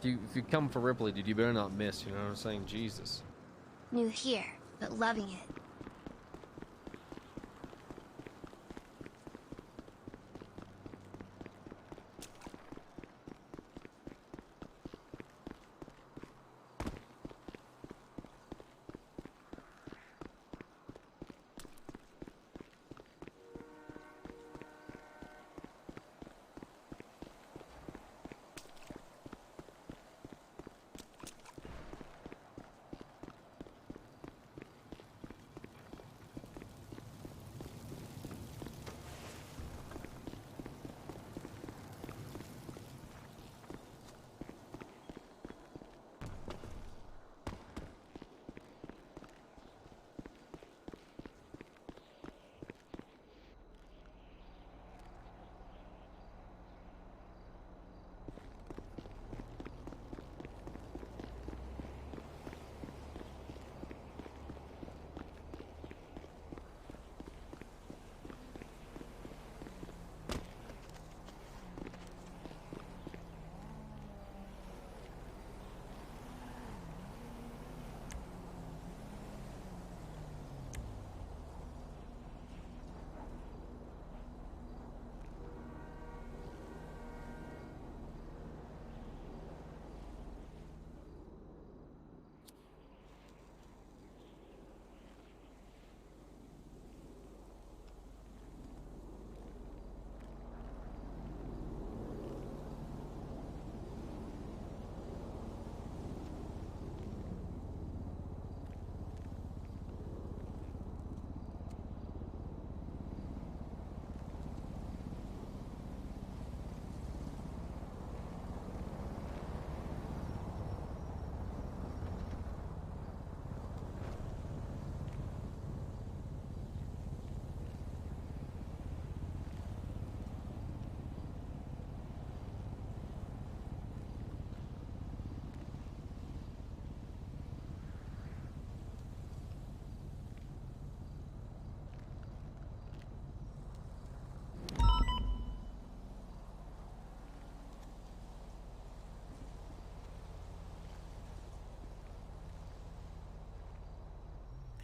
if you come for Ripley, dude, you better not miss. You know what I'm saying? Jesus. New here, but loving it.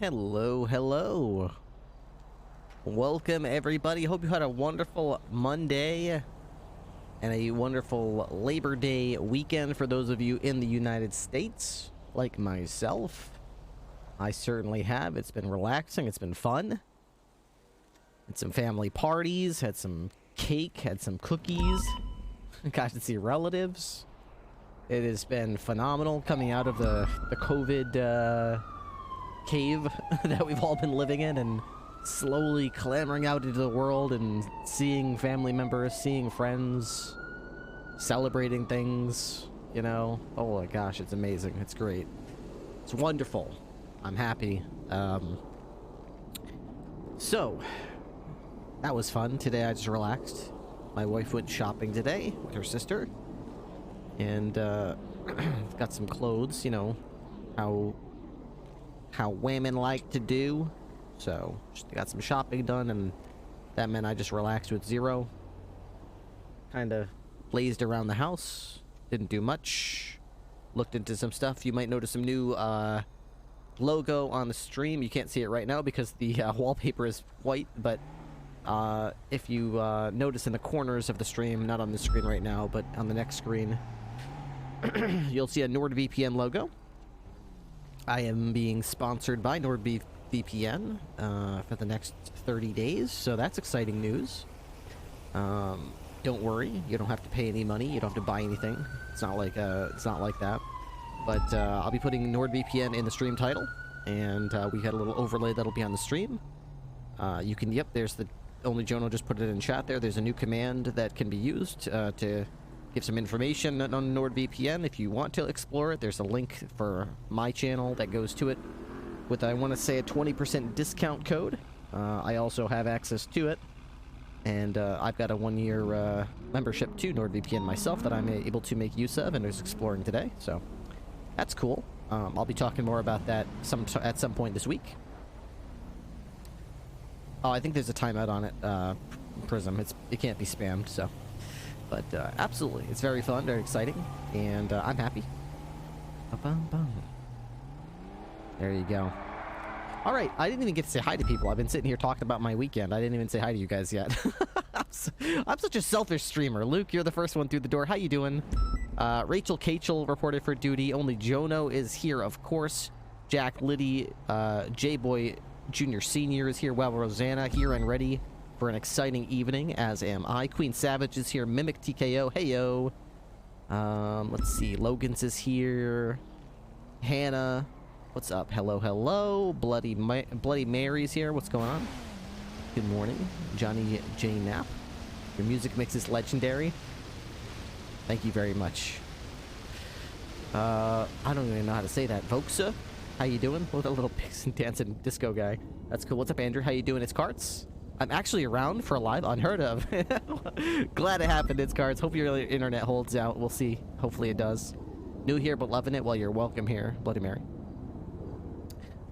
Hello, hello. Welcome, everybody. Hope you had a wonderful Monday and a wonderful Labor Day weekend for those of you in the United States, like myself. I certainly have. It's been relaxing. It's been fun. Had some family parties, had some cake, had some cookies. Got to see relatives. It has been phenomenal coming out of the COVID cave that we've all been living in and slowly clambering out into the world and seeing family members, seeing friends, celebrating things, you know. Oh my gosh, it's amazing. It's great. It's wonderful. I'm happy. So that was fun. Today I just relaxed. My wife went shopping today with her sister and got some clothes, you know, how women like to do. So just got some shopping done, and that meant I just relaxed with Zero. Kind of lazed around the house, didn't do much, looked into some stuff. You might notice some new logo on the stream. You can't see it right now because the wallpaper is white, but if you notice in the corners of the stream, not on the screen right now, but on the next screen, you'll see a NordVPN logo. I am being sponsored by NordVPN for the next 30 days, so that's exciting news. Don't worry, you don't have to pay any money, you don't have to buy anything. It's not like that. But I'll be putting NordVPN in the stream title, and we had a little overlay that'll be on the stream. You can, yep, there's the only Jono just put it in chat there. There's a new command that can be used to give some information on NordVPN. If you want to explore it, there's a link for my channel that goes to it with, I want to say, a 20% discount code. I also have access to it, and I've got a 1-year membership to NordVPN myself that I'm able to make use of and is exploring today, so that's cool. I'll be talking more about that at some point this week. Oh, I think there's a timeout on it, Prism. It can't be spammed, so But absolutely, it's very fun, very exciting, and I'm happy. Ba-bum-bum. There you go. All right, I didn't even get to say hi to people. I've been sitting here talking about my weekend. I didn't even say hi to you guys yet. I'm such a selfish streamer. Luke, you're the first one through the door. How you doing? Rachel Kachel reported for duty. Only Jono is here, of course. Jack Liddy, J-Boy Junior Senior is here. Well, Rosanna here and ready for an exciting evening, as am I. Queen Savage is here. Mimic TKO. Heyo. Let's see. Logan's is here. Hannah. What's up? Hello, hello. Bloody Mary's here. What's going on? Good morning. Johnny J. Knapp. Your music mix is legendary. Thank you very much. I don't even know how to say that. Voxa, how you doing? With a little pixie dancing disco guy. That's cool. What's up, Andrew? How you doing? It's Carts. I'm actually around for a live unheard of. Glad it happened, It's Carts. Hope your internet holds out. We'll see. Hopefully it does. New here, but loving it. Well, you're welcome here, Bloody Mary.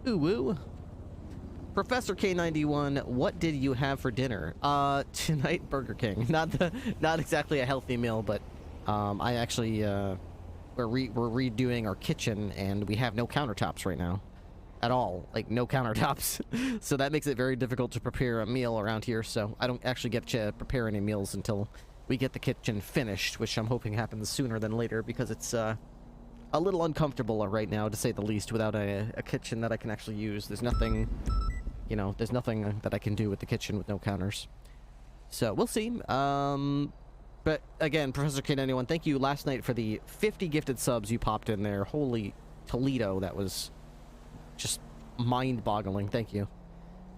Ooh woo. Professor K91, what did you have for dinner? Tonight Burger King. Not exactly a healthy meal, but I actually we're redoing our kitchen and we have no countertops right now. At all. Like no countertops. So that makes it very difficult to prepare a meal around here, so I don't actually get to prepare any meals until we get the kitchen finished, which I'm hoping happens sooner than later because it's a little uncomfortable right now, to say the least, without a kitchen that I can actually use. There's nothing, you know, there's nothing that I can do with the kitchen with no counters. So, we'll see. But, again, Professor K91, thank you last night for the 50 gifted subs you popped in there. Holy Toledo, that was just mind-boggling. Thank you.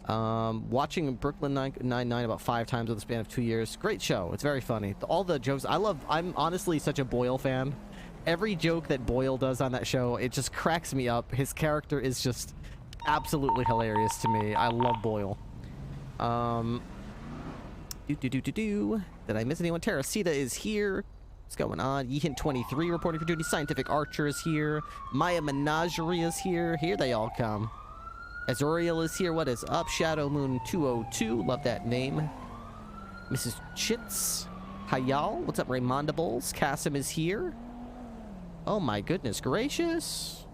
Watching Brooklyn Nine-Nine about 5 times in the span of 2 years. Great show. It's very funny. All the jokes, I'm honestly such a Boyle fan. Every joke that Boyle does on that show, it just cracks me up. His character is just absolutely hilarious to me. I love Boyle. Did I miss anyone? Terracita is here. What's going on? Yehint23 reporting for duty. Scientific Archer is here. Maya Menagerie is here. Here they all come. Azoriel is here. What is up? Shadow Moon 202. Love that name. Mrs. Chitz. Hi, y'all. What's up, Raymondables? Kasim is here. Oh my goodness gracious.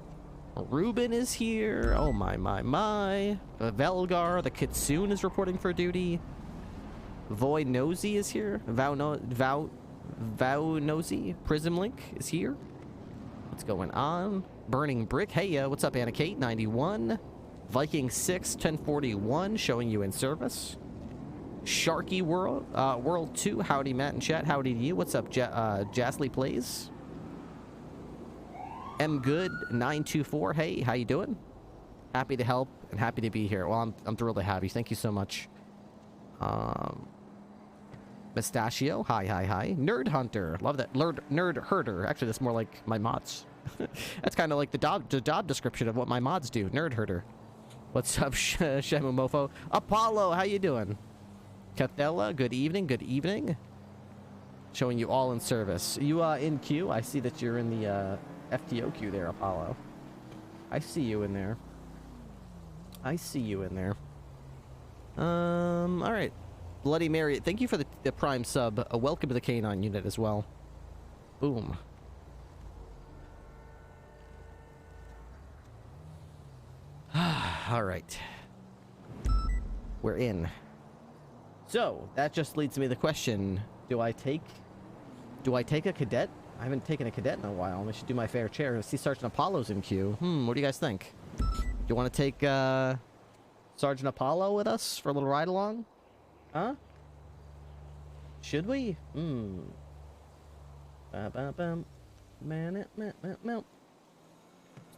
Ruben is here. Oh my. Velgar, the Kitsune, is reporting for duty. Voy Nosy is here. Vow Nosy. Prism Link is here. What's going on? Burning Brick. Hey, what's up, Anna Kate? 91. Viking 6, 1041, showing you in service. Sharky World 2. Howdy, Matt and chat. Howdy to you. What's up, Jasley Plays? M Good 924. Hey, how you doing? Happy to help and happy to be here. Well, I'm thrilled to have you. Thank you so much. Mustachio. Hi. Nerd Hunter. Love that. Nerd Herder. Actually, that's more like my mods. That's kind of like the job description of what my mods do. Nerd Herder. What's up, Shemu Mofo? Apollo, how you doing? Cathella, good evening. Showing you all in service. You in queue? I see that you're in the FTO queue there, Apollo. I see you in there. Alright. Bloody Mary, thank you for the Prime sub. Welcome to the Canine unit as well. Boom. Alright. We're in. So, that just leads me to the question, do I take a cadet? I haven't taken a cadet in a while. I should do my fair share. See Sergeant Apollo's in queue. What do you guys think? Do you want to take Sergeant Apollo with us for a little ride along? Huh? Should we?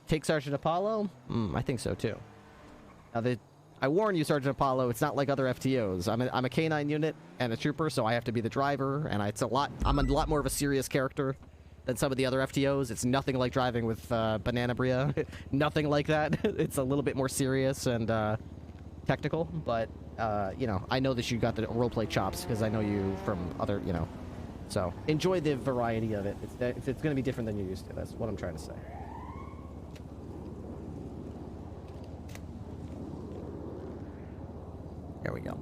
Take Sergeant Apollo? I think so too. Now, I warn you, Sergeant Apollo, it's not like other FTOs. I'm a canine unit and a trooper, so I have to be the driver, and I'm a lot more of a serious character than some of the other FTOs. It's nothing like driving with Banana Bria. Nothing like that. It's a little bit more serious and technical, but you know, I know that you got the roleplay chops because I know you from other, you know. So enjoy the variety of it. It's going to be different than you're used to. That's what I'm trying to say. There we go.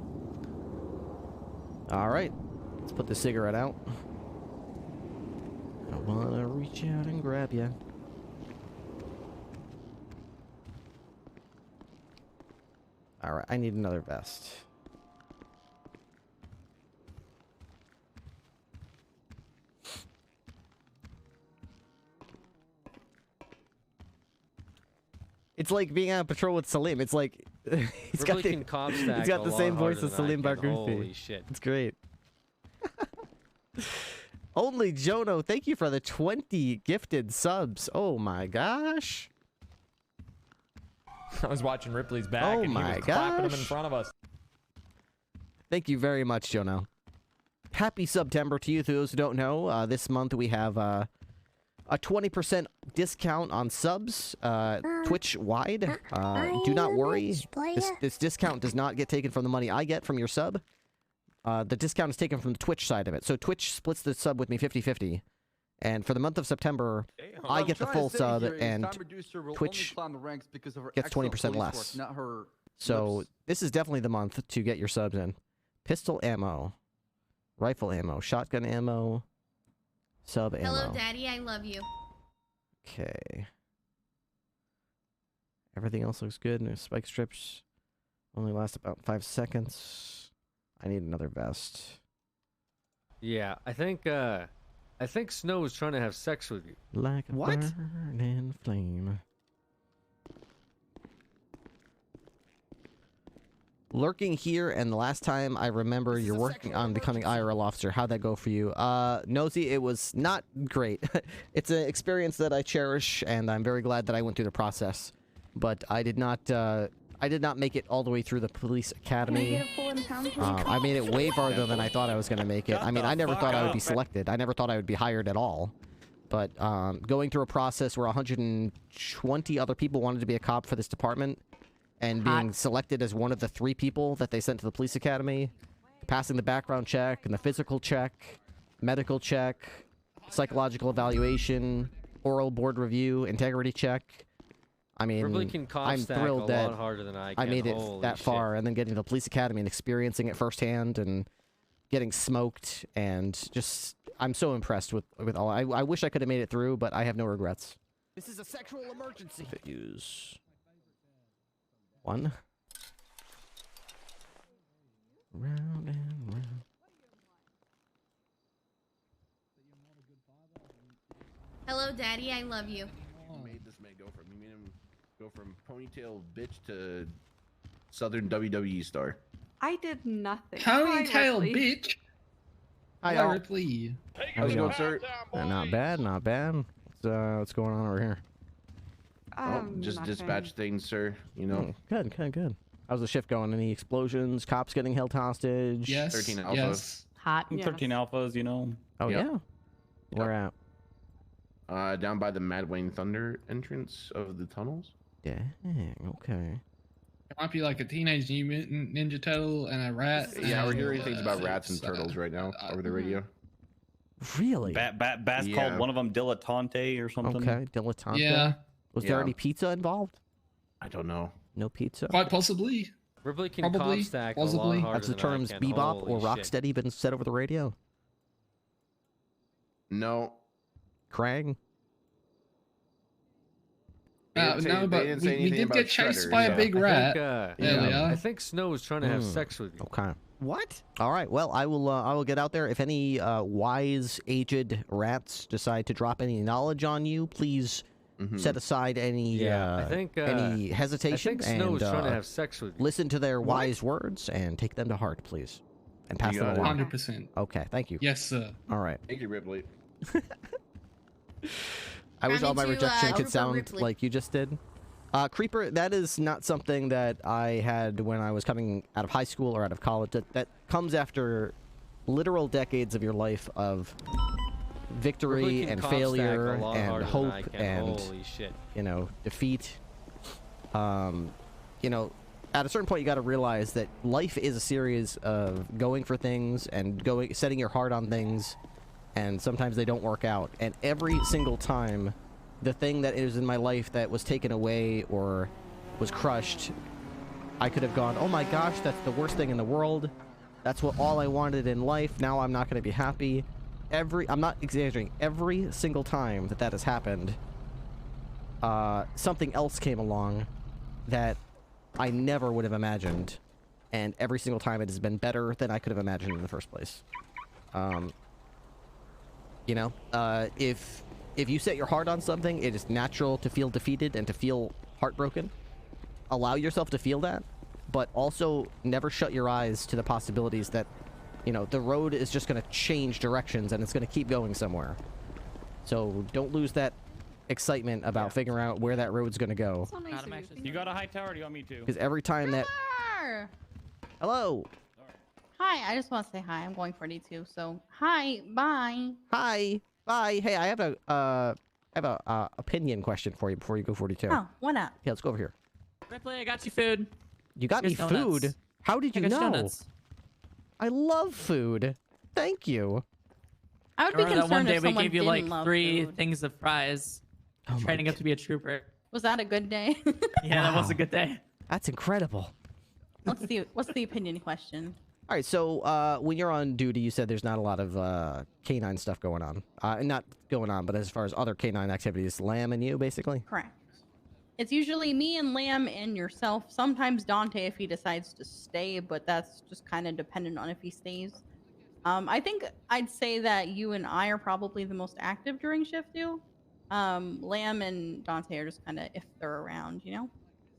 All right, let's put the cigarette out. I wanna reach out and grab you. Alright, I need another vest. It's like being on patrol with Salim. It's like he's got the same voice as Salim Barghouti. Holy shit. It's great. Only Jono, thank you for the 20 gifted subs. Oh my gosh. I was watching Ripley's back and he was clapping them in front of us. Thank you very much, Jono. Happy September to you. To those who don't know, this month we have a 20% discount on subs, Twitch-wide. Do not worry. This discount does not get taken from the money I get from your sub. The discount is taken from the Twitch side of it. So Twitch splits the sub with me 50-50. And for the month of September, I get the full sub, and Twitch gets 20% less. So this is definitely the month to get your subs in. Pistol ammo, rifle ammo, shotgun ammo, sub ammo. Hello, Daddy. I love you. Okay. Everything else looks good. No spike strips. Only last about 5 seconds. I need another vest. Yeah, I think Snow was trying to have sex with you. Like a burning flame. Lurking here, and the last time I remember you're working on becoming IRL officer. How'd that go for you? Nosy, it was not great. It's an experience that I cherish, and I'm very glad that I went through the process. But I did not make it all the way through the police academy. I made it way farther than I thought I was going to make it. I mean, I never thought I would be selected. I never thought I would be hired at all. But going through a process where 120 other people wanted to be a cop for this department, and being selected as one of the 3 people that they sent to the police academy, passing the background check and the physical check, medical check, psychological evaluation, oral board review, integrity check. I mean, I'm thrilled that I made it that far, and then getting to the police academy and experiencing it firsthand and getting smoked, and just, I'm so impressed with all. I wish I could have made it through, but I have no regrets. This is a sexual emergency. Use 1. Round and round. Hello, Daddy. I love you. Made this man go from, you made him go from ponytail bitch to Southern WWE star. I did nothing. Ponytail bitch. Hi, Ripley. How's it going, sir? Not bad, not bad. What's going on over here? Just nothing. dispatch things, sir. You know. Good. How's the shift going? Any explosions? Cops getting held hostage? Yes. 13 alpha. Yes. Hot. 13 alphas, you know. Oh Yep. yeah. Where at? Down by the Mad Wayne Thunder entrance of the tunnels. Dang. Okay. It might be like a Teenage Mutant Ninja Turtle and a rat. Yeah, we're and, hearing things about rats and turtles right now over the radio. Really? Bass Yeah. called one of them Dilettante or something. Okay, dilettante. Yeah, Was there Yeah. any pizza involved? I don't know. No pizza. quite possibly. Ripley can Probably, cop stack possibly. a lot harder Has the than I terms can. bebop or Holy shit. rocksteady been said over the radio? No. Krang? They didn't say- No, they but didn't say we anything did about get chased Shredder, by yeah. a big I rat. think, earlier. I think Snow was trying to have sex with you. Okay. What? All right. Well, I will get out there. If any wise, aged rats decide to drop any knowledge on you, please set aside any any hesitation I think Snow was trying to and have sex with you. listen to their wise words and take them to heart, please, and pass You them got it. along. 100%. Okay. Thank you. Yes, sir. All right. Thank you, Ripley. I wish all my into, rejection could Creeper sound Ripley. like you just did. Creeper, that is not something that I had when I was coming out of high school or out of college. That comes after literal decades of your life of Ripley victory can and cop stack failure a lot and harder than hope I can. and, Holy shit. you know, defeat. You know, at a certain point you got to realize that life is a series of going for things and setting your heart on things, and sometimes they don't work out. And every single time the thing that is in my life that was taken away or was crushed, I could have gone, oh my gosh, that's the worst thing in the world. That's all I wanted in life. Now I'm not going to be happy. I'm not exaggerating, every single time that has happened, something else came along that I never would have imagined, and every single time it has been better than I could have imagined in the first place. You know, if you set your heart on something, it is natural to feel defeated and to feel heartbroken. Allow yourself to feel that, but also never shut your eyes to the possibilities that, you know, the road is just going to change directions and it's going to keep going somewhere. So don't lose that excitement about figuring out where that road's going to go. So nice of you. You got a high tower, or do you want me to? Because every time that... Sure. Hello! Hi, I just want to say hi. I'm going 42, so hi, bye. Hi! Bye! Hey, I have a opinion question for you before you go 42. Oh, what up? Yeah, let's go over here. Ripley, I got you food. You got me Here's donuts. food? How did you I got know? donuts. I love food. Thank you. I would be Remember that one concerned day if we someone gave you didn't like love 3 food. things of fries, Oh training up to be a trooper. Was that a good day? Yeah, that was Wow. a good day. That's incredible. What's the opinion question? All right, so when you're on duty, you said there's not a lot of canine stuff going on. Not going on, but as far as other canine activities, Lamb and you, basically? Correct. It's usually me and Lamb and yourself. Sometimes Dante if he decides to stay, but that's just kind of dependent on if he stays. I think I'd say that you and I are probably the most active during shift due. Lamb and Dante are just kind of if they're around, you know?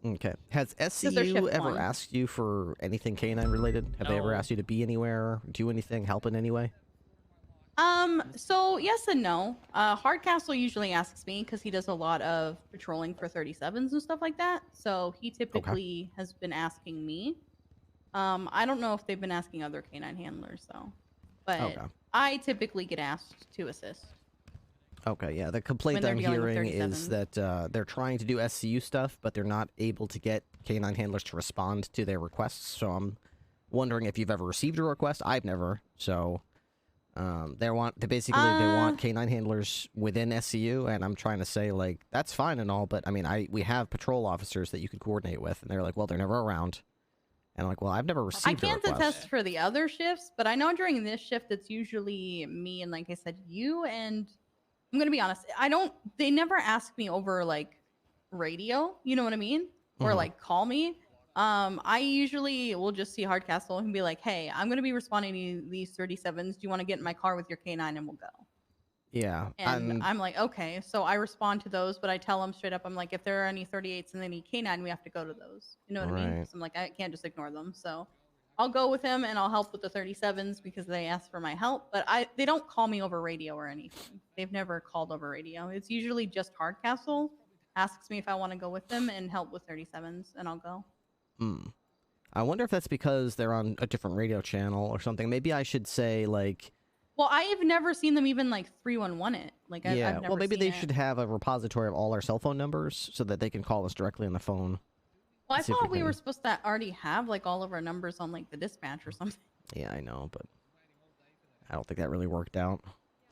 Okay. Has they're SCU shift ever one. asked you for anything canine related? Have they ever No. asked you to be anywhere, do anything, help in any way? So yes and no. Hardcastle usually asks me because he does a lot of patrolling for 37s and stuff like that. So he typically has been asking me. I don't know if they've been asking other canine handlers though, but Okay. I typically get asked to assist. Okay, yeah. The complaint they're I'm dealing with hearing is 37s. that they're trying to do SCU stuff, but they're not able to get canine handlers to respond to their requests. So I'm wondering if you've ever received a request. I've never. So they want canine handlers within SCU, and I'm trying to say like that's fine and all, but I mean we have patrol officers that you could coordinate with, and they're like, well, they're never around. And I'm like, well, I've never received I a can't request. attest for the other shifts, but I know during this shift it's usually me and like I said, you and I'm gonna be honest, they never ask me over like radio, you know what I mean? Or Mhm. like call me. I usually will just see Hardcastle and be like, hey, I'm gonna be responding to these 37s. Do you want to get in my car with your canine and we'll go? Yeah. And I'm like, okay. So I respond to those, but I tell them straight up, I'm like, if there are any 38s and they need canine, we have to go to those. You know what I mean? Right. 'Cause I'm like, I can't just ignore them. So I'll go with him and I'll help with the 37s because they asked for my help. But they don't call me over radio or anything. They've never called over radio. It's usually just Hardcastle asks me if I want to go with them and help with 37s, and I'll go. I wonder if that's because they're on a different radio channel or something. Maybe I should say like, Well, I've never seen them even like 311 it. Like I've yeah. never Well, maybe seen they it. should have a repository of all our cell phone numbers so that they can call us directly on the phone. Well, I see if thought we we were can- supposed to already have like all of our numbers on like the dispatch or something. Yeah, I know, but I don't think that really worked out.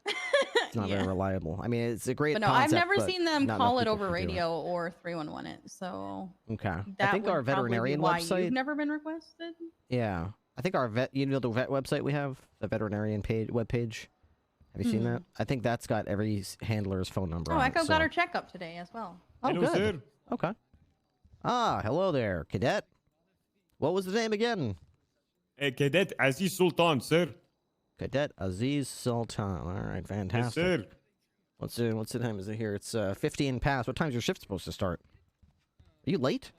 It's not Yeah. very reliable. I mean, it's a great But no, I've concept, never but seen them not call enough it people over can do it. radio or 311 it. So Okay. I that think would our probably be veterinarian why website. You've never been requested. Yeah. I think our vet, you know, the vet website we have, the veterinarian webpage. Have you seen that? I think that's got every handler's phone number. Oh, on Echo it, got so- her checkup today as well. Oh, Hello, good. sir. Okay. Ah, hello there, Cadet. What was the name again? Cadet Aziz Sultan, sir. Cadet Aziz Sultan. All right, Yes, fantastic. sir. What's the time is it here? It's 15 past. What time's your shift supposed to start? Are you late?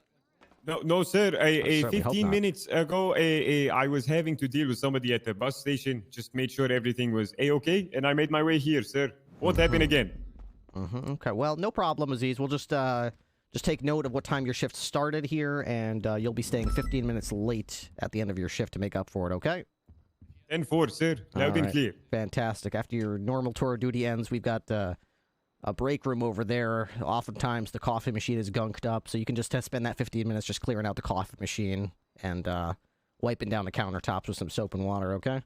No, sir. certainly hope 15 not. minutes ago, I was having to deal with somebody at the bus station. Just made sure everything was A-okay, and I made my way here, sir. What happened again? Okay. Well, no problem, Aziz. We'll just take note of what time your shift started here, and you'll be staying 15 minutes late at the end of your shift to make up for it. Okay? 10-4, sir. All Loud and right. clear. Fantastic. After your normal tour of duty ends, we've got a break room over there. Oftentimes, the coffee machine is gunked up, so you can just spend that 15 minutes just clearing out the coffee machine and wiping down the countertops with some soap and water, okay?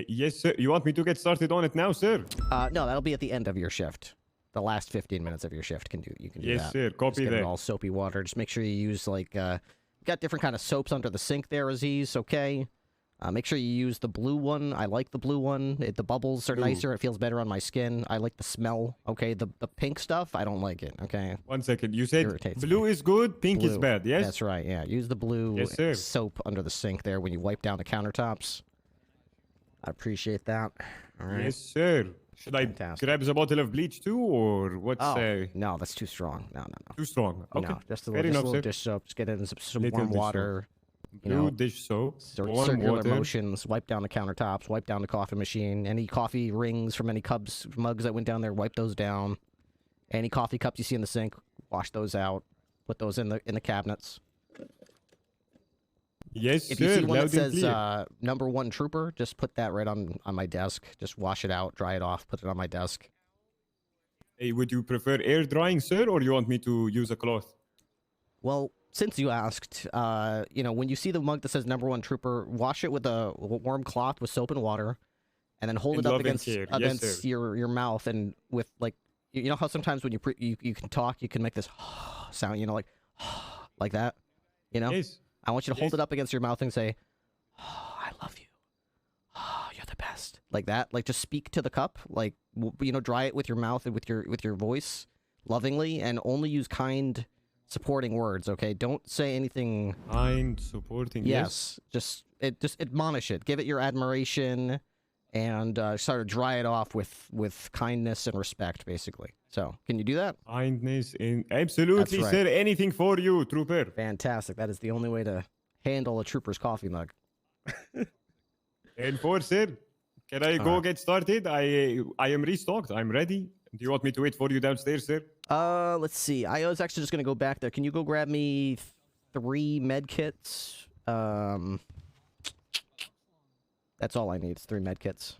Yes, sir. You want me to get started on it now, sir? No, that'll be at the end of your shift. The last 15 minutes of your shift you can do Yes, that. sir. Just Copy get it that. all soapy water. Just make sure you use, like, got different kind of soaps under the sink there, Aziz, okay? Make sure you use the blue one. I like the blue one. The bubbles are Blue. nicer. It feels better on my skin. I like the smell. Okay, the pink stuff, I don't like it. Okay. 1 second. You said Irritates blue me. is good, pink is Blue. bad. Yes. That's right. Yeah, use the blue Yes, sir. soap under the sink there when you wipe down the countertops. I appreciate that. All right. Yes, sir. Should I Fantastic. grab the bottle of bleach too, or what's Oh, no, that's too strong. No. too strong? Okay. No, just a Fair little, enough, sir. dish soap. Just get it in some Little warm dish soap. water. You Blue know, dish soap, warm circular water. motions. Wipe down the countertops. Wipe down the coffee machine. Any coffee rings from any mugs that went down there, wipe those down. Any coffee cups you see in the sink, wash those out. Put those in the cabinets. Yes, If sir. you see one Loud that and says clear. #1 Trooper, just put that right on my desk. Just wash it out, dry it off, put it on my desk. Hey, would you prefer air drying, sir, or you want me to use a cloth? Well, since you asked, when you see the mug that says #1 Trooper, wash it with a warm cloth with soap and water, and then hold And it up love and against care. Yes, sir. your mouth, and with like, you know how sometimes when you can talk, you can make this sound, like that, Yes. I want you to hold Yes. it up against your mouth and say, "Oh, I love you. Oh, you're the best." Like that. Like just speak to the cup. Like dry it with your mouth and with your voice, lovingly, and only use kind, supporting words. Okay, don't say anything. Kind, supporting. Yes. Yes, just admonish it. Give it your admiration, and sort of dry it off with kindness and respect, basically. So, can you do that? Kindness in absolutely, right. sir. Anything for you, trooper. Fantastic. That is the only way to handle a trooper's coffee mug. And for sir, can I go right. get started? I am restocked. I'm ready. Do you want me to wait for you downstairs, sir? Let's see. I was actually just gonna go back there. Can you go grab me 3 med kits? That's all I need. It's 3 med kits.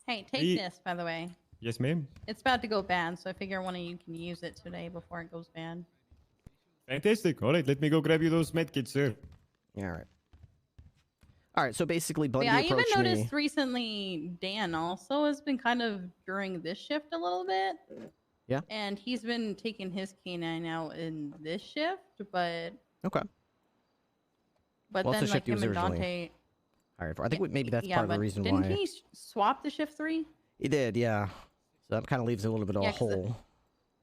Hey, take Ye- this, by the way. Yes, ma'am. It's about to go bad, so I figure one of you can use it today before it goes bad. Fantastic. All right, let me go grab you those medkits, sir. All right. All right. So basically, Bundy Yeah, I even approached me. noticed recently Dan also has been kind of during this shift a little bit. Yeah. And he's been taking his canine out in this shift, but Okay. but Well, it's then the like shift he him was and originally Dante. All right. I think maybe that's yeah, part of the but reason didn't why he swap the shift 3? he did. Yeah. So that kind of leaves a little bit of Yeah, a 'cause hole.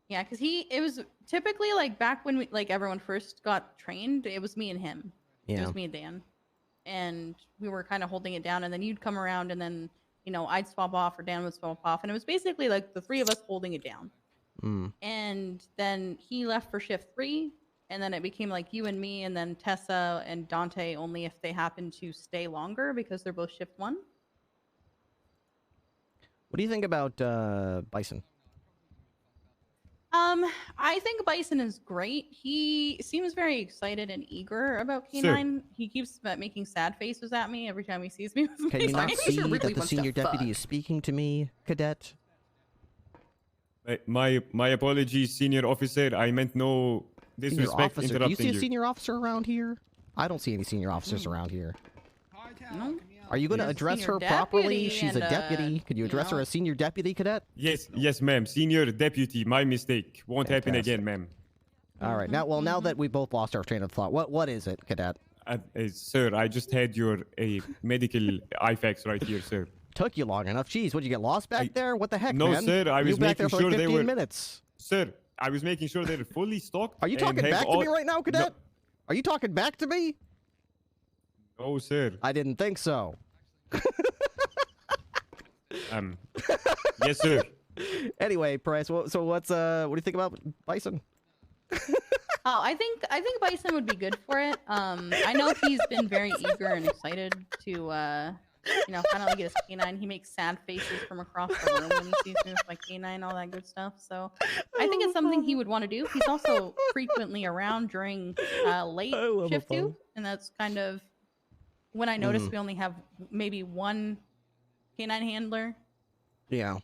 Yeah, because it was typically like back when everyone first got trained, it was me and him. It Yeah. was me and Dan. And we were kind of holding it down, and then you'd come around, and then, I'd swap off or Dan would swap off. And it was basically like the 3 of us holding it down. Mm. And then he left for shift 3, and then it became like you and me, and then Tessa and Dante only if they happen to stay longer because they're both shift 1. What do you think about Bison? I think Bison is great. He seems very excited and eager about Canine. He keeps making sad faces at me every time he sees me with Can my you not dog. see Ripley that the wants to senior deputy fuck. is speaking to me, Cadet? My apologies, senior officer. I meant no Senior disrespect. officer. Do you see Interrupting a you. senior officer around here? I don't see any senior officers around here. No? Are you going to There's a address senior her properly? deputy She's a and, deputy. Could you address her as senior deputy, Cadet? Yes, ma'am. Senior deputy. My mistake. Won't happen Fantastic. again, ma'am. All right. Now that we both lost our train of thought, what is it, Cadet? Sir, I just had your medical IFAX right here, sir. Took you long enough. Jeez, would you get lost back there? What the heck, No, man? sir, I You was back there making for sure like they 15 were- minutes. Sir, I was making sure they're fully stocked. Are you and talking have back to all- me right now, Cadet? Are you talking back to me? No, sir. I didn't think so. Yes, sir. Anyway, Price. What do you think about Bison? Oh, I think Bison would be good for it. I know he's been very eager and excited to finally get his canine. He makes sad faces from across the room when he sees me with my canine, all that good stuff. So I think it's something he would want to do. He's also frequently around during late shift 2, and that's kind of when I noticed we only have maybe 1 canine handler. Yeah.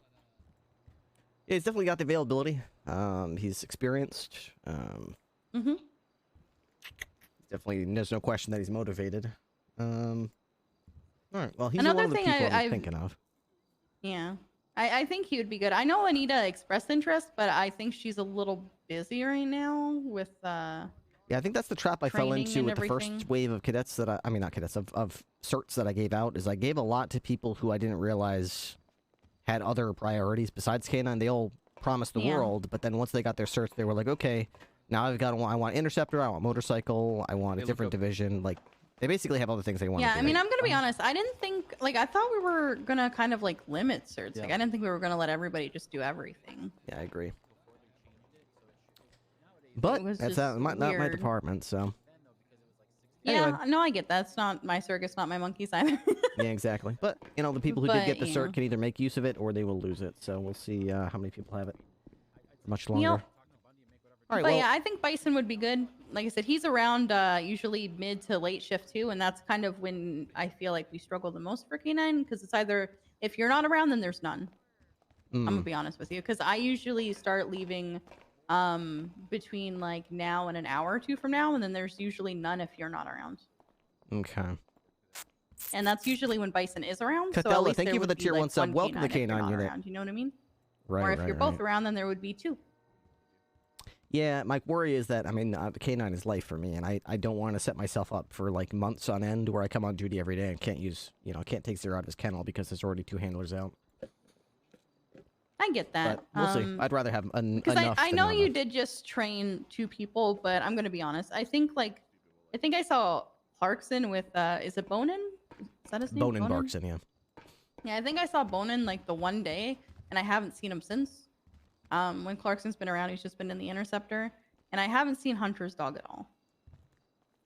He's definitely got the availability. He's experienced. Mm-hmm. Definitely, there's no question that he's motivated. All right. Well, he's Another one of the thing people I'm I've- thinking of. Yeah. I think he would be good. I know Anita expressed interest, but I think she's a little busy right now with Yeah, I think that's the trap I fell training into and with the everything. first wave of cadets that I mean, not cadets, of certs that I gave out, is I gave a lot to people who I didn't realize had other priorities besides Canine. They all promised the Yeah. world, but then once they got their certs, they were like, okay, now I want Interceptor, I want Motorcycle, I want a different division. Like, they basically have other things they want Yeah, to do. I mean, I'm gonna be honest. I didn't think like I thought we were gonna kind of like limit certs. Yeah. Like I didn't think we were gonna let everybody just do everything. Yeah, I agree. But was that's just not my weird. department, so Yeah, Anyway. no, I get that. It's not my circus, not my monkeys either. yeah, exactly. But you know, the people who did But, get the you cert know. can either make use of it or they will lose it. So we'll see how many people have it much longer. Yep. All right, But well, yeah, I think Bison would be good. Like I said, he's around usually mid to late shift too, and that's kind of when I feel like we struggle the most for Canine because it's either if you're not around, then there's none. I'm gonna be honest with you because I usually start leaving between like now and an hour or two from now, and then there's usually none if you're not around. okay. And that's usually when Bison is around. So at Catella, least thank there you for would the be, tier like, 1 sub. one Welcome to if you're Canine not Unit. around, you know what I mean? Right, Or if right, you're both right. around, then there would be two. Yeah, my worry is that, I mean, Canine is life for me, and I don't want to set myself up for, like, months on end where I come on duty every day and can't use, you know, can't take Zero out of his kennel because there's already 2 handlers out. I get that. But we'll see. I'd rather have Because enough I than know not you enough. did just train 2 people, but I'm gonna be honest. I think I saw Clarkson with is it Bonin? Is that his name? Bonin Barkson, yeah. Yeah, I think I saw Bonin like the one day, and I haven't seen him since. When Clarkson's been around, he's just been in the Interceptor, and I haven't seen Hunter's dog at all.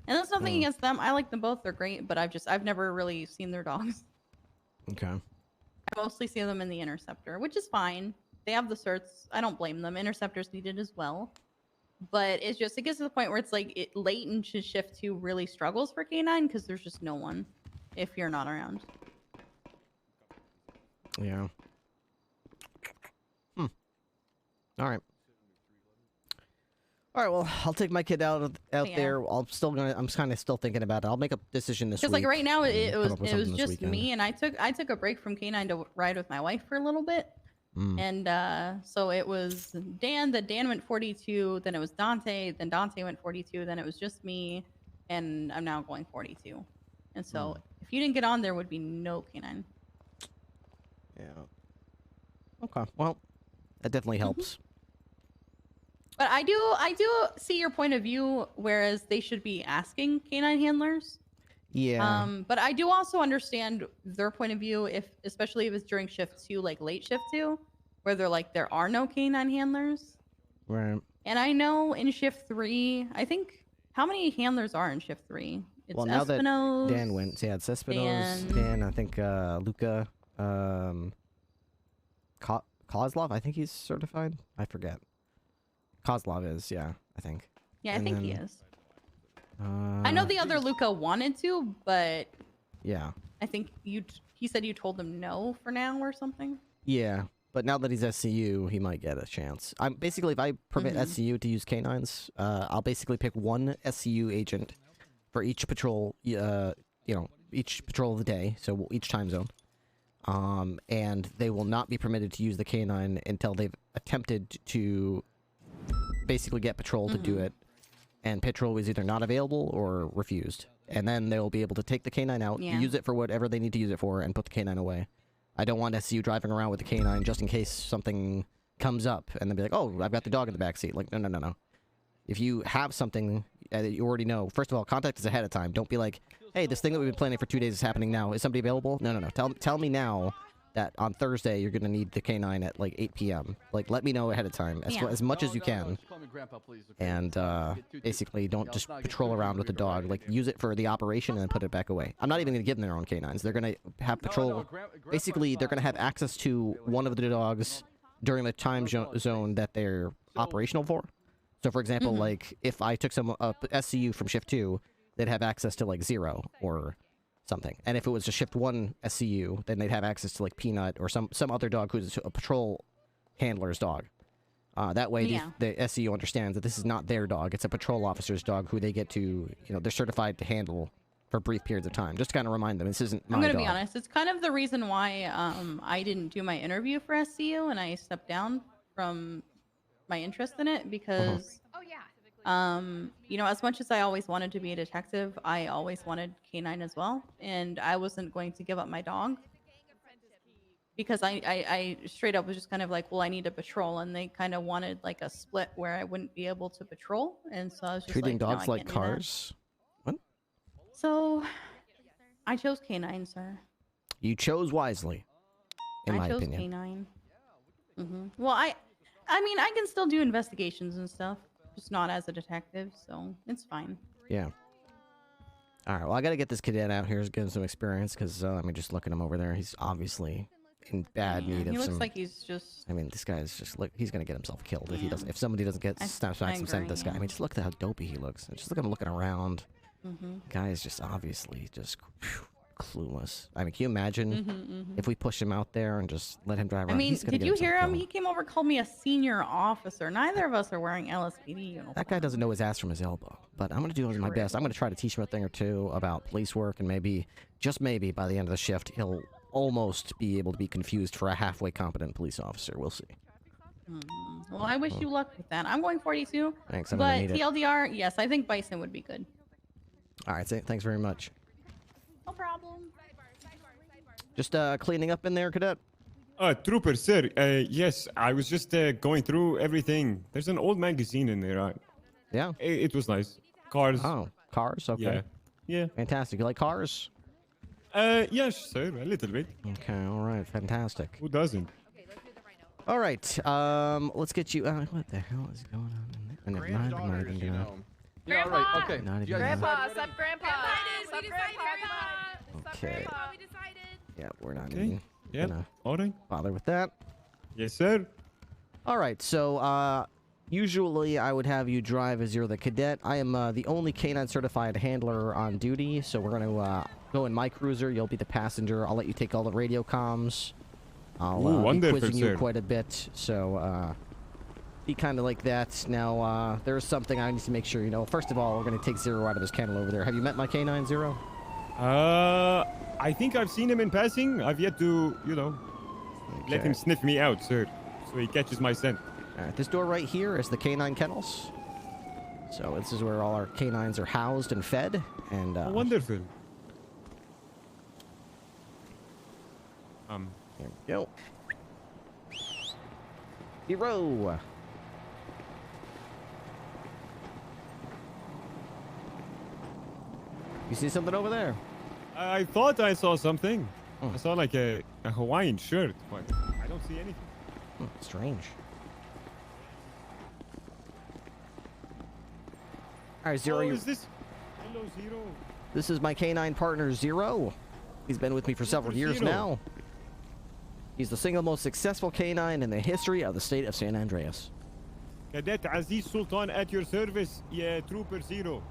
And that's nothing against them. I like them both; they're great. But I've never really seen their dogs. Okay. I mostly see them in the Interceptor, which is fine. They have the certs. I don't blame them. Interceptors need it as well. But it gets to the point where it's like late in shift 2 really struggles for Canine because there's just no one if you're not around. Yeah. All right. All right. Well, I'll take my kid out Yeah. there. I'm kind of still thinking about it. I'll make a decision this week. Because like right now and it come was up with it was something this just weekend. me, and I took a break from Canine to ride with my wife for a little bit. And so it was Dan. Then Dan went 42. Then it was Dante. Then Dante went 42. Then it was just me, and I'm now going 42. And so if you didn't get on, there would be no Canine. Yeah. Okay. Well, that definitely helps. But I do see your point of view, whereas they should be asking Canine handlers. Yeah. But I do also understand their point of view, especially if it's during shift 2, like late shift 2, where they're like there are no Canine handlers. Right. And I know in shift 3, I think how many handlers are in shift 3? It's Well, now that Espino's, Dan went, so yeah, it's Espino's, Dan, I think Luca, Kozlov, I think he's certified. I forget. Kozlov is, yeah, I think. Yeah, I and think he then, is. I know the other Luca wanted to, but Yeah. I think he said you told him no for now or something. Yeah. But now that he's SCU, he might get a chance. I'm basically, if I permit SCU to use canines, I'll basically pick one SCU agent for each patrol, each patrol of the day, so each time zone. And they will not be permitted to use the canine until they've attempted to basically get patrol to do it. And patrol was either not available or refused. And then they'll be able to take the canine out, use it for whatever they need to use it for, and put the canine away. I don't want SCU driving around with the canine just in case something comes up and then be like, oh, I've got the dog in the backseat. Like, no. If you have something that you already know, first of all, contact us ahead of time. Don't be like, hey, this thing that we've been planning for 2 days is happening now. Is somebody available? No. Tell me now that on Thursday you're going to need the canine at like 8 p.m. Like, let me know ahead of time as much as you can. And basically don't just patrol around with the dog. Like, use it for the operation and then put it back away. I'm not even going to give them their own canines. They're going to have patrol. Basically, they're going to have access to one of the dogs during the time zone that they're operational for. So, for example, like, if I took some SCU from Shift 2, they'd have access to, like, 0 or something. And if it was just Shift 1 SCU, then they'd have access to, like, Peanut or some other dog who's a patrol handler's dog. That way, the SCU understands that this is not their dog. It's a patrol officer's dog who they get to, they're certified to handle for brief periods of time. Just to kind of remind them, this isn't my dog. I'm going to be honest. It's kind of the reason why I didn't do my interview for SCU and I stepped down from my interest in it because You know, as much as I always wanted to be a detective, I always wanted canine as well, and I wasn't going to give up my dog because I straight up was just kind of like, well, I need to patrol, and they kind of wanted like a split where I wouldn't be able to patrol, and so I was just Treating like, no, dogs I like can't do that. cars. What? So, I chose canine, sir. You chose wisely, in my I chose opinion. canine. Well, I mean, I can still do investigations and stuff, just not as a detective, so it's fine. Yeah. All right. Well, I got to get this cadet out here, get him some experience, because I mean, just looking him over there, he's obviously in bad need of He looks some. like he's just. I mean, this guy is just look. He's gonna get himself killed if he doesn't. If somebody doesn't get I snap some send agree, this guy. I yeah. mean, just look at how dopey he looks. Just look at him looking around. Guy is just obviously just clueless. I mean, can you imagine if we push him out there and just let him drive I around? mean, He's gonna did get you himself hear him? killed. He came over, called me a senior officer. Neither of us are wearing LSPD uniforms. That guy doesn't know his ass from his elbow. But I'm gonna do my best. I'm gonna try to teach him a thing or two about police work, and maybe, just maybe, by the end of the shift, he'll almost be able to be confused for a halfway competent police officer. We'll see. Well, I wish you luck with that. I'm going 42. Thanks, I'm gonna But need it. TLDR, yes, I think Bison would be good. All right, thanks very much. No problem. Just cleaning up in there, cadet. Trooper, sir. Yes, I was just going through everything. There's an old magazine in there. Yeah. It was nice. Cars. Oh, cars. Okay. Yeah. Yeah. Fantastic. You like cars? Yes, sir. A little bit. Okay. All right. Fantastic. Who doesn't? All right. Let's get you. What the hell is going on in there? Granddaughters, you know. Yeah, all right. Okay. Not even. Grandpa, sup, Grandpa. Sup, Grandpa. Okay. We decided. Yeah, we're not Okay. even Yeah. gonna All right. bother with that. Yes, sir. All right. So, usually I would have you drive as you're the cadet. I am the only canine certified handler on duty, so we're gonna go in my cruiser. You'll be the passenger. I'll let you take all the radio comms. I'll Ooh, be wonderful, quizzing you sir. quite a bit. So, be kind of like that. Now, there's something I need to make sure you know. First of all, we're gonna take Zero out of his kennel over there. Have you met my canine, Zero? I think I've seen him in passing. I've yet to, let him sniff me out, sir, so he catches my scent. All right, this door right here is the Canine Kennels. So this is where all our canines are housed and fed. And Oh, wonderful. Here we go. Zero. You see something over there? I thought I saw something. Oh. I saw like a Hawaiian shirt, but I don't see anything. Strange. All right, Zero. Oh, you- is this? Hello, Zero. This is my canine partner, Zero. He's been with me for several years Zero. now. He's the single most successful canine in the history of the state of San Andreas. Cadet Aziz Sultan at your service. Yeah, Trooper Zero.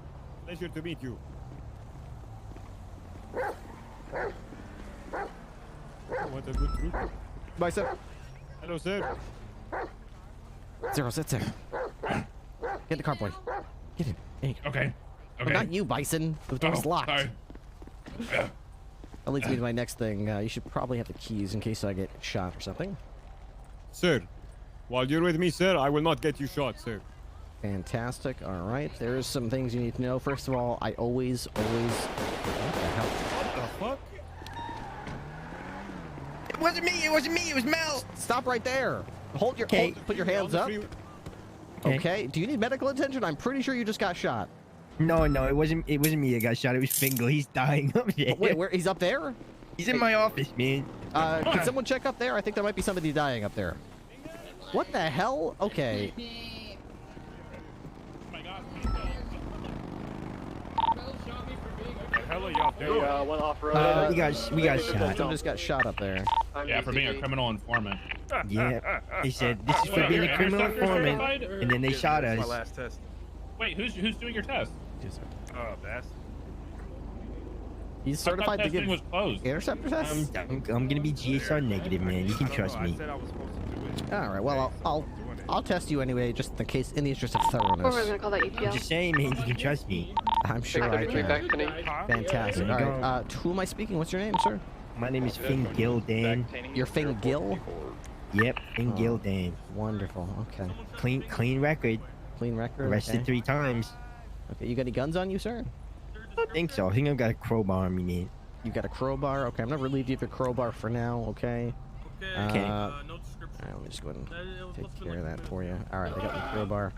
Pleasure to meet you. Oh, what a good trooper. Bison. Hello, sir. Zero, sit there. Get in the car, boy. Get in. There you go. Okay. Oh, Okay. not you, Bison. The door's locked. Sorry. That leads me to my next thing. You should probably have the keys in case I get shot or something. Sir, while you're with me, sir, I will not get you shot, sir. Fantastic. All right. There's some things you need to know. First of all, I always... What the hell? What the fuck? It wasn't me. It wasn't me. It was Mel. Stop right there. Hold your... Okay. Put your hands up. Okay. Do you need medical attention? I'm pretty sure you just got shot. No, it wasn't. It wasn't me that got shot. It was Fingal. He's dying up there. Wait, where? He's up there? He's in my office, man. Can someone check up there? I think there might be somebody dying up there. What the hell? Okay. Hell are y'all doing? We got shot. Someone just got shot up there. Yeah, for being a criminal informant. Yeah. They said this is for being a criminal informant, and then they shot us. last test. Wait, who's doing your test? Bass. He's certified to testing give was closed. interceptor tests? I'm gonna be GSR negative, man. You can trust me. I was supposed to do it. All right. Well, I'll test you anyway, just in the case, in the interest of Or we're thoroughness. gonna call that I'm EPL. just saying, man. You can trust me. I'm sure I can. Fantastic. All There you right. Who am I speaking? What's your name, sir? My name is Finn Gildan. You're Fing Gill. Yep, Finn Gildan. Wonderful. Okay. Clean record. Clean record. Arrested Okay. 3 times. Okay, you got any guns on you, sir? I think so. I think I've got a crowbar on me, man. You got a crowbar? Okay, I'm gonna relieve you of your crowbar for now, okay? Okay. No description. Alright, let me just go ahead and take care of that for you. Alright, I got my crowbar.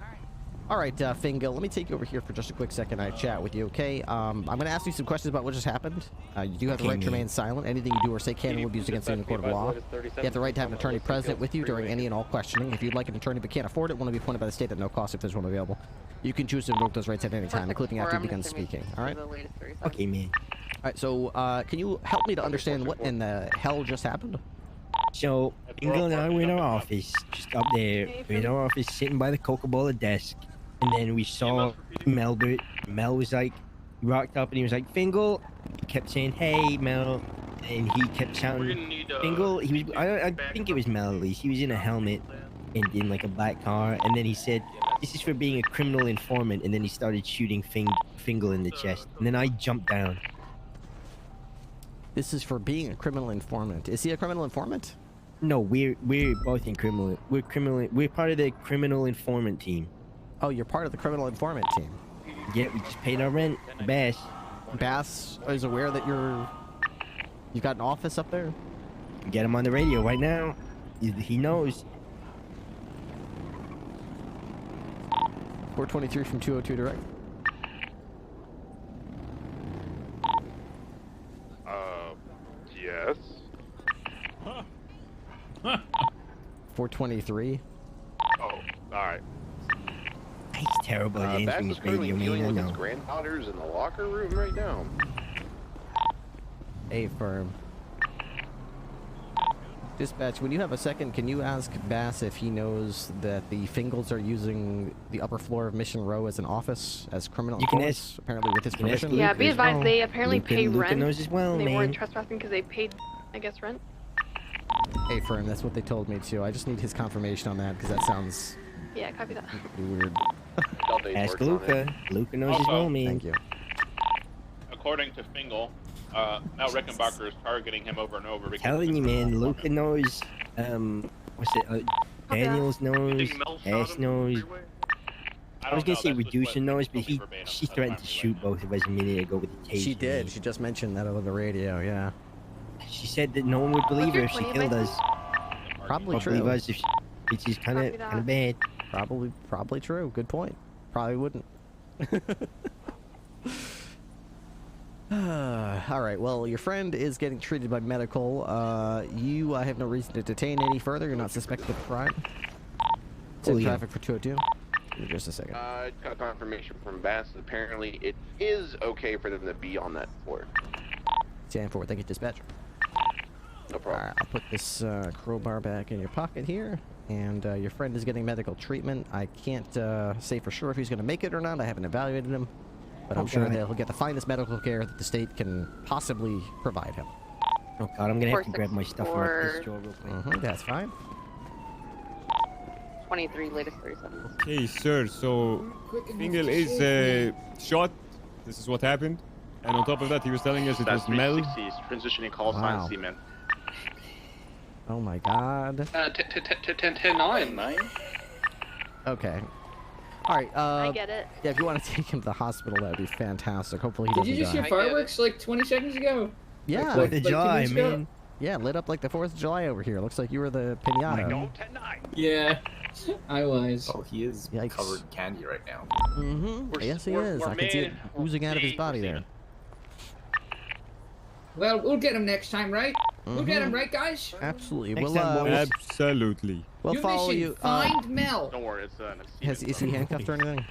Alright, Fingal, let me take you over here for just a quick second. I chat with you, okay? I'm gonna ask you some questions about what just happened. You do have the right to remain silent. Anything you do or say can and will be used against you in a court of law. You have the right to have an attorney present with you during any and all questioning. If you'd like an attorney but can't afford it, one will be appointed by the state at no cost if there's one available. You can choose to invoke those rights at any time, including after you begin speaking. Alright? Okay, man. Alright, so, can you help me to understand what in the hell just happened? So, Fingal and I were in our office, just up there. We're in our office, sitting by the Coca-Cola desk. And then we saw Melbert. Mel was like, he rocked up and he was like, Fingal. He kept saying, hey, Mel. And he kept shouting, Fingal. He was, I think it was Mel at least. He was in a helmet and in like a black car. And then he said, this is for being a criminal informant. And then he started shooting Fingal in the chest. And then I jumped down. This is for being a criminal informant. Is he a criminal informant? No, we're both in criminal. We're part of the criminal informant team. Oh, you're part of the criminal informant team. Yeah, we just paid our rent. Bass. Bass is aware that you've got an office up there? Get him on the radio right now. He knows. 423 from 202 direct. Yes. 423. Oh, alright. He's terrible at Bass answering is his currently radio, dealing man. with I his know. granddaughters in the locker room right now. A-firm. Dispatch, when you have a second, can you ask Bass if he knows that the Fingals are using the upper floor of Mission Row as an office, as criminal You can informants, ask- apparently with his you can ask permission? Yeah, Luke be as advised, well. they apparently Luke pay and- Luke rent. knows as well, they man. weren't trespassing because they paid, I guess, rent. A-firm, that's what they told me too. I just need his confirmation on that, because that sounds Yeah, copy that. weird. Ask Luca. Luca knows as well, man. Thank you. According to Fingal, Mel Rickenbacker is targeting him over and over. Because Telling you, man. Luca knows. What's it? Daniels knows. Ash knows. I was gonna say Reducer knows, but she threatened to shoot both of us a minute ago with the taser. She did. She just mentioned that over the radio, yeah. She said that no one would believe her if she killed us. Probably Or true. believe us if she, which is kind of bad. Probably true. Good point. Probably wouldn't. All right. Well, your friend is getting treated by medical. You have no reason to detain any further. You're not suspected of crime. It's in traffic for 202. Give me just a second. Got confirmation from Bass. Apparently, it is okay for them to be on that floor. Stand forward. Thank you, dispatcher. No problem. All right. I'll put this crowbar back in your pocket here. And your friend is getting medical treatment. I can't say for sure if he's going to make it or not. I haven't evaluated him. But I'm sure that he'll get the finest medical care that the state can possibly provide him. Oh god, I'm gonna have to grab my stuff from my Or- piss drawer real quick. That's fine. 23, latest 37. Okay, sir, so Fingal is shot. This is what happened. And on top of that, he was telling us it was Mel. 360s, transitioning call sign Wow. Seaman. Oh my god. 10-9. Okay. Alright, I get it. yeah, if you want to take him to the hospital, that would be fantastic. Hopefully he Did doesn't you just die. hear fireworks like 20 seconds ago? Yeah. Fourth of July, 2 weeks ago? man. Yeah, lit up like the 4th of July over here. Looks like you were the pinata. Yeah, I was. Oh, he is Yikes. covered in candy right now. Mm-hmm. Yes, he is. I can see it oozing out of his body there. Well, we'll get him next time, right? We'll get him, right, guys? Absolutely. Next We'll, time, boys. Absolutely. we'll New follow mission, you. find Mel. Don't worry, it's Is he handcuffed or anything?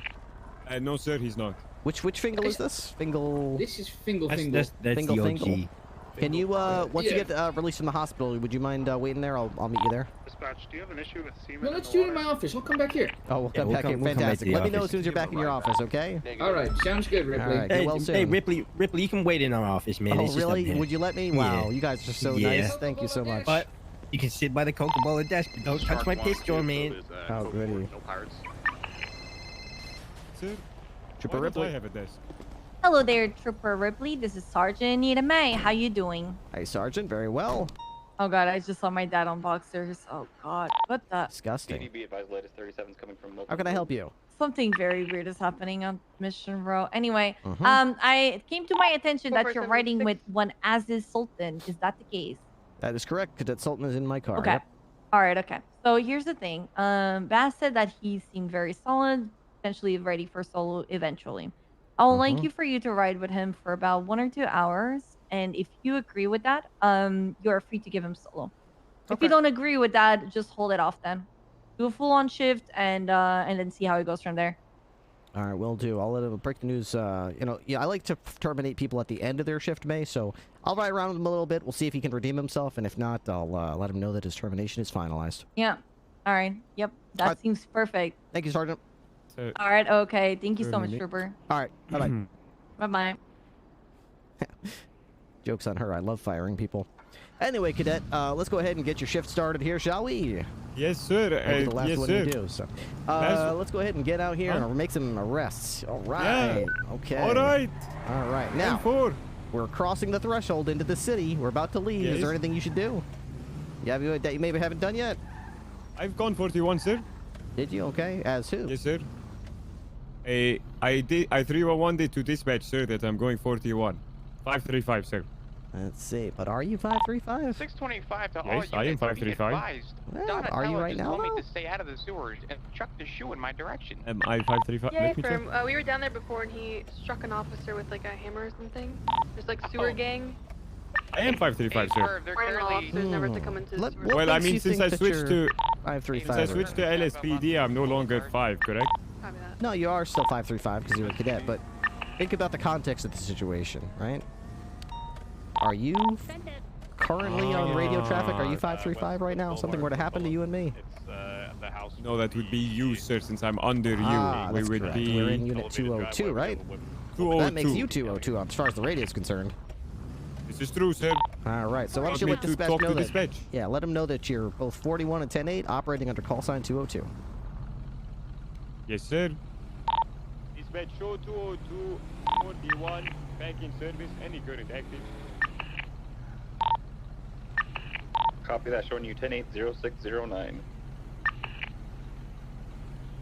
No, sir, he's not. Which Fingal is this? Fingal. This is Fingal. That's Fingal, the OG. Fingal. Can you, once you Yeah. get released from the hospital, would you mind waiting there? I'll meet you there. Dispatch, do you have an issue with Seaman? Well, let's do it in my office. I'll come back here. Oh, we'll Yeah, come we'll back come- in. we'll come back to Fantastic. the Let me know as office. soon as you're back in your office, okay? All right, sounds good, Ripley. All right. Get Hey, well hey, soon. Ripley, you can wait in our office, man. Oh, It's just up really? there. Would you let me? Yeah. Wow, you guys are so Yeah. nice. Thank you so much. But you can sit by the Coca-Cola desk, but don't touch my piss drawer, man. Oh, goody. No pirates. Sir, Trooper why don't Ripley. I have a desk? Hello there, Trooper Ripley. This is Sergeant Anita May. How you doing? Hey, Sergeant. Very well. Oh god, I just saw my dad on Boxers. Oh god, what the? Disgusting. BDB advised latest 37's coming from local. How can I help you? Something very weird is happening on Mission Row. Anyway, Mhm. I it came to my attention that you're 476. riding with one Aziz Sultan. Is that the case? That is correct. Cadet Sultan is in my car. Okay. Yep. All right. Okay. So here's the thing. Bass said that he seemed very solid, potentially ready for solo eventually. I would like you for you to ride with him for about 1 or 2 hours, and if you agree with that, you're free to give him solo. If you don't agree with that, just hold it off then. Do a full-on shift and then see how it goes from there. All right, will do. I'll let him break the news. You know, yeah, I like to terminate people at the end of their shift, May. So I'll ride around with him a little bit. We'll see if he can redeem himself, and if not, I'll let him know that his termination is finalized. Yeah. All right. Yep. That seems perfect. Thank you, Sergeant. All right. Okay. Thank you so much, Trooper. All right. Bye bye. Bye bye. Joke's on her. I love firing people. Anyway, Cadet, let's go ahead and get your shift started here, shall we? Yes, sir. The last yes, one sir. you do, so. Let's go ahead and get out here and make some arrests. All right. Yeah. Okay. All right. All right. Now, we're crossing the threshold into the city. We're about to leave. Is there anything you should do? That you maybe haven't done yet? I've gone 41, sir. Did you? Okay. As who? Yes, sir. I 311 did to dispatch, sir, that I'm going 41. 535, sir. Let's see. But are you 535? 625 to all Yes, I am units. Be 535. advised. Well, are you right now, told me though? to stay out of the sewers and chuck the shoe in my direction. Am I 535? Yeah, Let me check. firm. We were down there before and he struck an officer with like a hammer or something. There's like sewer gang. I am 535, sir. Warning all officers never to come into the sewer. Well, I mean, since I switched to 535. LSPD, I'm no longer 5, correct? No, you are still 535 because you're a cadet, but think about the context of the situation, right? Are you currently on radio traffic? Are you 535 right now? Something were to happen to you and me? No, that would be you, sir, since I'm under you. We That's would correct. be... We're in unit 202, right? 202. That makes you 202 as far as the radio is concerned. This is true, sir. All right, so why don't you let dispatch talk know to that? dispatch. Yeah, let them know that you're both 41 and 10-8 operating under call sign 202. Yes, sir. Dispatch show 202, 41, back in service, any current active. Copy that, showing you 10-8-0609.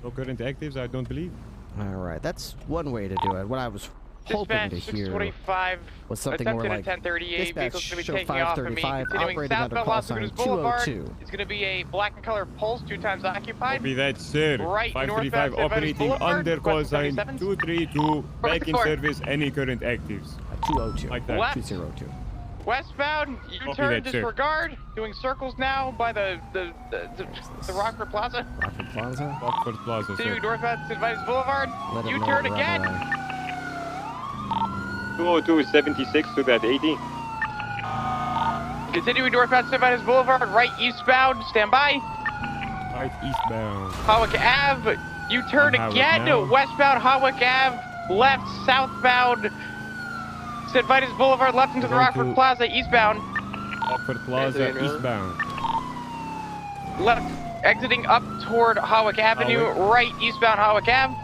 No current actives, I don't believe. All right, that's one way to do it. What I was hoping to hear 625 was something more like vehicle's dispatch going to be show taking off of me. 535 Continuing operating under southbound call Las sign Vegas Boulevard. 202. It's going to be a black and color Pulse, 2 times occupied. Copy that, sir. Right 535 northbound operating Boulevard, under call sign 77. 232, back in 74. service, any current actives. 202. Like that. Left. 202. Westbound, U-turn that, sir. disregard. Doing circles now by the Rockford Plaza. Rockford Plaza. Rockford Plaza, To sir. northbound St. Vitus Boulevard. Let 'em know U-turn right again. away. 202 76 to that 80. Continuing northbound St. Vitus Boulevard, right eastbound, stand by. Right eastbound. Hawick Ave, U-turn On Hawick again, now. westbound Hawick Ave, left southbound St. Vitus Boulevard, left into the Going Rockford to- Plaza, eastbound, Rockford Plaza, eastbound. left exiting up toward Hawick Avenue, Hawick. right eastbound Hawick Ave.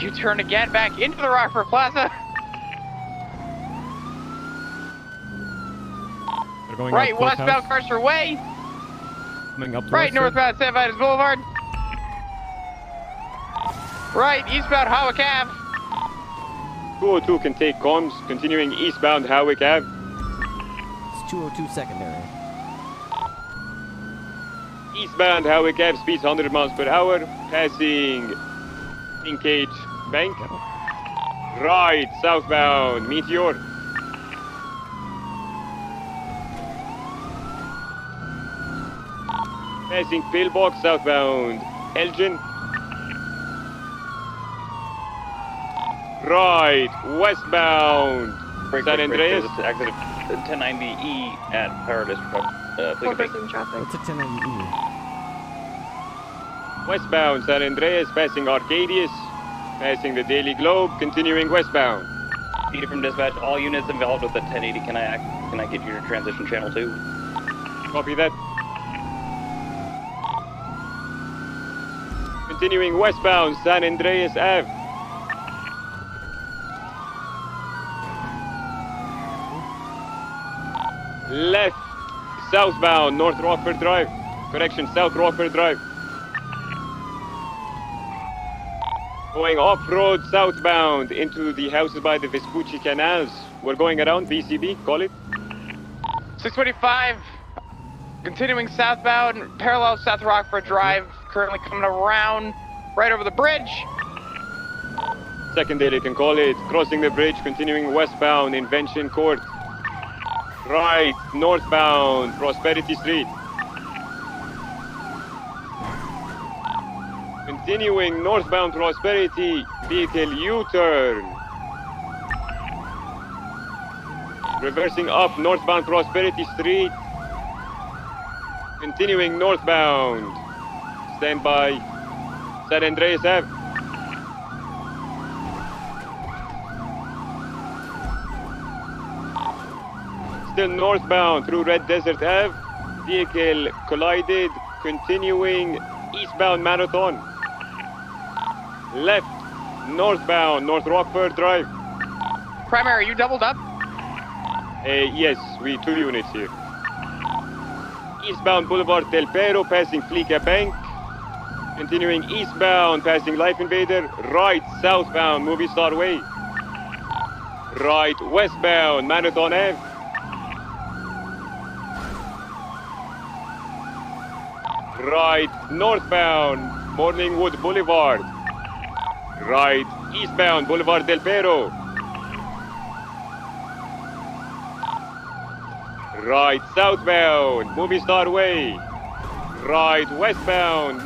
U-turn again, back into the Rockford Plaza, They're going right up westbound Courthouse, Carcer Way, coming up to right us, sir. northbound St. Vitus Boulevard, right eastbound Hawick Ave. 202 can take comms, continuing eastbound Hawick Ave. It's 202 secondary. Eastbound Hawick Ave, speeds 100 miles per hour, passing Linkage Bank. Right, southbound Meteor. Passing Pillbox, southbound Elgin. Right, westbound San Andreas. Exit 1090E at Power District. Four person traffic. What's a 1090E? Westbound San Andreas, passing Arcadius, passing the Daily Globe, continuing westbound. Peter from dispatch, all units involved with the 1080, can I get your transition channel 2? Copy that. Continuing westbound San Andreas Ave. Left, southbound, North Rockford Drive. Correction, South Rockford Drive. Going off-road southbound into the houses by the Vespucci Canals. We're going around, VCB, call it. 625, continuing southbound, parallel South Rockford Drive, currently coming around right over the bridge. Secondary can call it. Crossing the bridge, continuing westbound, Invention Court. Right, northbound, Prosperity Street. Continuing northbound Prosperity, vehicle U-turn. Reversing up northbound Prosperity Street. Continuing northbound. Stand by San Andreas Ave. Still northbound through Red Desert Ave. Vehicle collided. Continuing eastbound Marathon. Left, northbound, North Rockford Drive. Primary, you doubled up? Yes, we 2 units here. Eastbound Boulevard Del Perro, passing Fleeca Bank. Continuing eastbound, passing Life Invader. Right, southbound, Movie Star Way. Right, westbound, Marathon Ave. Right, northbound, Morningwood Boulevard. Right, eastbound, Boulevard Del Perro. Right, southbound, Movie Star Way. Right, westbound,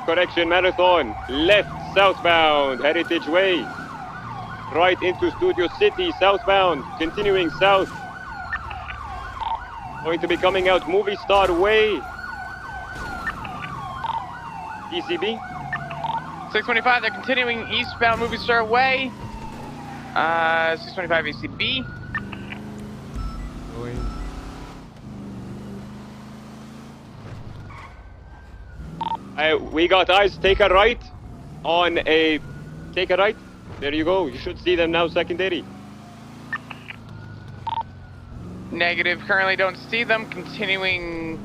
correction, Marathon. Left, southbound, Heritage Way. Right into Studio City, southbound, continuing south. Going to be coming out Movie Star Way. ECB. 625, they're continuing eastbound Movie Star Way. 625 ECB. We got eyes, take a right on a... Take a right. There you go. You should see them now, secondary. Negative, currently don't see them. Continuing...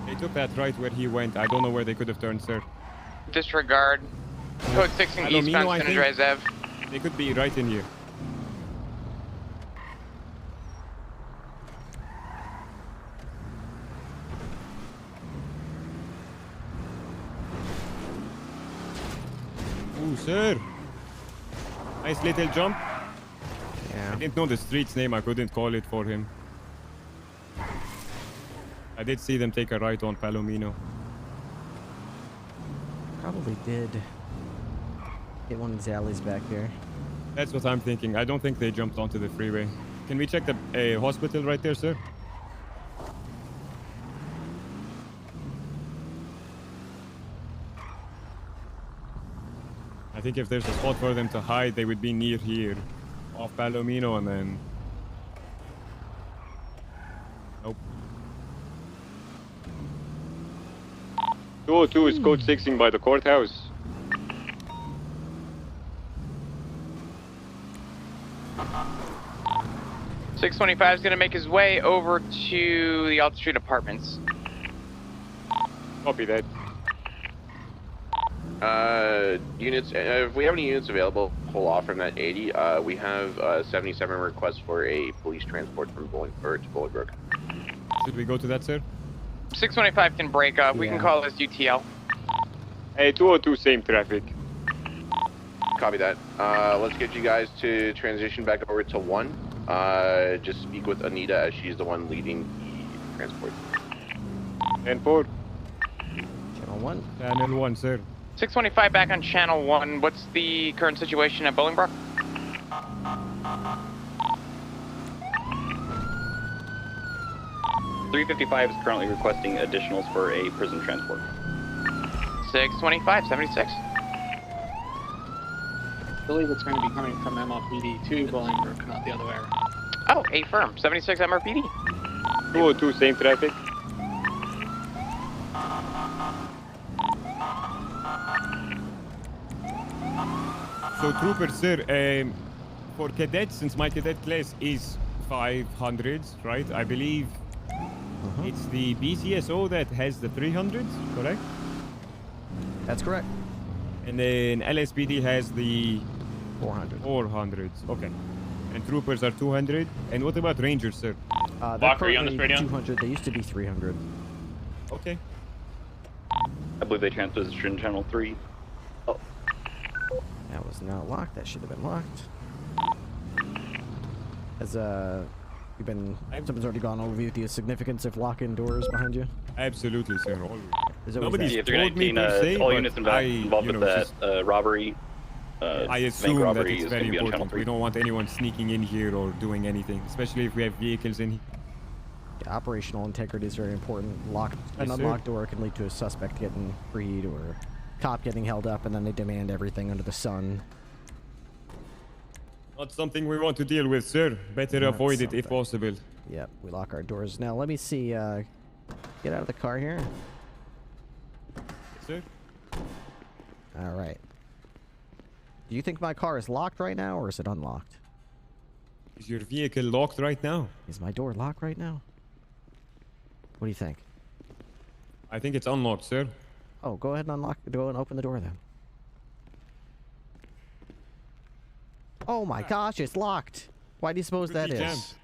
They took that right where he went. I don't know where they could have turned, sir. Disregard. Code 6 in eastbound San Andreas Ave. They could be right in here. Ooh, sir. Nice little jump. Yeah. I didn't know the street's name. I couldn't call it for him. I did see them take a right on Palomino. Probably did. Hit one of these alleys back here. That's what I'm thinking. I don't think they jumped onto the freeway. Can we check the hospital right there, sir? I think if there's a spot for them to hide, they would be near here. Off Palomino and then... Nope. 202 is code 6ing by the courthouse. $625 is going to make his way over to the Alta Street Apartments. Copy that. Units, if we have any units available, pull off from that 80. We have 77 requests for a police transport from Bolingbrook to Bolingbrook. Should we go to that, sir? 625 can break up. We can call this UTL. Hey, 202, same traffic. Copy that. Let's get you guys to transition back over to 1. Just speak with Anita as she's the one leading the transport. And 4. Channel 1. Channel 1, sir. 625 back on channel 1. What's the current situation at Bolingbrook? .355 is currently requesting additionals for a prison transport. 625, 76. I believe it's going to be coming from MLPD to Bolingbrook, not the other way around. Oh, A firm, 76 MRPD. 202, same traffic. So, Trooper, sir, for Cadet, since my Cadet class is 500s, right? I believe it's the BCSO that has the 300s, correct? That's correct. And then LSPD has the 400s. Okay. And troopers are 200. And what about rangers, sir? They're Lock, are you on this currently radio? 200. They used to be 300. Okay. I believe they transitioned channel 3. Oh. That was not locked. That should have been locked. Has you've been? Someone's already gone over the significance of locking doors behind you. Absolutely, sir. Always. There's always Nobody's Yeah, if they're going told to me per se, all but units I, involved you with know, that just- robbery. I bank assume that robbery it's is very going to be on channel important. 3. We don't want anyone sneaking in here or doing anything, especially if we have vehicles in here. Yeah, operational integrity is very important. An Yes, sir. unlocked door can lead to a suspect getting freed or a cop getting held up, and then they demand everything under the sun. Not something we want to deal with, sir. Better Not avoid it if something. possible. Yep, we lock our doors. Now, let me see. Get out of the car here. Yes, sir. All right. Do you think my car is locked right now, or is it unlocked? Is your vehicle locked right now? Is my door locked right now? What do you think? I think it's unlocked, sir. Oh, go ahead and unlock. Go and open the door then. Oh my gosh, it's locked. Why do you suppose that Pretty is?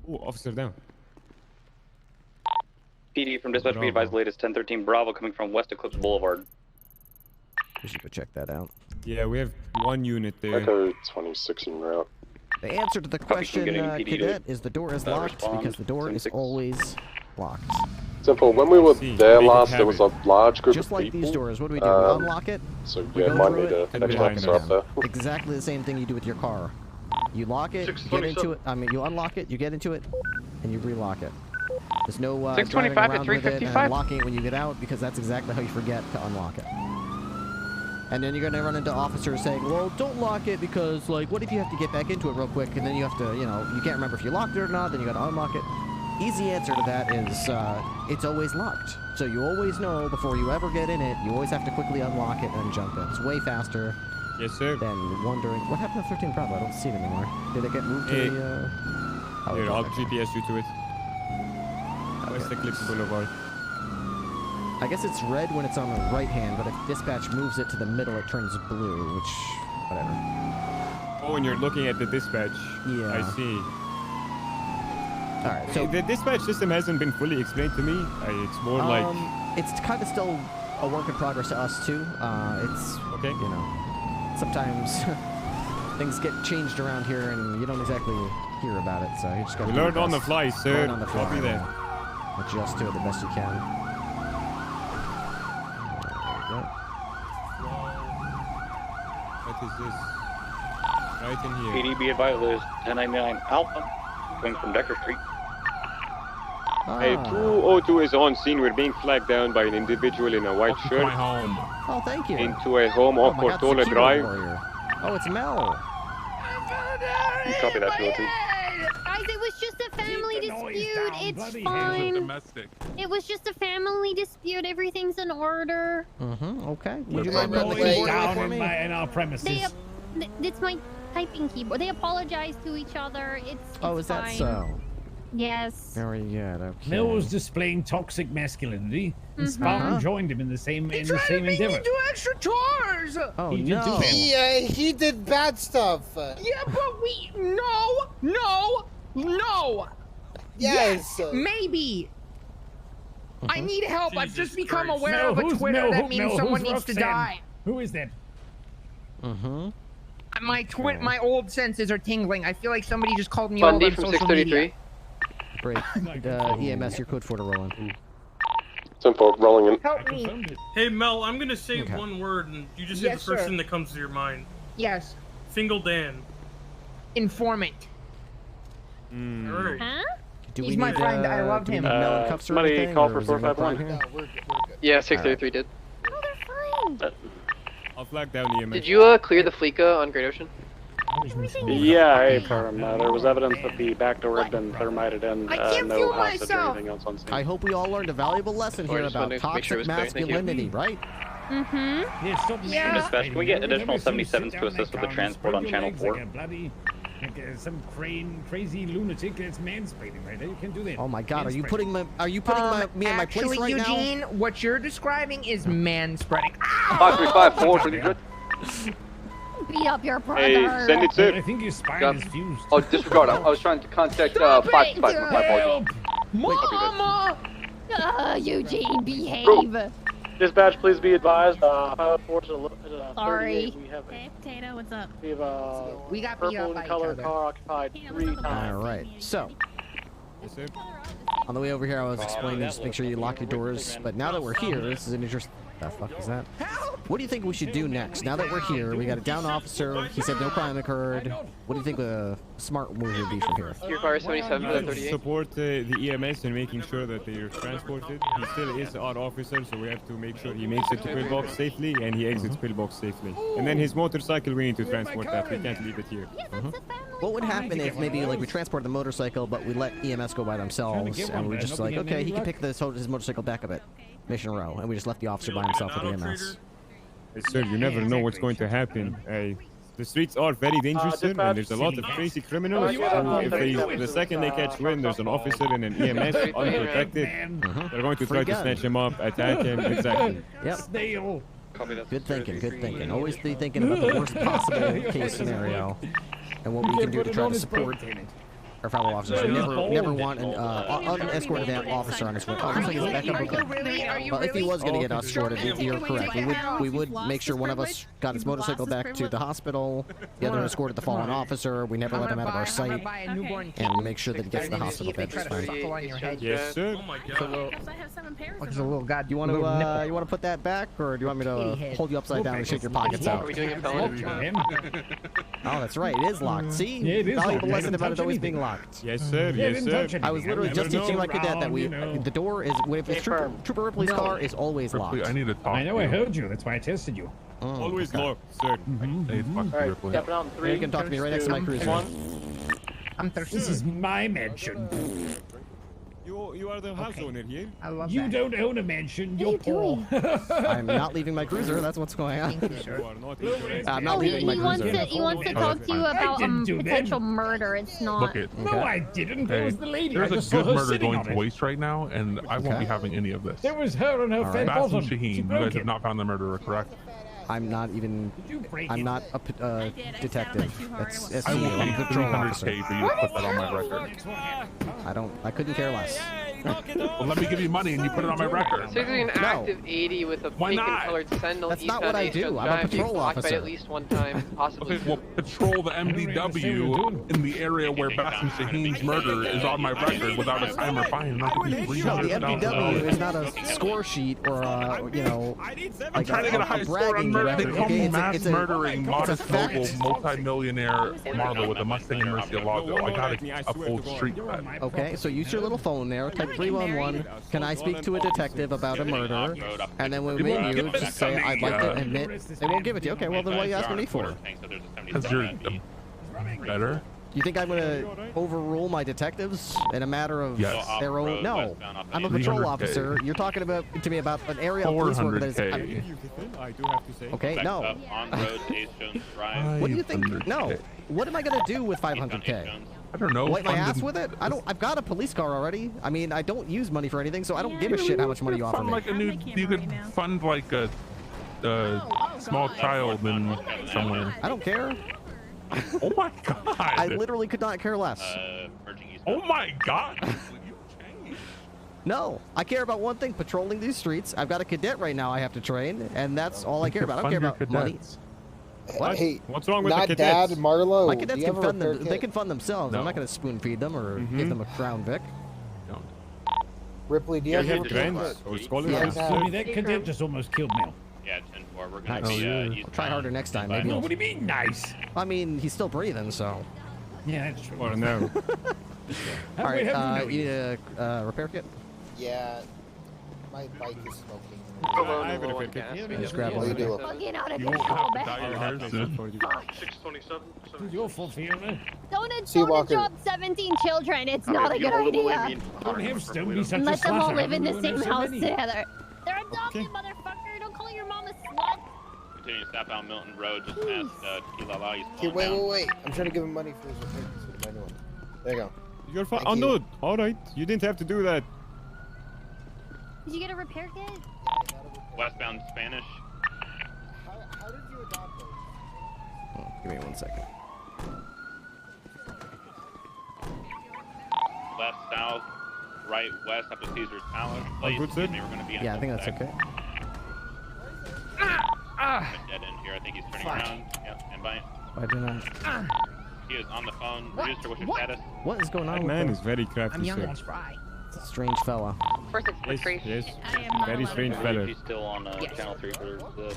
Oh, officer down. PD from dispatch, be advised, latest 1013 Bravo coming from West Eclipse Boulevard. We should go check that out. Yeah, we have one unit there. Echo 26 en route. The answer to the question, getting PD to, Cadet, is the door is locked respond. because the door is 10-6. always locked. Simple. When we were there last, there was a large group Just of like people. these doors, what do we do? We unlock it? So we yeah, go might through need it, an extra officer up there. Exactly the same thing you do with your car. You lock it, you get into it. I mean, you unlock it, you get into it, and you relock it. There's no driving 625 around to with it and 355. locking it when you get out, because that's exactly how you forget to unlock it. And then you're gonna run into officers saying, "Well, don't lock it because, like, what if you have to get back into it real quick, and then you have to, you know, you can't remember if you locked it or not. Then you gotta unlock it." Easy answer to that is it's always locked. So you always know before you ever get in it, you always have to quickly unlock it and jump in. It's way faster. Yes, sir. Than wondering what happened to 13 Bravo. I don't see it anymore. Did it get moved to the? Oh, Here, okay. I'll GPS you to it. West Eclipse Boulevard. I guess it's red when it's on the right hand, but if dispatch moves it to the middle, it turns blue, which, whatever. Oh, and you're looking at the dispatch. Yeah. I see. All right, so the dispatch system hasn't been fully explained to me. It's more like it's kind of still a work in progress to us too. It's okay. You know, sometimes things get changed around here, and you don't exactly hear about it. So you just got to we learned on the fly, sir. Learn on the fly. Copy that. Adjust to it the best you can. What is this? Right in here. PD, be advised, there's 1099 Alpha coming from Decker Street. Hey, 202 is on scene. We're being flagged down by an individual in a white shirt. My home. Oh, thank you. Into a home off my God, Portola security Drive. warrior. Oh, it's Mel. Copy that, 202. Guys, it was just a family dispute. It's fine. It was just a family dispute. Everything's in order. Okay. Would you mind running the keyboard away for me? In our premises. It's my typing keyboard. They apologize to each other. It's Oh, is that fine. so? Yes. Very good. Okay. Mel was displaying toxic masculinity, and Spartan joined him in the same endeavor. extra chores. Oh, He did no. too. He did bad stuff. Yeah, but no. Yes. Maybe. I need help. I've just become aware Mel, of a who's Twitter Mel? that means Mel, someone who's needs to Roxanne? die. Who is that? My old senses are tingling. I feel like somebody just called me Bundy old on from social 633. media. Great. EMS, your code for to roll in. Simple. Rolling in. Help me. Hey Mel, I'm gonna say Okay. one word, and you just say Yes, the first sir. thing that comes to your mind. Yes. Fingal Dan. Informant. Alright. Huh? Do He's my friend. I love do we him. need Mel in cuffs or somebody anything, call or for is there no 451. crime here? Yeah, 633 did. Oh, they're fine. I'll flag down EMS. Did you clear the Fleeca on Great Ocean? Yeah, hey, firm. There was evidence that the back door had been thermited in. I can't No feel hostage or myself. anything else on scene. I hope we all learned a valuable lesson Or here just about wanted to make sure it toxic was clear. Thank you. masculinity, right? Mm-hmm. Yeah, stop Yeah. Dispatch, can we get additional 77s to assist with the transport on channel 4? Like some crazy lunatic that's mansplaining right there. You can't do that. Oh my God, are you putting me in my place Actually, right now? Eugene, what you're describing is man-spreading. 5354, pretty good. Beat up your brother. Hey, send it, sir. I think your spine is fused. Oh, disregard. I was trying to contact 555. My apologies. Mama! Eugene, behave. Dispatch, please be advised. Pilot Force is Sorry. 38. We have Hey, Potato, what's up? we have a We got beat purple up by and each color other. car occupied 3 times. All right, so on the way over here, I was explaining just make sure you lock your doors. But now that we're here, this is an interesting. The fuck is that? What do you think we should do next? Now that we're here, we got a down officer. He said no crime occurred. What do you think a smart move would be from here? Your car is 77 for the 38. Support the EMS in making sure that they are transported. He still is our officer, so we have to make sure he makes it to pillbox safely and he exits pillbox safely. And then his motorcycle, we need to transport that. We can't leave it here. What would happen if maybe like we transport the motorcycle, but we let EMS go by themselves, and we just like, okay, he can pick his motorcycle back up at Mission Row, and we just left the officer by himself with EMS. Hey, sir, you never know what's going to happen. The streets are very dangerous, sir, and there's a lot of crazy criminals. So if the second they catch wind, there's an officer and an EMS unprotected, they're going to try to snatch him up, attack him. Exactly. Yep. Good thinking. Always be thinking about the worst possible case scenario and what we can do to try to support our fellow officers. We never want an unescorted officer on his way. Oh, looks like he's back up. Okay. Well, if he was going to get escorted, you're correct. We would make sure one of us got his motorcycle back to the hospital, the other escorted the fallen officer. We never let him out of our sight, and we make sure that he gets to the hospital bed just fine. Yes, sir. Oh my I God. have 7 pairs. There's a little god. You want to put that back, or do you want me to hold you upside down and shake your pockets out? Are we doing a felony? Oh, that's right. It is locked. See? Yeah, it is Valuable locked. lesson about it always being locked. Yes, sir. Yes, sir. I was literally just teaching my cadet that the door is, if it's Trooper Ripley's car, is always locked. I need to talk. I know. I heard you. That's why I tested you. Always locked, sir. Hey, fuck Alright, Ripley. stepping out in 3. You can talk to me right next to my cruiser. I'm thirsty. This is my mansion. You are the house owner here. I love You that. don't own a mansion. What are You're you poor. I'm not leaving my cruiser. That's what's going on. Thank you, sir. You are not interested. I'm not He leaving my wants cruiser. to talk to you about didn't do that. potential murder. It's not. Look it. No, I didn't. It Hey, was the lady. there's I a just saw good her murder sitting going on to it. waste right now, and I won't be having any of this. There was her and her fat Bass bottom. and She Shaheen, you broke guys it. have not found the murderer, correct? I'm not even. Did you break I'm it? not a detective. It's I will SGO. I'm pay a patrol officer. 300K for you to put that on my record. I couldn't care less. Well, let me give you money and you put it on my record. So you're an active 80 with a Why pink and not? colored Sentinel That's not Eastbound what I El do. Rancho I'm a drive, patrol occupied officer. at least one time, possibly. Okay, well, patrol the MDW in the area where Bass and Shaheen's murder is on my record without a time or fine. I'll give you No, the $300,000. MDW is not a score sheet or a, I'm trying to get a high score on bragging murder. record. They call Okay, me it's mass a murdering, modest fact. noble, multi-millionaire Marlo with a Mustang and Murcielago. I gotta uphold street cred. Okay, so use your little phone there, type 311. Can I speak to a detective about a murder? And then when we meet you, just say, I'd like to admit. They won't give it to you. Okay, well, then what are you asking me for? Because you're better. You think I'm going to overrule my detectives in a matter of Yes. their own? No, I'm a patrol 300K. officer. You're talking to me about an area of police work that is. 400K. I do have to say. Okay, no. What do you think? No. What am I going to do with 500K? I don't know. Wipe my fund ass an- with it? I don't. I've got a police car already. I mean, I don't use money for anything, so I don't give a shit how much money you offer Fund me. like a new, you could fund like a small child in somewhere. I don't care. Oh my god! I literally could not care less. Oh my god! No, I care about one thing: patrolling these streets. I've got a cadet right now I have to train, and that's all I care about. I don't care about money. What? Hey, What's wrong with not the cadets? Dad, Marlo. My do cadets you can have a fund them. repair They kit? can fund themselves. I'm No. not going to spoon feed them or give them a Crown Vic. Ripley, do you have a repair kit? Or scholars? Yeah. Sorry, that cadet just almost killed me. Yeah, 10-4. We're gonna Nice. be I'll try harder next time. Maybe. What do you mean, nice? I mean, he's still breathing, so. Yeah, that's true. Or no. All right. Have we You need a repair kit? Yeah, my bike is smoking. I have a repair kit. Just grab What do you one. do? Fucking out of You won't have to dye control, your hair soon. 627. You're full, Fiona. See you, Don't Walker. adopt 17 children. It's not a good idea. Don't have Stone be such a Let them all slut. live in the Don't same have so house many. together. They're adopted, motherfucker. Don't call your mom a slut. continuing southbound Milton Road, just past Tequila. He's Okay, wait. I'm trying to give him money for his repair. So I know him. There you go. You're fine. Thank Oh, you. no. All right. You didn't have to do that. Did you get a repair kit? Westbound Spanish. How did you adopt those? Oh, give me 1 second. Left, south, right, west, up to Caesar's Palace. All good, sir? We're going to be in Yeah, I think that's contact. okay. Dead end here. I think he's turning around. Yep, stand by. Why didn't I? He is on the phone. Reducer, what's your status? What is going on That with man him? is very crafty, sir. It's a strange fella. Yes. Very strange fella. She's still on channel 3 for the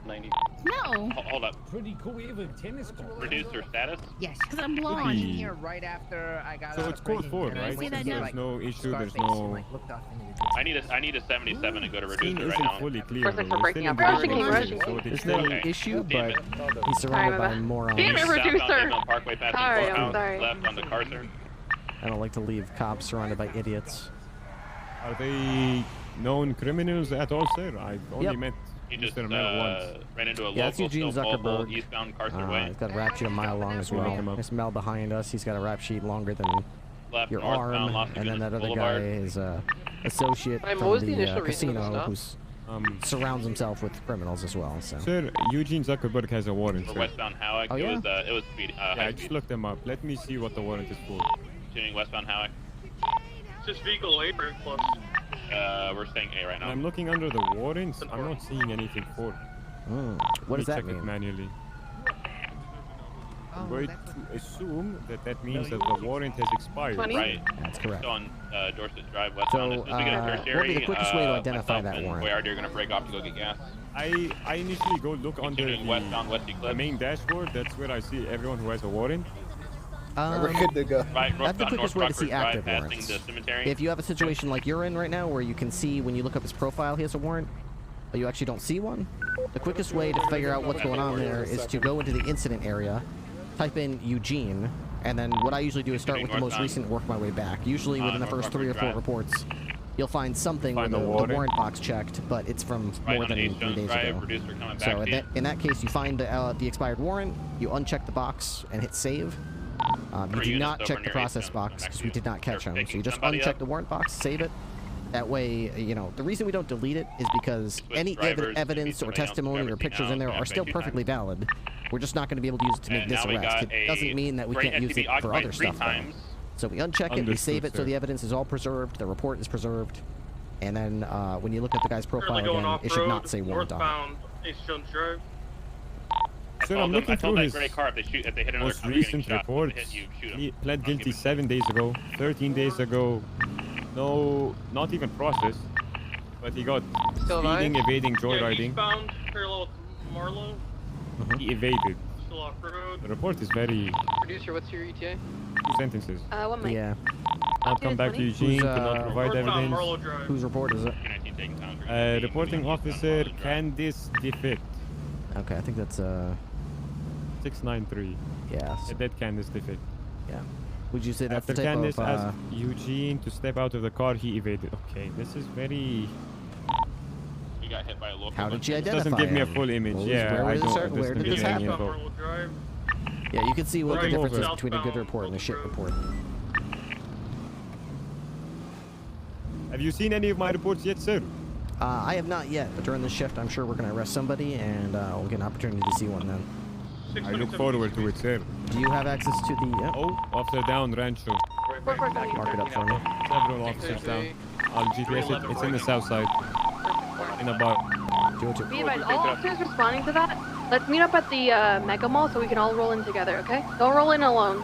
90. No. Hold up. Pretty cool. We have a tennis court. Reducer status? Yes, because I'm blonde. Hey. In here right after I got So out it's of code prison, 4, and I right? went to There's like no issue, there's Scarface and, no... like, looked off into the I need a 77 to go to Scene Reducer right isn't now. fully clear. First, though. thanks for We're breaking still up. in Rushing the king, investigation, rushing so king. it's There's no Okay. issue, but Detainment. he's surrounded my by bad. morons. Damn it, Southbound Reducer. Dayton Parkway passing Sorry, I'm courthouse, sorry. left on the Carter. I don't like to leave cops surrounded by idiots. Are they known criminals at all, sir? I only Yep. met He just Mr. Mel once. ran into a Yeah, that's local, Eugene still mobile, Zuckerberg. eastbound Carter Way. He's got a rap sheet a mile long as We'll well. look him up. There's Mel behind us. He's got a rap sheet longer than Left, your northbound arm. Los And then Angeles that other Boulevard. guy is associate What from was the the initial reason for the casino stop? who surrounds himself with criminals as well. So. Sir, Eugene Zuckerberg has a warrant, For sir. westbound Howick, Oh, yeah? it was speed, Yeah, high I just speed. looked them up. Let me see what the warrant is for. Continuing westbound Howick. Just vehicle labor plus. We're staying A right now. I'm looking under the warrants. I'm not seeing anything for it. What does that Check it mean? manually. Oh, I'm going that's to assume that that means that the warrant has expired. 20? Right. That's correct. Still on Dorset Drive westbound. So, As soon as we get a what would tertiary, be the quickest way to identify myself that and warrant? Boyardi are going to break off to go get gas. I initially go look under Continuing westbound West the Eclipse. main dashboard. That's where I see everyone who has a warrant. We're good to go. Right, That's the northbound quickest North way to see Rockford active Drive, passing warrants. the cemetery. If you have a situation like you're in right now, where you can see when you look up his profile, he has a warrant, but you actually don't see one, the quickest way to figure out what's going on there is to go into the incident area, type in Eugene, and then what I usually do is start with the most recent and work my way back. Usually within the first 3 or 4 reports, you'll find something with Find the the warrant. warrant box checked, but it's from Right more on than 3 East Jones days Drive, ago. Reducer coming back So to you. in that case, you find the expired warrant, you uncheck the box and hit save. You do not check the process box because we did not catch him. So you just uncheck the warrant box, save it. That way, you know, the reason we don't delete it is because any drivers, evidence or somebody else testimony who's or ever pictures seen in there out, are still two perfectly valid. We're just not going to be able to use it to make And this now we arrest. got It doesn't mean that we great can't use SUV it for occupied other 3 stuff. though. times. So we uncheck it, we Understood, save it so sir. the evidence is all preserved, the report is preserved, and then when you look at the guy's profile Currently going again, off it should road, not say warrant on it. northbound East Jones Drive. Sir, I I'm told looking them, I told through that his gray car if they hit another most car, they're getting recent shot. If they reports. hit you, shoot 'em. He pled guilty 7 days ago, 13 days ago. No, not even processed. But he got Still speeding, alive? evading, Yeah, joyriding. eastbound, parallel to Marlow. He evaded. Still off road. The report is very Producer, what's your ETA? 2 sentences. What mic? Yeah. I'll come back to Eugene, cannot provide Northbound evidence. Marlow Drive. Whose report is it? Reporting officer Candice Defit. Okay, I think that's 693. yeah. Cadet Candice Defit. Yeah. Would you say that's After the type Candice of asked Eugene to step out of the car, he evaded. Okay, this is very... We got hit by a local. How did you This identify doesn't give me a him? full image. Where Yeah, I did don't. this where did this happen? Marlow Drive. Yeah, you can see what the Right, difference is southbound between a good report and a shit report. Have you seen any of my reports yet, sir? I have not yet, but during the shift, I'm sure we're going to arrest somebody, and we'll get an opportunity to see one then. I look forward to it, sir. Do you have access to the... Oh, Officer down, Rancho. Mark it up for me. Several officers down. I'll GPS it. It's in the south side. In a bar. Be advised, all officers responding to that, let's meet up at the Mega Mall so we can all roll in together, okay? Don't roll in alone.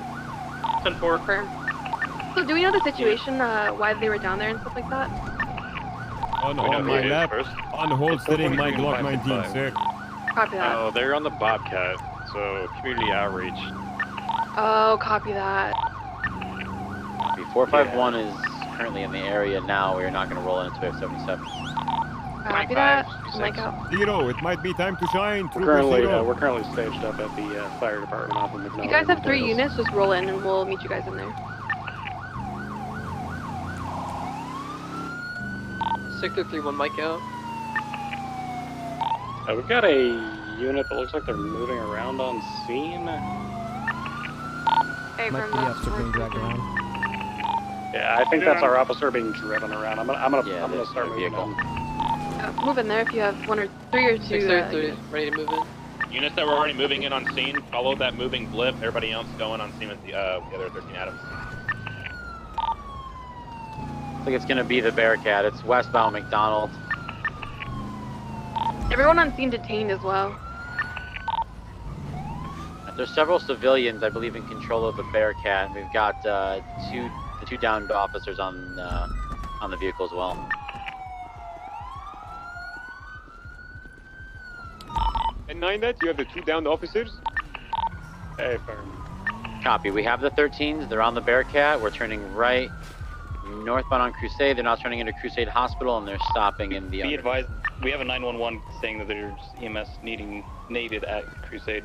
10-4. So do we know the situation, why they were down there and stuff like that? On my lap, on hold sitting my Glock 19, sir. Copy that. Oh, they're on the Bobcat, so community outreach. Oh, copy that. 451 is currently in the area now. We're not going to roll into 77. Copy that. Mic out. Zero, it might be time to shine. We're currently staged up at the fire department off of McNally. You guys have 3 units, just roll in and we'll meet you guys in there. 6331 mic out. We've got a unit, but looks like they're moving around on scene. Hey, Might from be the officer being dragged around. Yeah, I think that's our officer being driven around. I'm gonna start moving vehicle. in. Move in there if you have 1 or 3 or 2. 633, ready to move in. Units that were already moving in on scene, follow that moving blip. Everybody else going on scene with the other 13 Adams. I think it's gonna be the Bearcat. It's westbound McDonald. Everyone on scene detained as well. There's several civilians, I believe, in control of the Bearcat. We've got the two downed officers on the vehicle as well. And 9-net, you have the 2 downed officers? Hey, firm. Copy. We have the 13s. They're on the Bearcat. We're turning right northbound on Crusade. They're now turning into Crusade Hospital, and they're stopping in the. Be advised, we have a 911 saying that there's EMS needed at Crusade.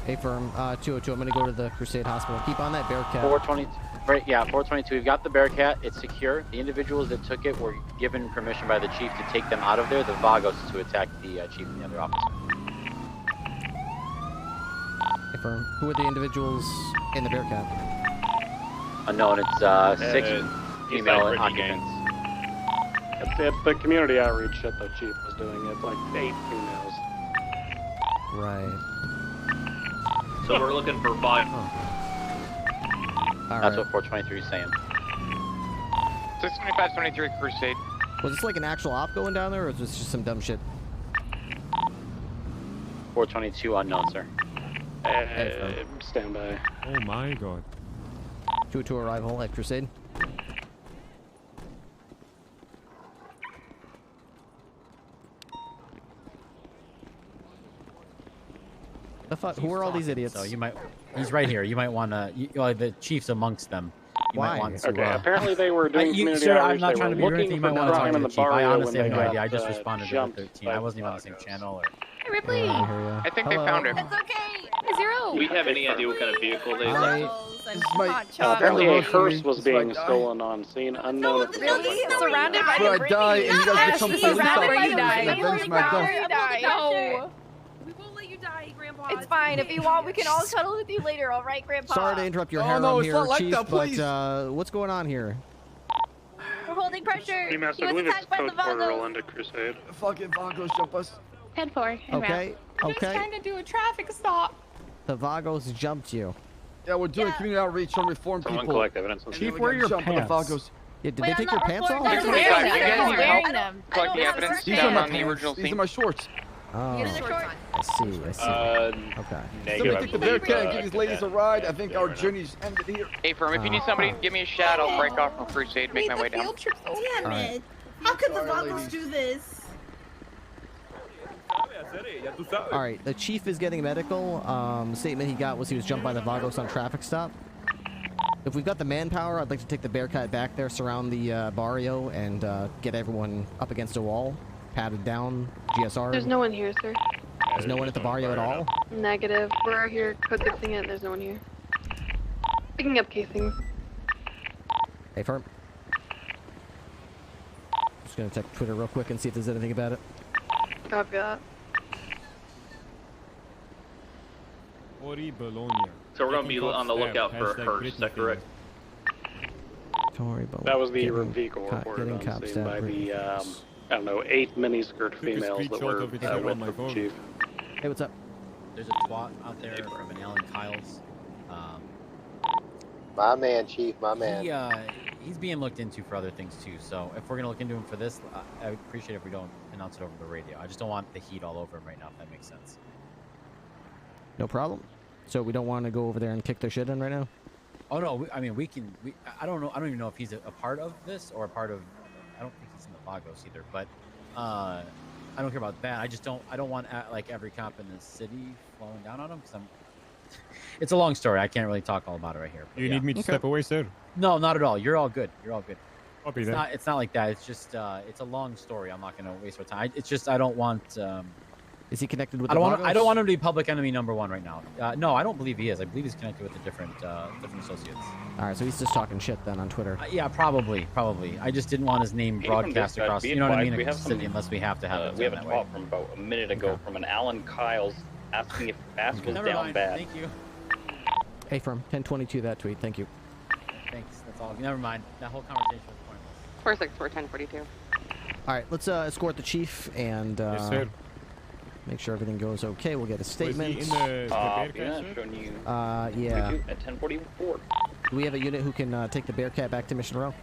Hey, firm. 202. I'm gonna go to the Crusade Hospital. Keep on that Bearcat. 420. Right, yeah, 422. We've got the Bearcat. It's secure. The individuals that took it were given permission by the chief to take them out of there. The Vagos to attack the chief and the other officer. Hey, firm. Who are the individuals in the Bearcat? Unknown. It's 6 female occupants. It's the community outreach that the chief was doing. It's like 8 females. Right. So we're looking for 5. That's what 423 is saying. 625-23 Crusade. Was this like an actual op going down there, or was this just some dumb shit? 422 unknown, sir. Stand by. Oh my god. 202 arrival at Crusade. The fuck? Who are all these idiots? So you might. He's right here. You might want to. The chief's amongst them. You Why? might want to, Okay, apparently they were doing community sir, outreach. I'm not They trying were to be rude. looking You for might want to talk crime to in the the chief. I barrio honestly when have no they idea. I got, just responded to the jumped 13. by I wasn't even on the the same Vagos. channel. Or... Hey, Ripley. I think they found her. It's okay. Zero. Do we have any idea what kind of vehicle they Apparently a hearse was being stolen on scene, unknown. Really? Surrounded by Before I die and you guys become police surrounded by officers the and avenge my death. No. We won't let you die, Grandpa. It's fine. If you want, we can all cuddle with you later, all right, Grandpa? Sorry to interrupt your Oh, harem no, it's here, not like Chief, that, please. but what's going on here? We're holding pressure. Hey, Master, He I was believe it's attacked by the code 4 to roll Vagos. into Crusade. Fucking Vagos jump us. 10-4. Okay, okay. to do a traffic stop. The Vagos jumped you. Yeah, we're doing community outreach on reform Someone people. collect evidence. And Chief, then we where got are your jumped by the pants? Vagos. Yeah, did they take your pants off? They're wearing them. Collecting evidence These are down my on the original pants. These are scene. my shorts. Oh, Get in the shorts. I see, I see. Negative. Okay. Somebody take the Bearcat and give these ladies a ride. I think our journey's ended here. Hey, firm, if you need somebody to give me a shout, I'll break off from Crusade, make my way down. All right. How could the Sorry, Vagos ladies. do this? All right, the chief is getting medical. The statement he got was he was jumped by the Vagos on traffic stop. If we've got the manpower, I'd like to take the Bearcat back there, surround the barrio, and get everyone up against a wall, patted down, GSR. There's no one here, sir. There's no one at the barrio at all? Negative. We're here code 6ing it. There's no one here. Picking up casings. Hey, firm. Just gonna check Twitter real quick and see if there's anything about it. Copy that. Ori Bologna. So we're gonna be on the lookout for a hearse. Is that correct? That was the vehicle Cop- reported getting on cop scene stat by Britney the, Kennels. I don't know, 8 miniskirt a females that screenshot were of it on with my the phone. chief. Hey, what's up? There's a twat out there from an Alan Kyles. My man, Chief, my man. He's being looked into for other things too. So if we're gonna look into him for this, I would appreciate if we don't announce it over the radio. I just don't want the heat all over him right now. If that makes sense. No problem. So we don't want to go over there and kick their shit in right now? Oh no, I mean we can. I don't know. I don't even know if he's a part of this or a part of. I don't think he's in the Vagos either. But I don't care about that. I just don't. I don't want like every cop in the city flowing down on him because I'm. It's a long story. I can't really talk all about it right here. Do you need me to step away, sir? No, not at all. You're all good. You're all good. Copy It's that. not. It's not like that. It's just. It's a long story. I'm not gonna waste our time. It's just. I don't want. Is he connected with I the don't want. I don't Vagos? want him to be public enemy #1 right now. No, I don't believe he is. I believe he's connected with the different associates. All right, so he's just talking shit then on Twitter. Yeah, probably. I just didn't want his name broadcast across. You know what I mean? We have City, unless we have to have it. We have a that call way. from about a minute ago from an Alan Kyles asking if Bass was Never down mind. bad. Thank you. Hey, from 1022 that tweet. Thank you. Thanks. That's all. Never mind. That whole conversation was pointless. 464 1042. All right, let's escort the chief and Yes, sir. make sure everything goes okay. We'll get a statement. Was he in the Bearcat, Yeah, sir? showing you. Yeah. At 1044. Do we have a unit who can take the Bearcat back to Mission Row?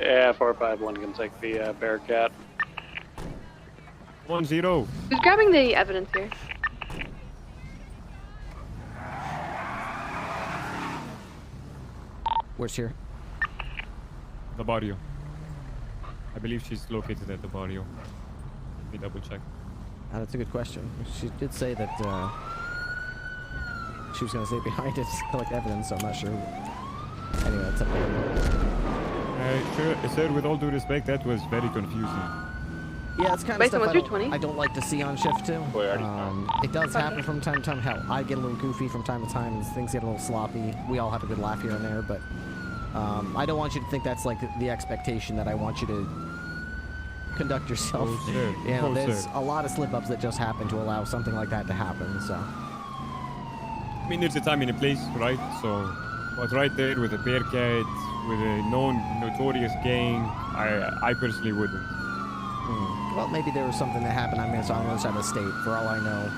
Yeah, 451 can take the Bearcat. 1-0. Who's grabbing the evidence here? Where's here? The barrio. I believe she's located at the barrio. Let me double check. That's a good question. She did say that she was going to stay behind it to collect evidence, so I'm not sure. Anyway, that's up to her. Sir, with all due respect, that was very confusing. Yeah, it's kind of Based on stuff what's your 20? I don't like to see on shift too. It does happen from time to time. Hell, I get a little goofy from time to time, and things get a little sloppy. We all have a good laugh here and there, but I don't want you to think that's like the expectation that I want you to conduct yourself. Oh, sir. You know, Oh, there's sir. a lot of slip-ups that just happen to allow something like that to happen. So, I mean, there's a time and a place, right? So, but right there with a Bearcat, with a notorious gang, I personally wouldn't. well, maybe there was something that happened. I mean, it's on the other side of the state. For all I know,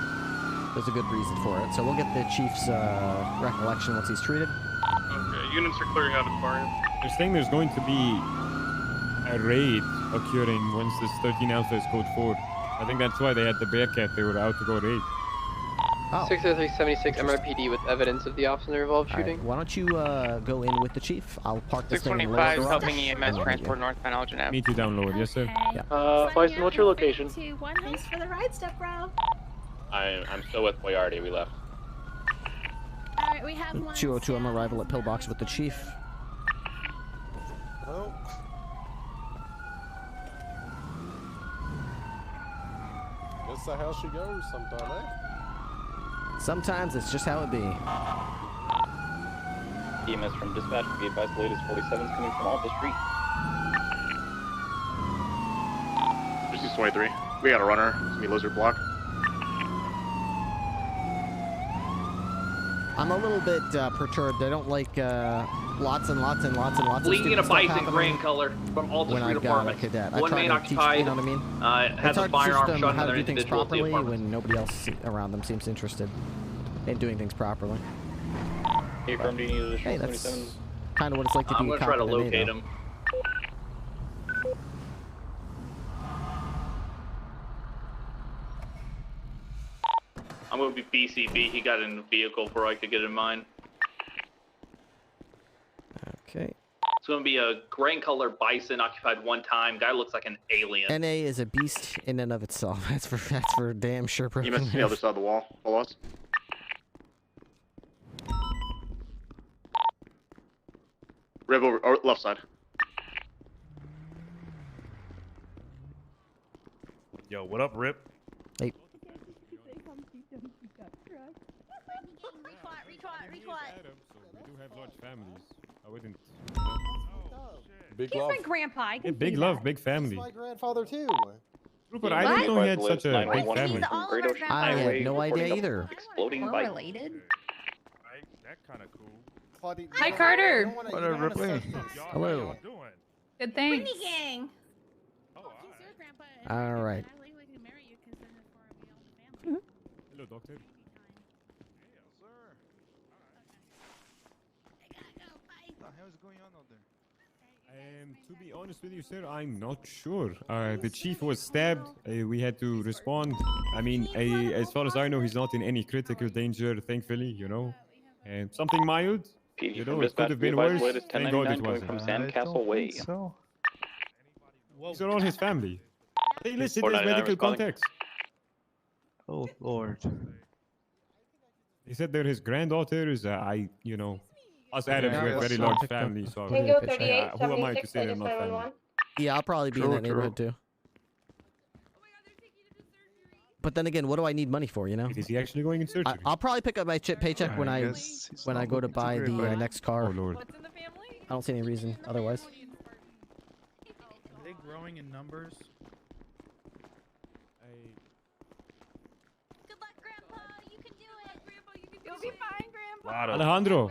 there's a good reason for it. So we'll get the chief's recollection once he's treated. Okay, units are clearing out of the barrio. They're saying there's going to be a raid occurring once this 13 Alpha is code 4. I think that's why they had the Bearcat. They were out to go raid. Oh. 60376 MRPD with evidence of the officer-involved All right, shooting. why don't you go in with the chief? I'll park this thing in the 625 lower is garage. helping EMS transport northbound Elgin Ave. Meet you down lower, yes sir. Yeah. Bison, what's your location? Thanks for the ride, step bro. I'm still with Boyardi. We left. Alright, we have one. 202, I'm arrival at Pillbox with the chief. Oh. That's how she goes sometime, eh? Sometimes it's just how it be. EMS from dispatch. Be advised, the latest 47s coming from off the street. This is 23. We got a runner. It's gonna be lizard block. I'm a little bit perturbed. I don't like lots and lots and lots and lots Leading in of a stupid stuff bison happening grain color from all the when street I've got a apartments. cadet. I One try man to teach, occupied. you know what I mean? Has It's a hard to teach firearm them shot how in to their do things individual at the properly apartment. when nobody else around them seems interested in doing things properly. Here from do you need additional Hey, that's 27s? kind of what it's like to I'm be a gonna try cop to in the locate NATO. him. I'm gonna be BCB. He got in the vehicle before I could get in mine. Okay. It's gonna be a grain color bison occupied one time. Guy looks like an alien. NA is a beast in and of itself. That's for damn sure. You missed the other side of the wall. Follow us. Rib over, or left side. Yo, what up, Rip? Hey. We do have large families. I wouldn't. Big He's love. my grandpa. I can Yeah, big see love, that. big family. My grandfather too. But I didn't know he had such a big family. I had no idea either. Exploding We're bike. related. That kind of cool. Claudine, Hi, Carter. What up, Ripley? Hello. Good thanks. Gang. All right. Hello, doctor. To be honest with you, sir, I'm not sure. The chief was stabbed. We had to respond. I mean, as far as I know, he's not in any critical danger, thankfully, you know. And something mild, you know, it could have been worse. Thank God it wasn't. From Sandcastle Way. These are all his family. They listed as 499 medical responding. contacts. Oh, Lord. He said they're his granddaughters. You know, us Arabs, we have very large families. So Tango who am I to say they're not family? Yeah, I'll probably be in that neighborhood too. But then again, what do I need money for? You know? Is he actually going in surgery? I'll probably pick up my paycheck when I guess he's not go to looking too buy great, the but- next car. Oh lord. I don't see any reason otherwise. Are they growing in numbers? You'll be fine, Grandpa. Alejandro.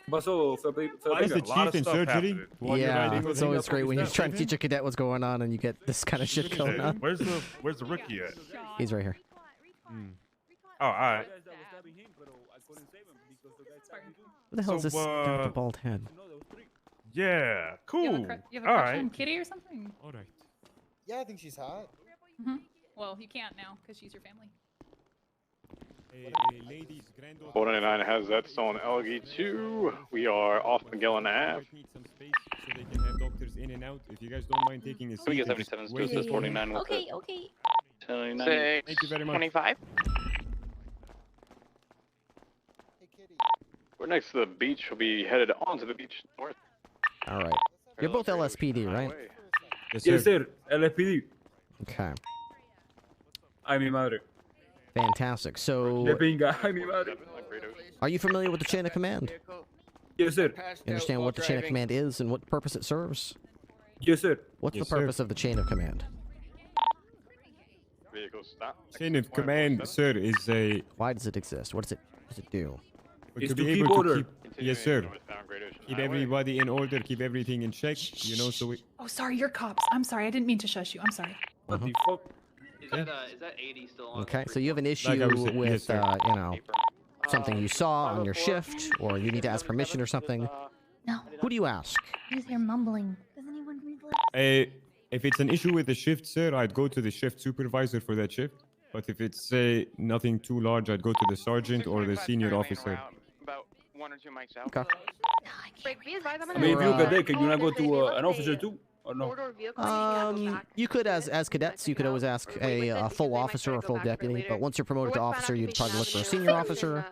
Why is the A lot chief of in stuff surgery? happening. While you're Yeah, riding with it's him? always great when you're Is that trying to Stephen? teach a cadet what's going on and you get this kind of shit going on. Where's the rookie at? He's right here. Oh, alright. Who the hell is this So, guy with the bald head? Yeah, cool. You have a crush Alright. on Kitty or something? All right. Yeah, I think she's hot. Well, you can't now because she's your family. Ladies, granddaughter. 499 has that still on LG2. We are off Magellan Ave. Need some space so they can have doctors in and out. If you guys don't mind taking a seat. Can we get and just 77s to wait assist for- 49 with Okay, it? okay. 79. Thank you very much. 25. We're next to the beach. We'll be headed onto the beach north. All right. You're both LSPD, right? Yes, sir. LFPD. Okay. Ay, mi madre. Fantastic. So, De pinga. Ay, mi madre. are you familiar with the chain of command? Yes, sir. You understand what the chain of command is and what purpose it serves? Yes, sir. What's Yes, the purpose of the chain of command? Vehicle stop. Chain of command, sir, is a. Why does it exist? What does it do? It's to to be keep able order. to keep. Yes, sir. Keep everybody in order. Keep everything in check. You know, so we. Oh, sorry, you're cops. I'm sorry. I didn't mean to shush you. I'm sorry. What the fuck? Is that 80 still on? Okay, so you have an issue Like I was saying, with, yes, sir. you know, something you saw on your shift, or you need to ask permission or something. No. Who do you ask? Who's here mumbling? Does anyone read lips? If it's an issue with the shift, sir, I'd go to the shift supervisor for that shift. But if it's nothing too large, I'd go to the sergeant or the senior officer. About 1 or 2 mics out. Okay. Wait, be advised, I'm I gonna mean, if you're Or, cadet, can you not go to an officer too? Or no? four-door vehicle. You could, as cadets, you could always ask a full officer or full deputy. But once you're promoted to officer, you'd probably look for a senior officer, and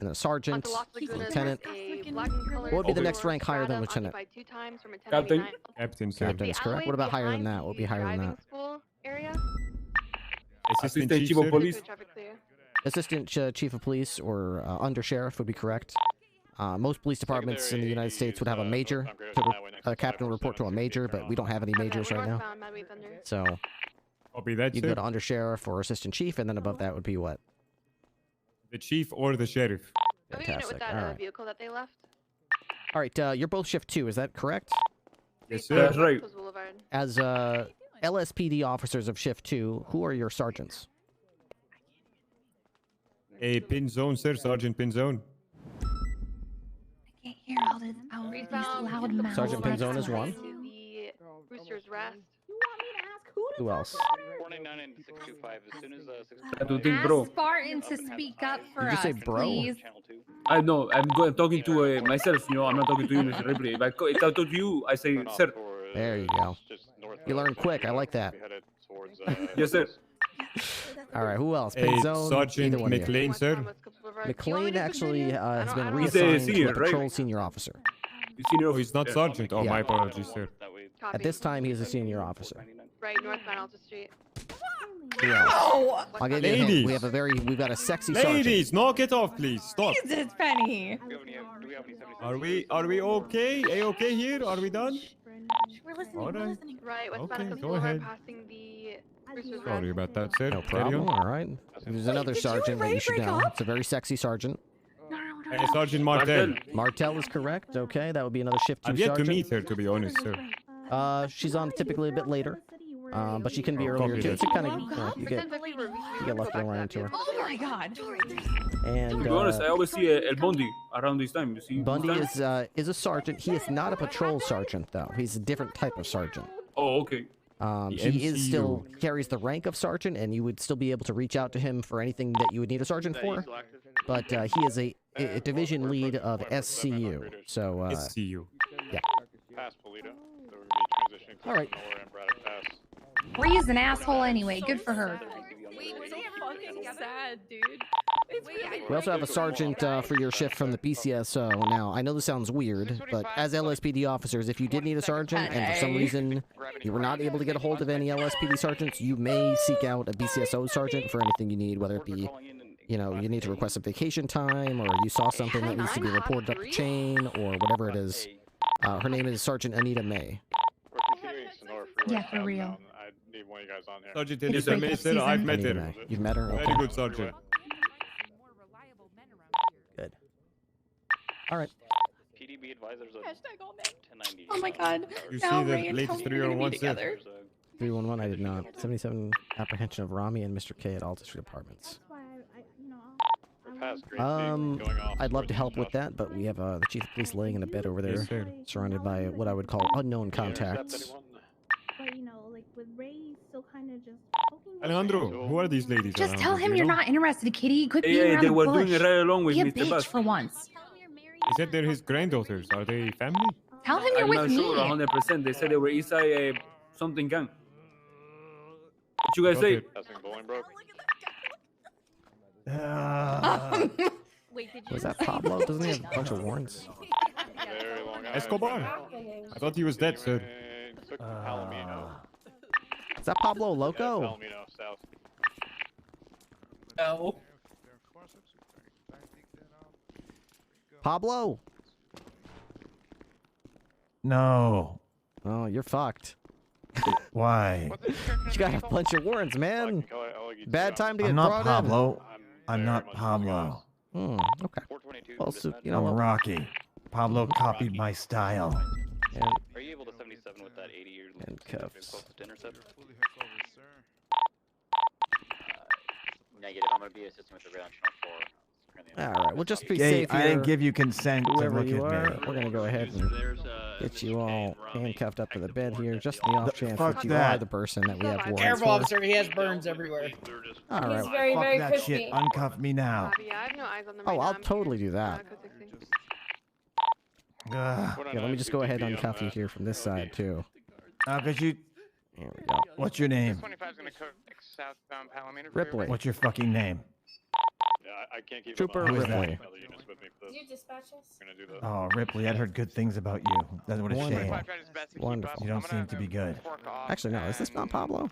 then a sergeant, lieutenant. What would be the next rank higher than lieutenant? Captain. Captain, sir. Captain is correct. What about higher than that? What would be higher than that? School area. Assistant Chief of sir? Police. Traffic clear. Assistant chief of police or under sheriff would be correct. Most police departments in the United States would have a major. A captain would report to a major, but we don't have any majors right now. Northbound, Madway Thunder. So I'll be that, you sir. go to under sheriff or assistant chief, and then above that would be what? The chief or the sheriff. Are we unit with Fantastic. that All right. vehicle that they left? All right. You're both shift 2. Is that correct? Yes, sir. That's right. Coast Boulevard. As LSPD officers of shift 2, who are your sergeants? A Pinzone, sir. Sergeant Pinzone. I can't hear all this out these loud mouths. Sergeant Pinzone is one. To the Rooster's Rest. Who else? 499 and 625. As soon as I don't think, bro. Ask Spartan to speak up for Did you us, say bro? please. Channel 2. I know. I'm talking to myself. You know, I'm not talking to you, Mr. Ripley. If I talk to you, I say, sir. There you go. You learn quick. I like that. Yes, sir. All right. Who else? A Pinzone. Sergeant either one of you. McLean, sir. McLean actually has been He's a reassigned senior, to a right? patrol senior officer. Senior Oh, he's not sergeant. Oh, Yeah. my apologies, sir. At this time, he is a senior officer. Right, northbound Alta Street. Who else? I'll give you a hint. Ladies. We've got a sexy sergeant. Ladies, knock it off, please. Stop. Jesus, Penny. Are we okay? A-okay here? Are we done? We're listening. All We're right. listening. Right, westbound Okay, Coast go Boulevard, ahead. passing the Rooster's Sorry Rest. about that, sir. No Carry on. problem. All right. There's another did you and sergeant that Ray you should break know. up? It's a very sexy sergeant. Hey, Sergeant Martel. Martel is correct. Okay, that would be another shift 2 I've yet to sergeant. meet her, to be honest, sir. She's on typically a bit later, but she can be Oh, earlier copy too. that. It's kind of you get left around to her. Oh my god. And To be honest, I always see El Bondi around this time. You see? Bundy this time? is a sergeant. He is not a patrol sergeant though. He's a different type of sergeant. Oh, okay. He is still carries the rank of sergeant, and you would still be able to reach out to him for anything that you would need a sergeant for. But he is a division lead of SCU. So SCU. Yeah. Past Polito. So we're going to be transitioning to All right. Nowhere and Braddock Pass. Bree's an asshole anyway. Good for her. Wait, so fucking sad, dude. We also have a sergeant for your shift from the PCSO. Now, I know this sounds weird, but as LSPD officers, if you did need a sergeant and for some reason you were not able to get a hold of any LSPD sergeants, you may seek out a BCSO sergeant for anything you need, whether it be, you know, you need to request a vacation time, or you saw something that needs to be reported up the chain, or whatever it is. Her name is Sergeant Anita May. Yeah, for real. I need one of you guys on here. Sergeant Anita May said I've met her. You've met her? Okay. Very good sergeant. Good. All right. PDB advisors of 1090. Oh my god. You Now see Ray the and latest Tony are gonna 301 be set? together. 311, I did not. 77 apprehension of Rami and Mr. K at all district departments. I'd love to help with that, but we have the chief of police laying in a bed over there, surrounded by what I would call unknown contacts. But you know, like with Ray still kind of just Alejandro, who are these ladies? Just tell Alejandro? him Do you're you know? not interested, Kitty. Quit being Yeah, around they the were bush. doing it right along with Be a Mr. bitch Bus. for once. He said they're his granddaughters. Are they family? Tell him you're I'm with not me. sure 100%. They said they were Eastside something gang. What you guys say? Was that Pablo? Doesn't he have a bunch of warrants? Escobar. I thought he was dead, sir. Is that Pablo Loco? No. Pablo? No. Oh, you're fucked. Why? You got a bunch of warrants, man. Bad time to get I'm not brought Pablo. I'm not Pablo. in. Okay. Well, so, you know I'm what? Rocky. Pablo copied my style. Are you able to 77 with that 80 year Handcuffs. closest intercept? Negative. I'm gonna be assisting with the Red Channel 4. All right. Well, just to be Hey, safe I here, didn't give you consent to whoever look you at are, me. we're gonna go ahead and get you all handcuffed up to the bed here, just in the off chance fuck that you that. are the person that we have warrants Careful, for. officer. He has burns everywhere. All right. He's very, Fuck very that crispy. shit. Uncuff me now. Yeah, I have no eyes on them. Oh, I'll totally do that. Ugh. Yeah, let me just go ahead and uncuff you here from this side too. Cause you. There we go. What's your name? 25 is gonna code southbound Palomino. Ripley. What's your fucking name? Yeah, I can't keep Trooper Who is Ripley. Did you dispatch us? Oh, Ripley, I'd heard good things about you. That's what a shame. Wonderful. You don't seem to be good. Actually, no. Is this not Pablo?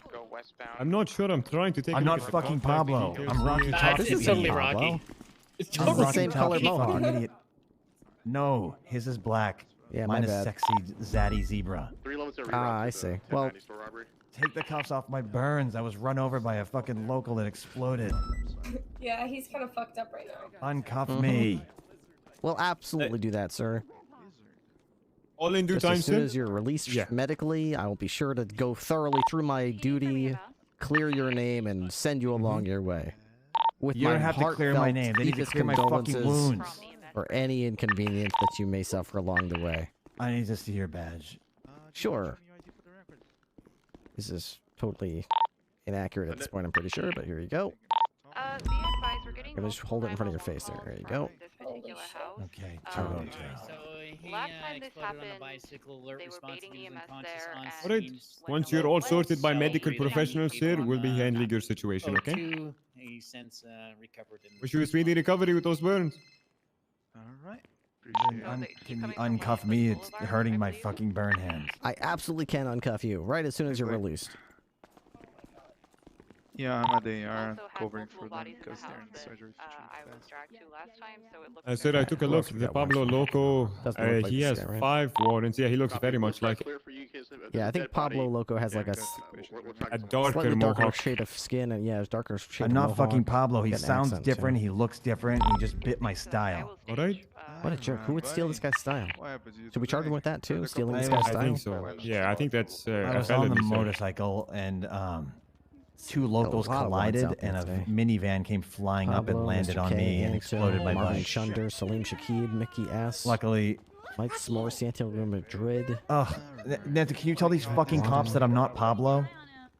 I'm not sure. I'm trying to take. I'm a not look at the fucking contact Pablo. details I'm Rocky here. Top. This is totally Pablo. Rocky. It's I'm It's the Rocky same Top, color you mohawk. fucking idiot. No, his is black. Yeah, Mine my is bad. sexy zaddy zebra. Ah, I see. Well, Take the cuffs off my burns. I was run over by a fucking local that exploded. Yeah, he's kind of fucked up right now. Uncuff me. we'll absolutely do that, sir. All in due Just time, as soon sir. as you're released Yeah. medically, I will be sure to go thoroughly through my duty, clear your name, and send you along your way. With You my don't have to clear my heartfelt, name. They need to deepest clear my fucking condolences wounds. for any inconvenience that you may suffer along the way. I need to see your badge. Sure. This is totally inaccurate at this point, I'm pretty sure, but here you go. Be advised, we're getting I'm gonna just hold it in front of your face there. There you go. this particular house. Okay, Last time this happened, they were baiting EMS there. All right. Once you're all sorted by medical professionals, sir, we'll be handling your situation. Okay. He since recovered. Wish you a speedy recovery with those burns. All right. Can you uncuff me? It's hurting my fucking burn hands. I absolutely can uncuff you right as soon as you're released. Yeah, I'm at the ER covering for them because they're in surgery. Sir, I took a look. The Pablo Loco, he has 5 warrants. Yeah, he looks very much like it. Yeah, I think Pablo Loco has like a darker slightly darker mohawk. shade of skin, and yeah, darker shade I'm of not mohawk. fucking Pablo. He Got an sounds accent, different. too. He looks different. He just bit my style. All right. What a jerk. Who would steal this guy's style? Should we charge him with that too? Stealing this guy's I style? think so. Yeah, I think that's I a was on the felony, sir. motorcycle and two locals a lot of warrants collided out there and a today. minivan came flying up and Pablo, landed Mr. on K, me and Anito, exploded my Martin bike. Chunder, Salim Shakib, Mickey S. Luckily, Mike S'more, Santiago Madrid. ugh, Nancy, can you tell these fucking cops that I'm not Pablo?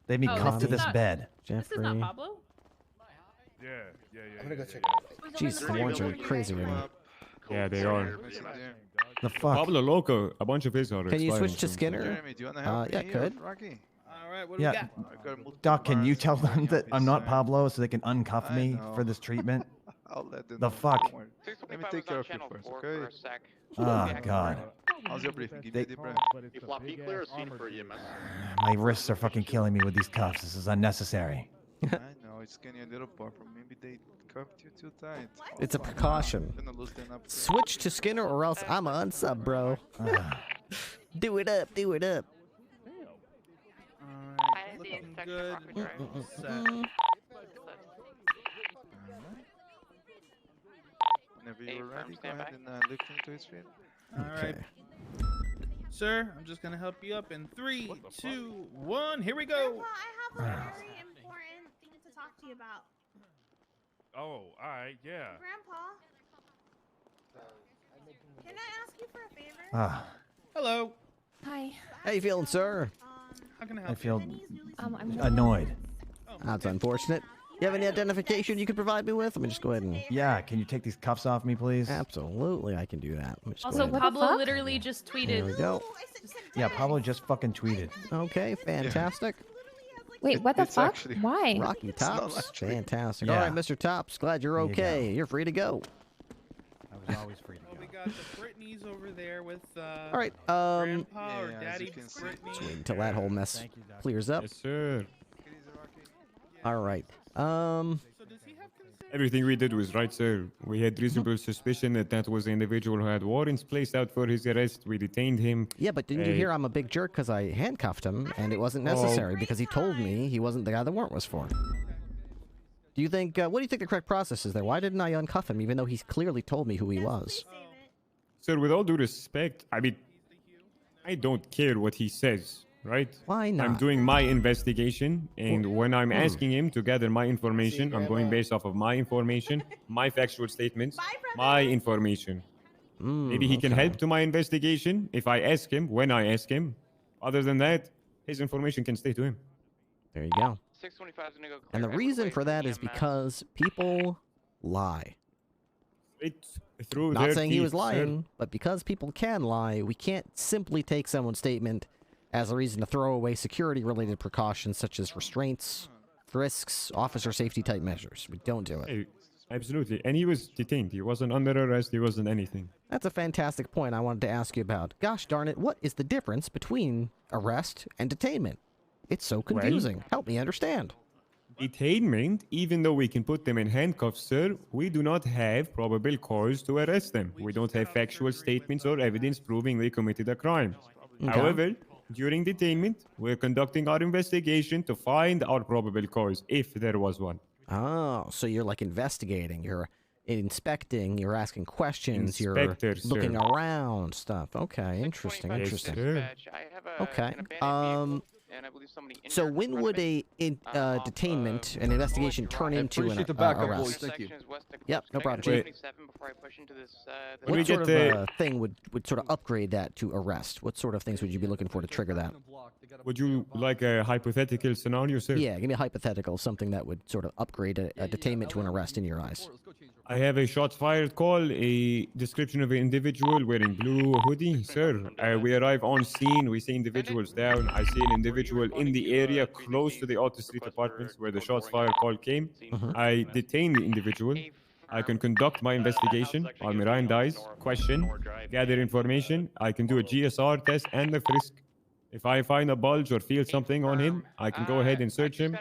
They have me cuffed to this bed. Jeffrey. Pablo? I'm gonna go check. Jeez, the warrants are crazy right now. Yeah, they are. The fuck? Pablo Loco, a bunch of his are Can you expiring switch to soon. Skinner? Yeah, could. All right, what do we Yeah, got? Doc, can you tell them that I'm not Pablo so they can uncuff me for this treatment? I'll let them The know. fuck? Don't worry. Let me take care of you first, okay? Oh god. How's your briefing? Give me They- a deep breath. You floppy clear or scene for EMS? My wrists are fucking killing me with these cuffs. This is unnecessary. I know, it's getting a little purple. Maybe they cuffed you too tight. It's a precaution. I'm gonna lose them up. Switch to Skinner or else I'm a unsub, bro. Do it up, do it up. Alright, looking good. Set. Whenever you're ready, go ahead and lift him to his feet. Alright. Sir, I'm just gonna help you up in 3, 2, 1. Here we go. I have a very important thing to talk to you about. Oh, alright, yeah. Grandpa, can I ask you for a favor? Ah, Hello. Hi. How you feeling, sir? How can I I help feel I'm annoyed. That's unfortunate. You have any identification you could provide me with? Let me just go ahead and... Yeah, can you take these cuffs off me, please? Absolutely, I can do that. Let me just go Also, ahead and- Pablo literally just tweeted. There we go. Yeah, Pablo just fucking tweeted. Okay, fantastic. Wait, what the It's fuck? actually- Why? Rocky not Tops. actually- Fantastic. Yeah. All right, Mr. Tops, glad you're There you okay. go. You're free to go. I was always free to Well, go. we got the Britneys over there with All right, Grandpa or yeah, as Daddy you can see. Brittany. just wait until that whole mess Thank you, Doc. clears up. Yes, sir. All right. So does he have consent? Everything we did was right, sir. We had reasonable suspicion that that was the individual who had warrants placed out for his arrest. We detained him. Yeah, but didn't you hear I'm a big jerk because I handcuffed him and it wasn't necessary because he told me he wasn't the guy the warrant was for? Do you think, what do you think the correct process is there? Why didn't I uncuff him even though he's clearly told me who he was? Sir, with all due respect, I mean, I don't care what he says, right? Why not? I'm doing my investigation, and when I'm asking him to gather my information, I'm going based off of my information, my factual statements, my information. Maybe he can help to my investigation if I ask him, when I ask him. Other than that, his information can stay to him. There you go. 625 is gonna go. And the reason for that is because people lie. It's through Not their saying he was teeth, sir. lying, but because people can lie, we can't simply take someone's statement as a reason to throw away security-related precautions such as restraints, frisks, officer safety type measures. We don't do it. Hey, absolutely. And he was detained. He wasn't under arrest. He wasn't anything. That's a fantastic point I wanted to ask you about. Gosh darn it, what is the difference between arrest and detainment? It's so confusing. Help me understand. Detainment, even though we can put them in handcuffs, sir, we do not have probable cause to arrest them. We don't have factual statements or evidence proving they committed a crime. Okay. However, during detainment, we're conducting our investigation to find our probable cause, if there was one. Oh, so you're like investigating, you're inspecting, you're asking questions, Inspector, you're looking sir. around stuff. Okay, interesting, Yes, interesting. sir. Okay. So when would a detainment, an investigation, turn into an arrest? Yep, no problem, Chief. What sort of thing would sort of upgrade that to arrest? What sort of things would you be looking for to trigger that? Would you like a hypothetical scenario, sir? Yeah, give me a hypothetical, something that would sort of upgrade a detainment to an arrest in your eyes. I have a shots fired call, a description of an individual wearing blue hoodie, sir. We arrive on scene, we see individuals down. I see an individual in the area close to the Auto Street apartments where the shots fired call came. I detain the individual. I can conduct my investigation. I'll Mirandize, question, gather information. I can do a GSR test and a frisk. If I find a bulge or feel something on him, I can go ahead and search him.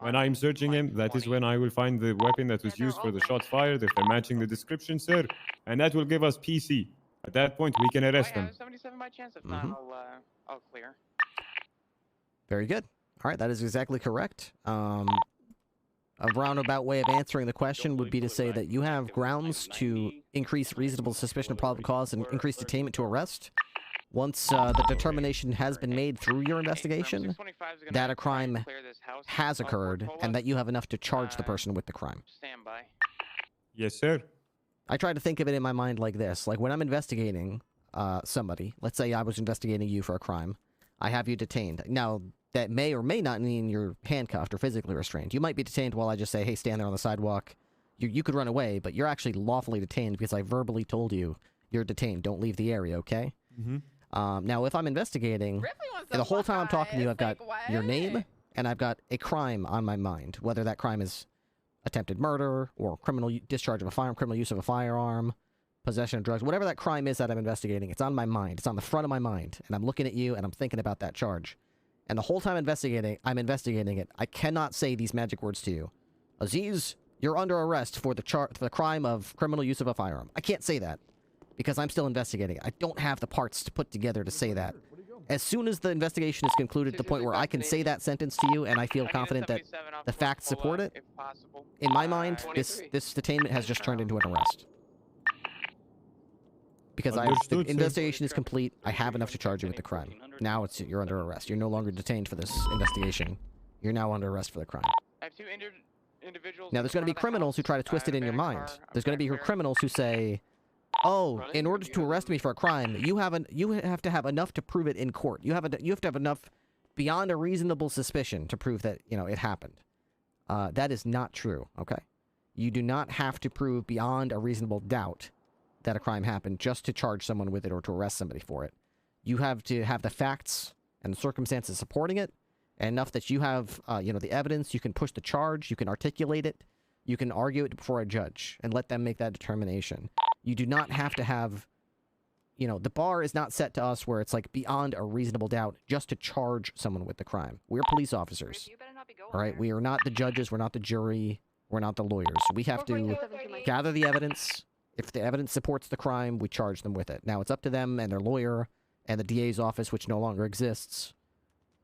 When I'm searching him, that is when I will find the weapon that was used for the shots fired, if they're matching the description, sir. And that will give us PC. At that point, we can arrest them. 77 by chance. If not, I'll clear. Very good. All right, that is exactly correct. A roundabout way of answering the question would be to say that you have grounds to increase reasonable suspicion of probable cause and increase detainment to arrest. Once the determination has been made through your investigation that a crime has occurred and that you have enough to charge the person with the crime. Standby. Yes, sir. I try to think of it in my mind like this. Like when I'm investigating somebody, let's say I was investigating you for a crime, I have you detained. Now, that may or may not mean you're handcuffed or physically restrained. You might be detained while I just say, hey, stand there on the sidewalk. You could run away, but you're actually lawfully detained because I verbally told you you're detained. Don't leave the area, okay? Now, if I'm investigating, the whole time I'm talking to you, I've got your name and I've got a crime on my mind. Whether that crime is attempted murder, or criminal discharge of a firearm, criminal use of a firearm, possession of drugs, whatever that crime is that I'm investigating, it's on my mind. It's on the front of my mind. And I'm looking at you and I'm thinking about that charge. And the whole time I'm investigating it, I cannot say these magic words to you. Aziz, you're under arrest for the crime of criminal use of a firearm. I can't say that because I'm still investigating. I don't have the parts to put together to say that. As soon as the investigation is concluded to the point where I can say that sentence to you and I feel confident that the facts support it, in my mind, this detainment has just turned into an arrest. Because the investigation is complete, I have enough to charge you with the crime. Now you're under arrest. You're no longer detained for this investigation. You're now under arrest for the crime. I have two individuals. Now, there's going to be criminals who try to twist it in your mind. There's going to be criminals who say, oh, in order to arrest me for a crime, you have to have enough to prove it in court. You have to have enough beyond a reasonable suspicion to prove that, it happened. That is not true, okay? You do not have to prove beyond a reasonable doubt that a crime happened just to charge someone with it or to arrest somebody for it. You have to have the facts and the circumstances supporting it, and enough that you have, the evidence, you can push the charge, you can articulate it, you can argue it before a judge and let them make that determination. You do not have to have, the bar is not set to us where it's like beyond a reasonable doubt just to charge someone with the crime. We're police officers, all right? We are not the judges, we're not the jury, we're not the lawyers. We have to gather the evidence. If the evidence supports the crime, we charge them with it. Now, it's up to them and their lawyer and the DA's office, which no longer exists,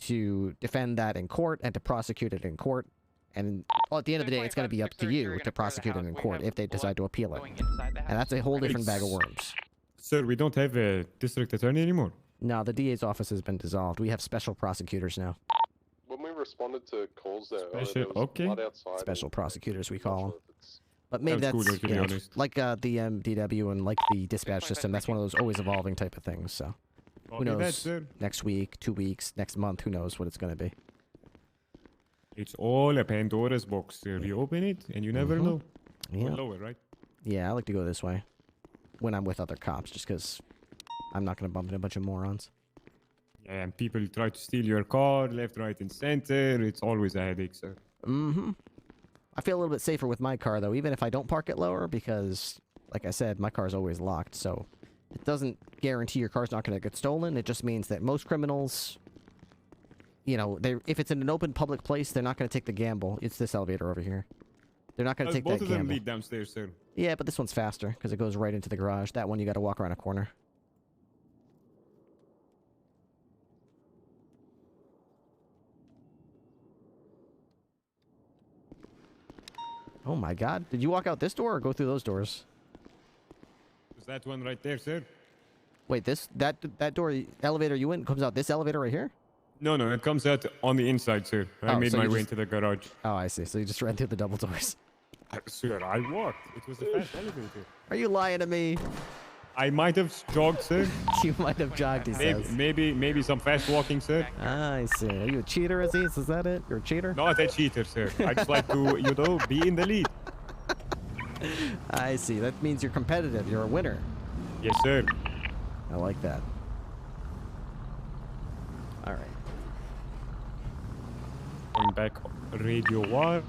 to defend that in court and to prosecute it in court. And at the end of the day, it's going to be up to you to prosecute it in court if they decide to appeal it. And that's a whole different bag of worms. Sir, we don't have a district attorney anymore. No, the DA's office has been dissolved. We have special prosecutors now. When we responded to calls there, Special, okay. Special prosecutors, we call them. But maybe that's, like the DW and like the dispatch system, that's one of those always evolving type of things, so. Who knows? Next week, 2 weeks, next month, who knows what it's going to be. It's all a Pandora's box, sir. You open it, and you never know. Yeah. Or lower, right? Yeah, I like to go this way. When I'm with other cops, just because I'm not going to bump into a bunch of morons. Yeah, and people try to steal your car, left, right, and center. It's always a headache, sir. Mm-hmm. I feel a little bit safer with my car, though, even if I don't park it lower, because, like I said, my car's always locked, so it doesn't guarantee your car's not going to get stolen. It just means that most criminals, if it's in an open public place, they're not going to take the gamble. It's this elevator over here. They're not going to take that gamble. Both of them lead downstairs, sir. Yeah, but this one's faster, because it goes right into the garage. That one, you got to walk around a corner. Oh my god. Did you walk out this door or go through those doors? Is that one right there, sir? Wait, that door, elevator you in, comes out this elevator right here? No, it comes out on the inside, sir. I made my way into the garage. Oh, I see. So you just ran through the double doors. Sir, I walked. It was a fast elevator. Are you lying to me? I might have jogged, sir. You might have jogged, he says. Maybe some fast walking, sir. Ah, I see. Are you a cheater, Aziz? Is that it? You're a cheater? Not a cheater, sir. I just like to, be in the lead. I see. That means you're competitive. You're a winner. Yes, sir. I like that. All right. Going back radio wire.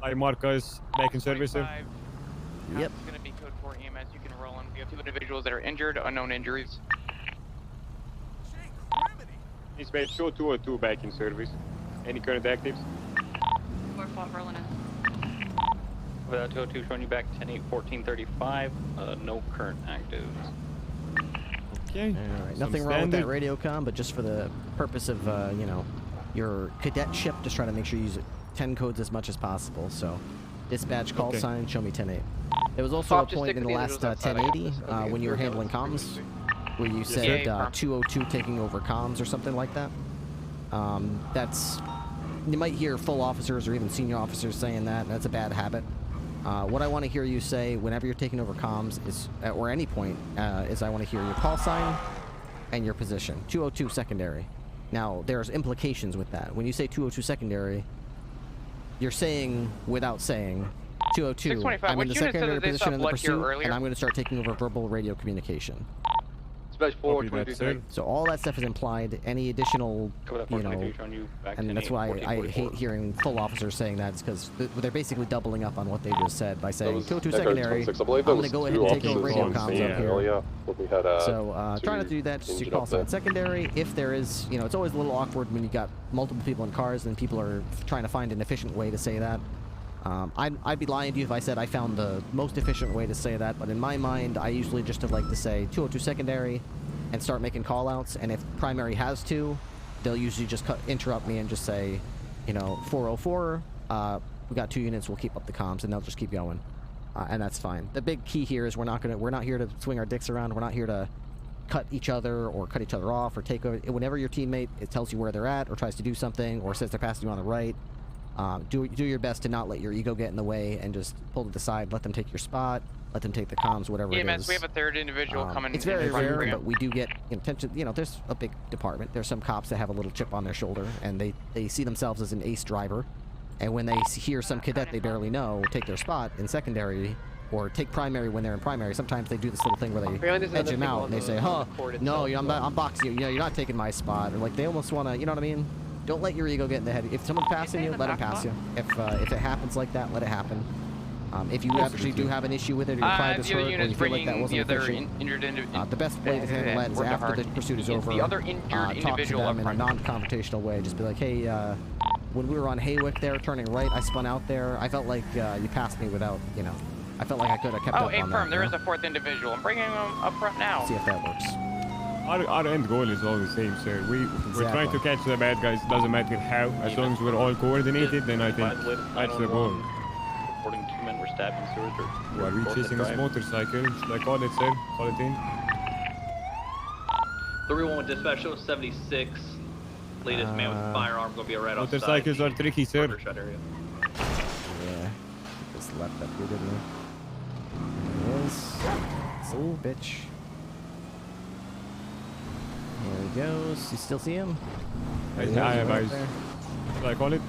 Hi, Marcus. Back in service, sir. Yep. It's going to be code 4 EMS. You can roll in. We have 2 individuals that are injured, unknown injuries. Dispatch, show 202 back in service. Any current actives? 4-4 rolling in. 202 showing you back 10-8-14-35. No current actives. Okay. All right. Nothing wrong with that radio comm, but just for the purpose of, your cadetship, just try to make sure you use 10 codes as much as possible. So, dispatch call sign, show me 10-8. There was also a point in the last 1080 when you were handling comms where you said 202 taking over comms or something like that. You might hear full officers or even senior officers saying that. That's a bad habit. What I want to hear you say whenever you're taking over comms is, or any point, is I want to hear your call sign and your position. 202 secondary. Now, there's implications with that. When you say 202 secondary, you're saying without saying 202. I'm in the secondary position in the pursuit, and I'm going to start taking over verbal radio communication. Copy that, sir. So all that stuff is implied. Any additional, you know, and that's why I hate hearing full officers saying that, is because they're basically doubling up on what they just said by saying 202 secondary. I'm going to go ahead and take over radio comms up here. So try not to do that. Just your call sign secondary. If there is, you know, it's always a little awkward when you got multiple people in cars and people are trying to find an efficient way to say that. I'd be lying to you if I said I found the most efficient way to say that, but in my mind, I usually just like to say 202 secondary and start making call-outs, and if primary has to, they'll usually just interrupt me and just say, you know, 404, we got 2 units, we'll keep up the comms, and they'll just keep going. And that's fine. The big key here is we're not here to swing our dicks around, we're not here to cut each other or cut each other off or take over. Whenever your teammate tells you where they're at or tries to do something or says they're passing you on the right, do your best to not let your ego get in the way and just pull to the side, let them take your spot, let them take the comms, whatever it is. We have a third individual coming. It's very rare, but we do get attention. You know, there's a big department. There's some cops that have a little chip on their shoulder, and they see themselves as an ace driver. And when they hear some cadet they barely know take their spot in secondary, or take primary when they're in primary, sometimes they do this little thing where they edge him out and they say, "Huh, no, I'm boxing you. You know, you're not taking my spot." Or like they almost want to, you know what I mean? Don't let your ego get in the head. If someone's passing you, let them pass you. If it happens like that, let it happen. If you actually do have an issue with it, or your pride is hurt, or you feel like that wasn't efficient, the best way to handle that is after the pursuit is over, talk to them in a non-confrontational way. Just be like, hey, when we were on Haywick there, turning right, I spun out there. I felt like you passed me without, you know, I felt like I could have kept up on that. Oh, firm, there is a fourth individual. I'm bringing him up front now. See if that works. Our end goal is all the same, sir. We're trying to catch the bad guys. Doesn't matter how. As long as we're all coordinated, then I think that's the goal. Reporting 2 men were stabbed in sewers. Why are we chasing this motorcycle? Should I call it, sir? Call it in? 3-1 with dispatch, show 76. Latest man with a firearm gonna be right outside. Motorcycles are tricky, sir. Yeah. Just left up here, didn't we? Yes. So, bitch. There he goes. You still see him? I have eyes. Should I call it?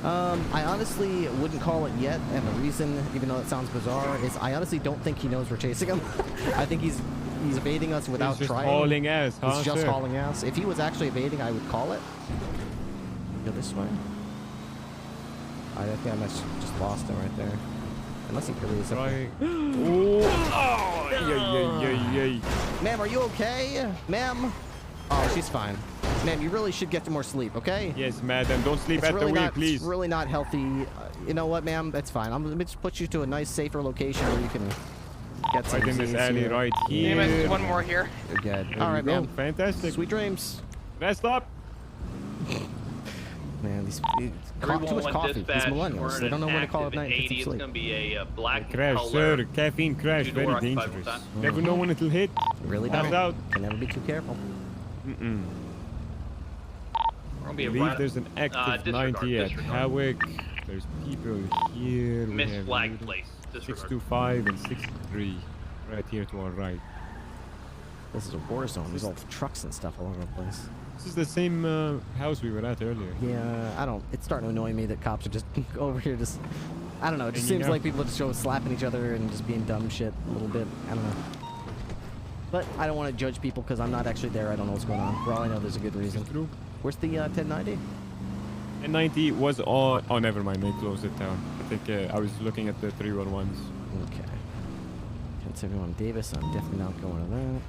I honestly wouldn't call it yet, and the reason, even though it sounds bizarre, is I honestly don't think he knows we're chasing him. I think he's evading us without he's just trying. hauling ass, huh? He's just hauling ass. If he was actually evading, I would call it. Go this way. I think I must just lost him right there. Unless he really is up there. Oh! Ma'am, are you okay? Ma'am? Oh, she's fine. Ma'am, you really should get more sleep, okay? Yes, madam. Don't sleep at the wheel, please. It's really not healthy. You know what, ma'am? That's fine. I'm going to just put you to a nice, safer location where you can get some right in this alley right here. Damn it, one more here. You're good. There all right, ma'am. Fantastic. Sweet dreams. Rest up. Man, too much coffee. These millennials, they don't know when to call at night and get some It's sleep. gonna be a black Crash, color. sir. Caffeine crash. Very dangerous. Never know when it'll hit. Really don't. out. Can never be too careful. We're gonna be I believe there's an active 90 at Hawick. There's people here. We Miss have flag place. 625 and 63 right here to our right. This is a war zone. There's all trucks and stuff all over the place. This is the same house we were at earlier. Yeah, I don't. It's starting to annoy me that cops are just over here just. I don't know. It just Hanging seems out. like people are just go slapping each other and just being dumb shit a little bit. I don't know. But I don't want to judge people because I'm not actually there. I don't know what's going on. For all I know, there's a good reason. Where's the 1090? 1090 was all. Oh, never mind. They closed it down. I think I was looking at the 311s. Okay. 1071 Davis. I'm definitely not going to that.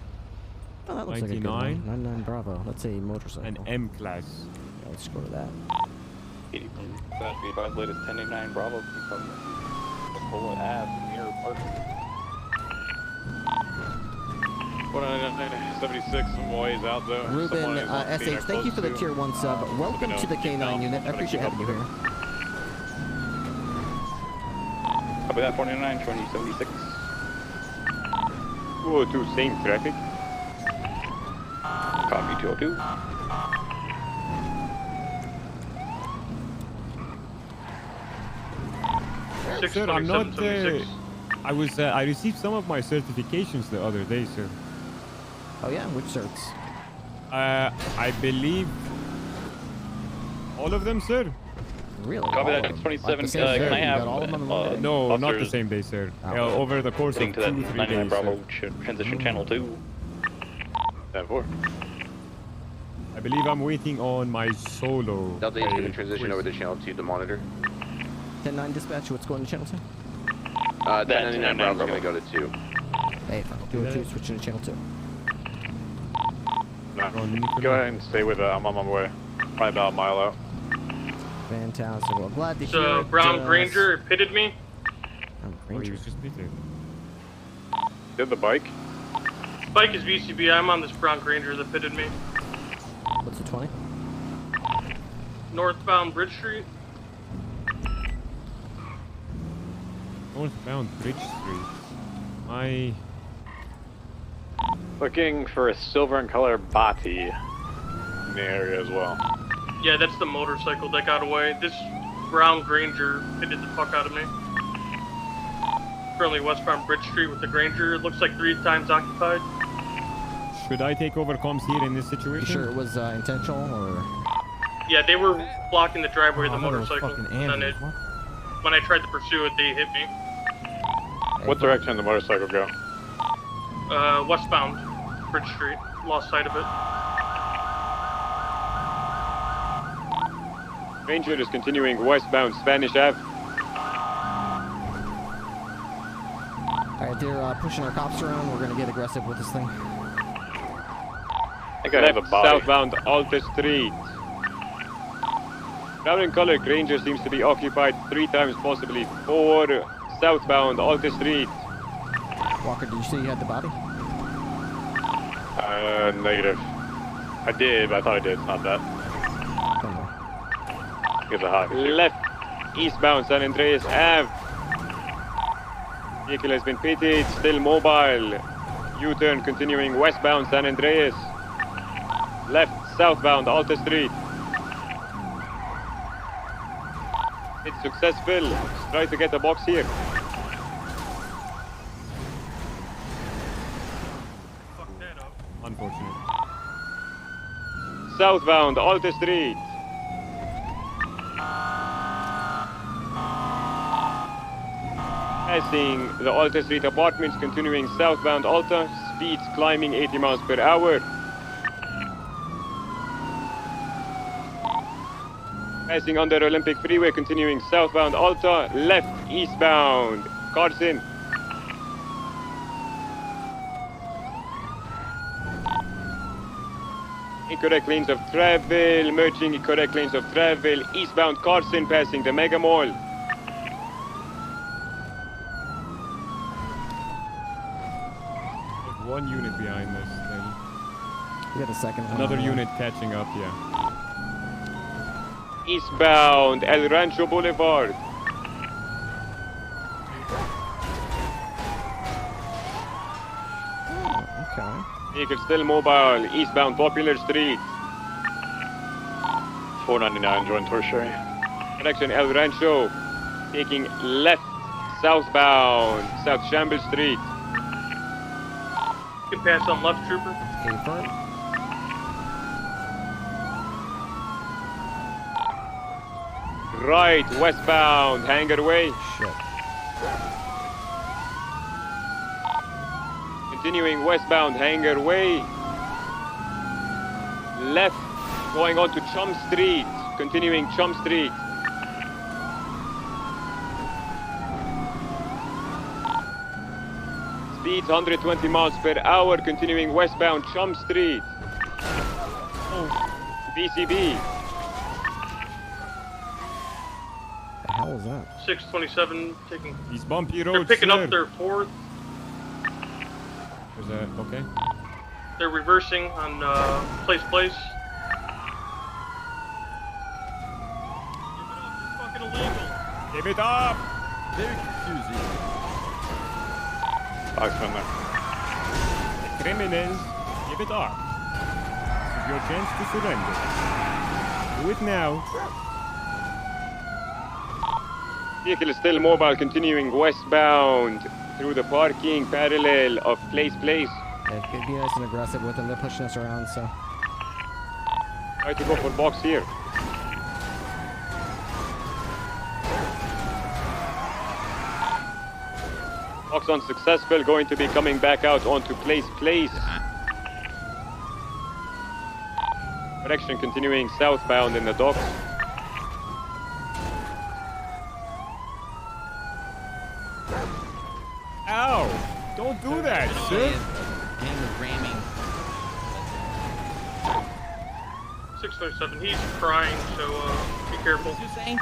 Oh, that looks 99. like a good one. 99 Bravo. Let's say motorcycle. An M class. Yeah, let's go to that. 80 that be advised latest 1089 Bravo from Apollo Ave near Park. 76, some boys out there. Ruben SH, thank you for the tier 1 sub. Welcome to the K9 unit. I appreciate having you here. Copy that 49, 2076. 202, same traffic. Copy 202. Sir, I'm not. I received some of my certifications the other day, sir. Oh yeah, which certs? I believe all of them, sir. Really? Copy that 627. Can I have all of them no, not the same day, sir. Over the course of 2-3 to that 99 days, Bravo sir. transition channel 2. 10-4. I believe I'm waiting on my solo. Delta 8's going to transition over the channel to the monitor. 10-9 dispatch, what's going to channel 2? 1099 Bravo's going to go to 2. Hey, 202 switching to channel 2. No. Go ahead and stay with it. I'm on my way. Probably about a mile out. Fantastic. Well, glad to hear So, it. Brown Granger pitted me. He was just pitted. Did the bike? Bike is VCB. I'm on this Brown Granger that pitted me. What's the 20? Northbound Bridge Street. Northbound Bridge Street. I... Looking for a silver and color body in the area as well. Yeah, that's the motorcycle that got away. This Brown Granger pitted the fuck out of me. Currently westbound Bridge Street with the Granger. It looks like 3 times occupied. Should I take over comms here in this situation? You sure it was intentional, or...? Yeah, they were blocking the driveway of the I thought it was motorcycle. fucking And ambulance. when I tried to pursue it, they hit me. What direction did the motorcycle go? Westbound Bridge Street. Lost sight of it. Ranger is continuing westbound Spanish Ave. Alright, they're pushing our cops around. We're gonna get aggressive with this thing. I think I have a body. Southbound Alta Street. Brown and color Granger seems to be occupied 3 times, possibly 4. Southbound Alta Street. Walker, did you say you had the body? Negative. I did, but I thought I did. It's not that. It's a hot. Left, eastbound San Andreas Ave. Vehicle has been pitted, still mobile. U-turn continuing westbound San Andreas. Left, southbound Alta Street. It's successful. Let's try to get a box here. Unfortunate. Southbound Alta Street. Passing the Alta Street apartments, continuing southbound Alta, speeds climbing 80 miles per hour. Passing under Olympic Freeway, continuing southbound Alta, left eastbound Carson. Incorrect lanes of travel, merging incorrect lanes of travel, eastbound Carson, passing the Mega Mall. There's 1 unit behind this thing. You got a second one. Another unit catching up, yeah. Eastbound El Rancho Boulevard. Okay. Vehicle still mobile, eastbound Popular Street. 499, join tertiary. Direction El Rancho. Taking left, southbound, South Shamble Street. You can pass on left, trooper. Confirm. Right, westbound, Hangar Way. Shit. Continuing westbound, Hangar Way. Left, going on to Chum Street. Continuing Chum Street. Speeds 120 miles per hour, continuing westbound Chum Street. BCB. The hell is that? 627 taking. These bumpy They're roads, picking sir. up their 4th. Is that okay? They're reversing on Place. Fucking illegal. Give it up! Very confusing. Oxman there. Criminals, give it up. This is your chance to surrender. Do it now. Vehicle is still mobile, continuing westbound through the parking parallel of Place. Yeah, be nice and aggressive with them. They're pushing us around, so. Try to go for box here. Box unsuccessful, going to be coming back out onto Place. Correction, continuing southbound in the docks. Ow! Don't do that, sir. Man was ramming. 637. He's crying, so be careful. What you saying?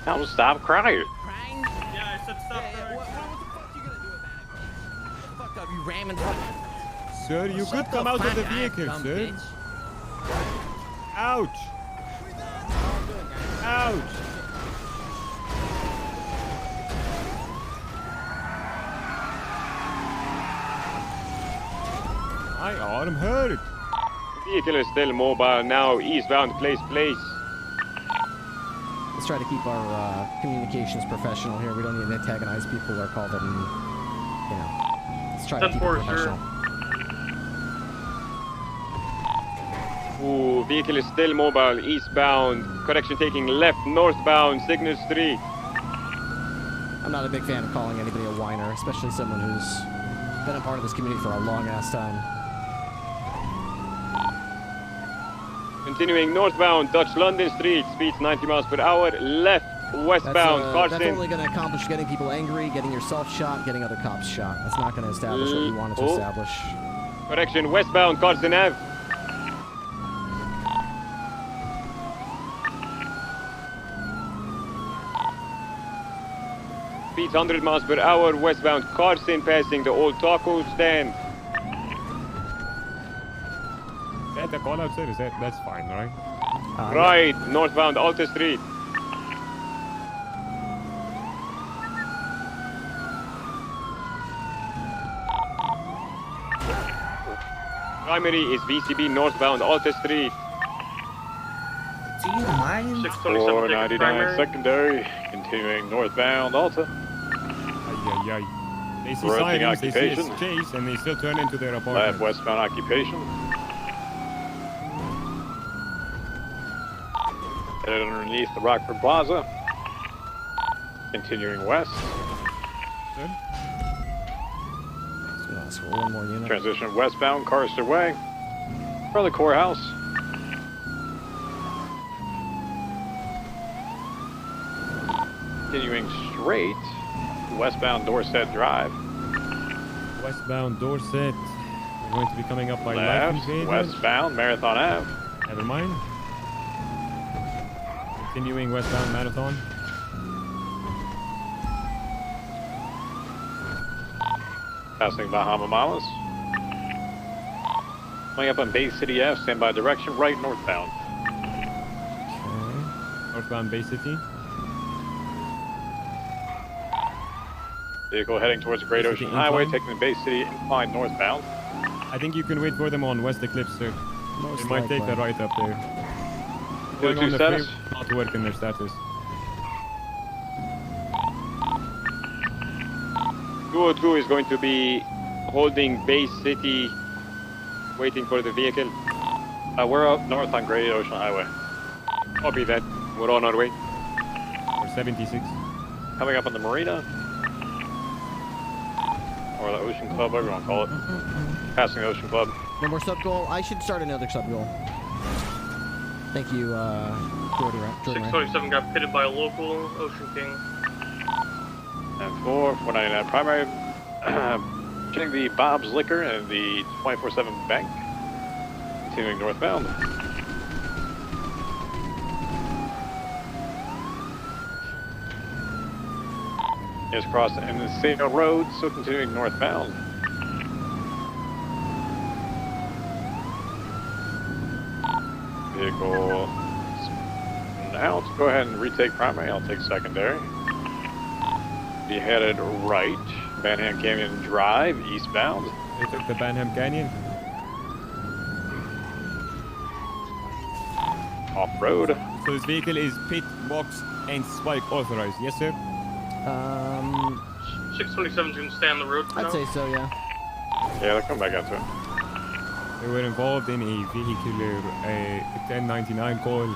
Now stop crying. Crying? Yeah, I said stop crying. What the fuck you gonna do about it? What the fuck up, you ramming? Sir, you Shut could the come out of fuck the up, vehicle, dumb sir. bitch. Ouch! Ouch! My arm hurt. Vehicle is still mobile now. Eastbound, place. Let's try to keep our communications professional here. We don't need to antagonize people or call them, you know. Let's try to keep it professional. Ooh, vehicle is still mobile. Eastbound. Correction, taking left, northbound, Signal Street. I'm not a big fan of calling anybody a whiner, especially someone who's been a part of this community for a long ass time. Continuing northbound, Dutch London Street, speeds 90 miles per hour, left, westbound, Carson. That's only going to accomplish getting people angry, getting yourself shot, getting other cops shot. That's not going to establish what you wanted to establish. Correction, westbound, Carson Ave. Speeds 100 miles per hour, westbound, Carson, passing the old taco stand. Is that the call out, sir? That's fine, right? Right, yeah. Northbound, Alta Street. Primary is VCB northbound, Alta Street. Do you mind? 499 secondary, continuing northbound, Alta. Ay. They see Rotating sirens, they see occupation. a chase, and they still turn into their apartment. Left westbound occupation. Headed underneath the Rockford Plaza. Continuing west. Good. So ask for one more unit. Transition westbound, Carster Way. For the courthouse. Continuing straight. Westbound Dorset Drive. Westbound Dorset. We're going to be coming up by Left, Life Invaders. westbound Marathon Ave. Never mind. Continuing westbound Marathon. Passing Bahama Malas. Coming up on Bay City F, standby direction, right northbound. Okay. Northbound Bay City. Vehicle heading towards Great Bay Ocean City Highway, incline. taking the Bay City incline northbound. I think you can wait for them on West Eclipse, sir. Most They might take the likely. right up there. 202 status. Not working their status. 202 is going to be holding Bay City, waiting for the vehicle. We're up north on Great Ocean Highway. Copy that. We're on our way. We're 76. Coming up on the marina. Or the Ocean Club, whatever you want to call it. Passing the Ocean Club. No more sub goal. I should start another sub goal. Thank you, Jordan. 627 got pitted by a local, Ocean King. And 499 primary. Getting the Bob's Liquor and the 24/7 Bank. Continuing northbound. Just crossed the Encino Road, so continuing northbound. Vehicle out. Go ahead and retake primary. I'll take secondary. Be headed right. Banham Canyon Drive, eastbound. They took the Banham Canyon. Off-road. So this vehicle is pit, box, and spike authorized. Yes, sir? 627 is going to stay on the road for I'd now. say so, yeah. Yeah, they'll come back out to it. They were involved in a vehicular, a 1099 call.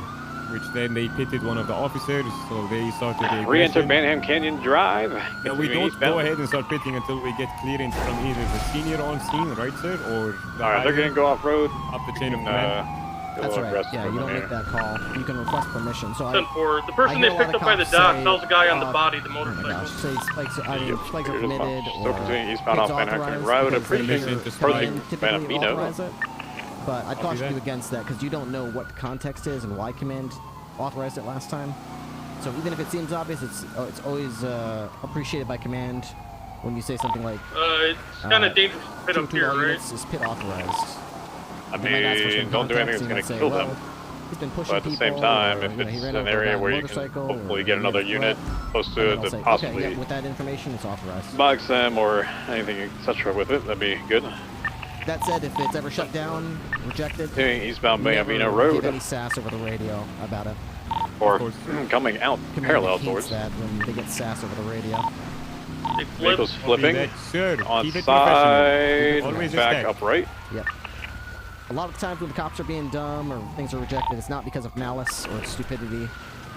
which then they pitted one of the officers, so they started the Re-enter aggression. Banham Canyon Drive. No, we Continuing don't eastbound. go ahead and start pitting until we get clearance from either the senior on scene, right, sir, or the All right, they're going to go off road. up the chain of And, command. That's right. Yeah, you don't make that call. You can request permission. So I, 10-4. The person I they hear a lot picked of up by the cops dock say, tells the guy on the body, the oh my motorcycle. gosh, say spikes, spikes are Here it is, committed Still or continuing eastbound it's off Banham authorized Road. because they Approaching typically Banamino. authorize it. But I'd caution you against that because you don't know what the context is and why command authorized it last time. So even if it seems obvious, it's always appreciated by command when you say something like It's kind of dangerous to pit up here, right? Is pit authorized. I mean, don't do anything that's going to kill them. He's been pushing But at the same people, time, or, if you know, it's he ran an over a area guy on a where you can motorcycle, hopefully or get he another made a unit threat, close and to then it I'll that say, possibly okay, yeah, with that information, it's authorized. box them or anything etc. with it, that'd be good. That said, if it's ever shut down, rejected, Continuing eastbound never Bayamino Road. give any sass over the radio about it. Or coming out Command parallel hates towards. that when they get sass over the radio. Vehicles flipping on Keep it side, Always back respect. upright. Yep. A lot of times when the cops are being dumb or things are rejected, it's not because of malice or stupidity.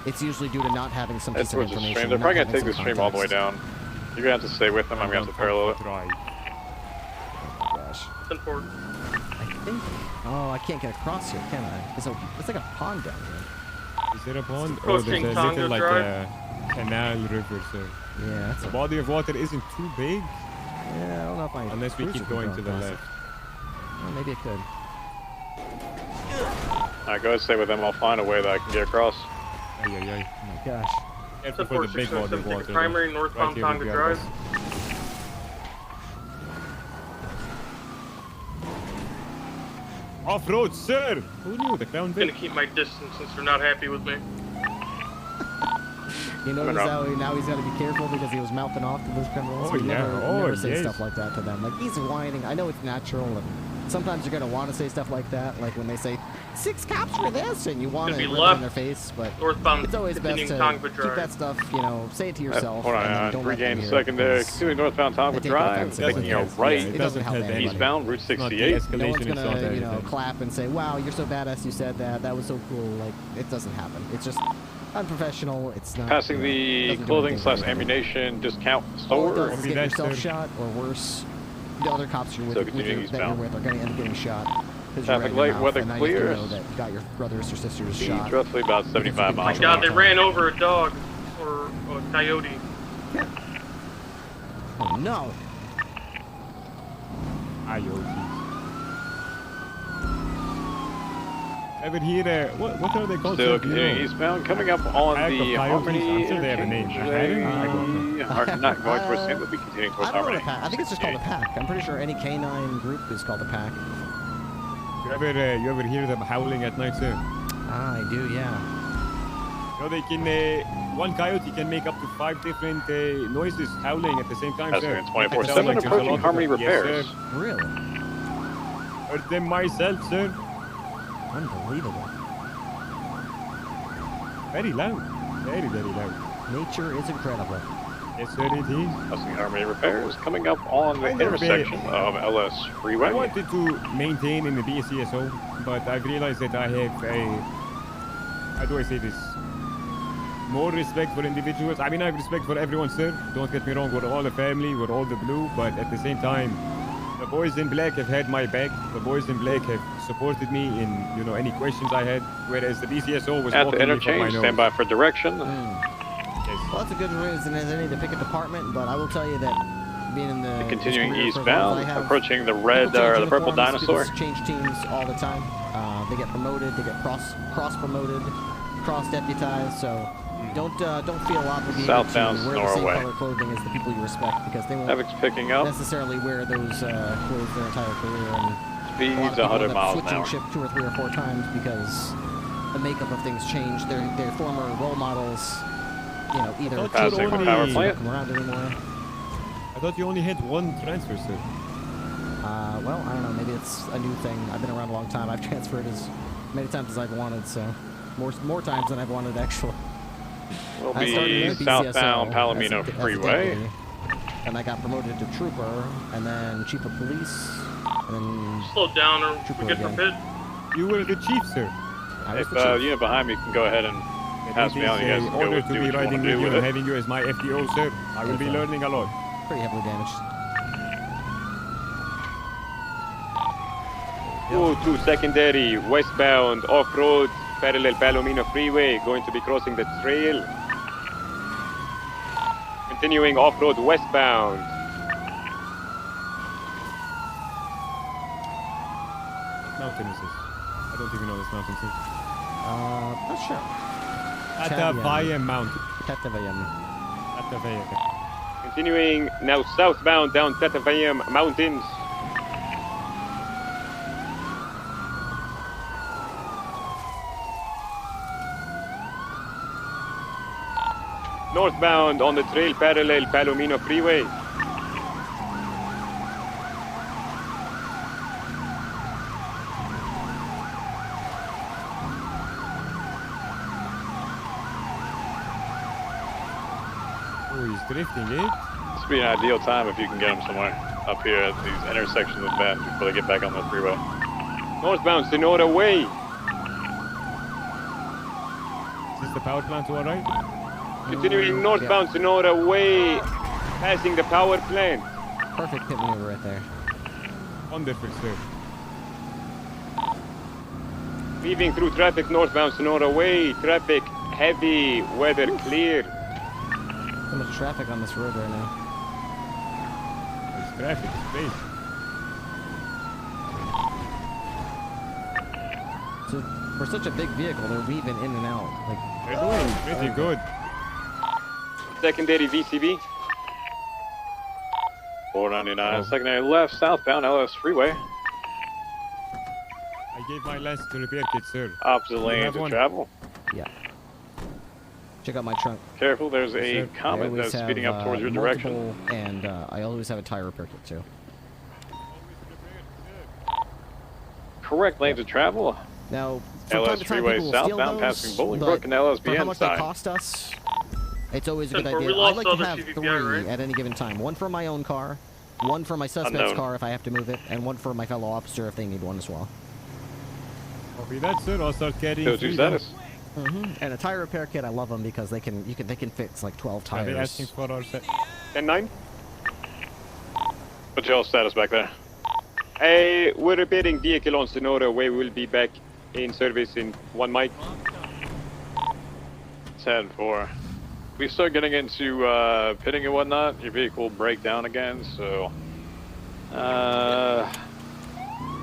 It's usually due to not having some That's piece of towards the information. stream. They're not probably going to having take the some stream all the way context. down. You're going to have to stay with them. I'm going to have to parallel it. Oh gosh. 10-4. I think. Oh, I can't get across here, can I? It's like a pond down here. Is it a pond? Or there's a Tonga little like Drive. a canal river, sir. Yeah, that's The a, body of water isn't too big, yeah, I don't know if I. unless we cruiser keep can going go to the across it. left. Well, maybe it could. Alright, go ahead and stay with them. I'll find a way that I can get across. Ay, ay, ay. Oh my gosh. Careful for the big body of water. Primary though. northbound Right here Tonga would be our Drive. best. Off-road, sir! Who knew the crown I'm bit? gonna keep my distance since they're not happy with me. You notice how now he's got to be careful because he was mouthing off to those criminals. Oh, We yeah. never, Oh, never say yes. stuff like that to them. Like, he's whining. I know it's natural, and sometimes you're going to want to say stuff like that. Like when they say, 6 cops for this, and you want to Gonna rip be it in left, their face. But northbound it's always best continuing to Tonga keep Drive. that stuff, you know, say it to yourself. Hold and then on, don't let them regain hear it, secondary. because Continuing northbound Tonga they take Drive. offense if Taking it a does. right. It doesn't help anybody. Eastbound Route It's not 68. de-escalation, No one's it's not gonna, you know, anything. clap and say, "Wow, you're so badass! You said that. That was so cool." Like, it doesn't happen. It's just unprofessional. It's not. Passing you know, the doesn't do clothing anything for / anybody. ammunition discount All it store. does is get that, yourself sir. shot, or worse, the other cops you're with, So continuing that you're eastbound. with are going to end up getting shot. 'cause Traffic you ran your light, mouth, weather and now you have to clear. know that you got your brothers or sisters Speeds shot. roughly about 75 Oh My miles. God, they ran over a dog or a coyote. Oh no! Ever hear, what are they called? Still sir? Do you continuing know? eastbound, coming up on Pack of the coyotes. Harmony I'm sure they have a name. interchange. Are not going towards St. We'll be continuing I towards don't know Harmony. the pack. I think it's just called a pack. I'm pretty sure any canine group is called a pack. You ever hear them howling at night, sir? Ah, I do, yeah. You know, they can, one coyote can make up to 5 different noises howling at the same time, That's sir. been Make it 24/7 sound like there's a approaching lot of Harmony them. Yes, Repairs. sir. Really? Heard them myself, sir. Unbelievable. Very loud. Very, very loud. Nature is incredible. Yes, sir, it is. Passing Harmony Repairs, coming up on the Kind of, intersection of LS Freeway. I wanted to maintain in the BSCSO, but I've realized that I have a, how do I say this, more respect for individuals. I mean, I have respect for everyone, sir. Don't get me wrong, we're all a family, we're all the blue, but at the same time, the boys in black have had my back. The boys in black have supported me in, you know, any questions I had, whereas the BCSO was At walking the me from my interchange, nose. stand by for direction. Well, that's a good reason as any to pick a department, but I will tell you that being in the Continuing this career for as long as I eastbound, have, approaching the people red change or the purple uniforms, people dinosaur. change teams all the time. They get promoted, they get cross promoted, cross deputized. So don't feel obligated Southbound to wear the same Norway. color clothing as the people you respect, because they won't Traffic's picking up. necessarily wear those clothes their entire career. And Speeds a lot of people 100 end up miles an switching hour. ship 2 or 3 or 4 times because the makeup of things change. Their former role models, you know, either Passing the power plant. come around anymore. I thought you only had 1 transfer, sir. Well, I don't know. Maybe it's a new thing. I've been around a long time. I've transferred as many times as I've wanted, so more times than I've wanted actually. We'll I started be in the southbound BCSO Palomino as a Freeway. deputy, and I got promoted to trooper, and then chief of police, and then Slow down or Trooper we get for again. pit. You were the chief, sir. If unit behind me can go ahead and pass me on, you guys can go order with to do be what you riding want to with do you with and it. having you as my FTO, sir. I will be learning a lot. Pretty heavily damaged. Go to secondary, westbound, off-road, parallel Palomino Freeway, going to be crossing the trail. Continuing off-road westbound. What mountain is this? I don't even know this mountain, sir. Not sure. Tatavayam Mountain. Tatavayam. Continuing now southbound down Tatavayam Mountains. Northbound on the trail parallel Palomino Freeway. Oh, he's drifting, eh? This would be an ideal time if you can get them somewhere up here at these intersections of Bend before they get back on the freeway. Northbound Sonora Way. Is this the power plant to our right? Continuing northbound Sonora Way, passing the power plant. Perfect pit maneuver right there. Wonderful, sir. Weaving through traffic northbound Sonora Way, traffic heavy, weather clear. So much traffic on this road right now. There's traffic, it's crazy. So for such a big vehicle, they're weaving in and out. Like they're doing pretty good. Secondary VCB. 499, secondary left, southbound LS Freeway. I gave my last to repair kit, sir. Opposite lanes of travel. Yeah. Check out my trunk. Careful, there's a Comet that's speeding up towards your direction. And I always have a tire repair kit too. Correct lanes of travel. Now, from LS time to time, Freeway people will steal southbound those, passing Bowling but Brook and LSBN for how much they sign. cost us, it's always a good Except for idea. we I lost like the to other have CVPI, 3 right? at any given time. One for my own car, one for my suspect's Unknown. car if I have to move it, and one for my fellow officer if they need one as well. Copy that, sir. I'll start carrying. Go to status. And a tire repair kit, I love them because they can fix like 12 Are they tires. asking for our set? 10-9? What's your status back there? We're repairing vehicle on Sonora Way. We'll be back in service in 1 mic. 10-4. We start getting into pitting and whatnot, your vehicle will break down again, so gotta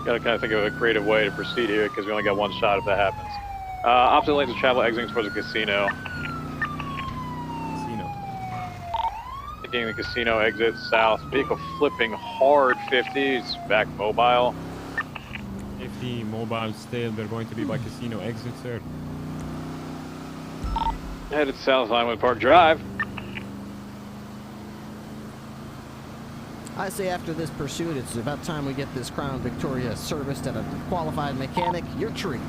kind of think of a creative way to proceed here because we only got one shot if that happens. Opposite lanes of travel exiting towards the casino. Taking the casino exit south. Vehicle flipping hard 50s, back mobile. 50 mobile still. They're going to be by casino exit, sir. Headed south Linewood Park Drive. I say after this pursuit, it's about time we get this Crown Victoria serviced at a qualified mechanic. Your treat.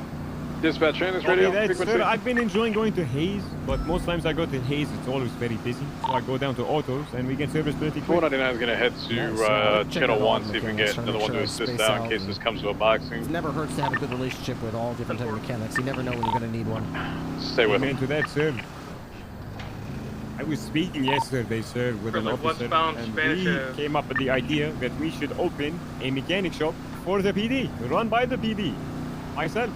Dispatch Trainers Radio frequency. Sir, I've been enjoying going to Hayes, but most times I go to Hayes, it's always very busy. So I go down to Autos, and we get service pretty quick. 499 is going to head to Channel 1, see if we can get another one to assist out in case this comes to a boxing. It never hurts to have a good relationship with all different type of mechanics. You never know when you're going to need one. Stay with Amen to that, sir. I was speaking yesterday, sir, with an officer, and we came up with the idea that we should open a mechanic shop for the PD, run by the PD. Myself.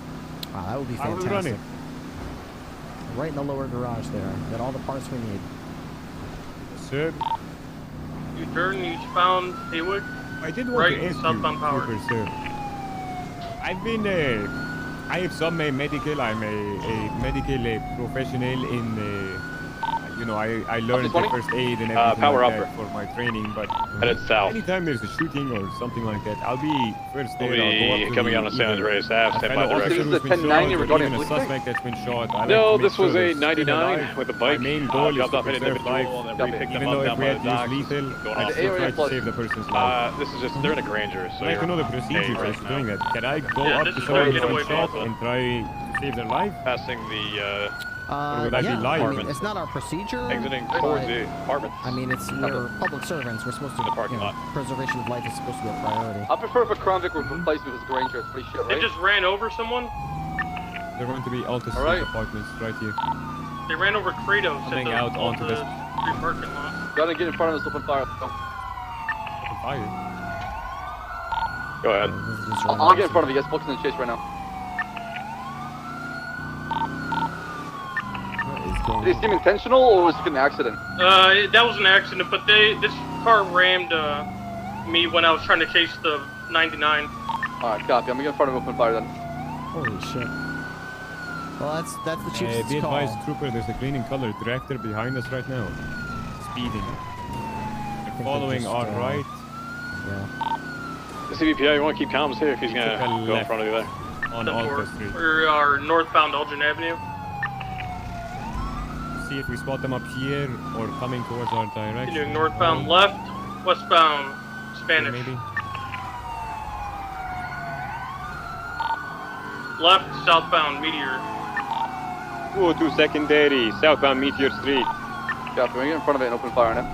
Wow, that would be I will run fantastic. it. Right in the lower garage there. Got all the parts we need. Sir, You turn eastbound Haywood. I did want Right, to ask southbound you, power. Trooper, sir. I've been, I have some medical, I'm a medical professional in, you know, I learned the first aid and everything power like upper. that for my training, but Headed south. anytime there's a shooting or something like that, I'll be first there. We'll I'll go up be to coming the, on a San either Andreas Ave, a stand fellow by officer direction. who's been shot, or even a suspect that's been shot. I like No, to make this was sure a they're still 99 alive. with a bike. My main goal is Dropped to off an preserve life. individual and then we picked Even them though up if down we by had the to docks. use lethal, Going I off still the try area to save the person's life. this is just, they're in a Granger, so I'd like to know the you're procedure okay for right doing now. that. Can I go Yeah, up this to is where someone you who's get been away shot from and try to save their life? Passing the Or would I be Yeah, lying? I mean, it's not our procedure. exiting but, towards the apartments. I mean, we're public servants. We're supposed to, parking lot. preservation of life is supposed to be a priority. I prefer if a Crown Vic would replace me with Granger. It's pretty shit, They right? just ran over someone. They're going to be Alta Street Alright. apartments right here. They ran over Kratos Coming at the out onto this street parking lot. Gotta get in front of us, open fire. fire. Go ahead. I'll get in front of you guys. Focus on the chase right now. Did it seem intentional or was it an accident? That was an accident, but this car rammed me when I was trying to chase the 99. Alright, copy. I'm gonna get in front of open fire then. Holy shit. Well, that's the chief's Be call. advised, Trooper, there's a green and colored tractor behind us right now. Speeding. They're following our right. Yeah. The CBPI, you want to keep comms here if he's gonna go in front of you there. On Alta Street. We are northbound Elgin Avenue. See if we spot them up here or coming towards our direction. Continuing northbound left, westbound Spanish. Maybe. Left, southbound Meteor. 202 secondary, southbound Meteor Street. Copy. We're gonna get in front of it and open fire on him.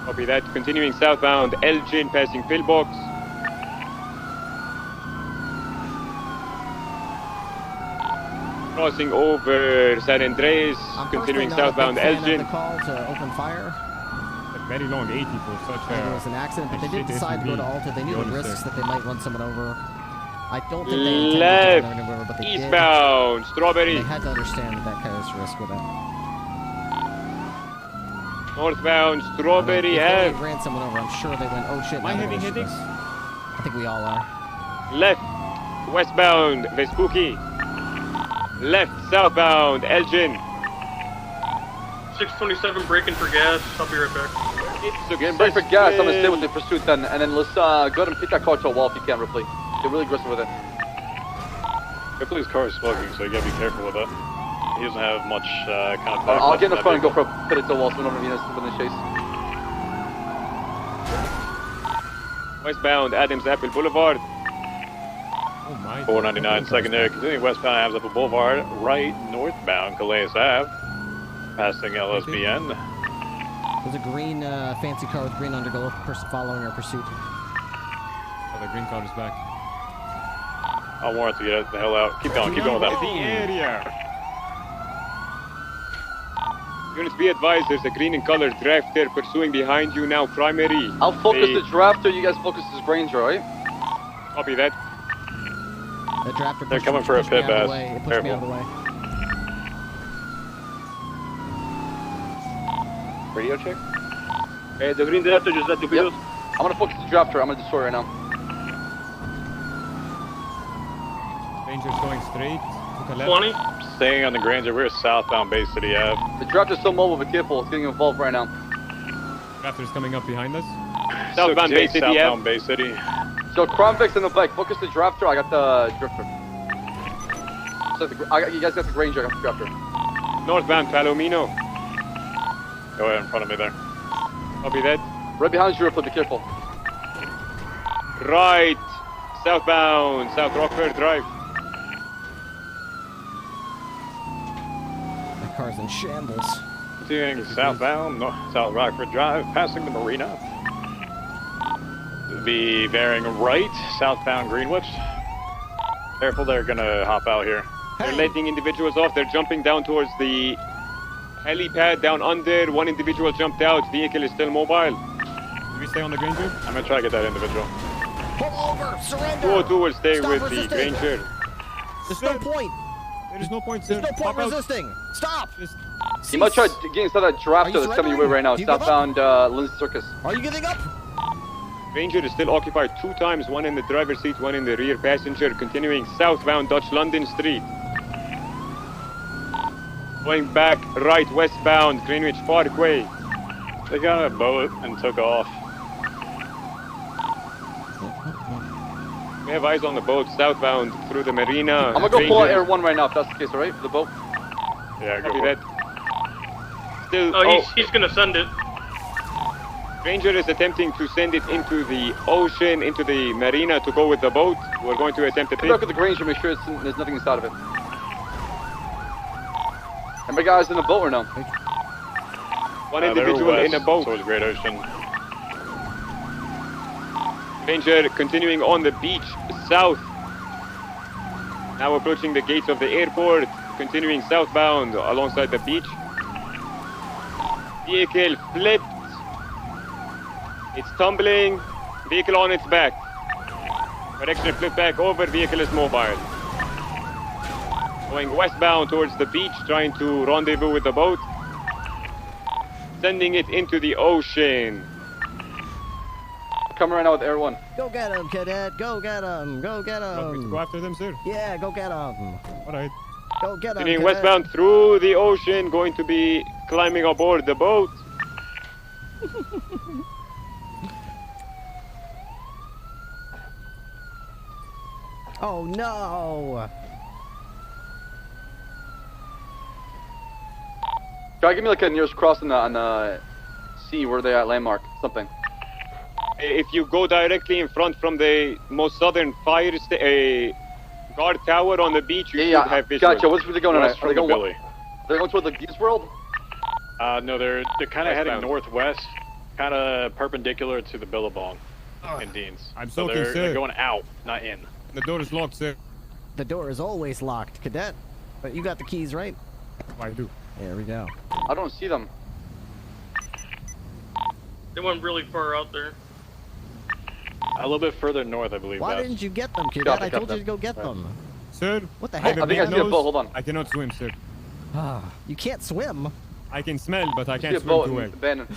Copy that. Continuing southbound Elgin, passing pillbox. Crossing over San Andreas, continuing southbound Elgin. The call to open fire. A very long 80 for such a... It was an accident, but they did decide to go to Alta. They knew the risks that they might run someone over. I don't think they intended to run anyone over, but they eastbound, did. Strawberry. They had to understand that carries risk with it. Northbound Strawberry If they Ave. ran someone over, I'm sure they went, oh shit. Am I having headaches? I think we all are. Left, westbound Vespucci. Left, southbound Elgin. 627 braking for gas. I'll be right back. Getting break for gas. I'm gonna stay with the pursuit then, and then let's go ahead and hit that car to a wall if you can, Ripley. Get really aggressive with it. Ripley's car is smoking, so you gotta be careful with that. He doesn't have much kind of. I'll get in the front and go for a pit it to a wall so we don't have within the chase. Westbound Adams Apple Boulevard. Oh my. 499 secondary, continuing westbound Adams Apple Boulevard, right northbound Calais Ave, passing LSBN. There's a green fancy car with green underglow. Person following our pursuit. Oh, the green car is back. I'll warrant to get the hell out. Keep going with that. The area. Units, be advised, there's a green and colored drafter pursuing behind you now, primary. I'll focus the drafter, you guys focus this Granger, alright? Copy that. The drafter They're coming for a pit pass. It pushed me out of the way. Radio check? Hey, the green drafter just let the videos. I'm gonna focus the drafter, I'm gonna destroy right now. Ranger's going straight. To the left. 20. Staying on the Granger, we're southbound Bay City Ave. The drafter's so mobile, be careful, it's getting involved right now. Drafter's coming up behind us. Southbound Bay City Southbound Bay City. So Cromvex in the back, focus the drafter, I got the drifter. So you guys got the Granger, I got the drafter. Northbound Palomino. Go ahead in front of me there. Copy that. Right behind you, Ripley, be careful. Right. Southbound South Rockford Drive. That car's in shambles. Continuing southbound South Rockford Drive, passing the marina. Be bearing right, southbound Greenwich. Careful, they're gonna hop out here. They're letting individuals off. They're jumping down towards the helipad down under. One individual jumped out. Vehicle is still mobile. Do we stay on the Granger? I'm gonna try to get that individual. Pull over! Surrender! 202 will stay Stop with resisting. the Granger. There's no point! There is no point, sir. There's no point Pop out. resisting! Stop! You might try to get inside that drafter that's coming your way right now, Do you give up? southbound Lindsay Circus. Are you giving up? Ranger is still occupied 2 times, one in the driver's seat, one in the rear passenger, continuing southbound Dutch London Street. Going back right westbound Greenwich Parkway. They got a boat and took off. We have eyes on the boat southbound through the marina. I'm gonna go pull out Air 1 right now if that's the case, alright? For the boat. Yeah, go Copy for that. it. Still, He's gonna send it. Ranger is attempting to send it into the ocean, into the marina to go with the boat. We're going to attempt a Come back pit. with the Granger, make sure there's nothing inside of it. How many guys in the boat or no? One individual in a boat. Towards the Great Ocean. Ranger continuing on the beach south. Now approaching the gates of the airport, continuing southbound alongside the beach. Vehicle flipped. It's tumbling. Vehicle on its back. Correction, flip back over. Vehicle is mobile. Going westbound towards the beach, trying to rendezvous with the boat. Sending it into the ocean. Coming right now with Air 1. Go get him, Cadet. Go get him. Go get him. Want me to go after them, sir? Yeah, go get him. Alright. Go get him. Continuing Cadet. westbound through the ocean, going to be climbing aboard the boat. Oh no! Try give me like a nearest cross on the sea where they at landmark, something. If you go directly in front from the most southern guard tower on the beach, you should have visual. Gotcha. Where they going? West Are they from going? the Billy. They're going toward the Geese World. No, they're kind of heading Westbound. northwest, kind of perpendicular to the Billabong and Dean's. I'm so talking, they're sir. going out, not in. The door is locked, sir. The door is always locked, Cadet. But you got the keys, right? I do. There we go. I don't see them. They went really far out there. A little bit further north, I believe. Why Beth. didn't you get them, Cadet? Copy, I told copy. you to go get them. Sir, What the I heck? have a I think I big see a nose. boat. Hold on. I cannot swim, sir. You can't swim. I can smell, but I I see can't a swim boat too well. abandoned.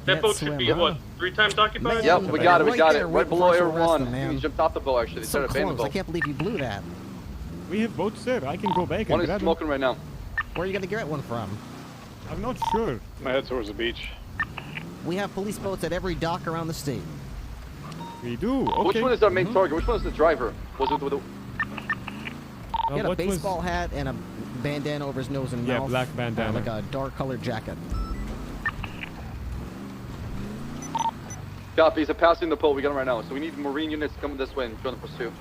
That Can't boat should swim, be, huh? what, 3 times occupied? Yep, we got it. We Right got there, it. right Right below before Air arrest 1. them, man. He jumped off the boat actually. They So started abandoning close. the I boat. can't believe you blew that. We have boats, sir. I can go back One and is grab them. smoking right now. Where are you gonna get one from? I'm not sure. I head towards the beach. We have police boats at every dock around the state. We do. Okay. Which one is our main target? Which one is the driver? Was it the... He had a what was- baseball hat and a bandana over his nose and Yeah, mouth. black bandana. Like a dark colored jacket. Copy. He's passing the boat. We got him right now. So we need Marine units coming this way and join the pursuit.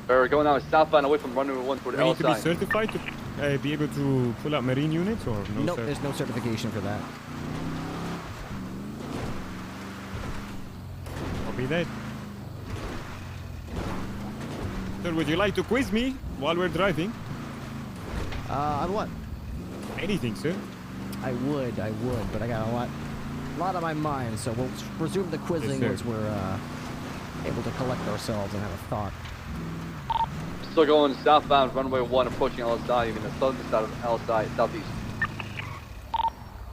We're going now southbound away from runway 1 toward We need to be LSI. certified to be able to pull out marine units, or no, Nope, sir? there's no certification for that. Copy that. Sir, would you like to quiz me while we're driving? On what? Anything, sir. I would, but I got a lot on my mind, so we'll resume the quizzing sir. once we're able to collect ourselves and have a thought. Still going southbound, runway 1, approaching LSI, even the southern side of LSI, southeast.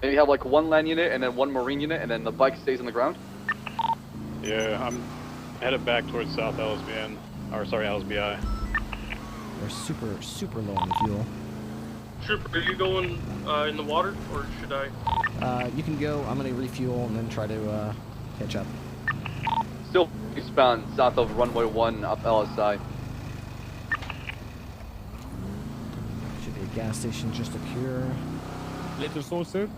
Maybe have like 1 land unit and then 1 Marine unit, and then the bike stays on the ground. Yeah, I'm headed back towards South LSBN, or sorry, LSBI. We're super low on fuel. Trooper, are you going in the water, or should I? You can go. I'm gonna refuel and then try to catch up. Still eastbound, south of runway 1, up LSI. Should be a gas station just up here. Little soul, sir.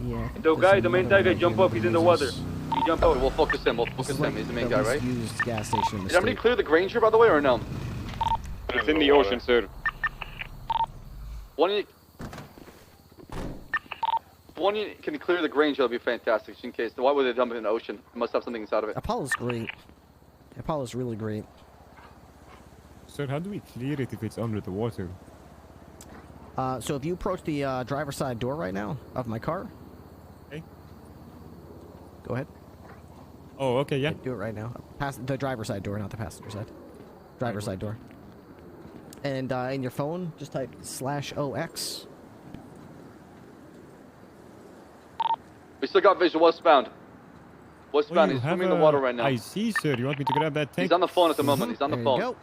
Yeah. The guy, the main guy, jump up. He's in the water. He jumped Oh, up. we'll focus him. We'll focus This is him. like He's the main the guy, least right? used gas station in the Did everybody state. clear the Granger, by the way, or no? It's in the ocean, sir. One unit can clear the Granger, that'll be fantastic, just in case. Why would they dump it in the ocean? It must have something inside of it. Apollo's great. Apollo's really great. Sir, how do we clear it if it's under the water? So if you approach the driver's side door right now of my car. Okay. Go ahead. Oh, okay, yeah. Do it right now. Pass the driver's side door, not the passenger side. Driver's side door. And in your phone, just type /OX. We still got visual westbound. Westbound, you he's have swimming in the water right now. I see, sir. You want me to grab that tank? He's on the phone at the moment. He's on the There phone. you go.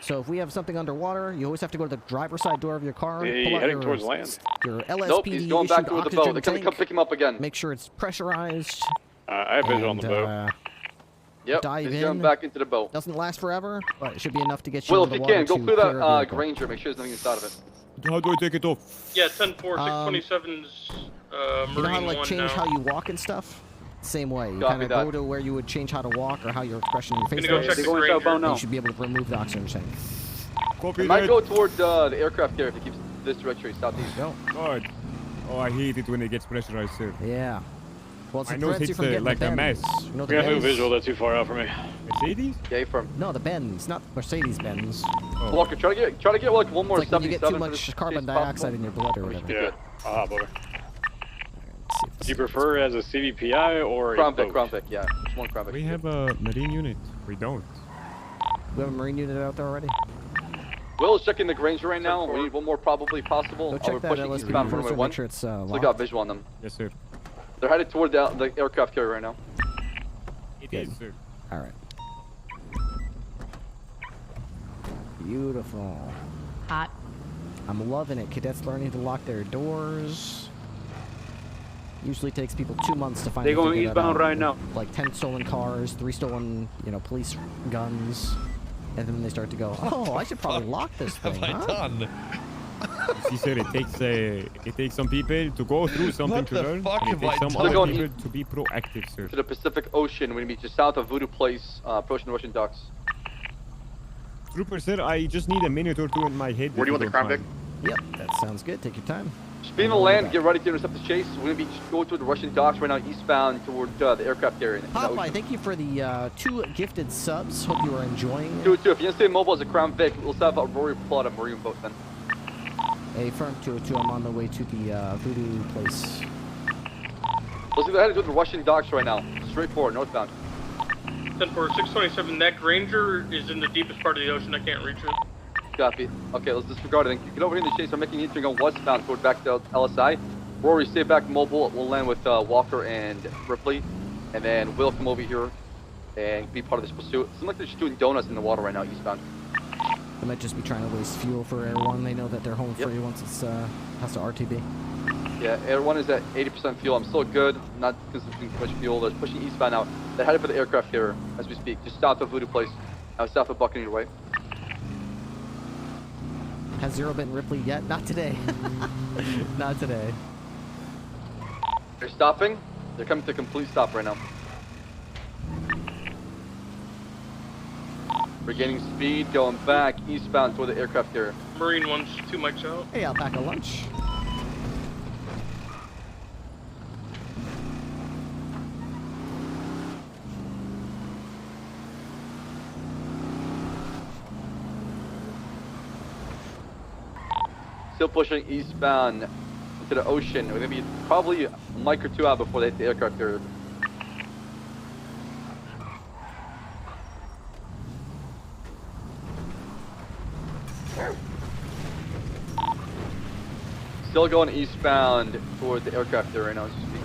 So if we have something underwater, you always have to go to the driver's side door of your car. Yeah, pull out heading your, towards land. Your LSPD Nope, he's going back issued toward the boat. oxygen They're gonna tank. come pick him up again. Make sure it's pressurized. I have visual on the boat. Yep, dive he's in. going back into the boat. Doesn't last forever, but it should be enough to get you Will, into if the you water can, go to clear clear a that vehicle. Granger. Make sure there's nothing inside of it. How do I take it off? Yeah, 10-4, 627's Marine You know how to like 1 change now. how you walk and stuff? Same way. You Copy kind of that. go to where you would change how to walk or how your expression in your face Gonna go is. check the They're going Granger. southbound now. You should be able to remove the oxygen tank. Copy It might that. go towards the aircraft carrier if it keeps this directory southeast. Go. God. Oh, I hate it when it gets pressurized, sir. Yeah. Well, it's My a nose threat you hits from getting like the a bends. mess. You know We the got no bends? visual. That's too far out for me. Mercedes? Yeah, from. No, the Benz, not Mercedes Benz. Oh. Walker, try to get like one more It's like when you 77 get too for much this carbon chase dioxide possible. in your blood or whatever. Yeah, I'll hop over. Do you prefer as a CVPI or Crown a Vic, boat? Crown Vic, yeah. Just one Crown Vic. We have a marine unit. We don't. We have a marine unit out there already. Will is checking the Granger right now. We need one more probably possible. Go check We're that pushing LSPD eastbound cruiser, runway make 1. sure it's Still locked. got visual on them. Yes, sir. They're headed toward the aircraft carrier right now. It is, sir. All right. Beautiful. Hot. I'm loving it. Cadets learning to lock their doors. Usually takes people 2 months to find. They're going figure that eastbound out. right now. Like 10 stolen cars, 3 stolen, police guns, and then they start to go, "Oh, I should probably lock this thing." Have I done? She said it takes some people to go through something What to the learn, fuck and it have I takes some done? other Going people to be proactive, sir. To the Pacific Ocean. We're going to be just south of Voodoo Place, approaching the Russian docks. Trooper, sir, I just need a minute or two in my head. Where do you want the Crown Vic? Yep, that sounds good. Take your time. Speed of the land, get ready to intercept the chase. We're going to be going toward the Russian docks right now, eastbound toward the aircraft carrier. Popeye, thank you for the 2 gifted subs. Hope you are enjoying. 2-2. If you're going to stay mobile as a Crown Vic, we'll set up a Rory plot of marine boat then. A firm 202. I'm on the way to the Voodoo Place. Let's see, they're headed to the Russian docks right now. Straight forward, northbound. 10-4, 627, that Granger is in the deepest part of the ocean. I can't reach it. Copy. Okay, let's disregard it. Get over here in the chase. I'm making entering on westbound toward back to LSI. Rory, stay back mobile. We'll land with Walker and Ripley. And then we'll come over here and be part of this pursuit. Seems like they're just doing donuts in the water right now, eastbound. They might just be trying to waste fuel for Air 1. They know that they're home free once it's has to RTB. Yeah, Air 1 is at 80% fuel. I'm still good. I'm not consuming too much fuel. They're pushing eastbound now. They're headed for the aircraft carrier as we speak. Just south of Voodoo Place. South of Buccaneer Way. Has Zero been Ripley yet? Not today. Not today. They're stopping. They're coming to a complete stop right now. We're gaining speed, going back eastbound toward the aircraft carrier. Marine 1's 2 mics out. Hey, I'll pack a lunch. Still pushing eastbound into the ocean. We're going to be probably a mic or 2 out before they hit the aircraft carrier. Still going eastbound toward the aircraft carrier right now as we speak.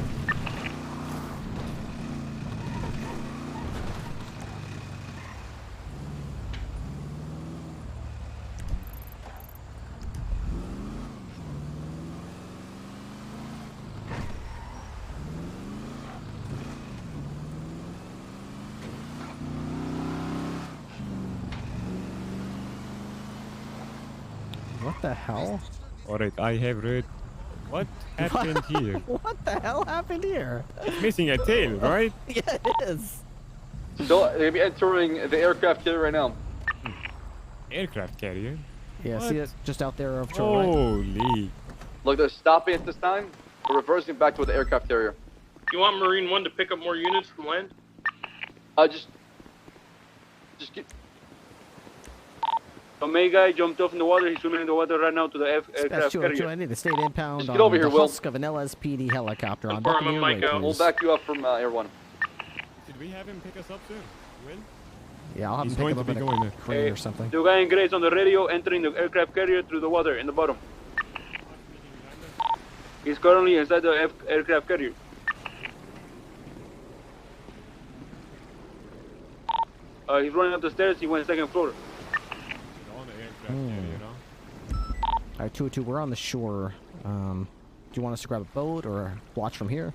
What the hell? Alright, I have read. What happened here? What the hell happened here? It's missing a tail, right? Yeah, it is. So they're going to be entering the aircraft carrier right now. Aircraft carrier? Yeah, What? see it just out there of to the right. Holy. Look, they're stopping at this time. We're reversing back toward the aircraft carrier. You want Marine 1 to pick up more units from land? Just get... The main guy jumped off in the water. He's swimming in the water right now to the That's aircraft 202. carrier. I need a state impound Just on get over here, the Will. husk of an LSPD helicopter on Confirm, Buccaneer Mike Way, out. We'll please. back you up from Air 1. Did we have him pick us up, sir? Will? Yeah, I'll have He's him pick going him to up be in going a there. crane or something. The guy in gray is on the radio entering the aircraft carrier through the water in the bottom. He's currently inside the aircraft carrier. He's running up the stairs. He went second floor. On the aircraft carrier, no? Alright, 202, we're on the shore. Do you want us to grab a boat or watch from here?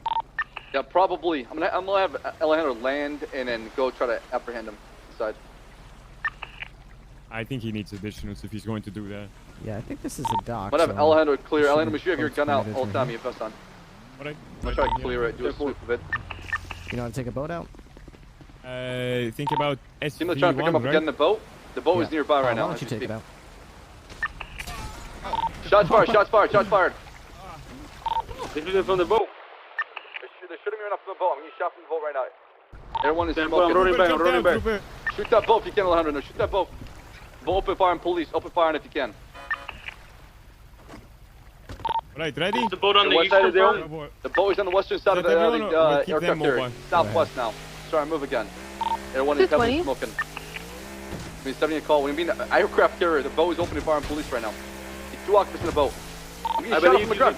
Yeah, probably. I'm gonna have Alejandro land and then go try to apprehend him inside. I think he needs additionals if he's going to do that. Yeah, I think this is a dock. I'm gonna have so Alejandro clear. should Alejandro, be make sure you have your boats gun out permitted all the from time. here. You have vest on. Alright. I'm gonna try to clear it. Do a sweep of it. You know how to take a boat out? Think about Seem like trying to pick him up SV1, again in the boat. The boat is Yeah. nearby right now. Why as don't we you take it speak. out? Shots fired! Shots fired! Shots fired! They're shooting from the boat. They're shooting me right now from the boat. I'm getting shot from the boat right now. Everyone is I'm smoking. running back. I'm running back. Shoot that boat if you can, Alejandro. No, shoot that boat. Boat, open fire on police. Open fire on if you can. Right, ready? The boat on the west side eastern of the part? The boat is on the western side of the aircraft carrier. Southwest now. Sorry, move again. Everyone is heavily smoking. We're setting a call. We mean aircraft carrier. The boat is opening fire on police right now. There's 2 occupants in the boat. I'm getting shot from the ground.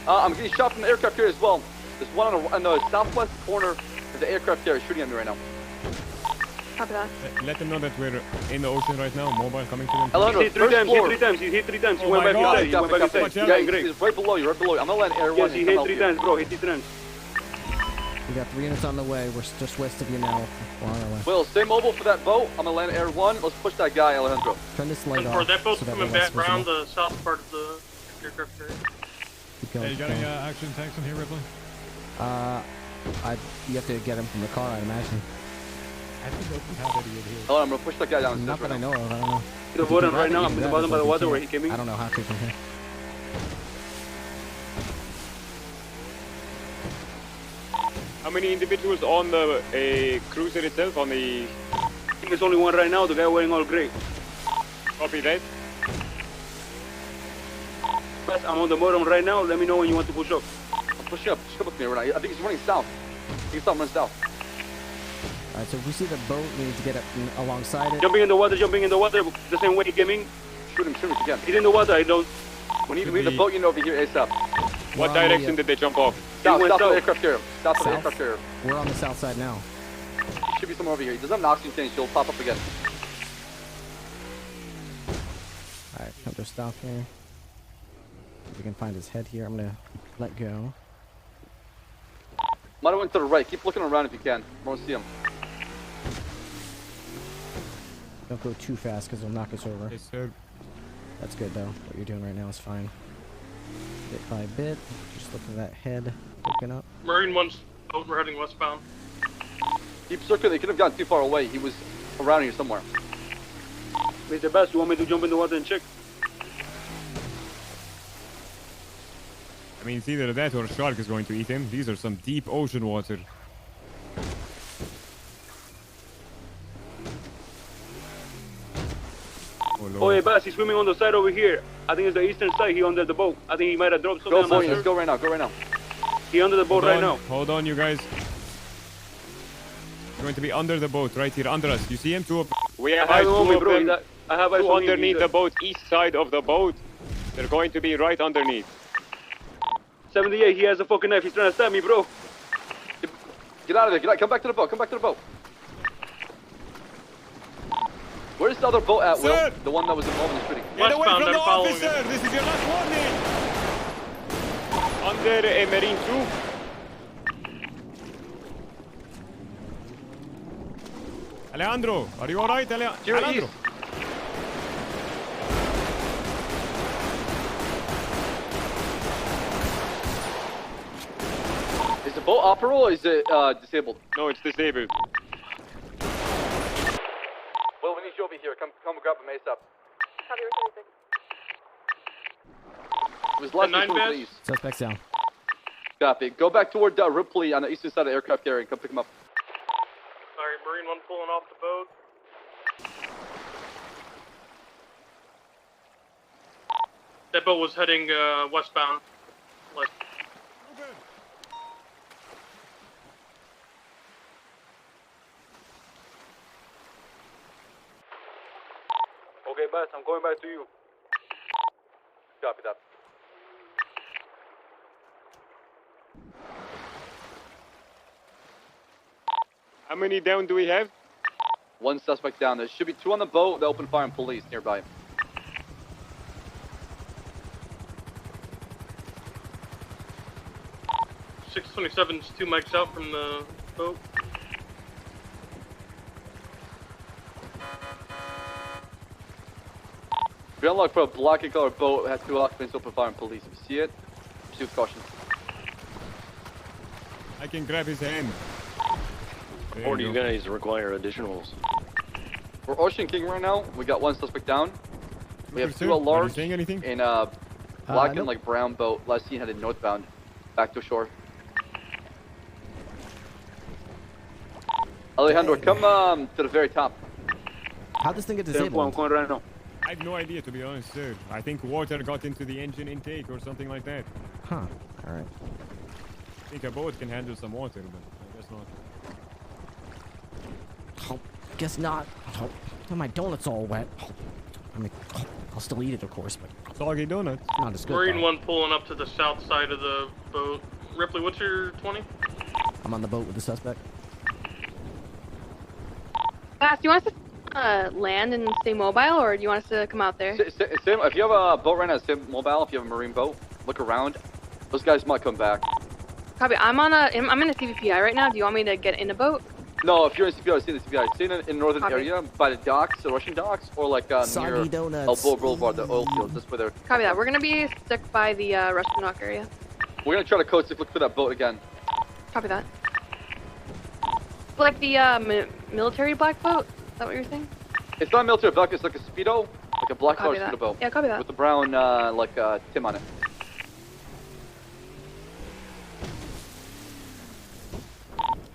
I'm getting shot from the aircraft carrier as well. There's one on the southwest corner of the aircraft carrier shooting at me right now. Copy that. Let them know that we're in the ocean right now. Mobile coming to them. Alejandro, He hit 3 times. He hit 3 times. He went back inside. He went back inside. Yeah, he's right below you. Right below you. I'm gonna let air one. Yes, he hit 3 times, bro. Hit 3 times. We got 3 units on the way. We're just west of you now. We're on our way. Will, stay mobile for that boat. I'm gonna land air 1. Let's push that guy, Alejandro. Turn this light And off. for that boat's so that coming we're less back around visible. the south part of the aircraft carrier. Keep going, Hey, you keep got any going. action tanks in here, Ripley? You have to get him from the car, I'd imagine. I don't know if we have any in here. Oh, I'm gonna push that guy down. Not that I know of. I don't know. The bottom right now. I'm at the bottom by the water where he came in. I don't know how to from here. How many individuals on the cruiser itself? On the... I think there's only one right now. The guy wearing all gray. Copy that. But I'm on the bottom right now. Let me know when you want to push up. I'm pushing up. Push up with me right now. I think he's running south. He's running south. Alright, so if we see the boat, we need to get up alongside it. Jumping in the water. The same way he came in. Shoot him if you can. He's in the water. I don't. We need to leave the boat, over here ASAP. What direction did they jump off? South of the south. aircraft carrier. South of the aircraft carrier. We're on the south side now. He should be somewhere over here. He doesn't have an oxygen tank, so he'll pop up again. Alright, come to a stop here. If we can find his head here, I'm gonna let go. Might have went to the right. Keep looking around if you can. I want to see him. Don't go too fast because they'll knock us over. Yes, sir. That's good though. What you're doing right now is fine. Bit by bit. Just looking at that head poking up. Marine 1's boat, we're heading westbound. Keep circling. They could have gotten too far away. He was around here somewhere. Mr. Bass, you want me to jump in the water and check? I mean, it's either that or a shark is going to eat him. These are some deep ocean water. Oh, yeah, Bass, he's swimming on the side over here. I think it's the eastern side. He under the boat. I think he might have dropped something. Go, boy. Let's go right now. Go right now. He under the boat right now. Hold on, you guys. He's going to be under the boat, right here, under us. You see him? We have I have him on me, two bro. of them. I have eyes Two on him. underneath the boat, east side of the boat. They're going to be right underneath. 78, he has a fucking knife. He's trying to stab me, bro. Get out of there. Get out. Come back to the boat. Come back to the boat. Where's the other boat at, Will? The one that was involved in the shooting. Get away from the officer! This is your last warning! Under a Marine 2. Alejandro, are you alright, Alejandro? Is the boat operable or is it disabled? No, it's disabled. Will, we need you over here. Come grab him ASAP. It was less than 2, please. Suspect's down. Copy. Go back toward Ripley on the eastern side of the aircraft carrier and come pick him up. Alright, Marine 1 pulling off the boat. That boat was heading westbound. West. Okay, Bass, I'm going back to you. Copy that. How many down do we have? 1 suspect down. There should be 2 on the boat. They open fire on police nearby. .627's 2 mics out from the boat. Be unlocked for a black and colored boat. It has 2 occupants open fire on police. If you see it, proceed with caution. I can grab his hand. Or do you guys require additionals? We're Ocean King right now. We got 1 suspect down. We have 2 at Are you large saying anything? in a black and nope. like brown boat. Last seen headed northbound, back to shore. Alejandro, come to the very top. How'd this thing get 10-4, I'm disabled? going right now. I have no idea, to be honest, sir. I think water got into the engine intake or something like that. Huh. All right. I think a boat can handle some water, but I guess not. Oh, guess not. Oh, my donut's all wet. I mean, I'll still eat it, of course, but soggy donut. Not as good. Marine though. 1 pulling up to the south side of the boat. Ripley, what's your 20? I'm on the boat with the suspect. Bass, do you want us to land and stay mobile, or do you want us to come out there? If you have a boat right now, stay mobile. If you have a marine boat, look around. Those guys might come back. Copy. I'm in a CVPI right now. Do you want me to get in a boat? No, if you're in CPI, stay in the CPI. Stay in the northern Copy. area by the docks, the Russian docks, or like near Soggy donuts. El Boulevard, the oil fields. That's where they're. Copy that. We're gonna be stuck by the Russian dock area. We're gonna try to coast if look for that boat again. Copy that. Like the military black boat? Is that what you're saying? It's not a military boat. It's like a speedo, like a black color Copy that. speedo boat. Yeah, copy that. With the brown Tim on it.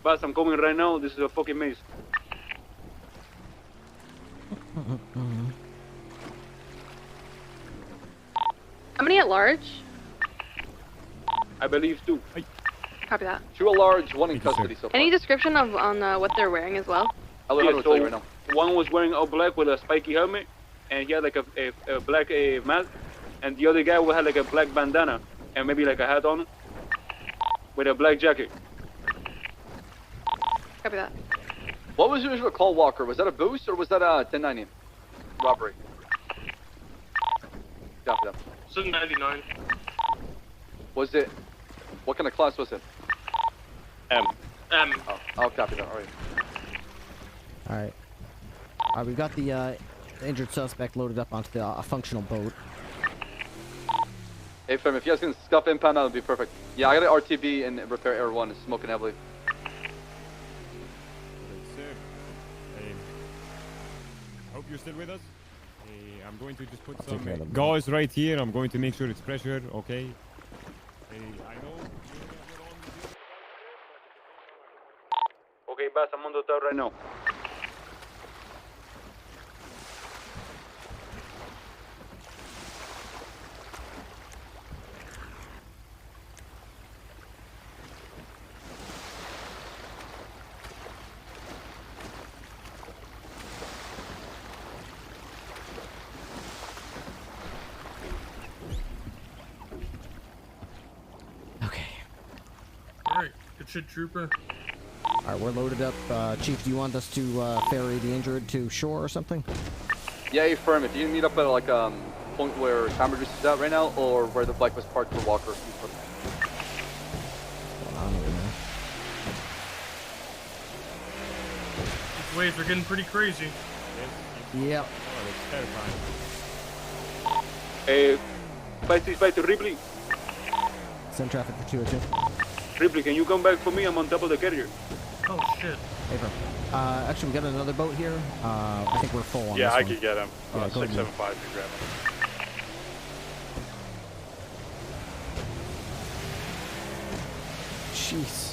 Boss, I'm coming right now. This is a fucking maze. How many at large? I believe 2. Copy that. 2 at large, 1 in custody so far. Any description of on what they're wearing as well? Alejandro will tell you right now. One was wearing all black with a spiky helmet, and he had like a black mask, and the other guy had like a black bandana, and maybe like a hat on, with a black jacket. Copy that. What was your original call, Walker? Was that a boost or was that a 1090 robbery? Copy that. It's a 99. Was it? What kind of class was it? M. M. Oh, I'll copy that. All right. All right. We've got the injured suspect loaded up onto the functional boat. Hey, fam, if you guys can scuff impound, that would be perfect. Yeah, I got an RTB in repair Air 1. It's smoking heavily. Sir, hey, I hope you're still with us. Hey, I'm going to just put some gauze right here. I'm going to make sure it's pressured, okay? Hey, I know. Okay, boss, I'm on the top right now. Alright, good shit, trooper. Alright, we're loaded up. Chief, do you want us to ferry the injured to shore or something? Yeah, hey, firm. If you can meet up at like point where Tom Reduce is at right now, or where the bike was parked for Walker. These waves are getting pretty crazy. Yep. Oh, it's terrifying. Hey, fight to Ripley. Send traffic for 202. Ripley, can you come back for me? I'm on top of the carrier. Oh shit. Hey, bro. Actually, we got another boat here. I think we're full on Yeah, this I one. could get him. Yeah, go ahead. 675 to grab him. Jeez.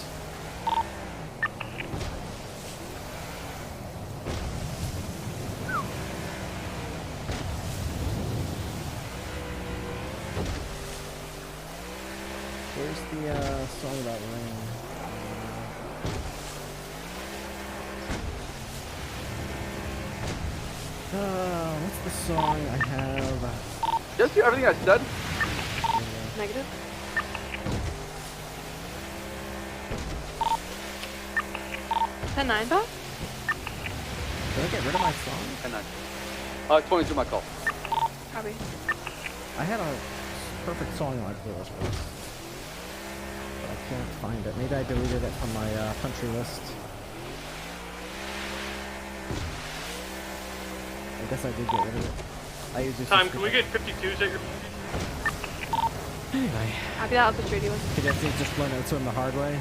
Where's the song about rain? What's the song I have? Just hear everything I said. Negative. $10-9, Bob? Did I get rid of my song? 10-9. 22 my call. Copy. I had a perfect song in my playlist, but I can't find it. Maybe I deleted it from my country list. I guess I did get rid of it. I usually Time, can we get 52s at your... Anyway. Copy that, I'll switch radio with. Cadets need to just learn how to swim the hard way.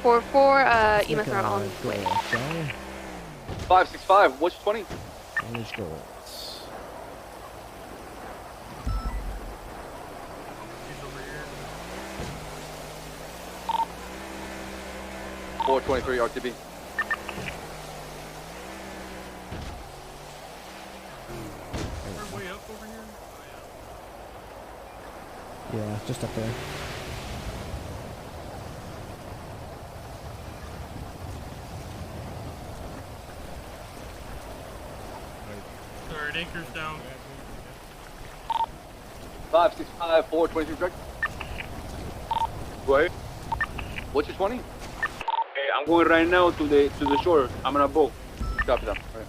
444, EMS are on the way. 565, what's 20? Manage goals. $423 RTB. Way up over here? Yeah, just up there. Alright, anchor's down. 565, 423 correct? Wait. What's your 20? Hey, I'm going right now to the shore. I'm on a boat. Copy that. Right.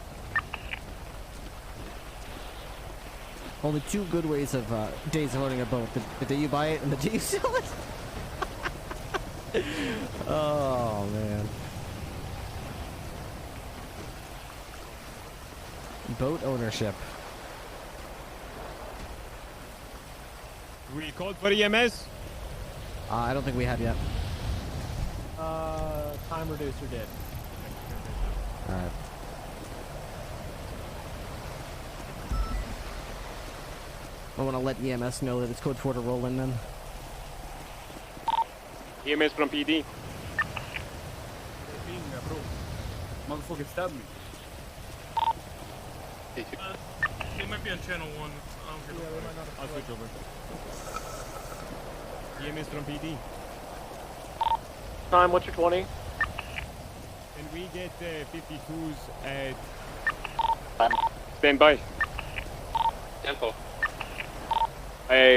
Only two good ways of days of owning a boat: the day you buy it and the day you sell it. Oh man. Boat ownership. We called for EMS? I don't think we have yet. Time reducer did. Alright. I want to let EMS know that it's code 4 to roll in then. EMS from PD. Motherfucker stabbed me. They might be on channel 1. I'll switch over. EMS from PD. Time, what's your 20? Can we get 52s at... Stand by. 10-4.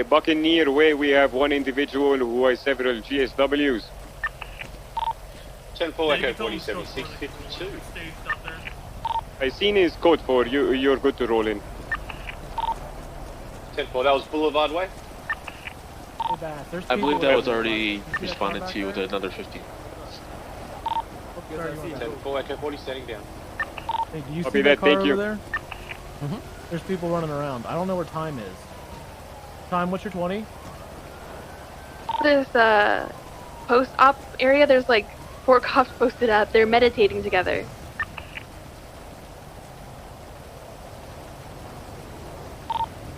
Buccaneer Way, we have one individual who has several GSWs. 10-4, Echo 47, 652. I seen his code 4. You're good to roll in. 10-4, that was Boulevard Way? I believe that was already responded to with another 50. 10-4, Echo 40, setting down. Hey, do you I'll see be that there, car thank you. over there? There's people running around. I don't know where Time is. Time, what's your 20? This post-op area, there's like 4 cops posted up. They're meditating together.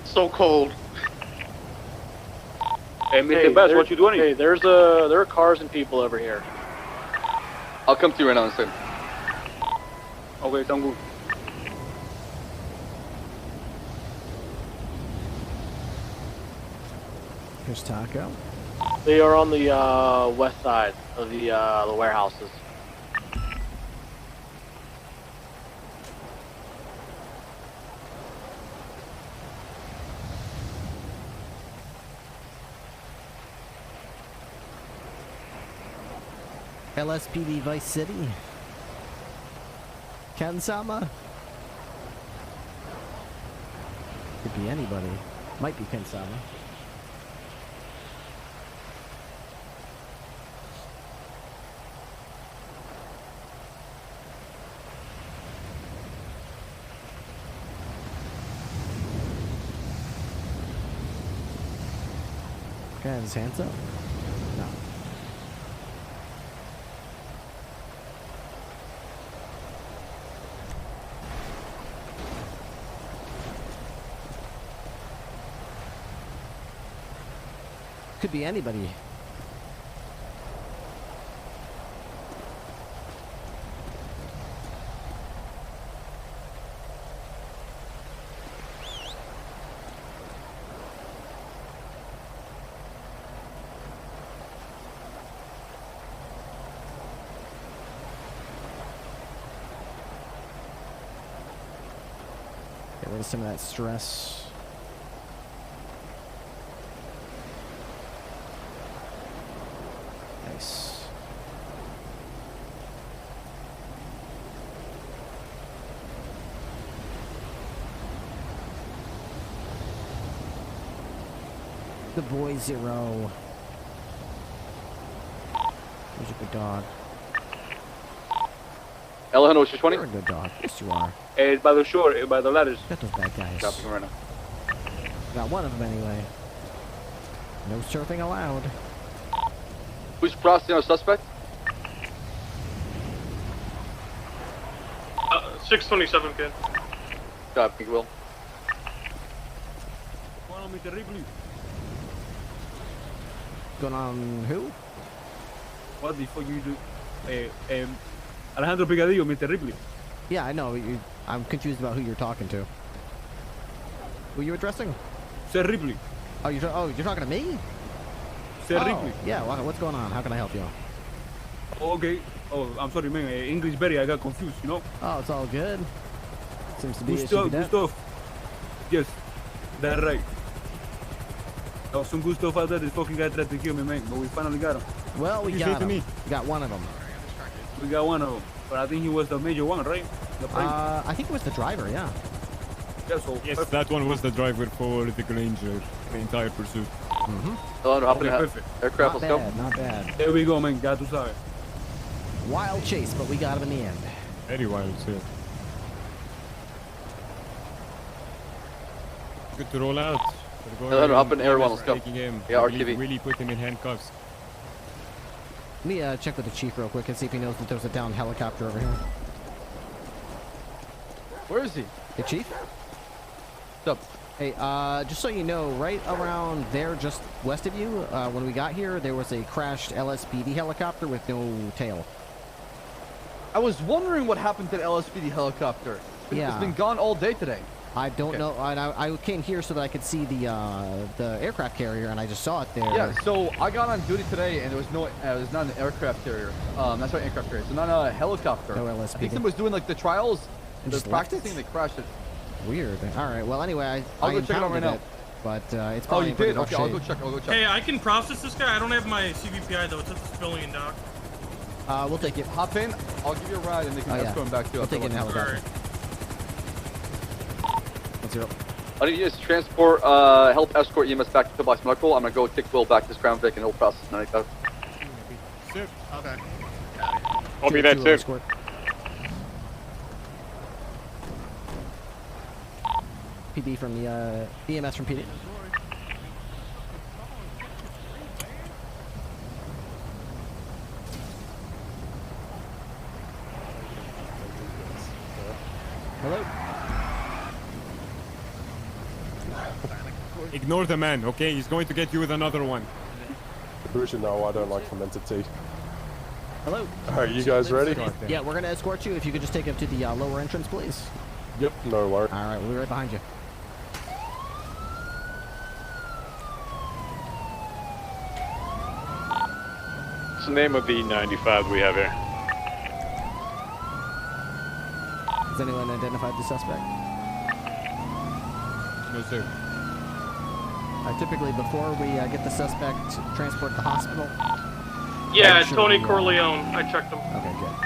So cold. Hey, Mr. Bass, what you doing? Hey, there are cars and people over here. I'll come to you right now in a second. Okay, sound good. Here's Taco. They are on the west side of the warehouses. LSPD Vice City. Kensama. Could be anybody. Might be Kensama. Okay, his hands up. No. Could be anybody. Get rid of some of that stress. Nice. The boy Zero. Who's a good dog? Alejandro, what's your 20? You're a good dog. Yes, you are. It's by the shore, by the ladders. Got those bad guys. Dropping right now. Got one of them anyway. No surfing allowed. Who's processing our suspect? 627, kid. Copy, Will. What's going on, Mr. Ripley? Going on who? What the fuck you do? Alejandro Picadillo, Mr. Ripley. Yeah, I know. I'm confused about who you're talking to. Who are you addressing? Sir Ripley. Oh, you're talking to me? Sir Oh, Ripley. yeah. What's going on? How can I help you? Okay. Oh, I'm sorry, man. English berry, I got confused, you know? Oh, it's all good. Seems to be Gustav. Yes, that's right. There was some good stuff out there. This fucking guy tried to kill me, man, but we finally got him. Well, we got him. We got one of them. We got one of them, but I think he was the major one, right? I think it was the driver, yeah. Yeah, so yes, that one was the driver for the Granger, the entire pursuit. Perfect. Aircraft, let's go. Not bad. There we go, man. Got to side. Wild chase, but we got him in the end. Very wild, sir. Good to roll out. Hop in air one, let's go. Him. Yeah, RTV. Really put him in handcuffs. Let me check with the chief real quick and see if he knows that there's a downed helicopter over here. Where is he? Hey, chief? What's up? Hey, just so you know, right around there, just west of you, when we got here, there was a crashed LSPD helicopter with no tail. I was wondering what happened to the LSPD helicopter. Yeah. It's been gone all day today. I don't know. I came here so that I could see the aircraft carrier, and I just saw it there. Yeah, so I got on duty today, and there was no, it was not an aircraft carrier. That's not an aircraft carrier. So not a helicopter. No LSPD. I think someone was doing like the trials, And the just left it? practicing, they crashed it. Weird. All right. Well, anyway, I'll I go check it out right now. But it's Oh, probably you in pretty did? rough Okay, I'll go shape. check. I'll go check. Hey, I can process this guy. I don't have my CVPI though. It's at the civilian dock. We'll take it. Hop in. I'll give you a ride, and they can escort him back to you. We'll take it in the helicopter. I need you to transport, help escort EMS back to Tobias Medical. I'm gonna go take Will back to this Crown Vic, and he'll process 95. Okay. I'll be there too. PD from the EMS from PD. Hello. Ignore the man, okay? He's going to get you with another one. You know I don't like fermented tea. Hello. Alright, you guys ready? Yeah, we're gonna escort you. If you could just take him to the lower entrance, please. Yep, no worries. All right, we'll be right behind you. What's the name of the 95 we have here? Has anyone identified the suspect? No, sir. Typically, before we get the suspect transported to the hospital. Yeah, make sure Tony we, Corleone. I checked him. Okay, good.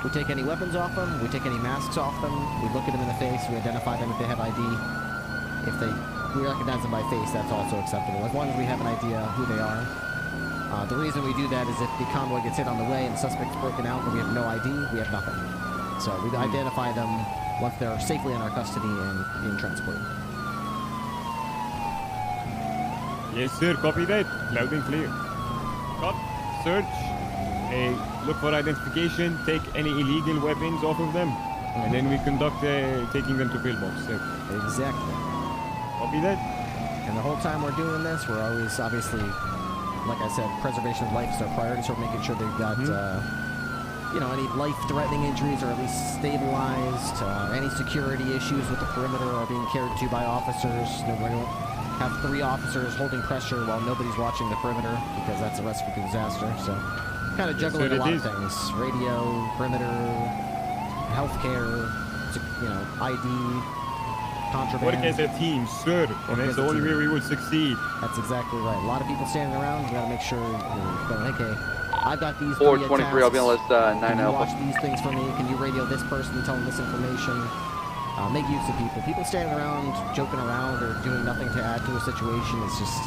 We take any weapons off them. We take any masks off them. We look at them in the face. We identify them if they have ID. If we recognize them by face, that's also acceptable, as long as we have an idea who they are. The reason we do that is if the convoy gets hit on the way and the suspect's broken out and we have no ID, we have nothing. So we identify them once they're safely in our custody and being transported. Yes, sir. Copy that. Loud and clear. Cop. Search. Look for identification. Take any illegal weapons off of them. And then we conduct taking them to pillbox, sir. Exactly. Copy that. And the whole time we're doing this, we're always, obviously, like I said, preservation of life is our priority, so we're making sure they've got, you know, any life-threatening injuries are at least stabilized. Any security issues with the perimeter are being cared to by officers. We don't have 3 officers holding pressure while nobody's watching the perimeter, because that's a recipe for disaster. So, kind of juggling a lot of things: radio, perimeter, healthcare, you know, ID, contraband. Work as a team, sir. And that's the only way we would succeed. That's exactly right. A lot of people standing around. You gotta make sure you're going, okay, I've got these 423, I'll be on list 9 Can you Alpha. watch these things for me? Can you radio this person, tell them this information? Make use of people. People standing around, joking around, or doing nothing to add to a situation is just,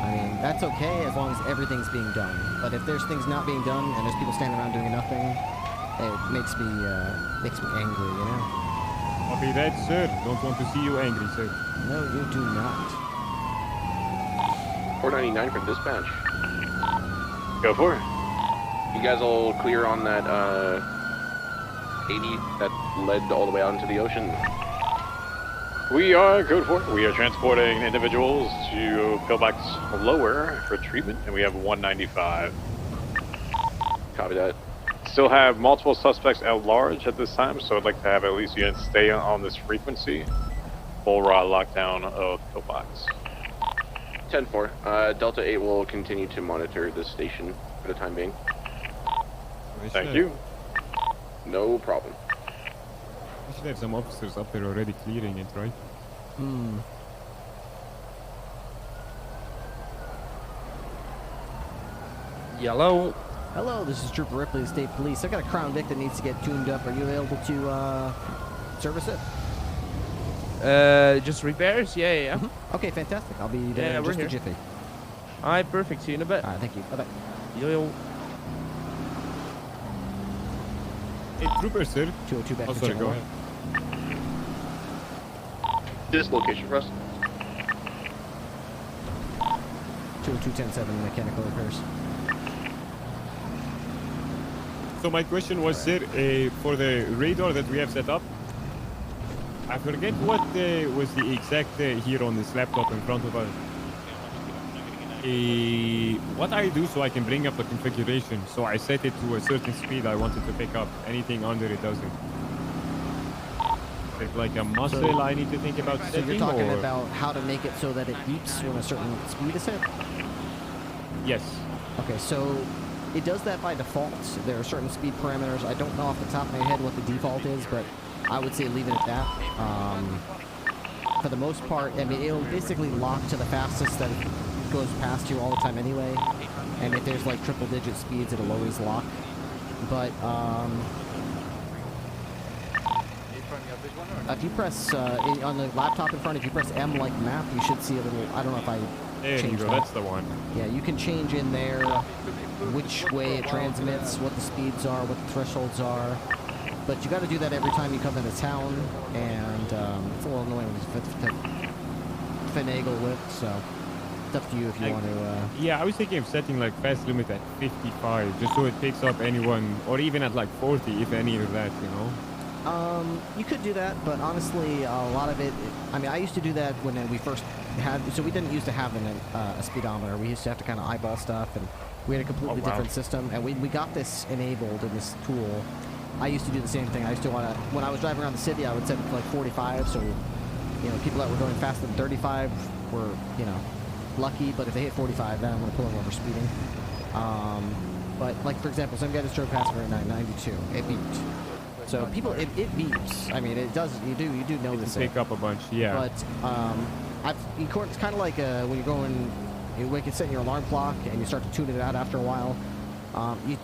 I mean, that's okay as long as everything's being done. But if there's things not being done and there's people standing around doing nothing, it makes me angry, you know? Copy that, sir. Don't want to see you angry, sir. No, you do not. 499 for dispatch. Go for it. You guys all clear on that 80, that led all the way out into the ocean. We are code 4. We are transporting individuals to pillbox lower for treatment, and we have 195. Copy that. Still have multiple suspects at large at this time, so I'd like to have at least units stay on this frequency. Full raw lockdown of pillbox. 10-4. Delta 8 will continue to monitor this station for the time being. Thank you. No problem. We should have some officers up there already clearing it, right? Hmm. Yellow. Hello, this is Trooper Ripley of State Police. I got a Crown Vic that needs to get tuned up. Are you available to service it? Just repairs? Yeah. Okay, fantastic. I'll be there in just a jiffy. Alright, perfect. See you in a bit. Alright, thank you. Bye-bye. Yo. Hey, Trooper, sir. 202 back to sorry, go General. ahead. This location for us. 202-10-7 mechanical repairs. So my question was, sir, for the radar that we have set up, I forget what was the exact here on this laptop in front of us. What I do so I can bring up the configuration. So I set it to a certain speed I wanted to pick up. Anything under it doesn't. Is it like a muscle I need to think about So setting? you're talking or? about how to make it so that it beeps when a certain speed is hit? Yes. Okay, so it does that by default. There are certain speed parameters. I don't know off the top of my head what the default is, but I would say leave it at that. For the most part, I mean, it'll basically lock to the fastest that it goes past you all the time anyway. And if there's like triple digit speeds, it'll always lock. But if you press on the laptop in front, if you press M like map, you should see a little. I don't know if I There you changed go. that. That's the one. Yeah, you can change in there which way it transmits, what the speeds are, what the thresholds are. But you got to do that every time you come into town, and it's a little annoying to finagle with. So it's up to you if you want to. Yeah, I was thinking of setting like fast limit at 55, just so it picks up anyone, or even at like 40, if any of that, you know. You could do that, but honestly, a lot of it. I mean, I used to do that when we first had. So we didn't used to have a speedometer. We used to have to kind of eyeball stuff, and we had a completely different system. And we got this enabled in this tool. I used to do the same thing. I used to want to. When I was driving around the city, I would set it to like 45. So, you know, people that were going faster than 35 were, you know, lucky. But if they hit 45, then I'm going to pull them over speeding. But like for example, some guy just drove past me at 992. It beeped. So people, it beeps. I mean, it does. You do notice it. Pick up a bunch, yeah. But it's kind of like when you're going, you wake and set your alarm clock, and you start to tune it out after a while.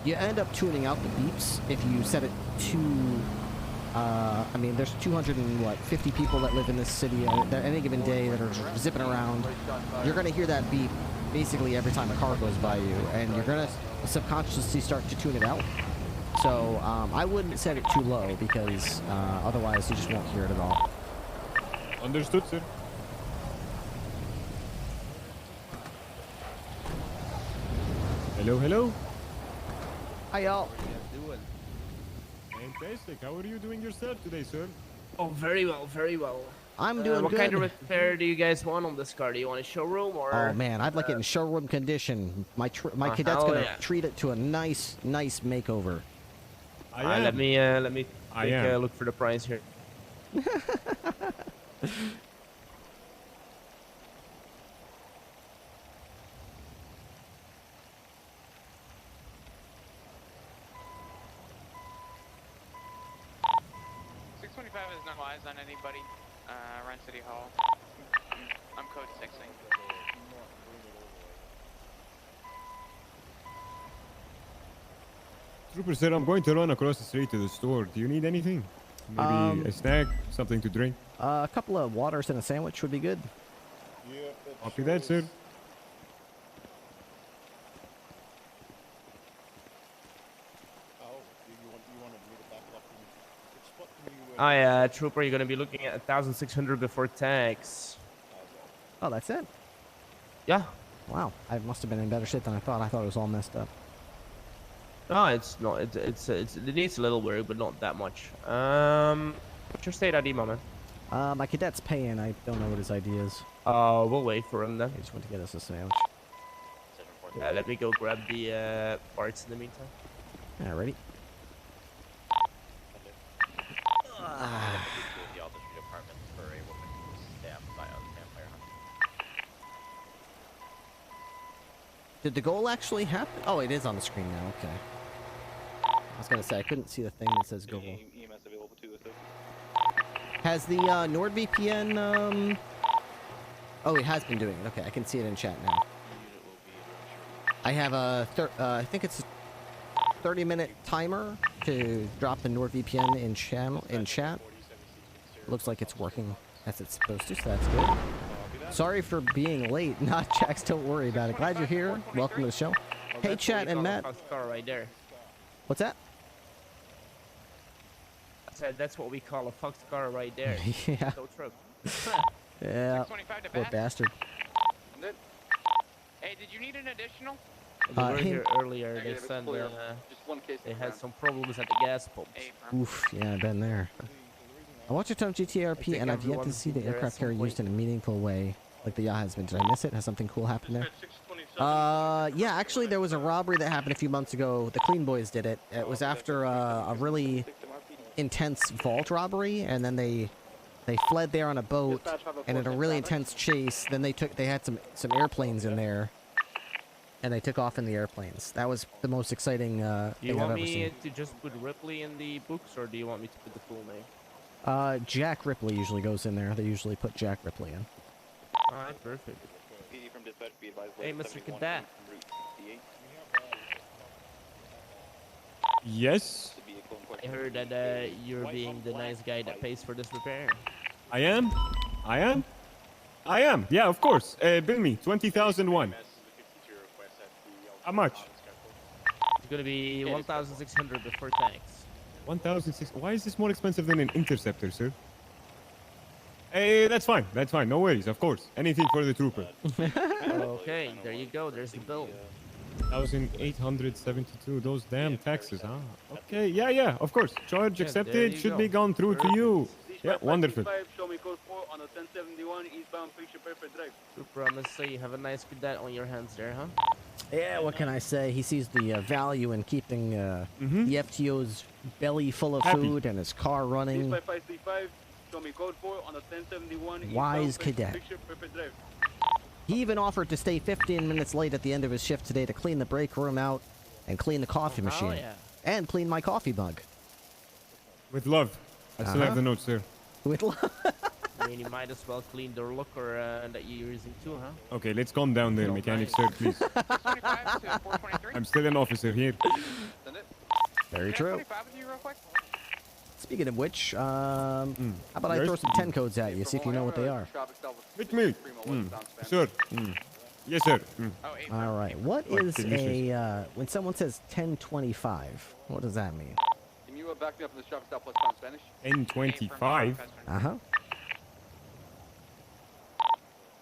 You end up tuning out the beeps if you set it to. I mean, there's 250 people that live in this city at any given day that are zipping around. You're gonna hear that beep basically every time a car goes by you, and you're gonna subconsciously start to tune it out. So I wouldn't set it too low because otherwise you just won't hear it at all. Understood, sir. Hello, hello. Hi, y'all. Fantastic. How are you doing yourself today, sir? Oh, very well, very well. I'm doing what good. What kind of repair do you guys want on this car? Do you want a showroom or? Oh man, I'd like it in showroom condition. My cadet's gonna treat it to a nice makeover. Let me take a look for the price here. Is no eyes on anybody around City Hall. I'm code 6ing. Trooper sir, I'm going to run across the street to the store. Do you need anything? Maybe a snack, something to drink? A couple of waters and a sandwich would be good. Copy that, sir. Hi, Trooper, you're gonna be looking at 1,600 before tax. Oh, that's it? Yeah. Wow, I must have been in better shape than I thought. I thought it was all messed up. Oh, it's not. It needs a little work, but not that much. What's your state ID, man? My cadet's paying. I don't know what his ID is. We'll wait for him then. I just went to get us a sandwich. Let me go grab the parts in the meantime. Alrighty. Did the goal actually happen? Oh, it is on the screen now. Okay. I was gonna say I couldn't see the thing that says goal. EMS available too. Has the NordVPN? Oh, it has been doing it. Okay, I can see it in chat now. I have a I think it's a 30-minute timer to drop the NordVPN in chat. Looks like it's working as it's supposed to, so that's good. Sorry for being late. Not Jax, don't worry about it. Glad you're here. Welcome to the show. Well, Hey, chat and Matt. Car right there. What's that? I said that's what we call a fucked car right there. Yeah. So true. Yeah. Poor bastard. Hey, did you need an additional? They were hey- here earlier. They said they had some problems at the gas pumps. Oof, yeah, I've been there. I watched a ton of GTRP and I've yet to see the aircraft carrier used in a meaningful way, like the yacht has been. Did I miss it? Has something cool happened there? Yeah, actually there was a robbery that happened a few months ago. The Clean Boys did it. It was after a really intense vault robbery, and then they fled there on a boat, and in a really intense chase, then they had some airplanes in there, and they took off in the airplanes. That was the most exciting Do you thing I've want ever me seen. to just put Ripley in the books, or do you want me to put the full name? Jack Ripley usually goes in there. They usually put Jack Ripley in. Alright, perfect. From dispatch, be advised, Hey, Mr. Cadet. Yes, I heard that you're being the nice guy that pays for this repair. I am. I am. I am. Yeah, of course. Bill me 20,001. How much? It's gonna be 1,600 before tax. 1,006. Why is this more expensive than an Interceptor, sir? Hey, that's fine. That's fine. No worries. Of course. Anything for the trooper. Okay, there you go. There's the bill. 1,872. Those damn taxes, huh? Okay. Yeah, yeah. Of course. Charge Yeah, there accepted. you Should go. be gone through to you. Yeah, wonderful. Show me code 4 on a 1071 eastbound Picture Perfect Drive. Trooper, I must say you have a nice cadet on your hands there, huh? Yeah, what can I say? He sees the value in keeping the FTO's belly full of Happy. food and his car running. 5535, show me code 4 on a 1071 Wise eastbound cadet. Picture Perfect Drive. He even offered to stay 15 minutes late at the end of his shift today to clean the break room out and clean the coffee machine. yeah. And clean my coffee mug. With love. I still have the notes, sir. With love. I mean, you might as well clean the locker that you're using too, huh? Okay, let's calm down there, mechanic, sir, please. 625 to 423. I'm still an officer here. Send it. Very true. 625 with you real quick. Speaking of which, how about I throw some 10 codes at you, see if you know what they are. With me. Sure. Yes, sir. All right. What is a when someone says 1025? What does that mean? Can you back me up in the traffic stop, let's Spanish? N25. Uh-huh.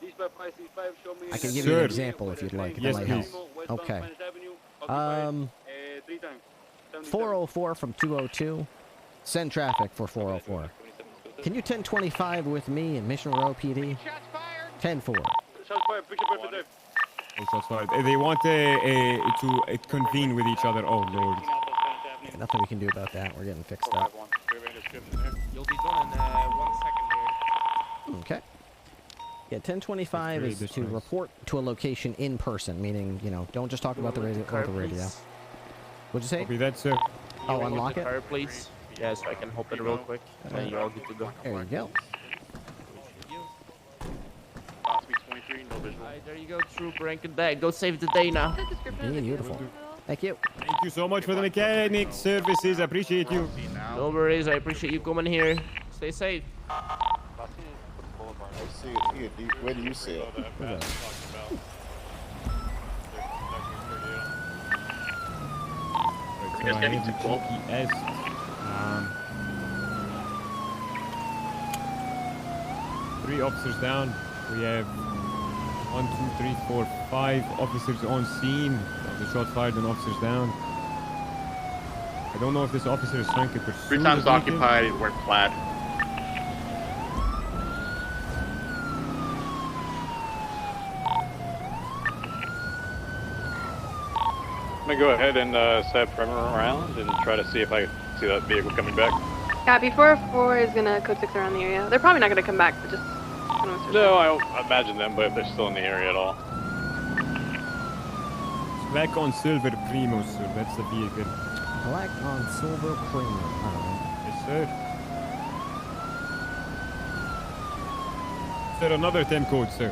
Eastbound 535, show me I can give you an example if you'd like. If Yes, that might please. help. Okay. 3 times. 404 from 202. Send traffic for 404. Can you 1025 with me in Mission Row PD? 10-4. Shots fired, Picture Perfect Drive. Oh, shots fired. They want to convene with each other. Oh, Lord. Yeah, nothing we can do about that. We're getting fixed up. You'll be done in 1 second here. Okay. Yeah, 1025 is to report to a location in person, meaning, you know, don't just talk about the radio. Car, Over the radio. please. What'd you say? Copy that, sir. Oh, unlock the it? car, please. Yeah, so I can hop in real quick. And then you're all good to go. There you go. Alright, there you go, trooper and cadet. Go save the day now. Beautiful. Thank you. Thank you so much for the mechanic services. I appreciate you. No worries. I appreciate you coming here. Stay safe. I see it here, dude. Where do you see it? So I have the GPS. 3 officers down. We have 1, 2, 3, 4, 5 officers on scene. The shot fired and officers down. I don't know if this officer is trying to pursue 3 the times vehicle. occupied, we're plaid. I'm gonna go ahead and set perimeter around and try to see if I see that vehicle coming back. Yeah, before 4 is gonna code 6 around the area. They're probably not gonna come back, but just. No, I don't imagine them, but if they're still in the area at all. Black on silver Primo, sir. That's the vehicle. Black on silver Primo. Yes, sir. Sir, another 10 code, sir.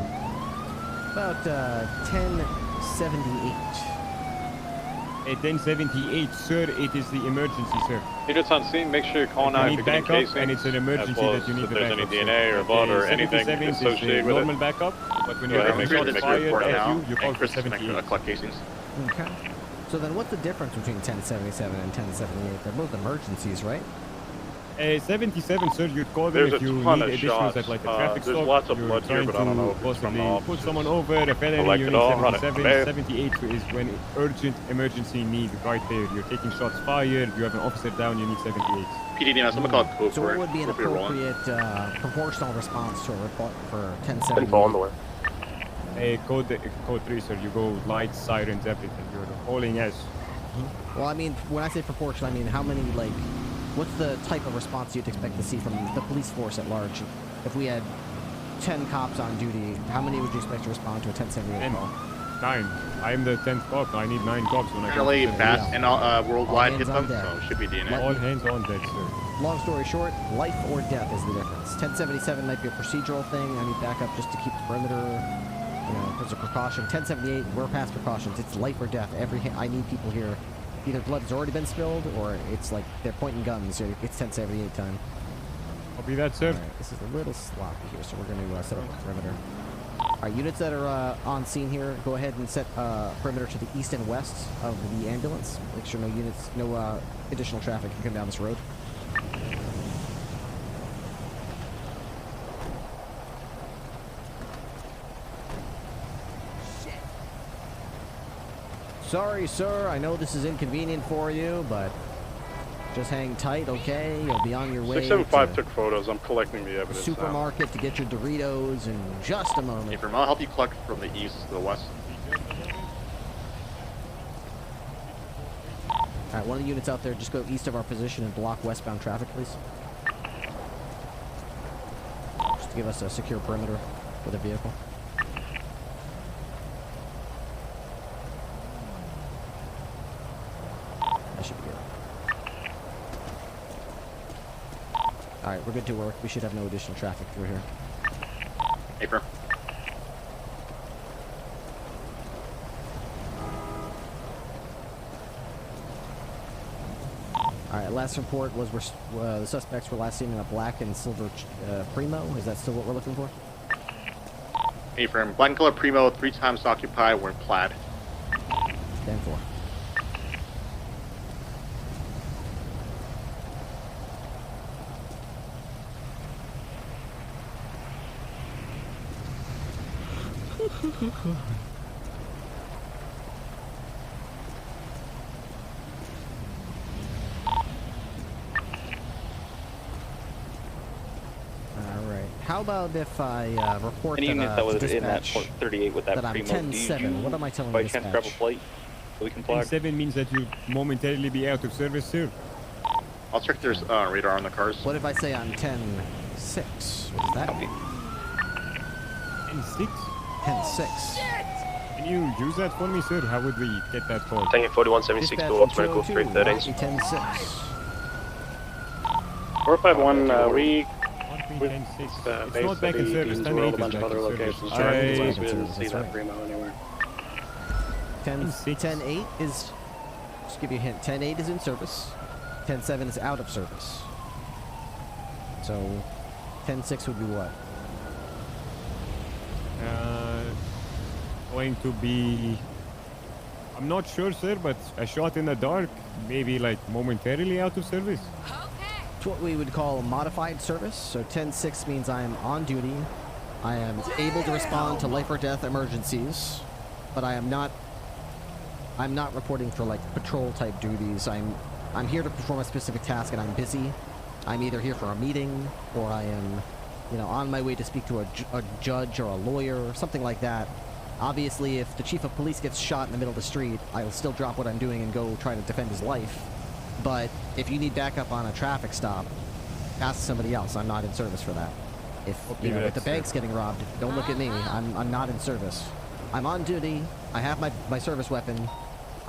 About 1078. At 1078, sir, it is the emergency, sir. Units on scene, make sure you're calling out if need you're getting backup, casing, and it's an emergency as well that you as need if the there's backup, any sir. DNA or blood or anything 77 is associated the with normal it. backup, but when Go you ahead, have a make sure shot to make fired report at now, you call and for Chris is 78. gonna collect casings. Okay. So then what's the difference between 1077 and 1078? They're both emergencies, right? 77, sir, you'd call them There's if a you ton need of additionals shots. at like a traffic There's stop. lots of You're blood here, trying but I don't know to if it's from the possibly put officers. someone over, a felony, Collect you it need all, run it 77. back. 78 is when urgent emergency need right there. You're taking shots fired, you have an officer down, you need 78. PDDNS, I'm gonna call it code So for what it. would be an Hope you're rolling. appropriate proportional response to a report for 1078? on the way. Code 3, sir. You go lights, sirens, everything. You're hauling ass. Well, I mean, when I say proportional, I mean how many, like, what's the type of response you'd expect to see from the police force at large? If we had 10 cops on duty, how many would you expect to respond to a 1078 call? 9. I am the 10th cop. I need 9 cops when I come Apparently, to Bass and worldwide All hit hands them, on deck. so it should be DNA. All hands on deck, sir. Long story short, life or death is the difference. 1077 might be a procedural thing. I need backup just to keep the perimeter, you know, as a precaution. 1078, we're past precautions. It's life or death. I need people here. Either blood has already been spilled, or it's like they're pointing guns. So it's 1078 time. Copy that, sir. All right, this is a little sloppy here, so we're going to set up a perimeter. All right, units that are on scene here, go ahead and set perimeter to the east and west of the ambulance. Make sure no units, no additional traffic can come down this road. Sorry, sir. I know this is inconvenient for you, but just hang tight, okay? You'll be on your way 675 to took photos. I'm collecting the evidence supermarket to get your Doritos in just a moment. Hey, I'll help you collect from the east to the west. All right, one of the units out there, just go east of our position and block westbound traffic, please. Just to give us a secure perimeter for the vehicle. That should be good. All right, we're good to work. We should have no additional traffic through here. Paper. All right, last report was the suspects were last seen in a black and silver Primo. Is that still what we're looking for? A-frame. Black and color Primo, 3 times occupied, we're in plaid. 10-4. How about if I report Any that, unit that was in that dispatch port 38 with that that I'm Primo, 10-7, what am I telling by the chance grab a dispatch? plate so we can flag? 7 means that you momentarily be out of service, sir. I'll check there's radar on the cars. What if I say I'm 10-6? What does that mean? 10-6? 10-6. Can you use that for me, sir? How would we get that code? Taking 4176 to Ultimate Medical 330. 10-6. 451, we... It's not back in service. 10-8 is back in service. We didn't see that Primo anywhere. 10-8 is, just give you a hint, 10-8 is in service, 10-7 is out of service. So 10-6 would be what? Going to be... I'm not sure, sir, but a shot in the dark, maybe like momentarily out of service. It's what we would call a modified service. So 10-6 means I am on duty. I am able to respond to life or death emergencies, but I'm not reporting for like patrol type duties. I'm I'm here to perform a specific task and I'm busy, I'm either here for a meeting or I am, you know, on my way to speak to a judge or a lawyer or something like that. Obviously, if the chief of police gets shot in the middle of the street, I'll still drop what I'm doing and go try to defend his life. But if you need backup on a traffic stop, ask somebody else. I'm not in service for that. If, you know, if the bank's getting robbed, don't look at me. I'm not in service. I'm on duty. I have my service weapon.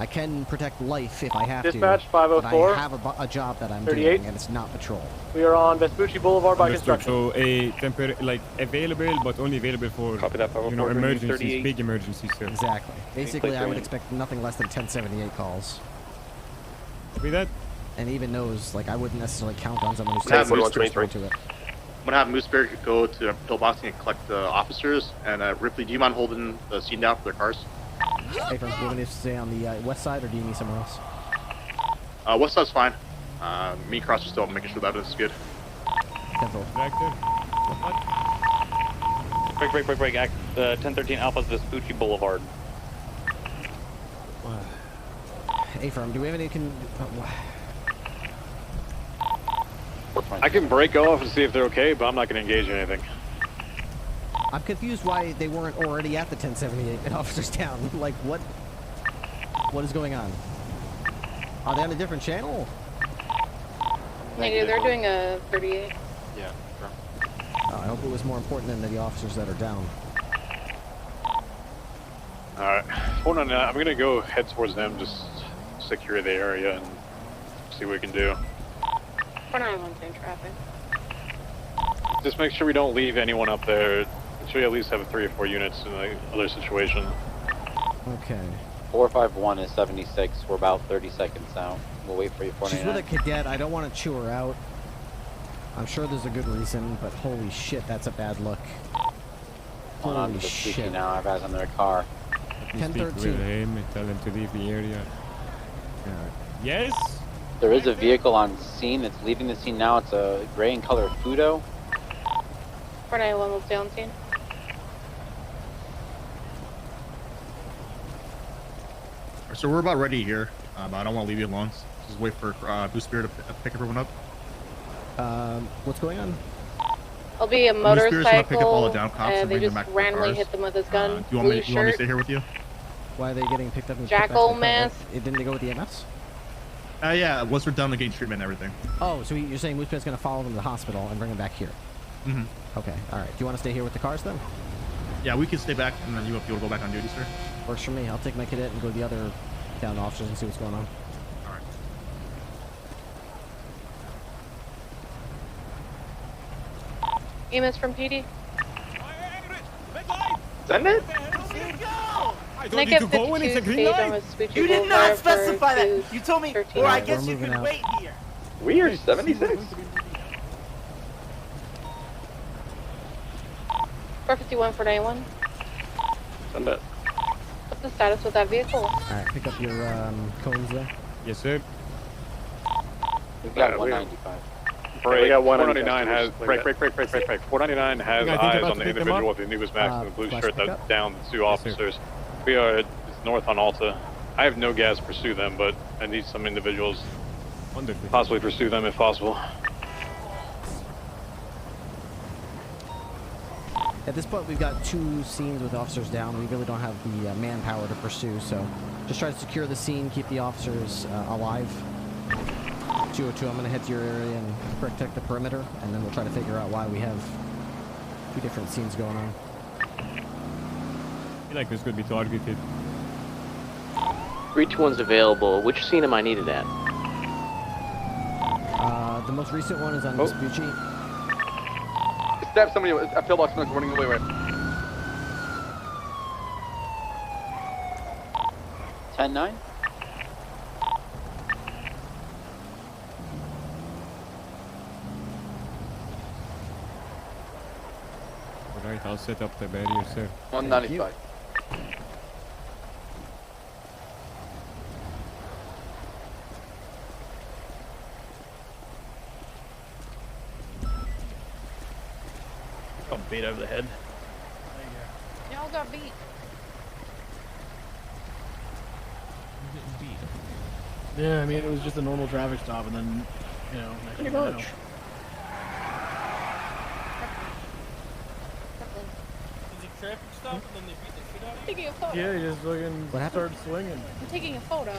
I can protect life if I have Dispatch, to. 504. But I have a job that I'm 38. doing, and it's not patrol. We are on Vespucci Boulevard by Understood. construction. So a temporary, like available, but only available for Copy that, you know, 504, emergencies, 38. big emergencies, sir. Exactly. Basically, I would expect nothing less than 1078 calls. Copy that. And even those, like, I wouldn't necessarily count on someone who's Have taking one, straight 23. to it. I'm gonna have Mooseberry go to pillboxing and collect the officers. And Ripley, do you mind holding the scene down for their cars? Hey, friends, do you want me to stay on the west side, or do you need somewhere else? West side's fine. Me and Cross are still making sure that evidence is good. 10-4. Break. 1013 Alpha's Vespucci Boulevard. Hey, firm, do we have any I can break off and see if they're okay, but I'm not going to engage in anything. I'm confused why they weren't already at the 1078 and officers down. Like, what is going on? Are they on a different channel? Negative, they're doing a 38. Yeah. I hope it was more important than the officers that are down. Alright, 499, I'm going to go head towards them, just secure the area and see what we can do. 491's in traffic. Just make sure we don't leave anyone up there. Make sure you at least have 3 or 4 units in the other situation. Okay. 451 is 76. We're about 30 seconds out. We'll wait for you. She's with a cadet. I don't want to chew her out. I'm sure there's a good reason, but holy shit, that's a bad look. On Holy the shit. now. I've guys on their car. You speak with him and tell him to leave the area. Yes? There is a vehicle on scene that's leaving the scene now. It's a gray in color Fudo. 491 will stay on scene. So we're about ready here. I don't want to leave you alone. Just wait for Blue Spirit to pick everyone up. What's going on? It'll be a Blue Spirit's gonna pick up all motorcycle, the down cops and and they bring them just back to the randomly cars. hit them with his gun. Do you want me to stay here with you? Why are they getting picked up and Jackal put back to the car? mask. Didn't they go with the EMS? Yeah, once we're done, they're getting treatment and everything. Oh, so you're saying Moosehead's going to follow them to the hospital and bring them back here? Mm-hmm. Okay, alright. Do you want to stay here with the cars then? Yeah, we can stay back, and then you'll go back on duty, sir. Works for me. I'll take my cadet and go to the other down officers and see what's going on. Alright. EMS from PD. Send it? I don't need to go when it's a green light. You did not specify that. You told me, or I guess you moving could out. wait here. Weird, 76. 451, 491. Send it. What's the status with that vehicle? Alright, pick up your cones there. Yes, sir. We've got 195. Break. got one 499 has break. 499 has You guys think eyes about on the to pick them individual up? with the newest mask and the blue flash shirt pickup? that's down the 2 Yes, sir. officers. We are it's north on Alta. I have no gas to pursue them, but I need some individuals Wonderful. possibly pursue them if possible. At this point, we've got 2 scenes with officers down. We really don't have the manpower to pursue, so just try to secure the scene, keep the officers alive. 202, I'm going to head to your area and protect the perimeter, and then we'll try to figure out why we have 2 different scenes going on. I feel like this could be targeted. 321's available. Which scene am I needed at? The most recent one is on Vespucci. Stab somebody at pillbox running away, right? 10-9? Alright, I'll set up the barrier, sir. 195. Got beat over the head. Y'all got beat. Yeah, I mean, it was just a normal traffic stop, and then, you know, next thing you know. Traffic stop and then they beat the shit out of you? Taking a photo. Yeah, he just fucking started swinging. I'm taking a photo.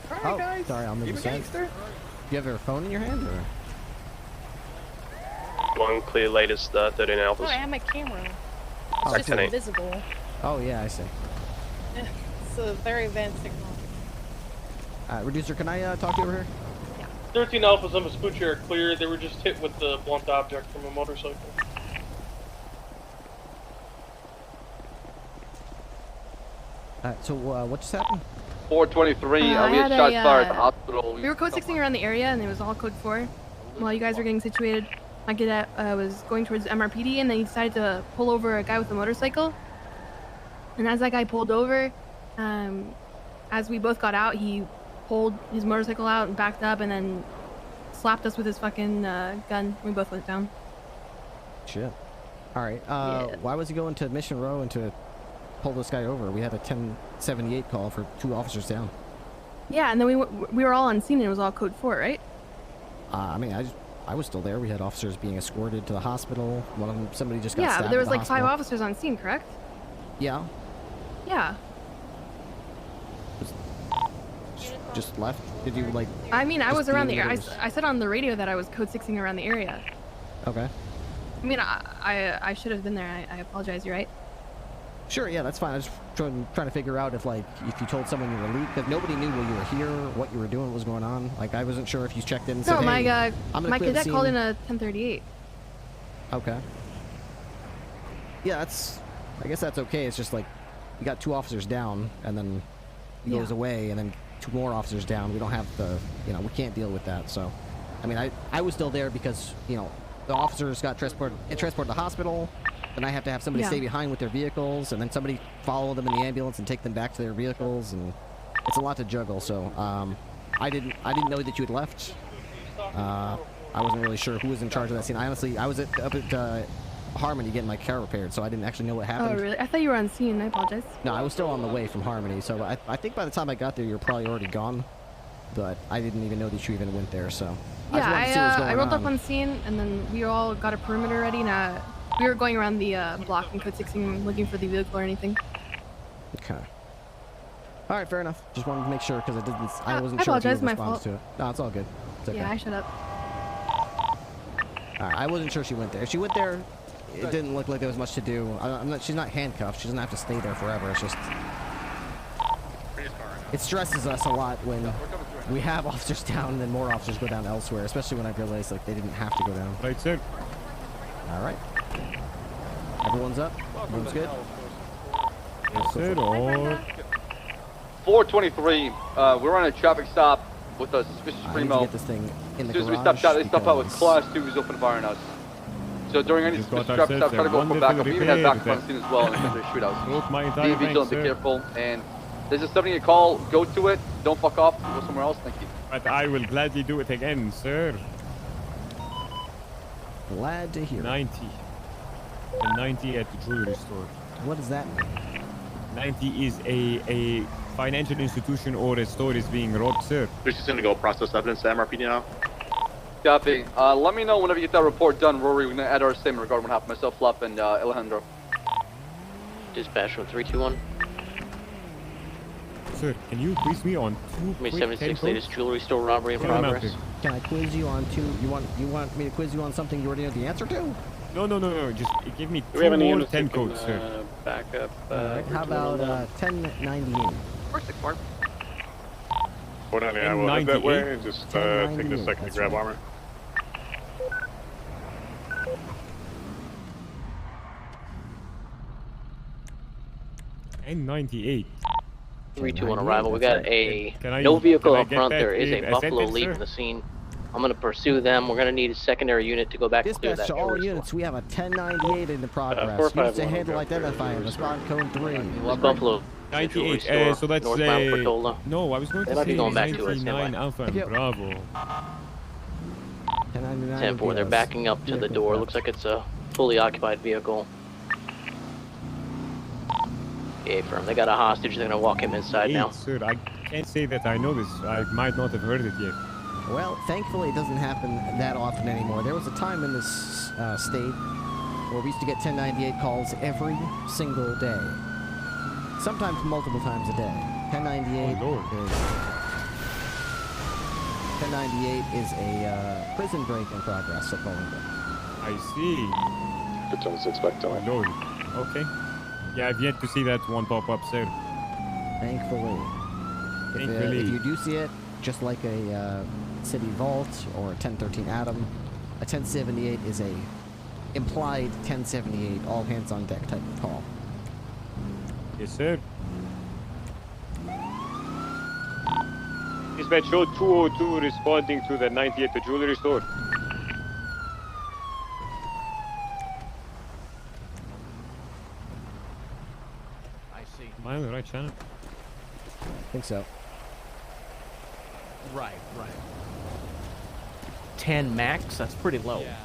Alright, Oh, guys. sorry, I'll move You a aside. gangster? Do you have your phone in your hand, or? One clear latest 13 Oh, alphas. I have my camera. It's Oh, just 10-8. invisible. Oh, yeah, I see. It's a very advanced technology. Reducer, can I talk to you over here? 13 alphas on Vespucci are clear. They were just hit with the blunt object from a motorcycle. So, what just happened? 423, we I had had shots a, fired at the hospital. We were code 6ing around the area, and it was all code 4. While you guys were getting situated, my cadet was going towards MRPD, and then he decided to pull over a guy with a motorcycle. And as that guy pulled over, as we both got out, he pulled his motorcycle out and backed up, and then slapped us with his fucking gun. We both went down. Shit. Alright, why was he going to Mission Row and to pull this guy over? We had a 1078 call for 2 officers down. Yeah, and then we were all on scene, and it was all code 4, right? I mean, I was still there. We had officers being escorted to the hospital. One of them, somebody just got Yeah, stabbed but there at was the like 5 hospital. officers on scene, correct? Yeah. Yeah. Just left? Did you, like... I mean, I just was around the deem area. that it was- I said on the radio that I was code 6ing around the area. Okay. I mean, I should have been there. I apologize. You're right. Sure, yeah, that's fine. I was just trying to figure out if you told someone you were leaving, because nobody knew while you were here, what you were doing, what was going on. Like, I wasn't sure if you checked in and said, No, hey, I'm gonna my clear the cadet called scene. in a 1038. Okay. Yeah, I guess that's okay. It's just like, you got 2 officers down, and then he goes away, and then 2 more officers down. We don't have the, we can't deal with that, so. I mean, I was still there because, the officers got transported to the hospital, then I have to have somebody stay behind with their vehicles, and then somebody follow them in the ambulance and take them back to their vehicles, and it's a lot to juggle, so, I didn't know that you had left. I wasn't really sure who was in charge of that scene. I was up at Harmony getting my car repaired, so I didn't actually know what happened. Oh, really? I thought you were on scene. I apologize. No, I was still on the way from Harmony, so I think by the time I got there, you were probably already gone, but I didn't even know that you even went there, so. Yeah, I rolled up on. on scene, and then we all got a perimeter ready, and we were going around the block in code 6ing looking for the vehicle or anything. Okay. All right, fair enough. Just wanted to make sure because I wasn't I sure if you apologize, would my respond fault. to it. No, it's all good. It's okay. Yeah, I shut up. All right, I wasn't sure she went there. If she went there, it didn't look like there was much to do. She's not handcuffed. She doesn't have to stay there forever. It's just it stresses us a lot when we have officers down and then more officers go down elsewhere, especially when I realized like they didn't have to go down. Right, sir. All right. Everyone's up. Everyone's good. Yes, sir. Or 423, we're on a traffic stop with a suspicious I need to primo. get this thing in the As soon as we garage stopped out, they stopped out with because- class 2s open fire on us. So during any Just suspicious got traffic stop, try to go ourselves for a backup. We wonderful even had backup repair on scene as well in case of shootouts. broke my Be entire bank, vigilant, be sir. careful, and there's a 78 call. Go to it. Don't fuck off. Go somewhere else. Thank you. But I will gladly do it again, sir. Glad to hear. 90. And 90 at the jewelry store. What does that mean? 90 is a financial institution or a store is being robbed, sir. We're just gonna go process evidence to MRPD now. Copy. Let me know whenever you get that report done, Rory. We're gonna add our statement regarding what happened. Myself, Fluff, and Alejandro. Dispatch from 321. Sir, can you quiz me on 2 May quick 76 10 latest jewelry store robbery in Get 'em out progress. there. Can I quiz you on 2? You want me to quiz you on something you already know the answer to? No. Just give me Do we have 2 any more units 10 that can, codes, sir. back up? How about 1098? Where's the car? Hold on, I will head that 98. way. Just take a 1098, second to that's grab right. armor. N98. 321 arrival. We got a Can I- no vehicle can I up get front. that There is a in a Buffalo sentence, leaving sir? the scene. I'm gonna pursue them. We're gonna need a secondary unit to go back and clear Dispatch that to all jewelry store. units, we have a 1098 in the progress. 451 Use to will handle go identifying. through. Respond code 3. West Buffalo. 98, Jewelry so that's northbound Portola. no, I was going They to might be say going back to us, 99 anyway. Alpha and Yep. Bravo. 1099 10-4. They're BS. backing up to the Vehicle door. theft. Looks like it's a fully occupied vehicle. Yeah, firm. They got a hostage. They're gonna walk him inside now. Sir, can't say that I know this. I might not have heard it yet. Well, thankfully it doesn't happen that often anymore. There was a time in this state where we used to get 1098 calls every single day. Sometimes multiple times a day. 1098 is a prison break in progress, supposedly. I see. Good to expect Oh, Lord. Okay. Yeah, I've yet to see that one pop up, sir. Thankfully. If you do see it, just like a city vault or a 1013 Atom, a 1078 is a implied 1078 all hands on deck type of call. Yes, sir. Dispatch show 202 responding to the 90 at the jewelry store. I see. Am I on the right channel? I think so. Right. 10 max? That's pretty low. Yeah.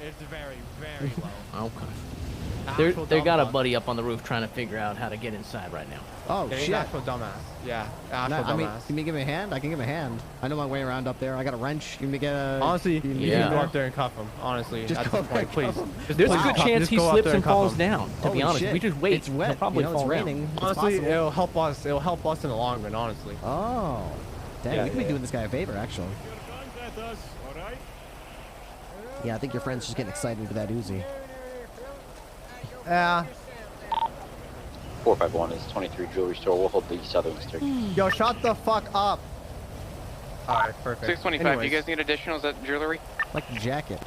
It's very, very low. Okay. They got a buddy up on the roof trying to figure out how to get inside right now. Oh, Yeah, he's shit. actual dumbass. Yeah, actual I mean, dumbass. can you give me a hand? I can give him a hand. I know my way around up there. I got a wrench. You can get a... Honestly, you Yeah. can go up there and cuff him. Honestly, Just at go this point, up please. there. Just There's a please good cuff- chance just he go up slips there and cuff falls him. down. To Holy be honest, shit. if we just wait, It's wet. he'll probably you know, fall it's down. raining. It's Honestly, possible. it'll help us. It'll help us in the long run. Honestly. Oh. Dang, Yeah, we could be yeah. doing this guy a favor, actually. Yeah, I think your friend's just getting excited with that Uzi. Yeah. 451 is 23 jewelry store. We'll hold the southern district. Yo, shut the fuck up. All right, perfect. 625. Anyways. You guys need additionals at jewelry? Like the jacket.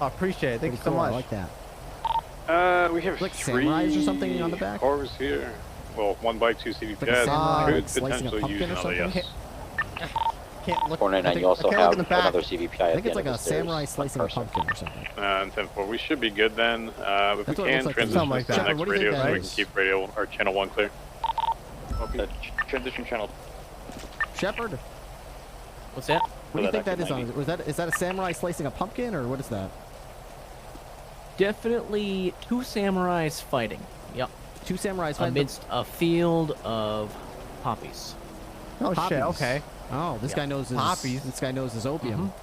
I appreciate it. Thank Pretty you so cool. much. I like that. We have Like three samurais or something on the back? cars here. Well, one bike, two CVPs. Like a samurai, Could slicing a potentially pumpkin use or another, something? yes. Can't look. 499, you also I can't have look in the back. another CVPI I at think the it's end like of a the stairs. samurai slicing a pumpkin or something. And 10-4, we should be good then. If we That's what it can, looks like. transition Something like to the that. next What do you radio think so that we can is? keep radio or channel 1 clear. Okay, transition channel. Shepherd, What's that? what do you think that is on? Is that a samurai slicing a pumpkin, or what is that? Definitely two samurais fighting. Yep. Two samurais fighting Amidst a field of poppies. Oh shit. poppies. Okay. Oh, this Yeah. guy knows his Poppies. This guy knows his opium.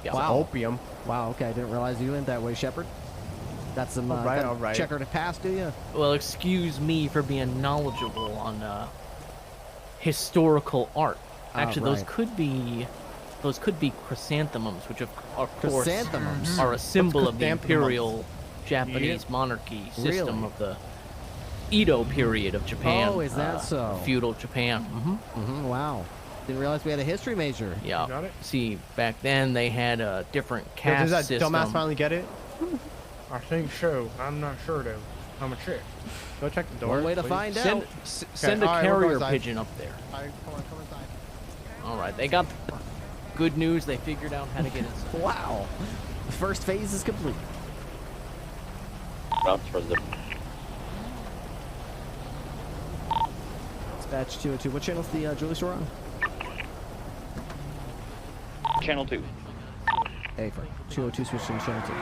Yeah. Wow. Opium. Wow. Okay, I didn't realize you went that way, Shepherd. Got some Alright, got a alright. checker to pass, do you? Well, excuse me for being knowledgeable on historical art. Actually, right. those could be chrysanthemums, which of course Chrysanthemums? are a symbol of the chrysanthemums? imperial Japanese monarchy system of the Edo period of Japan. Oh, is that so? Feudal Japan. Wow. Didn't realize we had a history major. Yeah. Got it? See, back then they had a different Does caste that system. dumbass finally get it? I think so. I'm not sure though. I'm a check. Go check the door. One way to please. find Send, out. send a alright, we'll go carrier inside. pigeon up there. Alright, come inside. All right, they got good news. They figured out how to get inside. Wow. The first phase is complete. Routes for the Dispatch 202. What channel's the jewelry store on? Channel 2. Hey, for 202 switch to channel 2.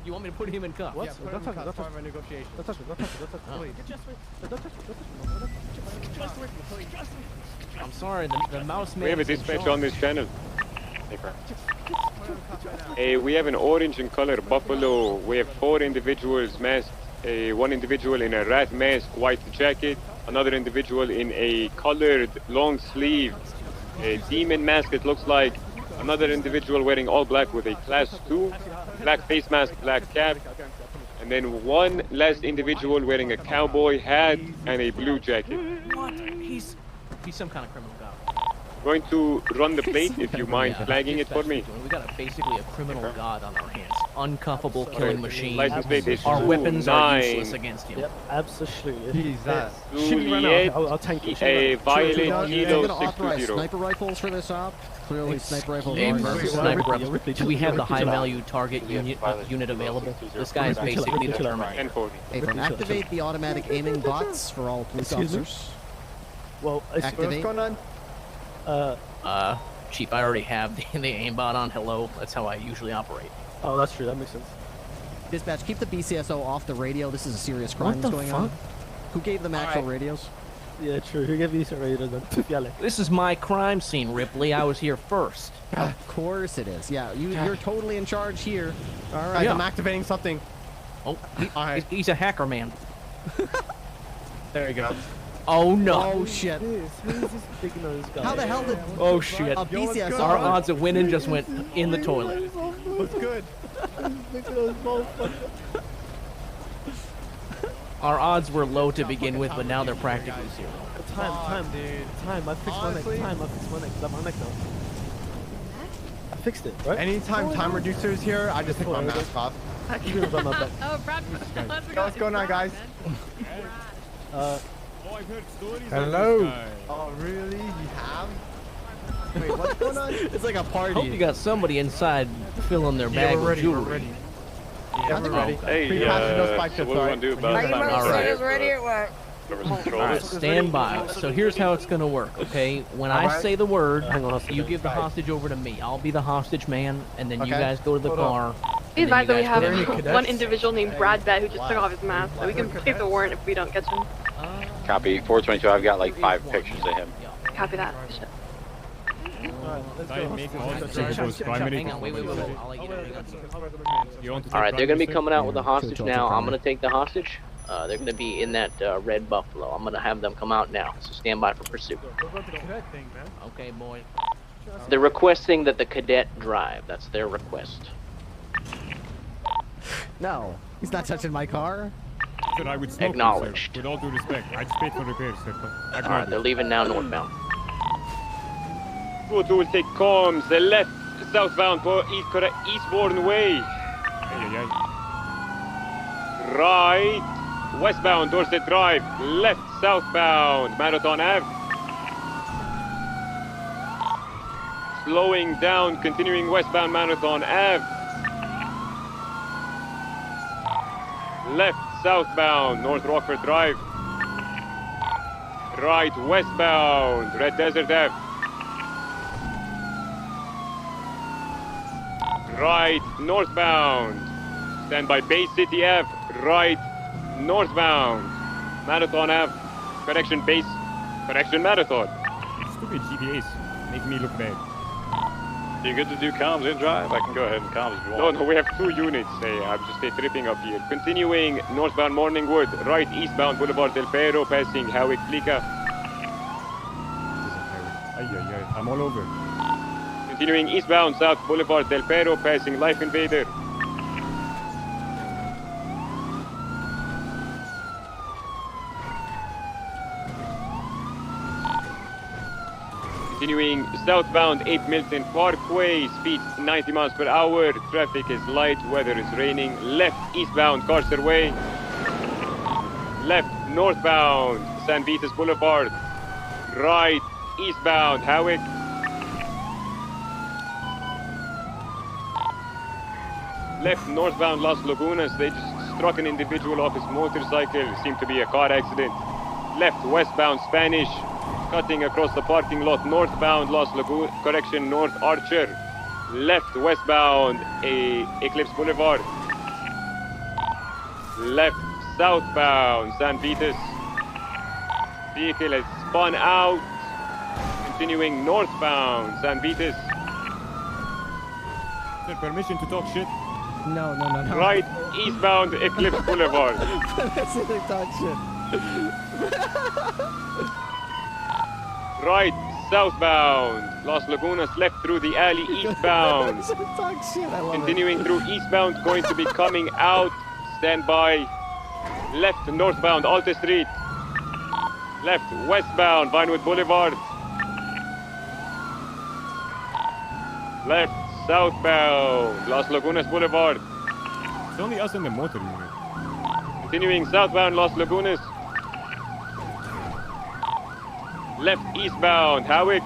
You want me to put him in cuffs? Yeah, don't touch me. That's part of our negotiation. Don't touch me. Don't touch me. Don't touch me. Please. Don't touch me. Don't touch me. Please. I'm sorry, the mouse man. We have a dispatch on this channel. Hey, we have an orange in color buffalo. We have 4 individuals masked. One individual in a rat mask, white jacket. Another individual in a colored long sleeve demon mask, it looks like. Another individual wearing all black with a class 2, black face mask, black cap. And then one last individual wearing a cowboy hat and a blue jacket. What? He's some kind of criminal god. Going to run the plate if you mind Yeah, flagging it for me. We got basically a criminal god on our hands. Uncuffable killing machine. License plate is Our weapons are 29. useless against him. Yep, absolutely. Jesus. Shoot me right now. I'll tank you. Shoot me A right now. violent You're kilo going to authorize 620. sniper rifles for this op? Clearly, sniper rifles Aim are for sniper rifles. Do we have the high value target unit available? This guy is basically the Terminator. 1040. Hey, from activate the automatic aiming bots for all police Excuse me? officers. Well, what's Activate. going on? Chief, I already have the aimbot on. Hello. That's how I usually operate. Oh, that's true. That makes sense. Dispatch, keep the BCSO off the radio. This is a serious crime What that's the going fuck? on. Who gave them actual radios? Yeah, true. Who gave you some radios then? This is my crime scene, Ripley. I was here first. Of course it is. Yeah, you're totally in charge here. All right, Yeah. I'm activating something. Oh, He's a hacker, man. There you go. Oh no. Oh shit. Who's this big nose guy? How the hell did? Oh shit. A BCS Our odds of winning just went in the toilet. What's good? Big nose motherfucker. Our odds were low to begin with, but now they're practically zero. Time, dude. Time. I fixed my neck. Time. I fixed my neck. I have my neck now. I fixed it, right? Anytime time reducer is here, I just take my mask off. You didn't run my back. Oh, Brad. What's going on, guys? Oh, I've heard stories. Hello. Of this guy. Oh, really? You have? Wait, what's going on? It's like a party. Hope you got somebody inside filling their bag with jewelry. Yeah, we're ready. Hey, so what do we want to do about that? All right. ready or what? All right, stand by. So here's how it's gonna work, okay? When I say the word, you give the hostage over to me. I'll be the hostage man, and then you guys go to the car. Be advised that we have cadets. one individual named Brad Bet who just took off his mask, so we can take the warrant if we don't catch him. Copy. 422. I've got like 5 pictures of him. Copy that. Alright, they're gonna be coming out with a hostage now. I'm gonna take the hostage. They're gonna be in that red Buffalo. I'm gonna have them come out now, so stand by for pursuit. Okay, boy. They're requesting that the cadet drive. That's their request. No, he's not touching my car. Sir, I would smoke Acknowledged. Him, sir. With all due respect, I'd paid for repairs, sir. Alright, they're leaving now northbound. Good, we will take comms, left, southbound for eastbourne way. Right, westbound, Dorset Drive, left, southbound, Marathon Ave. Slowing down, continuing westbound, Marathon Ave. Left, southbound, North Rockford Drive. Right, westbound, Red Desert Ave. Right, northbound. Stand by Bay City Ave. Right, northbound. Marathon Ave. Correction, base. Correction, Marathon. Stupid GPAs make me look bad. You good to do comms and drive? I can go ahead and comms if you want. No, we have 2 units. Hey, I'm just tripping up here. Continuing northbound Morningwood. Right, eastbound Boulevard Del Perro, passing Howick Flica. I'm all over. Continuing eastbound South Boulevard Del Perro, passing Life Invader. Continuing southbound 8 Milton Parkway, speed 90 miles per hour. Traffic is light, weather is raining. Left eastbound Carcer Way. Left northbound San Vitas Boulevard. Right eastbound Howick. Left northbound Las Lagunas. They just struck an individual off his motorcycle. Seemed to be a car accident. Left westbound Spanish. Cutting across the parking lot northbound Los Lagunas. Correction, North Archer. Left westbound Eclipse Boulevard. Left southbound San Vitas. Vehicle has spun out. Continuing northbound San Vitas. Sir, permission to talk shit? No. Right eastbound Eclipse Boulevard. Permission to talk shit. Right southbound Las Lagunas, left through the alley eastbound. Talk shit. I love Continuing through eastbound, going to be coming out. Stand by. Left northbound Alta Street. Left westbound Vinewood Boulevard. Left southbound Las Lagunas Boulevard. It's only us in the motor unit. Continuing southbound Las Lagunas. Left eastbound Howick.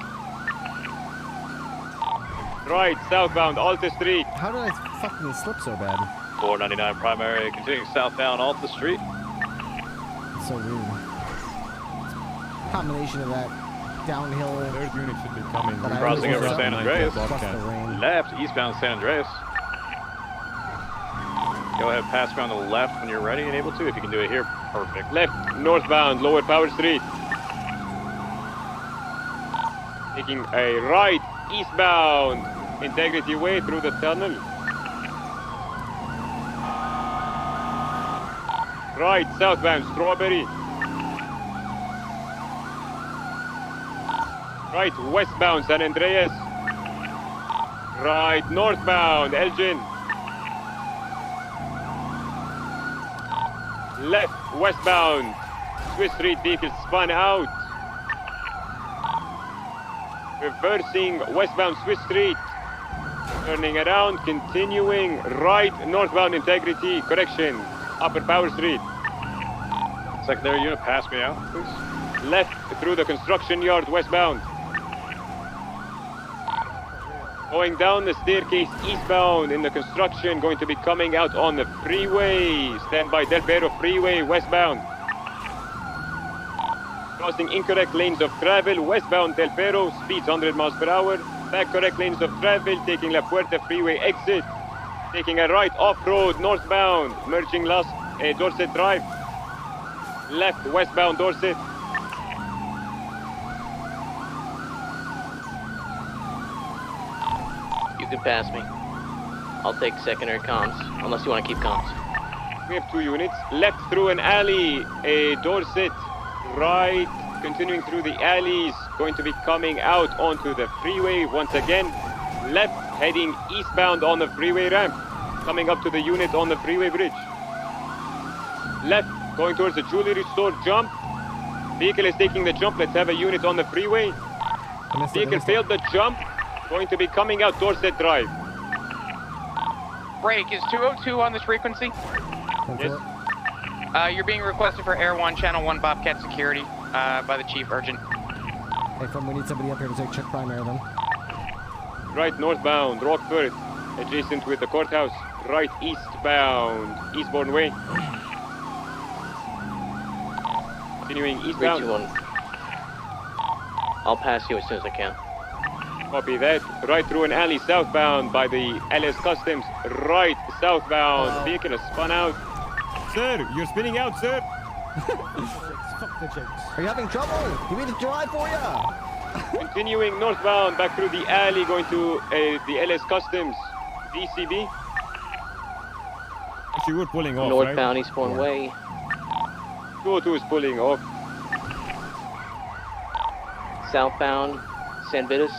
Right southbound Alta Street. How did I fucking slip so bad? 499 primary, continuing southbound Alta Street. It's so rude. Combination of that downhill. Third unit should be coming. Crossing over San Andreas. Rain. Left, eastbound San Andreas. Go ahead, pass me on the left when you're ready and able to. If you can do it here, Perfect. Left, northbound, Lower Power Street. Taking a right, eastbound, Integrity Way through the tunnel. Right, southbound, Strawberry. Right, westbound, San Andreas. Right, northbound, Elgin. Left, westbound, Swiss Street vehicle spun out. Reversing westbound Swiss Street. Turning around, continuing right, northbound Integrity, correction, Upper Power Street. Secondary unit, pass me out, please. Left through the construction yard, westbound. Going down the staircase eastbound in the construction, going to be coming out on the freeway. Stand by Del Perro Freeway, westbound. Crossing incorrect lanes of travel, westbound Del Perro, speeds 100 miles per hour. Back correct lanes of travel, taking La Puerta Freeway exit. Taking a right off-road, northbound, merging Dorset Drive. Left, westbound Dorset. You can pass me. I'll take secondary comms, unless you want to keep comms. We have 2 units. Left through an alley, Dorset. Right, continuing through the alleys, going to be coming out onto the freeway once again. Left, heading eastbound on the freeway ramp, coming up to the unit on the freeway bridge. Left, going towards the jewelry store jump. Vehicle is taking the jump. Let's have a unit on the freeway. Vehicle failed the jump. Going to be coming out Dorset Drive. Break, is 202 on this frequency? Yes. You're being requested for Air 1, Channel 1, Bobcat Security, by the Chief, urgent. Hey, we need somebody up here to take check primary then. Right, northbound, Rockford, adjacent with the courthouse. Right, eastbound, Eastbourne Way. Continuing eastbound. 321. I'll pass you as soon as I can. Copy that. Right through an alley southbound by the LS Customs. Right, southbound. Vehicle has spun out. Sir, you're spinning out, sir. Are you having trouble? You need to drive for ya. Continuing northbound, back through the alley, going to the LS Customs. DCB. Actually, we're pulling off, Northbound, right? Eastbourne Way. 202 is pulling off. Southbound, San Vitus.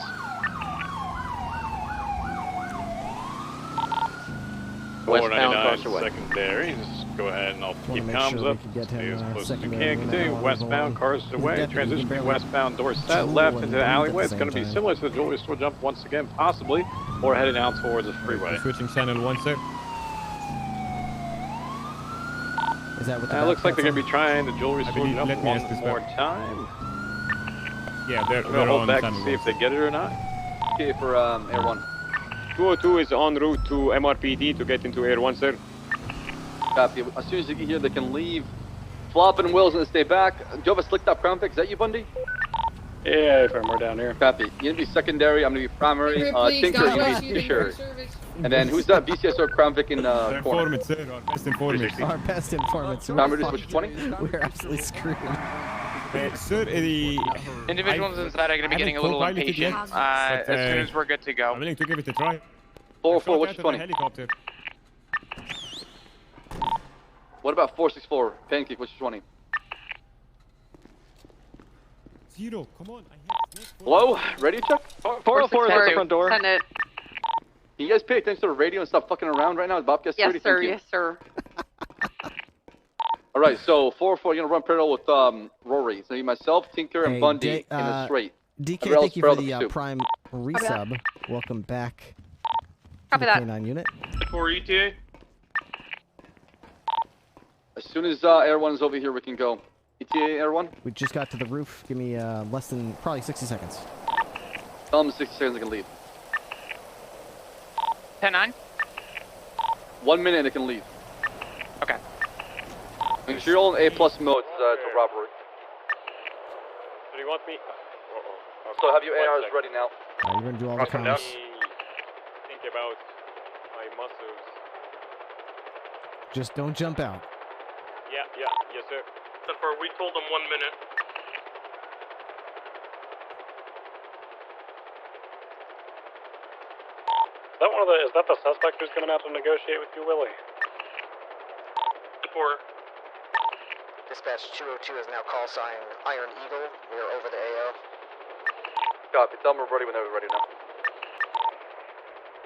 Westbound, 499 Crossway. secondary. Just go ahead and I'll keep make comms sure we up. can get him, Stay as close as we secondary can. unit Continue on westbound, the cars He's away. definitely Transition barely westbound, Dorset jewel left and into the breathe at alleyway. the It's going to same be time. similar to the jewelry store jump once again, possibly, or heading out towards the freeway. Switching channel 1, sir. Is that what the Looks like they're going to be trying the jewelry store believe- jump let me one ask this more back. time. Yeah, they're I'm going to hold on back to channel see 1, if they get it or not. Okay, for Air 1. 202 is en route to MRPD to get into Air 1, sir. Copy. As soon as they get here, they can leave. Flopping wheels and stay back. Do you have a slicked up Crown Vic? Is that you, Bundy? Yeah, we're down here. Copy. You're gonna be secondary. I'm gonna be primary. Tinker, you're gonna be t-shirt. And then who's that VCS or Crown Vic in corner? Informant, sir. Our best informant. Our best informants. Primary switch 20? We're absolutely screwed. Sir, the... Individuals inside are going to be getting a little impatient as soon as we're good to go. I'm willing to give it a try. 404, which 20? Helicopter. What about 464? Pancake, which 20? 0, come on. Hello? Radio check? 404 is at the front door. Lieutenant. Can you guys pay attention to the radio and stop fucking around right now? Bobcat Yes, Security? sir. Thank you. Yes, sir. Alright, so 404, you're gonna run parallel with Rory. It's gonna be myself, Tinker, and Hey, Bundy in the straight. DK, Everyone thank you else for the pursuit. prime resub. Welcome back to Copy the that. K9 unit. For ETA. As soon as Air 1 is over here, we can go. ETA, Air 1? We just got to the roof. Give me less than probably 60 seconds. Tell them in 60 seconds they can leave. 10-9. 1 minute they can leave. Okay. Make sure you're all in A+ mode to robbery. Do you want me? So have your ARs ready now. You're gonna do all the comms. Think about my muscles. Just don't jump out. Yeah, yes sir. Before we told them 1 minute. Is that the suspect who's coming out to negotiate with you, Willie? Before. Dispatch 202 is now call sign Iron Eagle. We are over the AO. Copy. Tell them we're ready whenever we're ready now.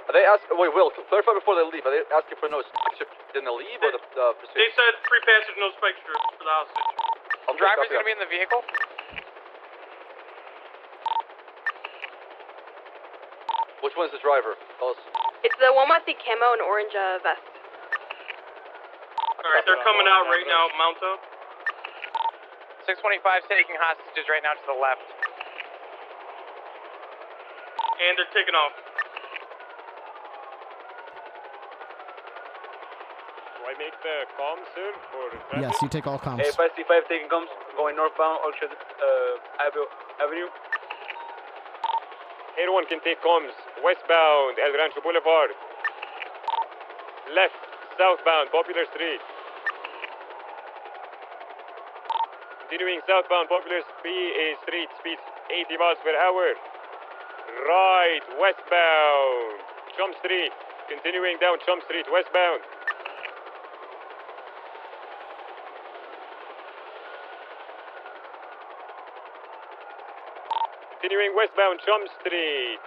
Are they asking? Wait, Will, clarify before they leave. Are they asking for no spike strip in the leave or the pursuit? They said free passage, no spike strip for the hostage. Driver's gonna be in the vehicle? Which one's the driver? Tell us. It's the one with the camo and orange vest. Alright, they're coming out right now, mount up. 625 taking hostages right now to the left. And they're taking off. Do I make the comms, sir, for traffic? Yes, you take all comms. 5C5 taking comms, going northbound Orchard Avenue. Everyone can take comms. Westbound El Rancho Boulevard. Left, southbound Popular Street. Continuing southbound Popular Street, speed 80 miles per hour. Right, westbound Chum Street. Continuing down Chum Street, westbound. Continuing westbound Chum Street.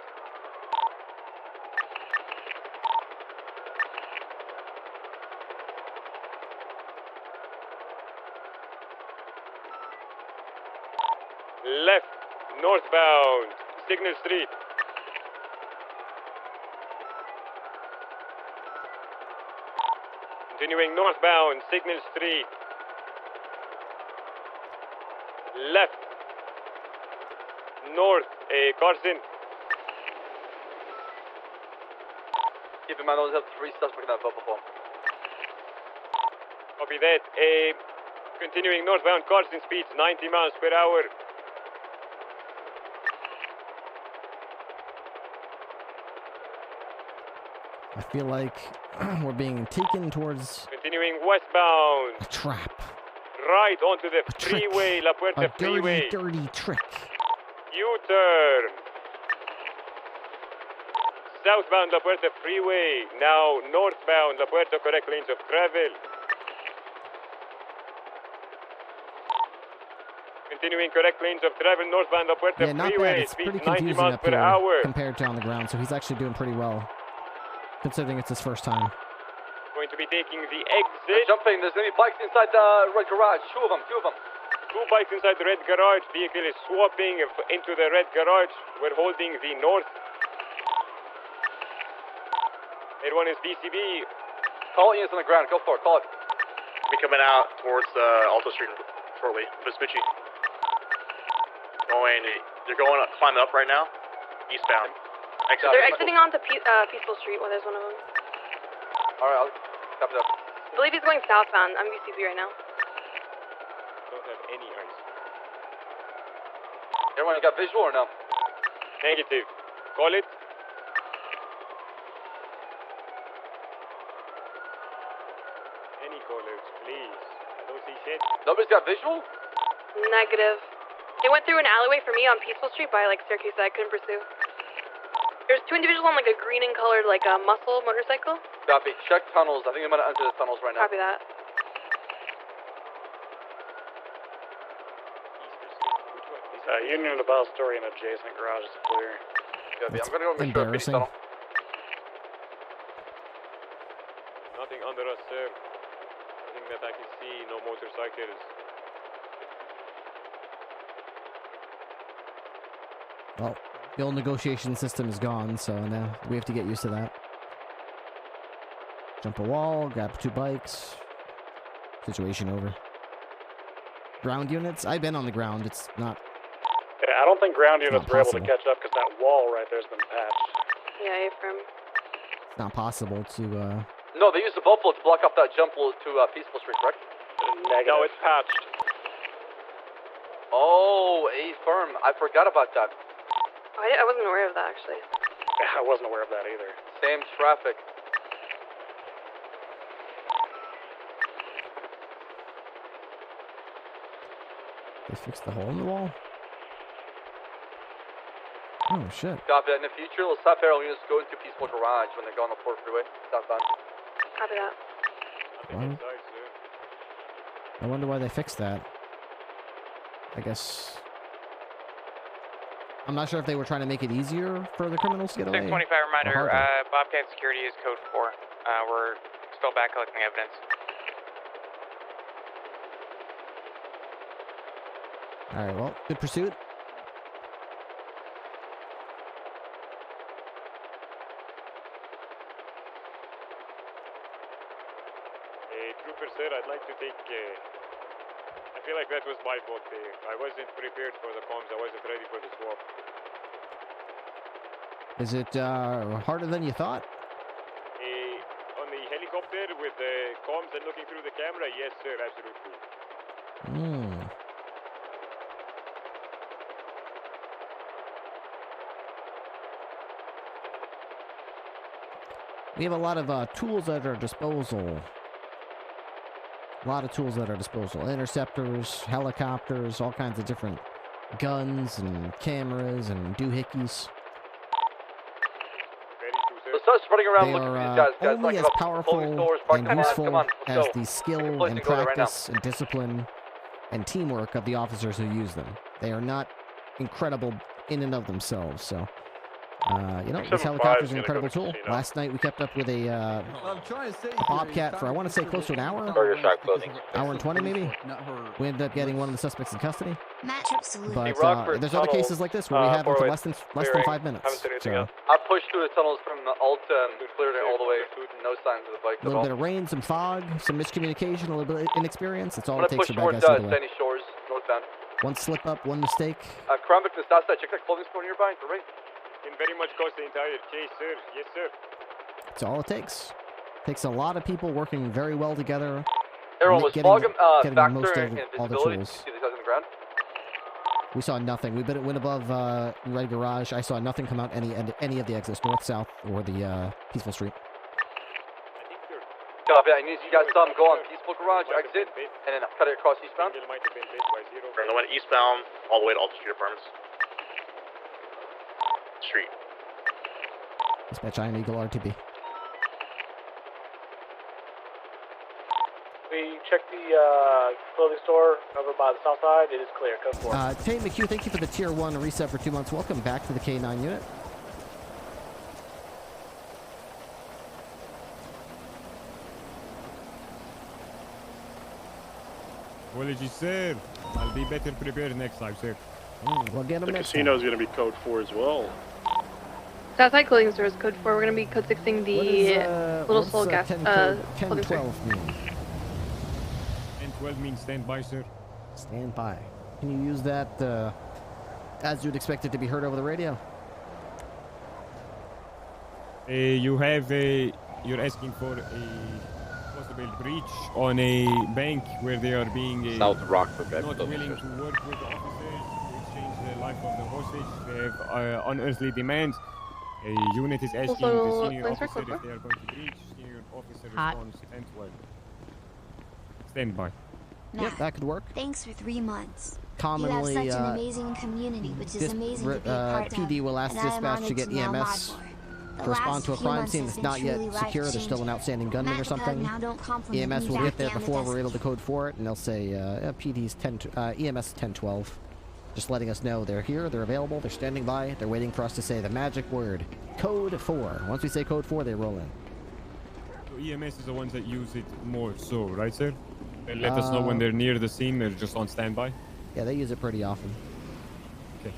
Left, northbound Signal Street. Continuing northbound Signal Street. Left, north, Carson. Keep in mind, those have 3 suspects in that bubble form. Copy that. Continuing northbound Carson speeds 90 miles per hour. I feel like we're being taken towards Continuing westbound. a trap. Right onto the freeway, La Puerta A Freeway. dirty trick. U-turn. Southbound La Puerta Freeway. Now northbound La Puerta, correct lanes of travel. Continuing correct lanes of travel, northbound La Puerta Yeah, not bad. Freeway. It's Speeds pretty 90 confusing miles up per here hour. compared to on the ground, so he's actually doing pretty well, considering it's his first time. Going to be taking the exit. Jumping, there's gonna be bikes inside the red garage. Two of them. 2 bikes inside the red garage. Vehicle is swapping into the red garage. We're holding the north. Everyone is BCB. Call it units on the ground. Go for it. Call it. Be coming out towards Alto Street shortly. Vespucci. They're going up, climbing up right now. Eastbound. They're exiting onto Peaceful Street. Well, there's one of them. Alright, I'll copy that. I believe he's going southbound. I'm UCB right now. Don't have any eyes. Everyone, you got visual or no? Negative. Call it. Any callers, please. I don't see shit. Nobody's got visual? Negative. They went through an alleyway for me on Peaceful Street by like staircase that I couldn't pursue. There's 2 individuals on like a green and colored like a muscle motorcycle. Copy. Check tunnels. I think I'm gonna enter the tunnels right now. Copy that. Union to Bell Story and adjacent garage is clear. Copy. I'm gonna go make sure PD tunnel. Nothing under us, sir. Nothing that I can see. No motorcycles. Well, the old negotiation system is gone, so now we have to get used to that. Jump a wall, grab 2 bikes. Situation over. Ground units? I've been on the ground. It's not... Yeah, I don't think ground units not were able to possible. catch up because that wall right there's been patched. Yeah, Ephraim. It's not possible to, No, they used the Buffalo to block up that jump to Peaceful Street, correct? Negative. No, it's patched. Oh, A firm. I forgot about that. Oh, I wasn't aware of that actually. Yeah, I wasn't aware of that either. Same traffic. They fixed the hole in the wall? Oh, shit. Copy that. In the future, let's stop parallel units go into Peaceful Garage when they go on the Port Freeway. Southbound. Copy that. Well, I wonder why they fixed that. I guess... I'm not sure if they were trying to make it easier for the criminals to get away. 625 reminder, Bobcat security is code 4. We're still back collecting evidence. Alright, well, good pursuit. Trooper, sir, I'd like to take... I feel like that was my fault there. I wasn't prepared for the comms. I wasn't ready for the swap. Is it harder than you thought? On the helicopter with the comms and looking through the camera, yes, sir, absolutely. We have a lot of tools at our disposal. A lot of tools at our disposal. Interceptors, helicopters, all kinds of different guns and cameras and doohickeys. Let's start spreading around They looking for are these guys. Guys, only as like, powerful and useful as the skill and go there right practice and discipline and teamwork of the officers who use them. They are not incredible in and of themselves, so... you know, this helicopter's an incredible tool. Last night we kept up with a Bobcat for, I want to say, close to an hour? Hour and 20, maybe? We ended up getting one of the suspects in custody. But there's other cases like this where we have them for less than 5 minutes. So, I pushed through the tunnels from the Alta and cleared it all the way. No signs of the bike a little bit of rain, some fog, some miscommunication, a little bit of inexperience. It's all I'm it takes for bad push guys to towards get away. Sandy Shores, northbound. One slip up, one mistake. Kramvik, the south side, check that clothing store nearby, for right? Can very much cost the entire chase, sir. Yes, sir. That's all it takes. Takes a lot of people working very well together. Everyone was getting the most factor of and all the invisibility. tools. See these guys on the ground? We saw nothing. We went above Red Garage. I saw nothing come out any of the exits, north, south, or the Peaceful Street. Copy. I need you guys to go on Peaceful Garage, exit, and then cut it across eastbound. From the one eastbound all the way to Alta Street Apartments. Street. Dispatch Iron Eagle RTB. We checked the clothing store over by the south side. It is clear. Code 4. Tate McHugh, thank you for the Tier 1 reset for 2 months. Welcome back to the K9 unit. Apologies, sir. I'll be better prepared next time, sir. We'll get them The next casino's going to be code 4 as well. Southside clothing store is code 4. We're gonna be code 6ing the Little Soul gas clothing store. 10-12 mean? 10-12 means stand by, sir. Stand by. Can you use that as you'd expect it to be heard over the radio? You have a... You're asking for a possible breach on a bank where they are being... South Rockford, not willing to work with the officers to exchange the life of the hostage. They have unearthly demands. A unit is asking the senior officer if they are going to breach. Senior officer responds 10-12. Stand by. Yep, that could work. Thanks for 3 months. Commonly, you have such an amazing community, which is amazing to be a part of. PD will ask dispatch to get EMS to respond to a crime scene that's not yet secure. There's still an outstanding gunman or something. EMS will get there before we're able to code for it, and they'll say PD's EMS 10-12. Just letting us know they're here, they're available, they're standing by, they're waiting for us to say the magic word, code 4. Once we say code 4, they roll in. So EMS is the ones that use it more so, right, sir? They let us know when they're near the scene, they're just on standby? Yeah, they use it pretty often. Okay.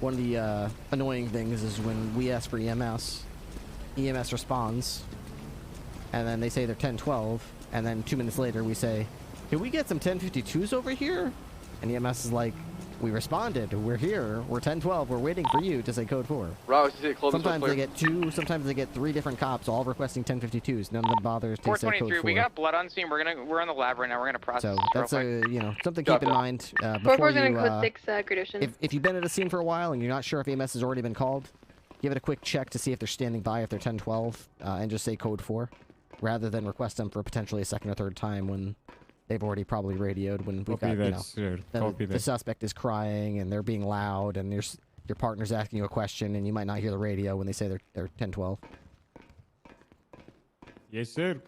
One of the annoying things is when we ask for EMS, EMS responds, and then they say they're 10-12, and then 2 minutes later we say, can we get some 10-52s over here? And EMS is like, we responded, we're here, we're 10-12, we're waiting for you to say code 4. Sometimes they get 2, sometimes they get 3 different cops all requesting 10-52s. None of them bothers to say code 4. 423, we got blood on scene. We're in the lab right now. We're gonna process. So that's something to keep in mind. Before 4-4's gonna code 6 Gradation. If you've been at a scene for a while and you're not sure if EMS has already been called, give it a quick check to see if they're standing by, if they're 10-12, and just say code 4, rather than request them for potentially a second or third time when they've already probably radioed when we've Copy got, that, sir. Copy the that. suspect is crying and they're being loud and your partner's asking you a question and you might not hear the radio when they say they're 10-12. Yes, sir.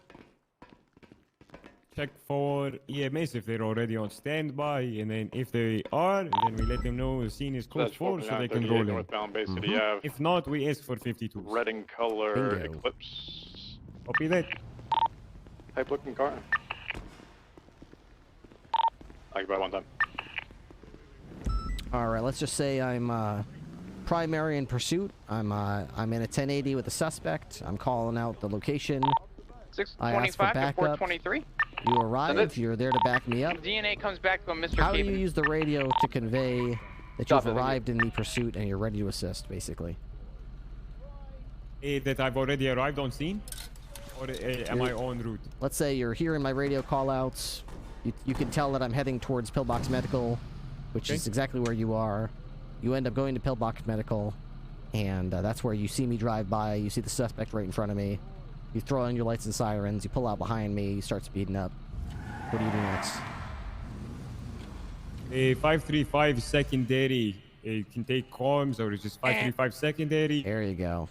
Check for EMS if they're already on standby, and then if they are, then we let them know the scene is closed for, so they can roll in. Northbound Bay City Ave. If not, we ask for 52. Red in color Bingo. Eclipse. Copy that. Type looking car. Occupied one time. All right, let's just say I'm primary in pursuit. I'm in a 1080 with the suspect. I'm calling out the location. I ask for 625 to backup. 423. You arrive. You're there to back me up. DNA comes back from Mr. How do you Caven. use the radio to convey that you've arrived in the pursuit and you're ready to assist, basically? That I've already arrived on scene? Or am I en route? Let's say you're hearing my radio call-outs. You can tell that I'm heading towards Pillbox Medical, which is exactly where you are. You end up going to Pillbox Medical, and that's where you see me drive by. You see the suspect right in front of me. You throw on your lights and sirens. You pull out behind me. You start speeding up. What do you do next? 535 secondary. Can take comms, or it's just 535 secondary. There you go.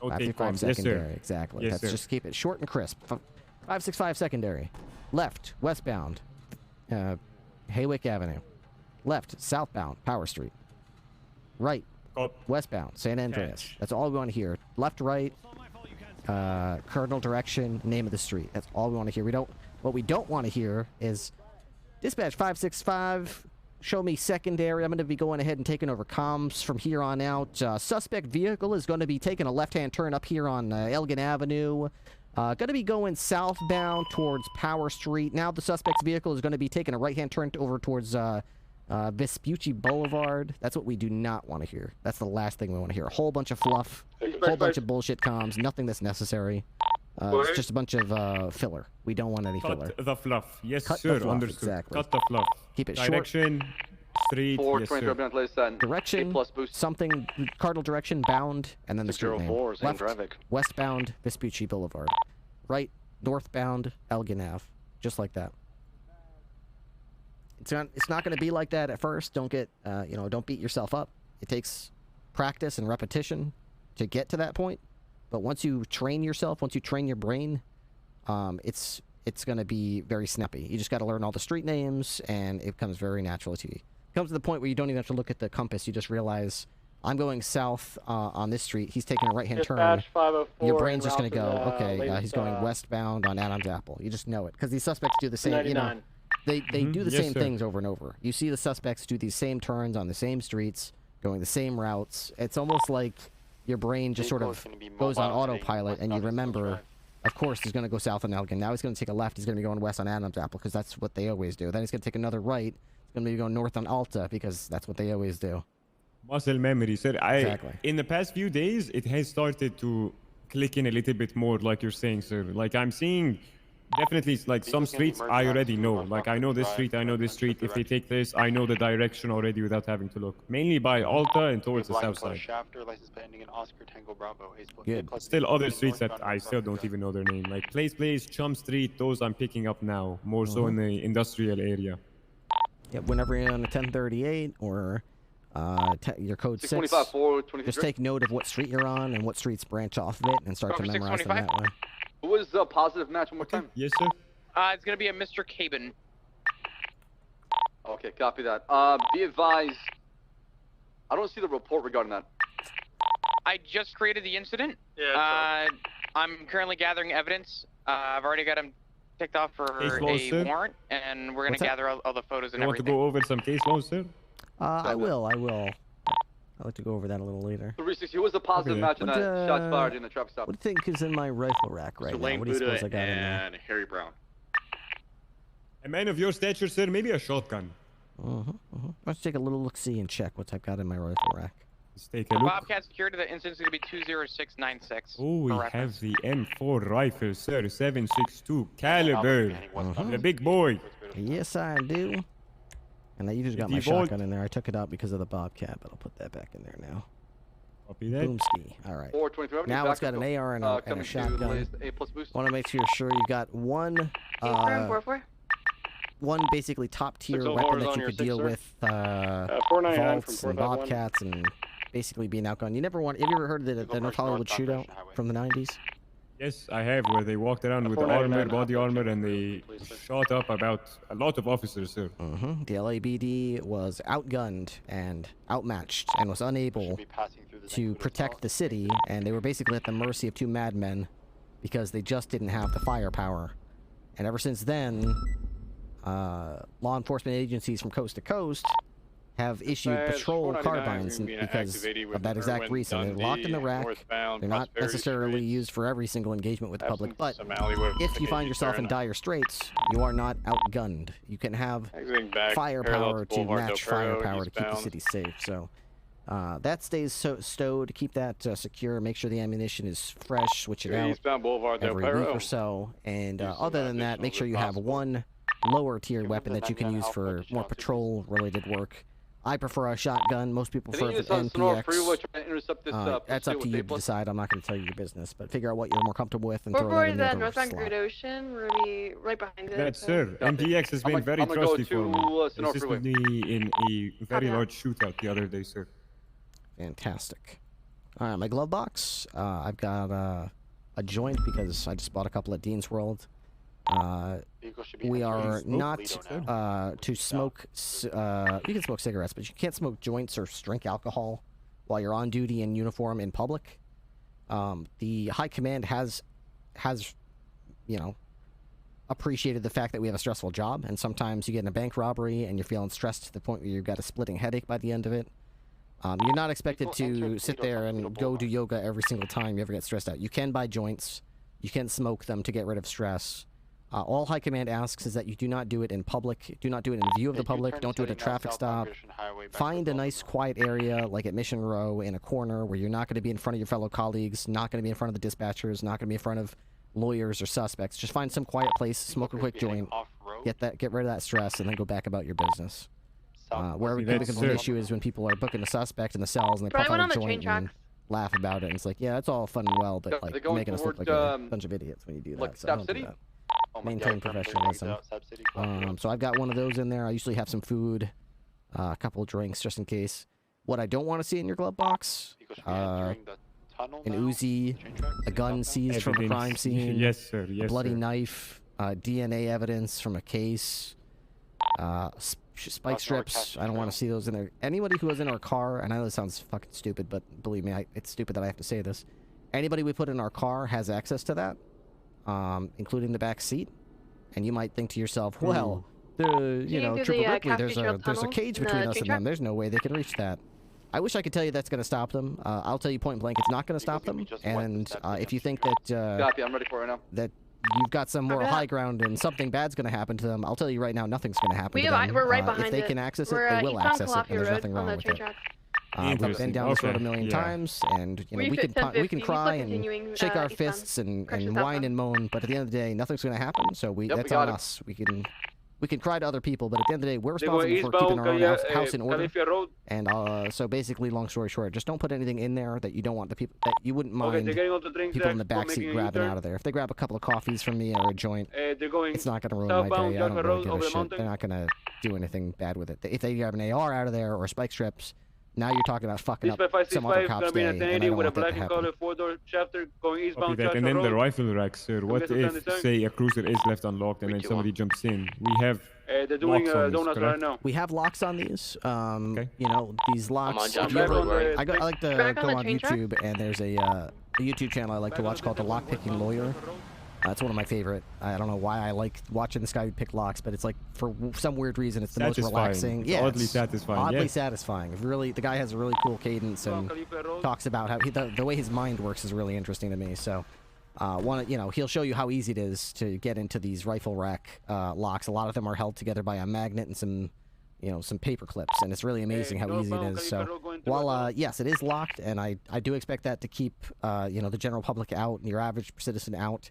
Don't take 565 comms. Yes, secondary. sir. Exactly. Yes, Let's sir. just keep it short and crisp. 565 secondary. Left, westbound, Haywick Avenue. Left, southbound, Power Street. Right, westbound, San Andreas. That's all we want to hear. Left, right, cardinal direction, name of the street. That's all we want to hear. What we don't want to hear is dispatch 565. Show me secondary. I'm going to be going ahead and taking over comms from here on out. Suspect vehicle is going to be taking a left-hand turn up here on Elgin Avenue. Going to be going southbound towards Power Street. Now the suspect's vehicle is going to be taking a right-hand turn over towards Vespucci Boulevard. That's what we do not want to hear. That's the last thing we want to hear. A whole bunch of fluff, a whole bunch of bullshit comms, nothing that's necessary. It's just a bunch of filler. We don't want any filler. Cut the fluff. Yes, Cut sir. the fluff, Understood. exactly. Cut the fluff. Keep it Direction, street. Yes, sir. Direction, something, cardinal direction, bound, and then the street name. Left, westbound, Vespucci Boulevard. Right, northbound, Elgin Ave. Just like that. It's not going to be like that at first. Don't get, don't beat yourself up. It takes practice and repetition to get to that point. But once you train yourself, once you train your brain, it's going to be very snappy. You just got to learn all the street names, and it becomes very natural to you. It comes to the point where you don't even have to look at the compass. You just realize, I'm going south on this street. He's taking a right-hand turn. Your brain's just going to go, okay, he's going westbound on Adams Apple. You just know it. Because these suspects do the same, they do the same things over and over. You see the suspects do these same turns on the same streets, going the same routes. It's almost like your brain just sort of goes on autopilot, and you remember, of course, he's going to go south on Elgin. Now he's going to take a left. He's going to be going west on Adams Apple, because that's what they always do. Then he's going to take another right. He's going to be going north on Alta, because that's what they always do. Muscle memory, sir. Exactly. In the past few days, it has started to click in a little bit more, like you're saying, sir. Like, I'm seeing definitely, like, some streets I already know. Like, I know this street, I know this street. If they take this, I know the direction already without having to look. Mainly by Alta and towards the south side. Good. Still other streets that I still don't even know their name. Like Place, Chum Street, those I'm picking up now. More so in the industrial area. Yep, whenever you're on the 1038 or your code 6, just take note of what street you're on and what streets branch off of it and start to memorize them that way. Who was the positive match one more time? Yes, sir. It's going to be a Mr. Caben. Okay, copy that. Be advised, I don't see the report regarding that. I just created the incident. I'm currently gathering evidence. I've already got him ticked off for a warrant, and we're going to gather all the photos and everything. You want to go over some case laws, sir? I will. I'd like to go over that a little later. 360, who was the positive match in that shots fired in the traffic stop? What do you think is in my rifle rack right now? What do you suppose I got in there? And Harry Brown. A man of your stature, sir, maybe a shotgun. Let's take a little look-see and check what I've got in my rifle rack. Let's take a look. Bobcat security, the incident's going to be 20696. Oh, we have the M4 rifle, sir, 7.62 caliber. The big boy. Yes, I do. And I usually got my shotgun in there. I took it out because of the Bobcat, but I'll put that back in there now. Copy that. Boomski. All right. Now it's got an AR and a shotgun. Want to make sure you've got one one basically top tier weapon that you could deal with vaults and bobcats and basically being outgunned. You never want. Have you ever heard of the North Hollywood shootout from the 90s? Yes, I have, where they walked around with armor, body armor, and they shot up about a lot of officers, sir. The LAPD was outgunned and outmatched and was unable to protect the city, and they were basically at the mercy of two madmen because they just didn't have the firepower. And ever since then, law enforcement agencies from coast to coast have issued patrol carbines because of that exact reason. They're locked in the rack. They're not necessarily used for every single engagement with the public, but if you find yourself in dire straits, you are not outgunned. You can have firepower to match firepower to keep the city safe. So that stays stowed. Keep that secure. Make sure the ammunition is fresh. Switch it out every week or so. And other than that, make sure you have one lower tier weapon that you can use for more patrol related work. I prefer a shotgun. Most people prefer an NPX. That's up to you to decide. I'm not going to tell you your business, but figure out what you're more comfortable with and throw that in the other northbound Great Ocean. We're gonna be right behind it. That's sir. NPX has been very trusty for me. Assisted me in a very large shootout the other day, sir. Fantastic. All right, my glove box. I've got a joint because I just bought a couple at Dean's World. We are not to smoke. You can smoke cigarettes, but you can't smoke joints or drink alcohol while you're on duty in uniform in public. The High Command has, you know, appreciated the fact that we have a stressful job, and sometimes you get in a bank robbery and you're feeling stressed to the point where you've got a splitting headache by the end of it. You're not expected to sit there and go do yoga every single time you ever get stressed out. You can buy joints. You can smoke them to get rid of stress. All High Command asks is that you do not do it in public. Do not do it in view of the public. Don't do it at a traffic stop. Find a nice quiet area like at Mission Row in a corner where you're not going to be in front of your fellow colleagues, not going to be in front of the dispatchers, not going to be in front of lawyers or suspects. Just find some quiet place, smoke a quick joint, get rid of that stress, and then go back about your business. Where it becomes an issue is when people are booking a suspect in the cells and they puff out a joint and laugh about it. And it's like, yeah, that's all fun and well, but like you're making us look like a bunch of idiots when you do that. Like so don't do that. Maintain professionalism. So I've got one of those in there. I usually have some food, a couple of drinks just in case. What I don't want to see in your glove box, an Uzi, a gun seized from a crime scene, yes, sir. Yes, a bloody knife, DNA evidence from a case, spike strips. I don't want to see those in there. Anybody who was in our car, and I know this sounds fucking stupid, but believe me, it's stupid that I have to say this. Anybody we put in our car has access to that. Including the back seat, and you might think to yourself, well, Trooper Ripley, there's a cage between us and them. There's no way they can reach that. I wish I could tell you that's going to stop them. I'll tell you point blank, it's not going to stop them. And if you think that I'm ready for it right now. that you've got some moral high ground and something bad's going to happen to them, I'll tell you right now, nothing's going to happen to them. We're right behind if they can access it, they will access it, and there's nothing wrong with it. We've been down this road a million times, and you know we can cry and shake our fists and whine and moan, but at the end of the day, nothing's going to happen. So that's on us. We can cry to other people, but at the end of the day, we're responsible for keeping our own house in order. And so basically, long story short, just don't put anything in there that you don't want the people that you wouldn't mind people in the backseat grabbing out of there. If they grab a couple of coffees from me or a joint, it's not going to ruin my day. I don't really give a shit. They're not going to do anything bad with it. If they grab an AR out of there or spike strips, now you're talking about fucking up some other cop's day, and I don't want that to happen. And then the rifle rack, sir. What if, say, a cruiser is left unlocked and then somebody jumps in? We have locks on these, correct? We have locks on these. You know, these locks. I like to go on YouTube, and there's a YouTube channel I like to watch called The Lockpicking Lawyer. It's one of my favorite. I don't know why I like watching this guy pick locks, but it's like for some weird reason it's the most relaxing. Yeah, oddly satisfying. Oddly satisfying. Really, the guy has a really cool cadence and talks about how the way his mind works is really interesting to me. So, he'll show you how easy it is to get into these rifle rack locks. A lot of them are held together by a magnet and some paper clips, and it's really amazing how easy it is. So, while yes, it is locked, and I do expect that to keep the general public out and your average citizen out.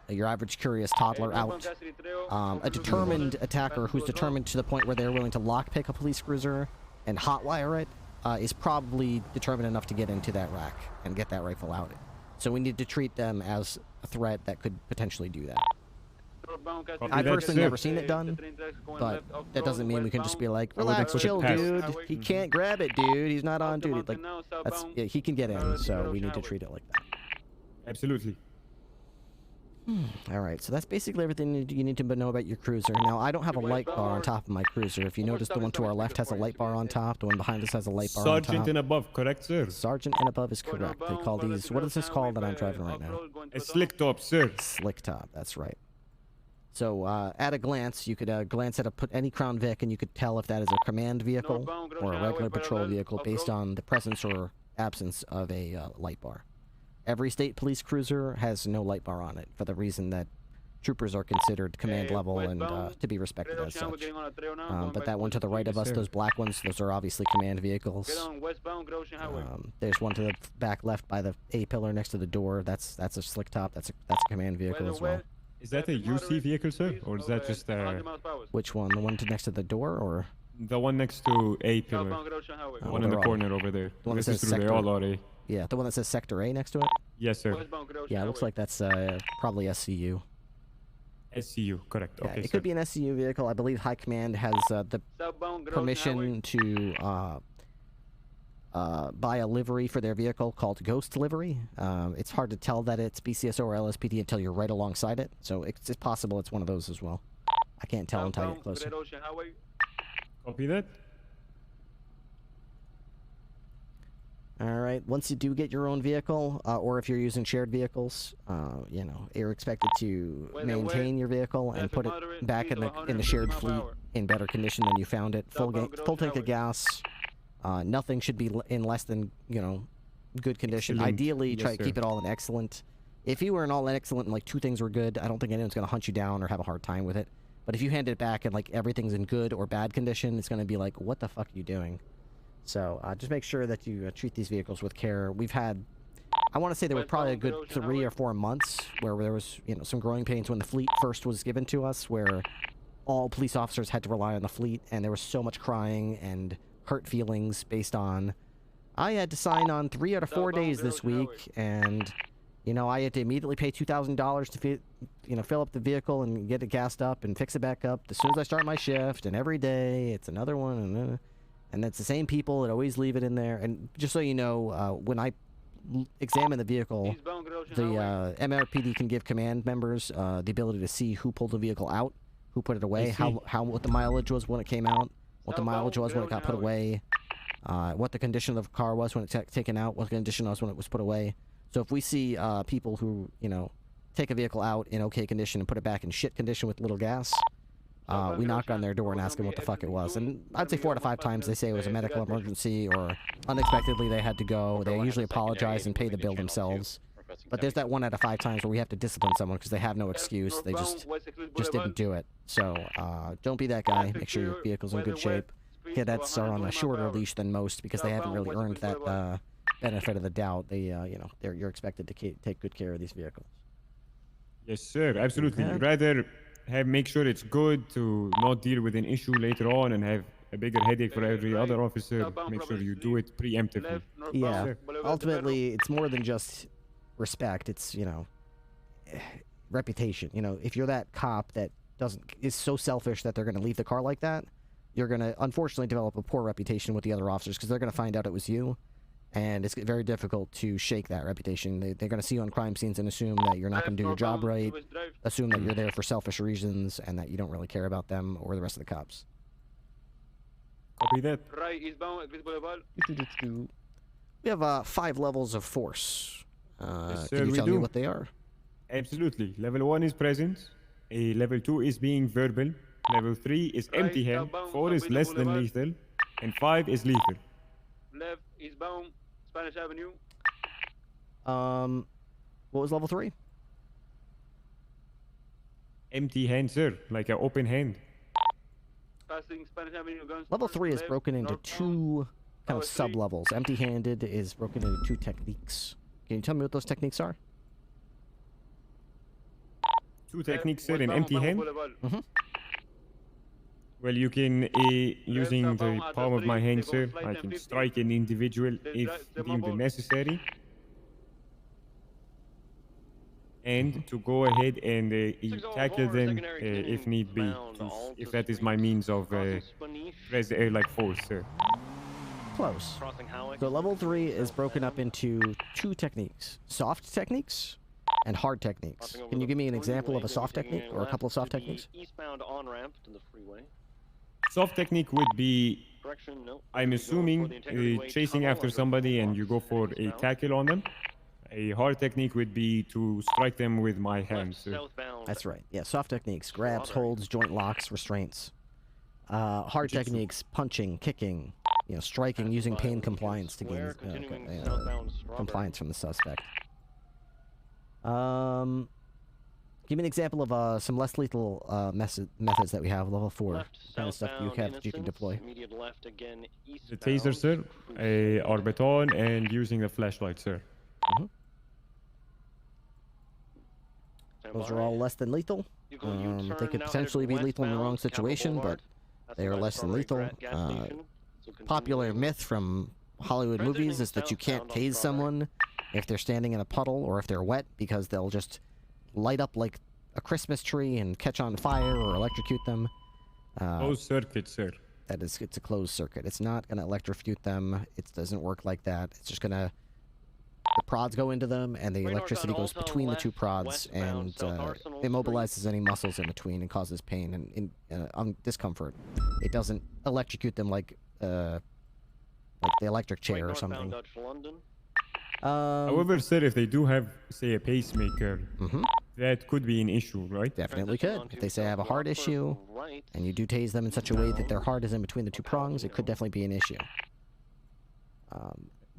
Your average curious toddler out. A determined attacker who's determined to the point where they're willing to lockpick a police cruiser and hotwire it is probably determined enough to get into that rack and get that rifle out. So we need to treat them as a threat that could potentially do that. I personally never seen it done, but that doesn't mean we can just be like, relax, chill, dude. He can't grab it, dude. He's not on duty. Like, yeah, he can get in, so we need to treat it like that. Absolutely. All right, so that's basically everything you need to know about your cruiser. Now, I don't have a light bar on top of my cruiser. If you notice, the one to our left has a light bar on top. The one behind us has a light bar on top. Sergeant and above, correct, sir? Sergeant and above is correct. They call these... What is this called that I'm driving right now? A slick top, sir. Slick top, that's right. So, at a glance, you could glance at any Crown Vic, and you could tell if that is a command vehicle or a regular patrol vehicle based on the presence or absence of a light bar. Every state police cruiser has no light bar on it for the reason that troopers are considered command level and to be respected as such. But that one to the right of us, those black ones, those are obviously command vehicles. There's one to the back left by the A pillar next to the door. That's a slick top. That's a command vehicle as well. Is that a UC vehicle, sir, or is that just a... Which one? The one next to the door, or...? The one next to A pillar. The one in the corner over there. The one that says Sector. All are A. Yeah, the one that says Sector A next to it? Yes, sir. Yeah, it looks like that's probably SCU. SCU, correct. Yeah, okay, it could be an SCU vehicle. I believe High Command has the permission to buy a livery for their vehicle called Ghost Livery. It's hard to tell that it's BCSO or LSPD until you're right alongside it, so it's possible it's one of those as well. I can't tell until I get closer. Copy that. Alright, once you do get your own vehicle, or if you're using shared vehicles, you know, you're expected to maintain your vehicle and put it back in the shared fleet in better condition than you found it. Full tank of gas. Nothing should be in less than, you know, good condition. Excellent. Ideally, try Yes, to keep it all in excellent. If you were in all in excellent and like 2 things were good, I don't think anyone's going to hunt you down or have a hard time with it. But if you hand it back and like everything's in good or bad condition, it's going to be like, what the fuck are you doing? So just make sure that you treat these vehicles with care. We've had, I want to say there were probably a good 3 or 4 months where there was, you know, some growing pains when the fleet first was given to us, where all police officers had to rely on the fleet, and there was so much crying and hurt feelings based on, I had to sign on 3 out of 4 days this week, and, you know, I had to immediately pay $2,000 to, fill up the vehicle and get it gassed up and fix it back up as soon as I start my shift, and every day it's another one, and it's the same people that always leave it in there. And just so you know, when I examine the vehicle, the MattRPD can give command members the ability to see who pulled the vehicle out, who put it away, what the mileage was when it came out, what the mileage was when it got put away, what the condition of the car was when it got taken out, what the condition was when it was put away. So if we see people who, you know, take a vehicle out in okay condition and put it back in shit condition with little gas, we knock on their door and ask them what the fuck it was. And I'd say 4 to 5 times they say it was a medical emergency or unexpectedly they had to go. They usually apologize and pay the bill themselves. But there's that 1 out of 5 times where we have to discipline someone because they have no excuse. They just didn't do it. So don't be that guy. Make sure your vehicle's in good shape. Cadets are on a shorter leash than most because they haven't really earned that benefit of the doubt. They, you're expected to take good care of these vehicles. Yes, sir. Absolutely. Rather make sure it's good to not deal with an issue later on and have a bigger headache for every other officer. Make sure you do it preemptively. Yeah. Ultimately, it's more than just respect. It's, you know, reputation. You know, if you're that cop that is so selfish that they're going to leave the car like that, you're going to unfortunately develop a poor reputation with the other officers because they're going to find out it was you. And it's very difficult to shake that reputation. They're going to see you on crime scenes and assume that you're not going to do your job right, assume that you're there for selfish reasons, and that you don't really care about them or the rest of the cops. Copy that. We have 5 levels of force. Yes, sir, can you tell me what they are? Absolutely. Level 1 is presence. Level 2 is being verbal. Level 3 is empty hand. 4 is less than lethal. And 5 is lethal. Left, eastbound, Spanish Avenue. What was level 3? Empty hand, sir. Like an open hand. Passing Spanish Avenue, guns. Level 3 is broken into 2 kind of sub-levels. Empty-handed is broken into 2 techniques. Can you tell me what those techniques are? 2 techniques, sir, in empty hand. Well, you can, using the palm of my hand, sir, I can strike an individual if deemed necessary. and to go ahead and tackle them if need be, if that is my means of like force, sir. Close. So level 3 is broken up into 2 techniques: soft techniques and hard techniques. Can you give me an example of a soft technique or a couple of soft techniques? Eastbound on ramp to the freeway. Soft technique would be, I'm assuming, chasing after somebody and you go for a tackle on them. A hard technique would be to strike them with my hands, sir. That's right. Yeah, soft techniques: grabs, holds, joint locks, restraints. Hard techniques: punching, kicking, striking, using pain compliance to gain compliance from the suspect. Give me an example of some less lethal methods that we have. Level 4 kind of stuff you have that you can deploy. The taser, sir, a Arbaton, and using the flashlight, sir. Those are all less than lethal. They could potentially be lethal in the wrong situation, but they are less than lethal. Popular myth from Hollywood movies is that you can't tase someone if they're standing in a puddle or if they're wet, because they'll just light up like a Christmas tree and catch on fire or electrocute them. Closed circuit, sir. It's a closed circuit. It's not going to electrocute them. It doesn't work like that. It's just going to... The prods go into them, and the electricity goes between the 2 prods, and immobilizes any muscles in between and causes pain and discomfort. It doesn't electrocute them like the electric chair or something. However, sir, if they do have, say, a pacemaker, that could be an issue, right? Definitely could. If they say I have a heart issue, and you do tase them in such a way that their heart is in between the 2 prongs, it could definitely be an issue.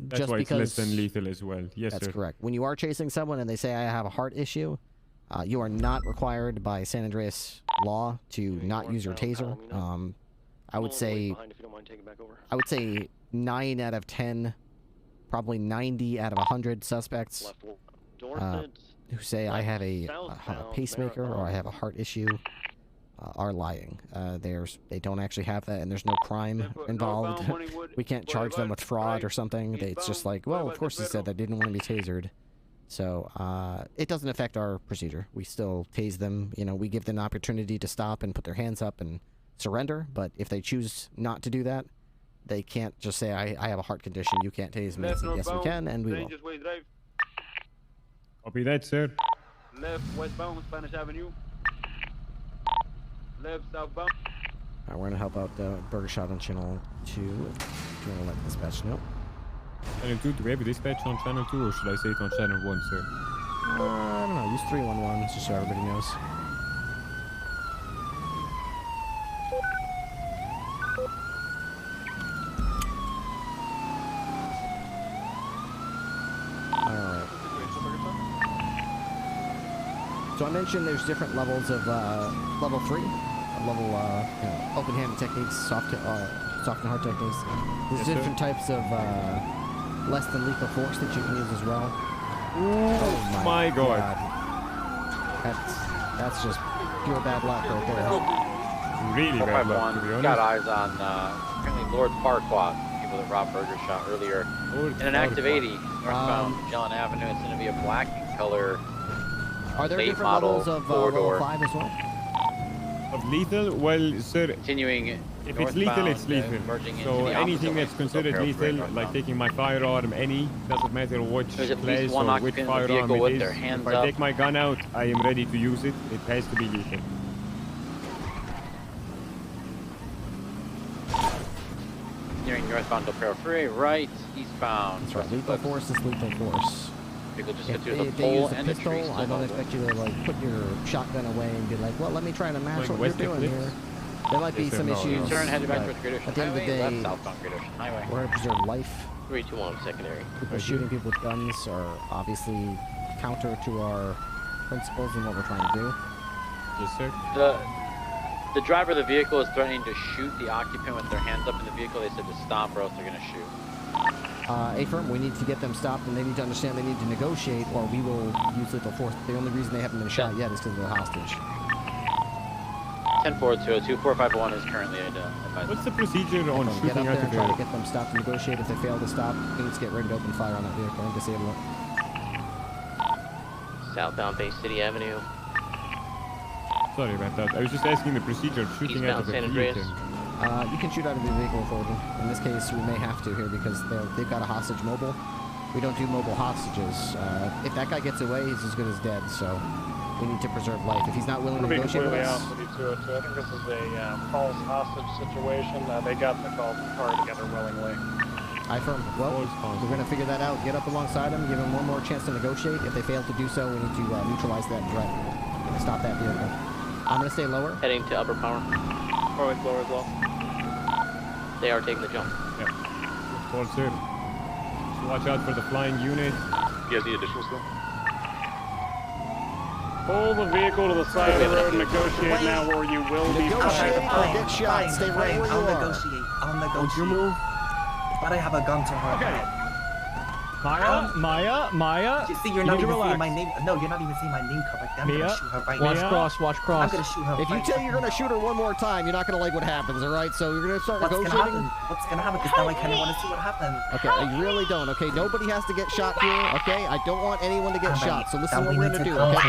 That's just why because it's less than lethal as well. Yes, that's sir. correct. When you are chasing someone and they say I have a heart issue, you are not required by San Andreas law to not use your taser. I would say 9 out of 10, probably 90 out of 100 suspects who say I have a pacemaker or I have a heart issue are lying. They don't actually have that, and there's no crime involved. We can't charge them with fraud or something. It's just like, well, of course he said that they didn't want to be tasered. So it doesn't affect our procedure. We still tase them. We give them an opportunity to stop and put their hands up and surrender. But if they choose not to do that, they can't just say, I have a heart condition, you can't tase me. It's like, yes, we can, and we will. Copy that, sir. Left westbound Spanish Avenue. Left southbound. Alright, we're gonna help out Burger Shot on channel 2. Do you wanna let dispatch know? Channel 2, do we have a dispatch on channel 2, or should I say it on channel 1, sir? I don't know, use 311 just so everybody knows. Alright. So I mentioned there's different levels of level 3. Level open-handed techniques, soft and hard techniques. There's different types of less than lethal force that you can use as well. Oh my god. That's just pure bad luck right there. Really bad luck, to be honest. Got eyes on apparently Lord Farquaad, people that robbed Burger Shot earlier. In an active 80 northbound Magellan Avenue. It's going to be a black in color. Are there late different model levels of four-door. level 5 as well? Of lethal? Well, sir, continuing if it's lethal, it's lethal. So anything that's considered lethal, like taking my firearm, doesn't matter which class or which firearm it is. If I take my gun out, I am ready to use it. It has to be lethal. Nearing northbound Del Perro Freeway, right, eastbound. That's right, lethal force is lethal force. Just If get through the they use pole the and the pistol, tree. I don't expect you to put your shotgun away and be like, well, let me try to match what you're doing here. There might be some issues. Turn headed back but towards Great Ocean at the end of the Highway, day, left southbound Great Ocean Highway. we're going to preserve life. 321 secondary. People shooting people with guns are obviously counter to our principles and what we're trying to do. Yes, sir. The driver of the vehicle is threatening to shoot the occupant with their hands up in the vehicle. They said to stop or else they're going to shoot. A-firm, we need to get them stopped, and they need to understand they need to negotiate, or we will use lethal force. The only reason they haven't been shot yet is because they're hostage. 10-4-202, 4501 is currently advised. What's the procedure on Get shooting up there out and of try to the... get them stopped and negotiate. If they fail to stop, units get ready to open fire on that vehicle and disable it. southbound Bay City Avenue. Sorry about that. I was just asking the procedure of shooting out of a San Andreas. vehicle. You can shoot out of the vehicle authority. In this case, we may have to here because they've got a hostage mobile. We don't do mobile hostages. If that guy gets away, he's as good as dead, so we need to preserve life. If he's not willing to negotiate with us... I think this is a false hostage situation. They got the car together willingly. Aye, firm. Well, we're going to figure that out. Get up alongside him, give him one more chance to negotiate. If they fail to do so, we need to neutralize that threat. Stop that vehicle. I'm going to stay lower. Heading to upper power. Oh, it's lower as well. They are taking the jump. Yep. Forward, sir. Just watch out for the flying unit. You guys need additional still? Pull the vehicle to the side of the road and negotiate now or you will be Negotiate fired. or get shot. Stay right where you are. I'll negotiate. What's your move? But I have a gun to her head. Maya. You see, you're not even saying my name. No, you're not even saying my name correctly. I'm gonna shoot her right now. Watch cross. I'm gonna shoot her. If you say you're gonna shoot her one more time, you're not gonna like what happens, all right? So you're gonna start negotiating. What's gonna happen? Because now I kind of want to see what happens. Okay, I really don't. Okay, nobody has to get shot here. Okay, I don't want anyone to get shot. So listen, what we're gonna do. Okay,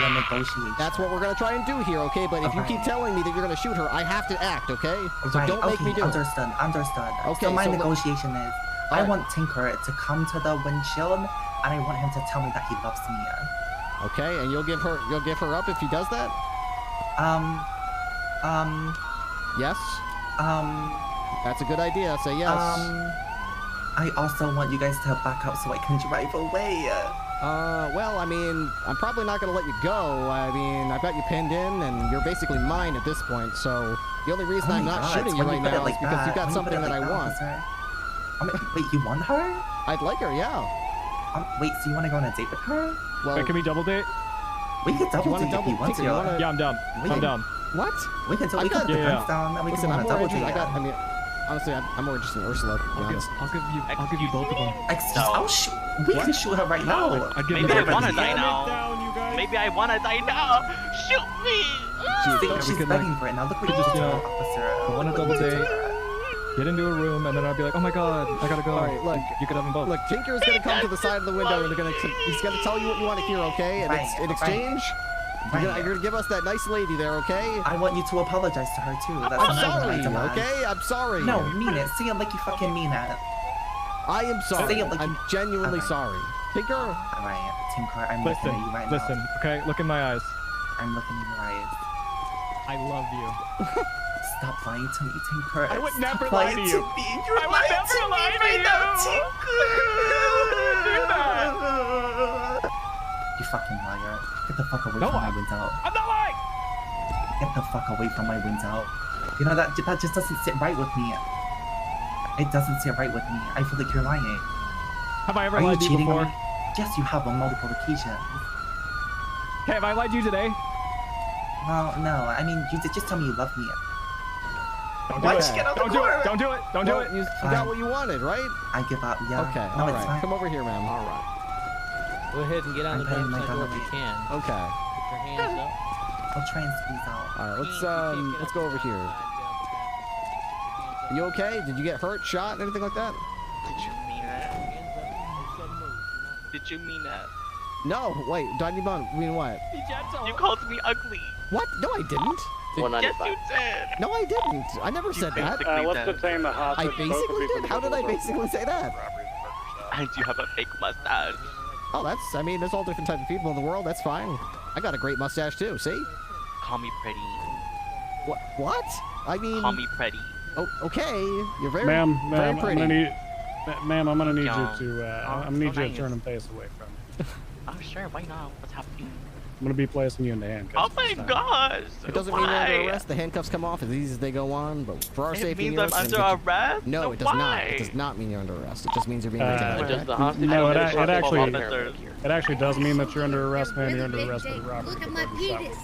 that's what we're gonna try and do here. Okay, but if you keep telling me that you're gonna shoot her, I have to act. Okay, so don't make me do it. Understood. Okay, so my negotiation is, I want Tinker to come to the windshield, and I want him to tell me that he loves me. Okay, and you'll give her up if he does that? Yes? That's a good idea, say yes. I also want you guys to back up so I can drive away. Well, I mean, I'm probably not gonna let you go. I mean, I've got you pinned in, and you're basically mine at this point, so the only reason I'm not shooting you right now is because you've got something that I want. Wait, you want her? I'd like her, yeah. Wait, so you want to go on a date with her? Well, can we double date? We can double date if you want to. Yeah, I'm down. I'm down. What? We can put the guns down and we can I'm double more date. interested. I mean, honestly, I'm more interested in Ursula, to be honest. I'll give you both of them. We can shoot her right now. Maybe I wanna die now. Maybe I wanna die now. Shoot me. She's begging for it now. Look what you just did, officer. I want to double date. Get into a room, and then I'll be like, oh my god, I gotta go. All right, look, you could have them both. Look, Tinker's gonna come to the side of the window, and he's gonna tell you what you want to hear, okay? And in exchange, you're gonna give us that nice lady there, okay? I want you to apologize to her too. That's I'm sorry, okay? I'm sorry. No, mean it. Say it like you fucking mean it. I am sorry. Say it like I'm genuinely sorry. Tinker. Alright, Tinker, I'm looking at you right now. Listen, okay? Look in my eyes. I'm looking in your eyes. I love you. Stop lying to me, Tinker. I would never lie to you. You're lying to me right now, Tinker. You fucking liar. Get the fuck away from my window. I'm not lying! Get the fuck away from my window. You know, that just doesn't sit right with me. It doesn't sit right with me. I feel like you're lying. Have I ever lied to you before? Yes, you have on multiple occasions. Hey, have I lied to you today? Well, no. I mean, you just tell me you love me. Don't do it. Don't do it. Don't do it. Don't do it. You got what you wanted, right? I give up, yeah. Okay, no, all right. Come over here, ma'am. All right. Go ahead and get on the driver's side door if you can. Okay. Put your hands up. I'll try and squeeze out. All right, let's go over here. You okay? Did you get hurt, shot, anything like that? Did you mean that? Did you mean that? No, wait, Donnie Bun, mean what? You called me ugly. What? No, I didn't. Yes, you did. No, I didn't. I never said that. Let's detain the hostage. I basically did. How did I basically say that? And you have a fake mustache. Oh, I mean, there's all different types of people in the world. That's fine. I got a great mustache, too. See? Call me pretty. What? I mean... Call me pretty. Oh, okay. You're very, very pretty. I'm gonna need you to turn and face away from me. Oh, sure. Why not? What's happening? I'm gonna be placing you in the handcuffs. Oh my gosh! It doesn't mean you're under arrest. The handcuffs come off as easy as they go on, but for our safety, it means I'm under arrest. No, it does not. It does not mean you're under arrest. It just means you're being detained. No, it actually does mean that you're under arrest, man. You're under arrest for the robbery. Look at my penis.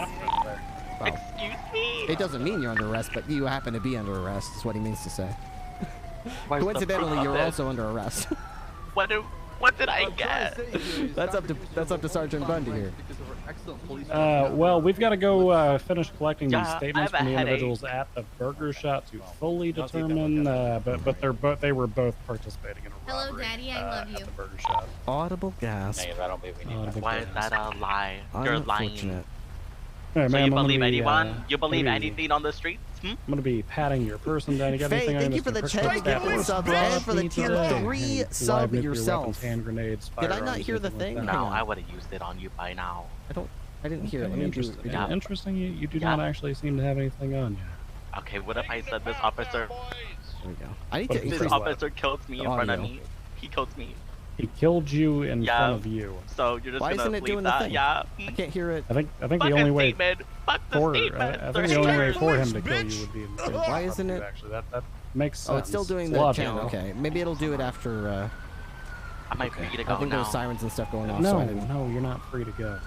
Well, excuse me. It doesn't mean you're under arrest, but you happen to be under arrest. Is what he means to say. Coincidentally, you're also under arrest. What What did I get? That's up to Sergeant Bundy here. Well, we've got to go finish collecting these Yeah, statements I have from a the individuals at the burger shop to fully determine. But they were both participating in a Hello, robbery Daddy. I love you. at the burger shop. Audible gas. Negative, I don't believe we need that. Why is that a lie? You're lying. Unfortunate. Hey, So ma'am, you I'm gonna believe be, anyone? You believe gonna be- anything on the streets? I'm gonna be patting your person down. You got Faye, anything thank on you for the Mr. 10 Cricket's gift subs and for the tier 3 Live sub nuclear yourself. weapons, hand grenades, Did I not firearms, hear the anything thing? like No, that. I would have used it on you by now. I didn't hear it. Let me do it. Yeah, interesting. You do not actually seem to have anything on you. Okay, what if I said this officer? There we go. I need to This increase officer killed me in front of audio. me. He killed me. He killed you in front of you. So you're just Why gonna isn't it believe doing the that? thing? Yeah. I can't hear it. I think the Fucking only way statement. Fuck the for statement. I think the only way for him to kill you would be. Why isn't it? Actually, that makes sense. Oh, it's still doing It's the logical. channel. Okay, maybe it'll do it after. I might free to go I think now. there's sirens and stuff going off. No, so I didn't. no, you're not free to go.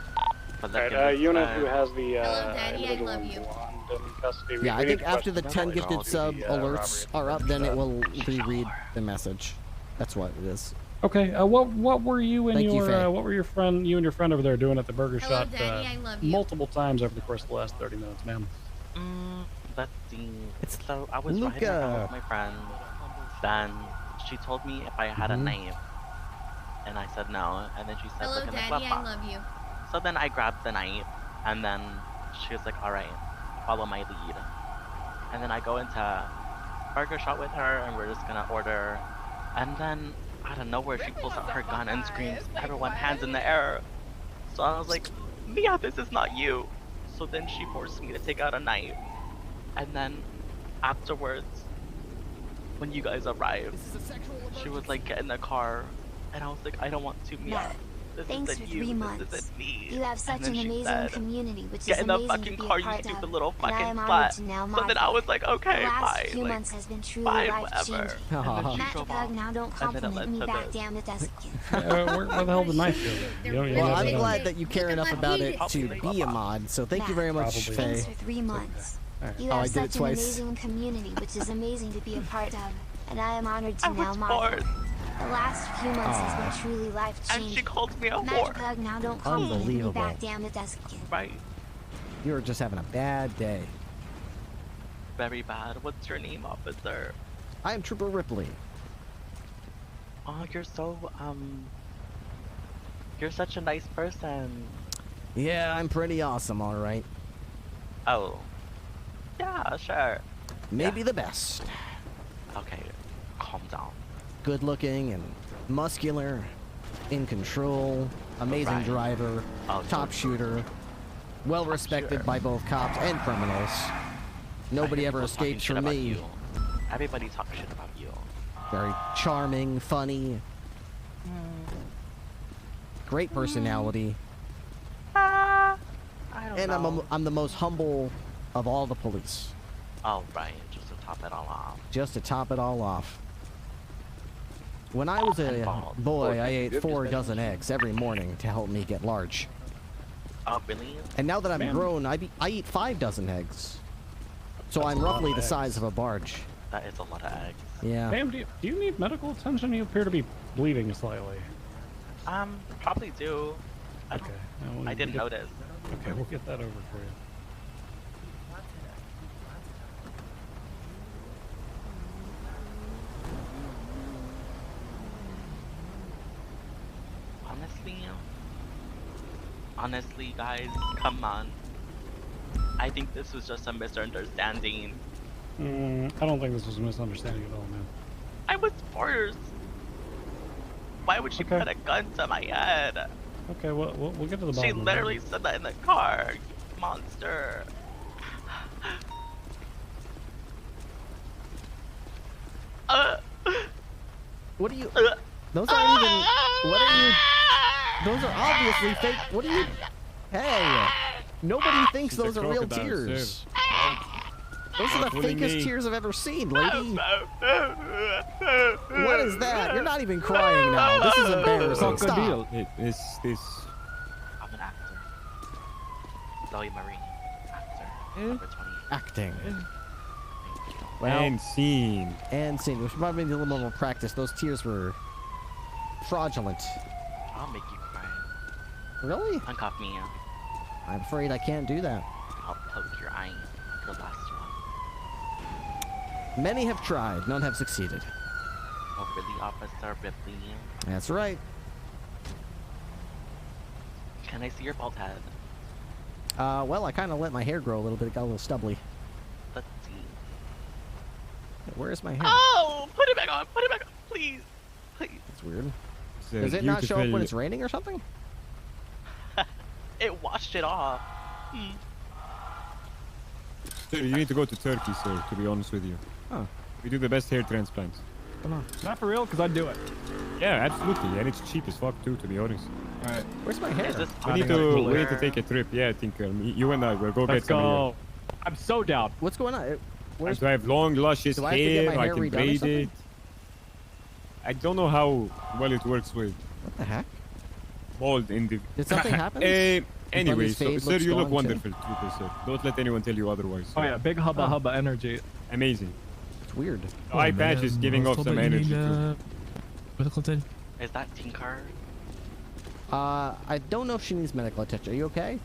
Alright, unit who has the Hello, Daddy. I individual love in you. blonde in custody. Yeah, I We think need after the questions 10 about gifted sub the, alerts robbery are at up, the then it shop. will reread the message. That's what it is. Okay, what were you and Thank you, Faye. what were you and your friend over there doing at the burger Hello, shop Daddy, I love you. multiple times over the course of the last 30 minutes, ma'am? Let's see. So I was riding around Luca. with my friend. Then she told me if I had a knife, and I said no. And then she said, Hello, "Look in the Daddy. glove I box." love you. So then I grabbed the knife, and then she was like, "All right, follow my lead." And then I go into burger shop with her, and we're just gonna order. And then out of nowhere, she pulls out her gun and screams, "Everyone, hands in the air!" So I was like, "Mia, this is not you." So then she forced me to take out a knife. And then afterwards, when you guys arrived, she was like, "Get in the car," and I was like, "I don't want to, Mia. Matt, This thanks isn't for you. 3 This months. isn't me." You have And such then an she amazing said, community, which "Get is in the amazing to fucking be car, a you part stupid of. little And I fucking am honored slut." to now So then I was like, "Okay, the last fine." few Like, months has been truly fine, life-changing. whatever. And then she Matt drove Pug, off. now don't And then it compliment led me to back this. down to desk. Where the hell did the knife go? Well, I'm glad that you care enough about it to be a mod, so thank you very much, Faye. Thanks for 3 months. You Oh, I have did it such an twice. amazing community, which is amazing to be a part of. And I am honored to now mod. bored. The last few months has Aw. been truly life-changing. And she called me a Matt whore. Pug, now don't compliment me Unbelievable. back down to desk again. Right. You were just having a bad day. Very bad. What's your name, officer? I am Trooper Ripley. Oh, you're so, you're such a nice person. Yeah, I'm pretty awesome, alright. Oh. Yeah, sure. Maybe the best. Okay, calm down. Good looking and muscular, in control, amazing Right. driver, Oh, top shooter, well respected by both cops and criminals. Nobody ever Everyone's talking escapes shit from about me. you. Everybody talks shit about you. Very charming, funny, great personality, I don't and know. I'm the most humble of all the police. Oh, right, just to top it all off. Just to top it all off. When I was a boy, I ate 4 dozen eggs every morning to help me get large. Oh, really? And now that I'm Man. grown, I eat 5 dozen eggs. So I'm roughly the size of a barge. That is a lot of eggs. Yeah. Ma'am, do you need medical attention? You appear to be bleeding slightly. Probably do. Okay. I didn't notice. Okay, we'll get that over for you. Honestly, guys, come on. I think this was just a misunderstanding. I don't think this was a misunderstanding at all, man. I was forced. Why would she Okay. put a gun to my head? Okay, well, we'll get to the bottom She of that. literally said that in the car. You monster. What are you? Those aren't even. What are you? Those are obviously fake. What are you? Hey! Nobody thinks She's a those are real crocodile, tears. too. Those are the Fooling fakest me. tears I've ever seen, lady. What is that? You're not even crying now. This is embarrassing. Stop. Crocodile. This. I'm an actor. Zoe Marie. Actor. Number 20. Acting. Well, And scene. And scene. We should probably need a little more practice. Those tears were fraudulent. I'll make you cry. Really? Uncuff me. I'm afraid I can't do that. I'll poke your eye. Your last one. Many have tried, none have succeeded. Oh, really, Officer Ripley? That's right. Can I see your bald head? Well, I kind of let my hair grow a little bit. It got a little stubbly. Let's see. Where's my hair? Oh! Put it back on! Put it back on! Please! Please. That's weird. It's Does it not show up when it's raining or something? It washed it off. Sir, you need to go to Turkey, sir, to be honest with you. Oh. We do the best hair transplants. Come on. Not for real, because I'd do it. Yeah, absolutely. And it's cheap as fuck, too, to be honest. Alright. Where's my hair? We need to take a trip. Yeah, I think you and I will go Let's get some go. hair. I'm so down. What's going on? So I have long, luscious Do I have to get hair. my I hair can redone or braid something? it. I don't know how well it works with What the heck? bald individuals. Did something happen? Anyway, so, fade sir, looks you look gone, wonderful, trooper, sir. Don't let anyone tell you otherwise. Oh yeah, big hubba energy. Amazing. It's weird. The eye patch is giving off some energy, too. Is that Tinker? I don't know if she needs medical attention. Are you okay?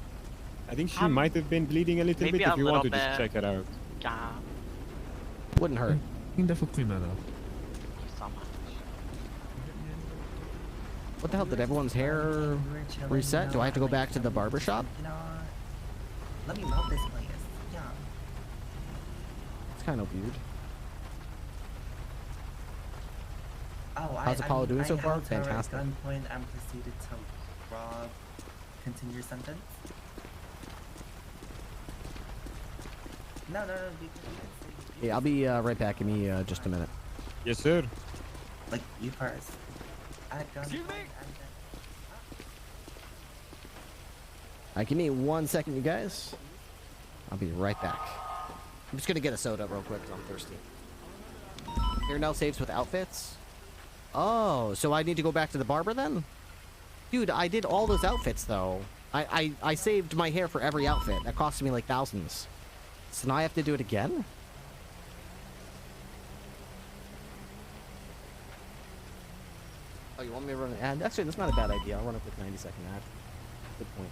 I think she might have been bleeding a little bit. If you want to just check it out. Yeah. Wouldn't hurt. What the hell? Did everyone's hair reset? Do I have to go back to the barber shop? Let me love this place. Yeah. It's kind of weird. Oh, How's Apollo doing so far? held her at Fantastic. gunpoint and proceeded to rob. Continue your sentence. No. Hey, I'll be right back. Give me just a minute. Yes, sir. Like you first. At gunpoint. Excuse me? Alright, give me 1 second, you guys. I'll be right back. I'm just gonna get a soda real quick because I'm thirsty. Hair now saves with outfits? Oh, so I need to go back to the barber then? Dude, I did all those outfits though. I saved my hair for every outfit. That cost me like thousands. So now I have to do it again? Oh, you want me to run an ad? Actually, that's not a bad idea. I'll run a quick 90-second ad. Good point.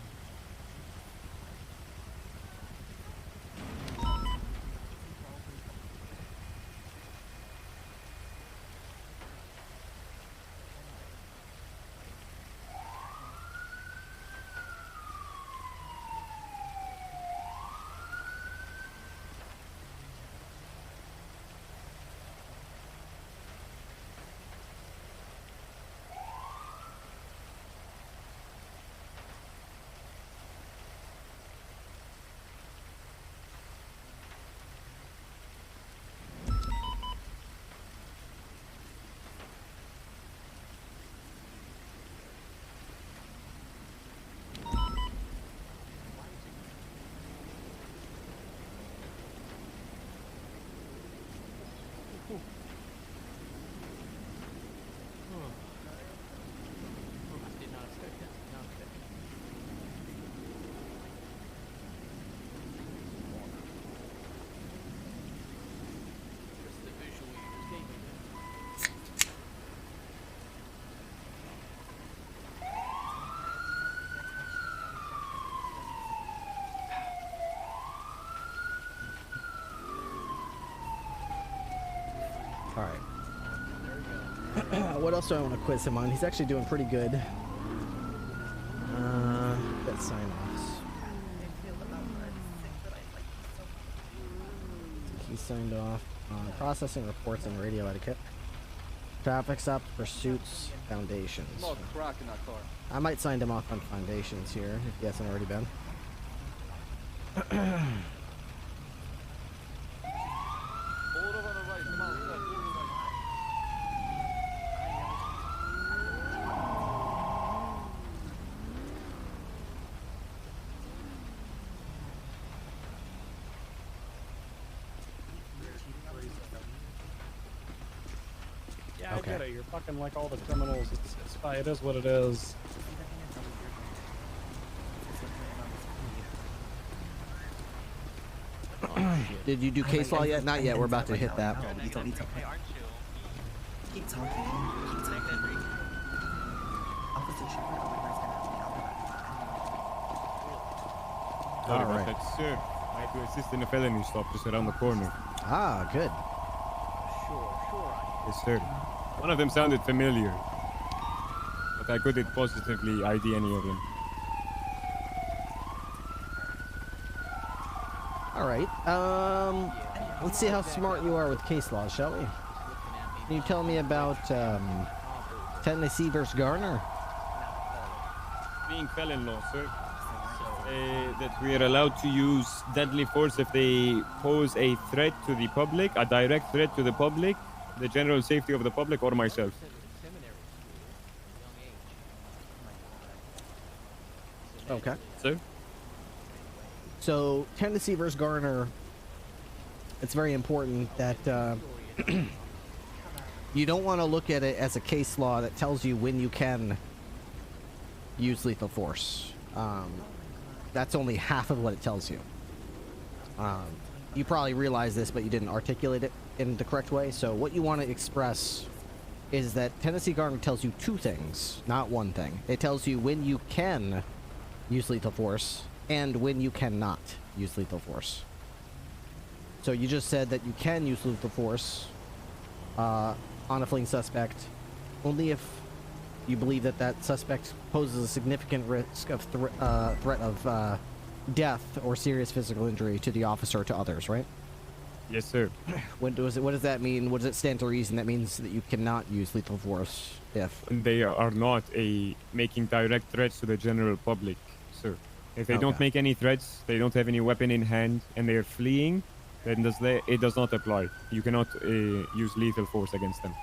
Alright. What else do I want to quiz him on? He's actually doing pretty good. Let's sign offs. He signed off on processing reports and radio etiquette. Traffic stops, pursuits, foundations. Crack in that car. I might sign him off on foundations here, if he hasn't already been. Yeah, I get it. You're fucking like all the criminals. It's fine. It is what it is. Did you do case law yet? Not yet. We're about to hit that. Keep talking. Keep talking. Sorry about that, sir. I had to assist in a felony stop just around the corner. Ah, good. Yes, sir. One of them sounded familiar, but I couldn't positively ID any of them. All right. Let's see how smart you are with case law, shall we? Can you tell me about Tennessee versus Garner? Being felon law, sir. That we are allowed to use deadly force if they pose a threat to the public, a direct threat to the public, the general safety of the public, or myself. Okay. Sir? So, Tennessee versus Garner, it's very important that you don't want to look at it as a case law that tells you when you can use lethal force. That's only half of what it tells you. You probably realize this, but you didn't articulate it in the correct way. So what you want to express is that Tennessee Garner tells you two things, not one thing. It tells you when you can use lethal force and when you cannot use lethal force. So you just said that you can use lethal force on a fleeing suspect only if you believe that that suspect poses a significant risk of threat of death or serious physical injury to the officer or to others, right? Yes, sir. What does that mean? What does it stand to reason? That means that you cannot use lethal force if they are not making direct threats to the general public, sir. If they don't make any threats, they don't have any weapon in hand, and they are fleeing, then it does not apply. You cannot use lethal force against them.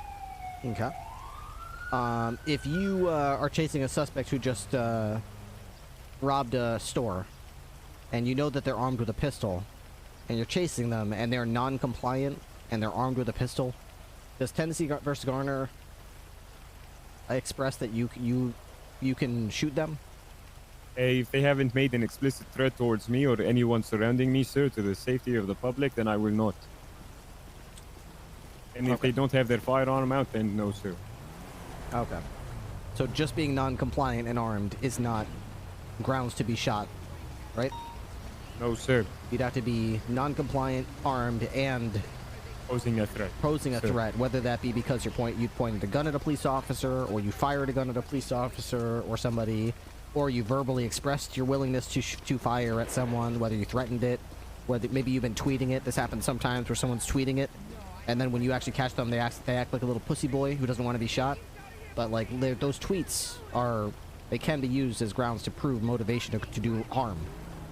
Okay. If you are chasing a suspect who just robbed a store, and you know that they're armed with a pistol, and you're chasing them, and they're non-compliant, and they're armed with a pistol, does Tennessee versus Garner express that you can shoot them? If they haven't made an explicit threat towards me or anyone surrounding me, sir, to the safety of the public, then I will not. And if they don't have their firearm out, then no, sir. Okay. So just being non-compliant and armed is not grounds to be shot, right? No, sir. You'd have to be non-compliant, armed, and posing a threat. Posing a threat, whether that be because you pointed a gun at a police officer, or you fired a gun at a police officer or somebody, or you verbally expressed your willingness to fire at someone, whether you threatened it, whether maybe you've been tweeting it. This happens sometimes where someone's tweeting it, and then when you actually catch them, they act like a little pussy boy who doesn't want to be shot. But like those tweets they can be used as grounds to prove motivation to do harm.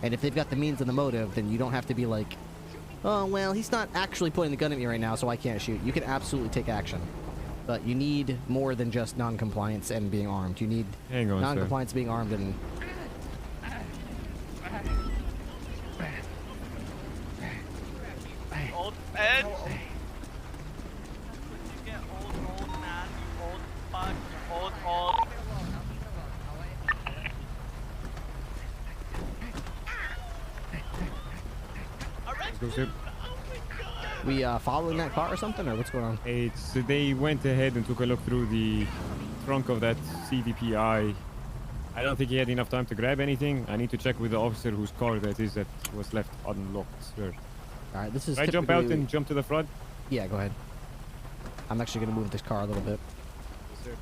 And if they've got the means and the motive, then you don't have to be like, oh well, he's not actually pointing the gun at me right now, so I can't shoot. You can absolutely take action. But you need more than just non-compliance and being armed. You need non-compliance, being armed, and... Old Ed! You get old man, you old fuck, you old. We following that car or something, or what's going on? They went ahead and took a look through the trunk of that CVPI. I don't think he had enough time to grab anything. I need to check with the officer whose car that was left unlocked, sir. All right, this is. Can I jump out and jump to the front? Yeah, go ahead. I'm actually going to move this car a little bit. Yes, sir.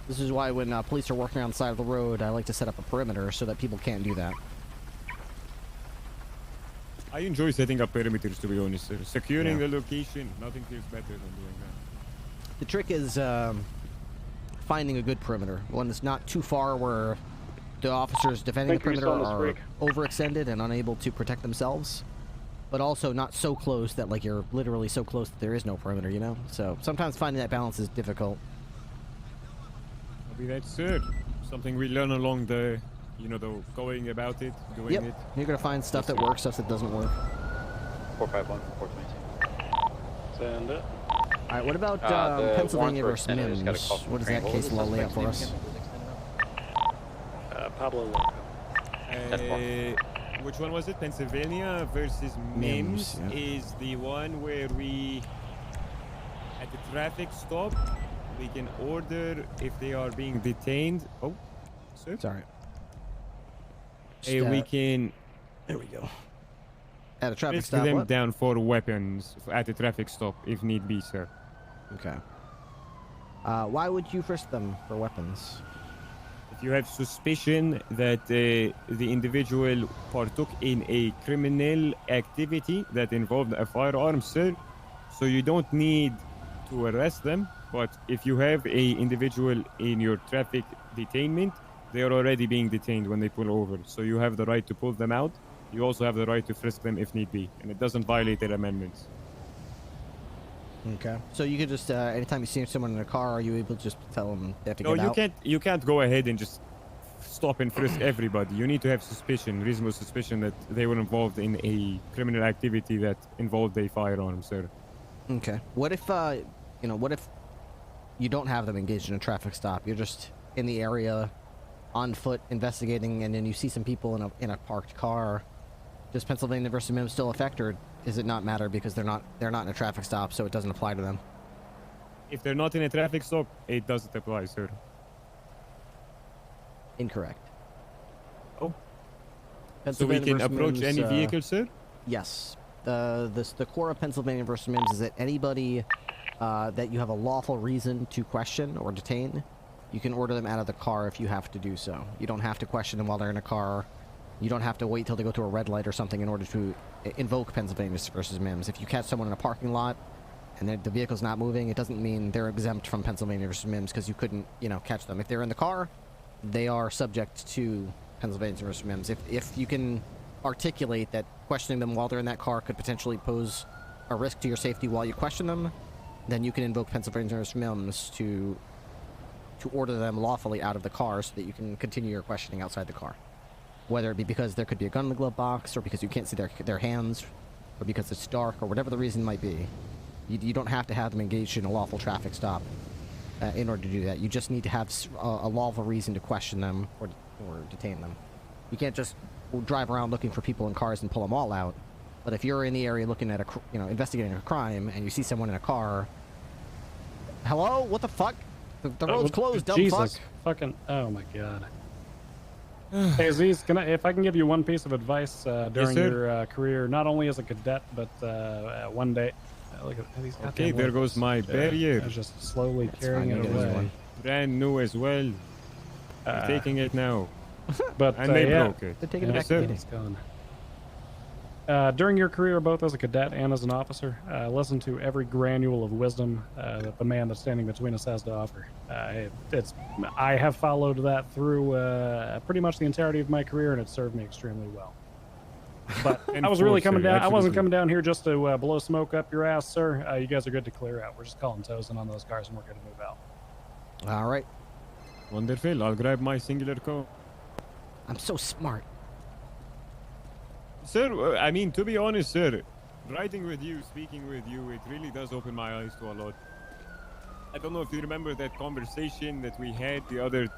This is why when police are working on the side of the road, I like to set up a perimeter so that people can't do that. I enjoy setting up perimeters, to be honest, sir. Securing the location, nothing feels better than doing that. The trick is finding a good perimeter, one that's not too far where the officers defending the perimeter are overextended and unable to protect themselves, but also not so close that like you're literally so close that there is no perimeter, you know? So sometimes finding that balance is difficult. Maybe that's it. Something we learn along the, going about it, doing it. You're gonna find stuff that works, stuff that doesn't work. 451, 422. Send it. All right, what about Pennsylvania versus Mims? What does that case law lay out for us? Pablo. Which one was it? Pennsylvania versus Mims yeah. is the one where we, at the traffic stop, we can order if they are being detained. Oh, sir. Sorry. We can. There we go. At a traffic frisk stop. them What? down for weapons at the traffic stop if need be, sir. Okay. Why would you frisk them for weapons? If you have suspicion that the individual partook in a criminal activity that involved a firearm, sir, so you don't need to arrest them. But if you have a individual in your traffic detainment, they are already being detained when they pull over. So you have the right to pull them out. You also have the right to frisk them if need be, and it doesn't violate their amendments. Okay. So you could just, anytime you see someone in a car, are you able to just tell them they have to get out? No, you can't go ahead and just stop and frisk everybody. You need to have suspicion, reasonable suspicion that they were involved in a criminal activity that involved a firearm, sir. Okay. What if, what if you don't have them engaged in a traffic stop? You're just in the area, on foot, investigating, and then you see some people in a parked car. Does Pennsylvania versus Mims still affect, or does it not matter because they're not in a traffic stop, so it doesn't apply to them? If they're not in a traffic stop, it doesn't apply, sir. Incorrect. Oh. So we can approach Mims, any vehicle, sir? Yes. The core of Pennsylvania versus Mims is that anybody that you have a lawful reason to question or detain, you can order them out of the car if you have to do so. You don't have to question them while they're in a car. You don't have to wait till they go through a red light or something in order to invoke Pennsylvania versus Mims. If you catch someone in a parking lot and the vehicle's not moving, it doesn't mean they're exempt from Pennsylvania versus Mims because you couldn't, catch them. If they're in the car, they are subject to Pennsylvania versus Mims. If you can articulate that questioning them while they're in that car could potentially pose a risk to your safety while you question them, then you can invoke Pennsylvania versus Mims to order them lawfully out of the car so that you can continue your questioning outside the car. Whether it be because there could be a gun in the glove box, or because you can't see their hands, or because it's dark, or whatever the reason might be. You don't have to have them engaged in a lawful traffic stop in order to do that. You just need to have a lawful reason to question them or detain them. You can't just drive around looking for people in cars and pull them all out. But if you're in the area looking at investigating a crime and you see someone in a car, hello, what the fuck? The road's closed, dumb Jesus, fuck. fucking, oh my god. Hey Aziz, if I can give you one piece of advice during your career, not only as a cadet, but one day. Look at these. Okay, there goes my barrier. I was just slowly carrying it away. Brand new as well. I'm taking it now. But and they broke it. They're taking it back to it's gone. During your career, both as a cadet and as an officer, listen to every granule of wisdom that the man that's standing between us has to offer. I have followed that through pretty much the entirety of my career, and it served me extremely well. But I was really coming down. I wasn't coming down here just to blow smoke up your ass, sir. You guys are good to clear out. We're just calling toes in on those cars, and we're good to move out. All right. Wonderful. I'll grab my singular code. I'm so smart. Sir, I mean, to be honest, sir, riding with you, speaking with you, it really does open my eyes to a lot. I don't know if you remember that conversation that we had a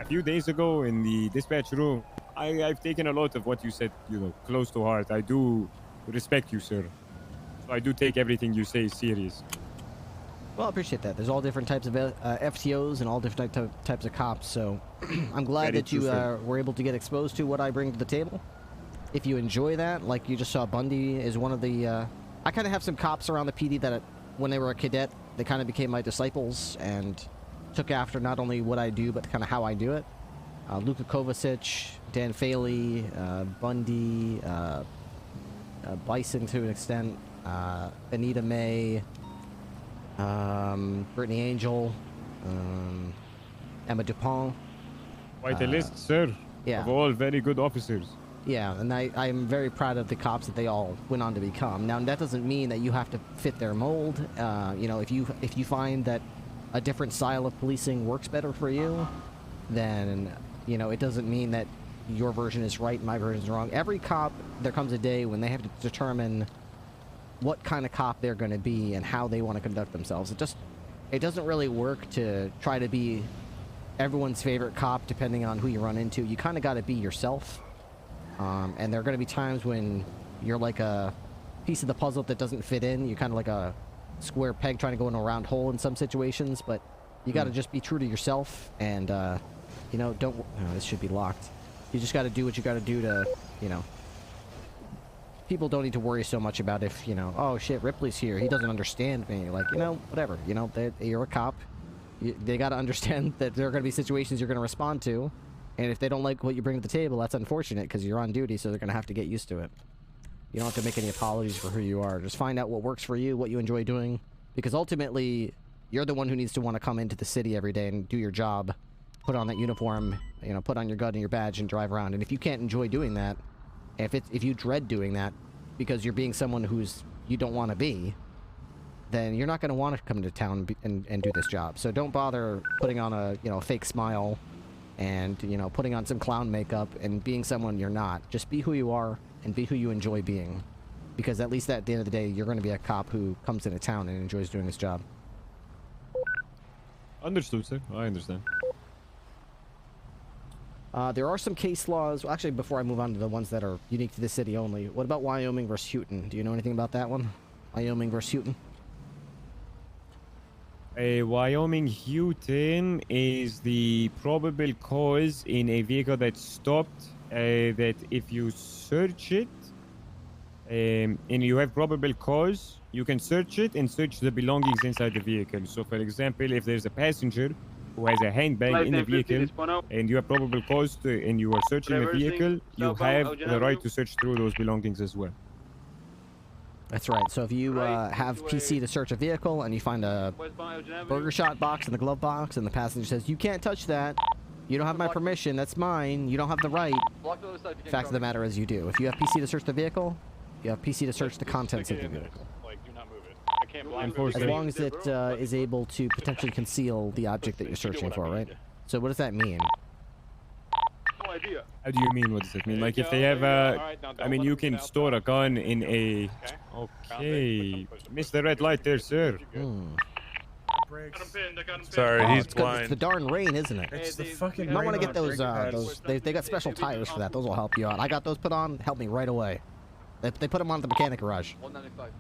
few days ago in the dispatch room. I've taken a lot of what you said, close to heart. I do respect you, sir. So I do take everything you say serious. Well, I appreciate that. There's all different types of FTOs and all different types of cops, so I'm glad that you were able to get exposed to what I bring to the table. If you enjoy that, like you just saw, Bundy is one of the... I kind of have some cops around the PD that when they were a cadet, they kind of became my disciples and took after not only what I do, but kind of how I do it. Luka Kovacic, Dan Faley, Bundy, Bison to an extent, Anita May, Brittany Angel, Emma Dupont. Quite a list, sir. Yeah. Of all very good officers. Yeah, and I'm very proud of the cops that they all went on to become. Now, that doesn't mean that you have to fit their mold. If you find that a different style of policing works better for you, then, it doesn't mean that your version is right and my version is wrong. Every cop, there comes a day when they have to determine what kind of cop they're going to be and how they want to conduct themselves. It doesn't really work to try to be everyone's favorite cop depending on who you run into. You kind of got to be yourself. And there are going to be times when you're like a piece of the puzzle that doesn't fit in. You're kind of like a square peg trying to go in a round hole in some situations, but you got to just be true to yourself and, you know, don't... Oh, this should be locked. You just got to do what you got to do to, you know... People don't need to worry so much about if, you know, oh shit, Ripley's here, he doesn't understand me. Like, you know, whatever. You know, you're a cop. They got to understand that there are going to be situations you're going to respond to. And if they don't like what you bring to the table, that's unfortunate because you're on duty, so they're going to have to get used to it. You don't have to make any apologies for who you are. Just find out what works for you, what you enjoy doing. Because ultimately, you're the one who needs to want to come into the city every day and do your job. Put on that uniform, you know, put on your gun and your badge and drive around. And if you can't enjoy doing that, if you dread doing that because you're being someone who's you don't want to be, then you're not going to want to come to town and do this job. So don't bother putting on a, you know, fake smile and, you know, putting on some clown makeup and being someone you're not. Just be who you are and be who you enjoy being. Because at least at the end of the day, you're going to be a cop who comes into town and enjoys doing his job. Understood, sir. I understand. There are some case laws. Well, actually, before I move on to the ones that are unique to this city only, what about Wyoming versus Houghton? Do you know anything about that one? Wyoming versus Houghton? Wyoming Houghton is the probable cause in a vehicle that stopped. That if you search it, and you have probable cause, you can search it and search the belongings inside the vehicle. So, for example, if there's a passenger who has a handbag in the vehicle and you have probable cause to, and you are searching the vehicle, you have the right to search through those belongings as well. That's right. So if you have PC to search a vehicle and you find a burger shot box in the glove box and the passenger says, you can't touch that, you don't have my permission, that's mine, you don't have the right. Fact of the matter is you do. If you have PC to search the vehicle, you have PC to search the contents of the vehicle. As long as it is able to potentially conceal the object that you're searching for, right? So what does that mean? How do you mean? What does it mean? Like if they have a... I mean, you can store a gun in a... Okay. Missed the red light there, sir. Sorry, he's blind. It's the darn rain, isn't it? It's the fucking You might rain want to on get the those, they got special tires for that. Those will help you out. I got those put on, helped me right away. They put them on at the mechanic garage. 195.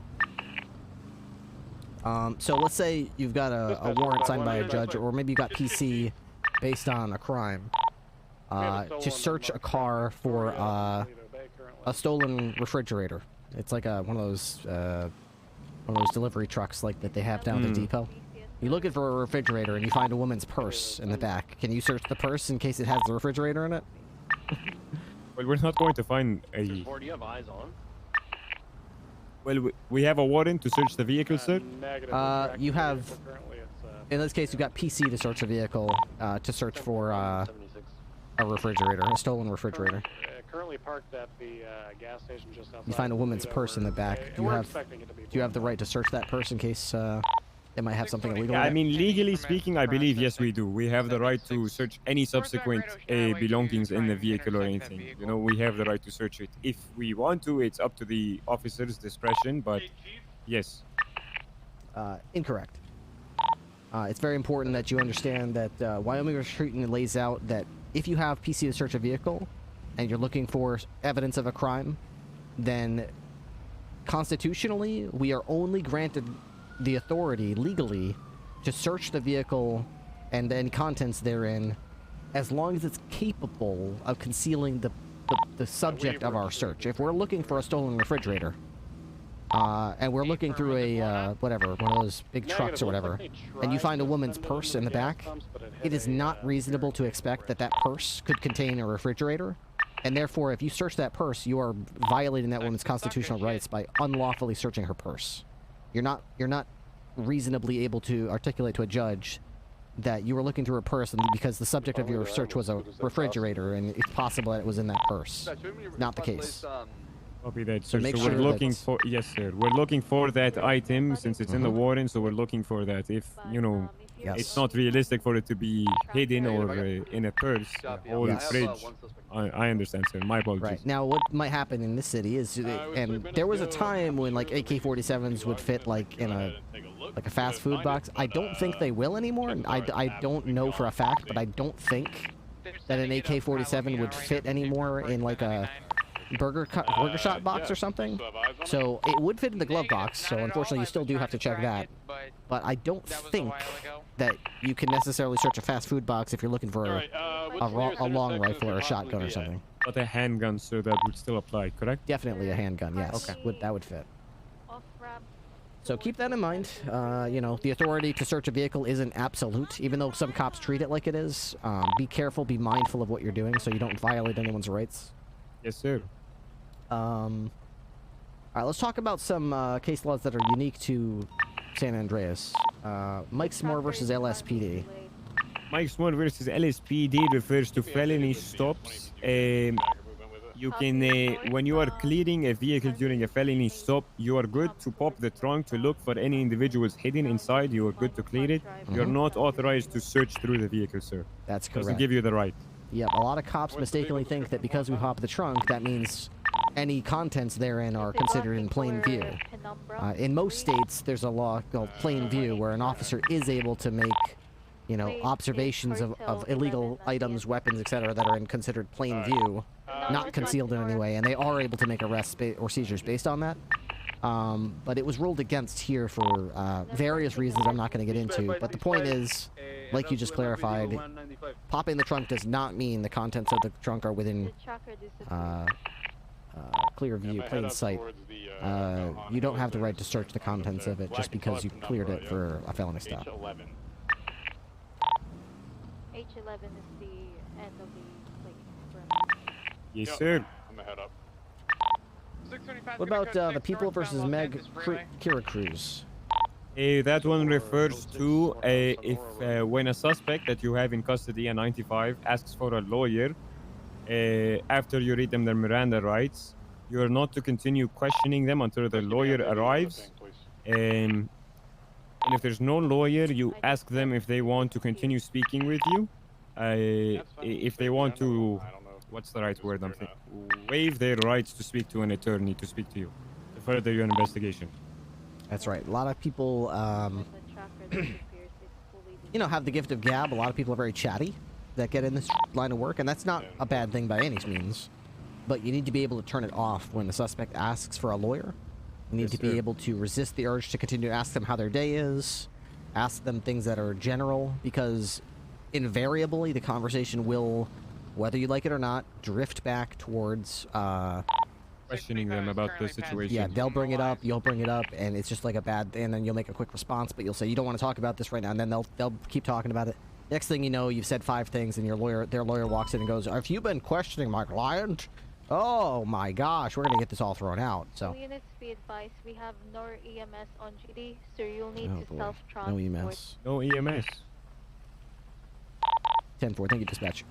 So let's say you've got a warrant signed by a judge, or maybe you got PC based on a crime. To search a car for a stolen refrigerator. It's like one of those delivery trucks like that they have down at the depot. You're looking for a refrigerator and you find a woman's purse in the back. Can you search the purse in case it has the refrigerator in it? Well, we're not going to find a... Do you have eyes on? Well, we have a warrant to search the vehicle, sir. You have... In this case, you got PC to search a vehicle, to search for a refrigerator, a stolen refrigerator. Currently parked at the gas station just outside. You find a woman's purse in the back. Do you have the right to search that purse in case it might have something illegal? Yeah, I mean, legally speaking, I believe yes, we do. We have the right to search any subsequent belongings in the vehicle or anything. You know, we have the right to search it. If we want to, it's up to the officer's discretion, but yes. Incorrect. It's very important that you understand that Wyoming Retreating lays out that if you have PC to search a vehicle and you're looking for evidence of a crime, then constitutionally, we are only granted the authority legally to search the vehicle and then contents therein as long as it's capable of concealing the subject of our search. If we're looking for a stolen refrigerator, and we're looking through a, whatever, one of those big trucks or whatever, and you find a woman's purse in the back, it is not reasonable to expect that that purse could contain a refrigerator, and therefore, if you search that purse, you are violating that woman's constitutional rights by unlawfully searching her purse. You're not reasonably able to articulate to a judge that you were looking through a purse because the subject of your search was a refrigerator, and it's possible that it was in that purse. Not the case. Copy that, So sir. make So sure we're looking for... Yes, sir. We're looking for that item since it's in the warrant, so we're looking for that. If, you know, it's not realistic for it to be hidden or in a purse or in a fridge. I understand, sir. My apologies. Right. Now, what might happen in this city is, and there was a time when, like, AK-47s would fit, like, in a fast food box. I don't think they will anymore. I don't know for a fact, but I don't think that an AK-47 would fit anymore in, like, a burger shot box or something. So it would fit in the glove box. So unfortunately, you still do have to check that. But I don't think that you can necessarily search a fast food box if you're looking for a long rifle or a shotgun or something. But a handgun, so that would still apply, correct? Definitely a handgun, yes. Okay. That would fit. So keep that in mind. You know, the authority to search a vehicle isn't absolute, even though some cops treat it like it is. Be careful, be mindful of what you're doing so you don't violate anyone's rights. Yes, sir. All right, let's talk about some case laws that are unique to San Andreas. Mike S'more versus LSPD. Mike S'more versus LSPD refers to felony stops. You can, when you are clearing a vehicle during a felony stop, you are good to pop the trunk to look for any individuals hidden inside. You are good to clear it. You're not authorized to search through the vehicle, sir. That's correct. Doesn't give you the right. Yep, a lot of cops mistakenly think that because we hop the trunk, that means any contents therein are considered in plain view. In most states, there's a law called plain view where an officer is able to make, you know, observations of illegal items, weapons, etc. that are considered plain view, not concealed in any way, and they are able to make arrests or seizures based on that. But it was ruled against here for various reasons I'm not going to get into. But the point is, like you just clarified, popping the trunk does not mean the contents of the trunk are within clear view, plain sight. You don't have the right to search the contents of it just because you cleared it for a felony stop. H11 is the end of the Yes, sir. I'm gonna head up. What about the People versus Meg Kira Cruz? That one refers to if when a suspect that you have in custody, a 95, asks for a lawyer, after you read them their Miranda rights, you are not to continue questioning them until the lawyer arrives. And if there's no lawyer, you ask them if they want to continue speaking with you. If they want to, what's the right word I'm thinking? Waive their rights to speak to an attorney to speak to you, to further your investigation. That's right. A lot of people, you know, have the gift of gab. A lot of people are very chatty that get in this line of work, and that's not a bad thing by any means. But you need to be able to turn it off when the suspect asks for a lawyer. You need to be able to resist the urge to continue to ask them how their day is, ask them things that are general, because invariably the conversation will, whether you like it or not, drift back towards questioning them about the situation. Yeah, they'll bring it up, you'll bring it up, and it's just like a bad thing, and then you'll make a quick response, but you'll say you don't want to talk about this right now, and then they'll keep talking about it. Next thing you know, you've said 5 things, and their lawyer walks in and goes, "Have you been questioning my client?" Oh my gosh, we're gonna get this all thrown out. So. Units, be advised, we have no EMS on duty, so you'll need to self-transport. No EMS. No EMS. 10-4, thank you, dispatch.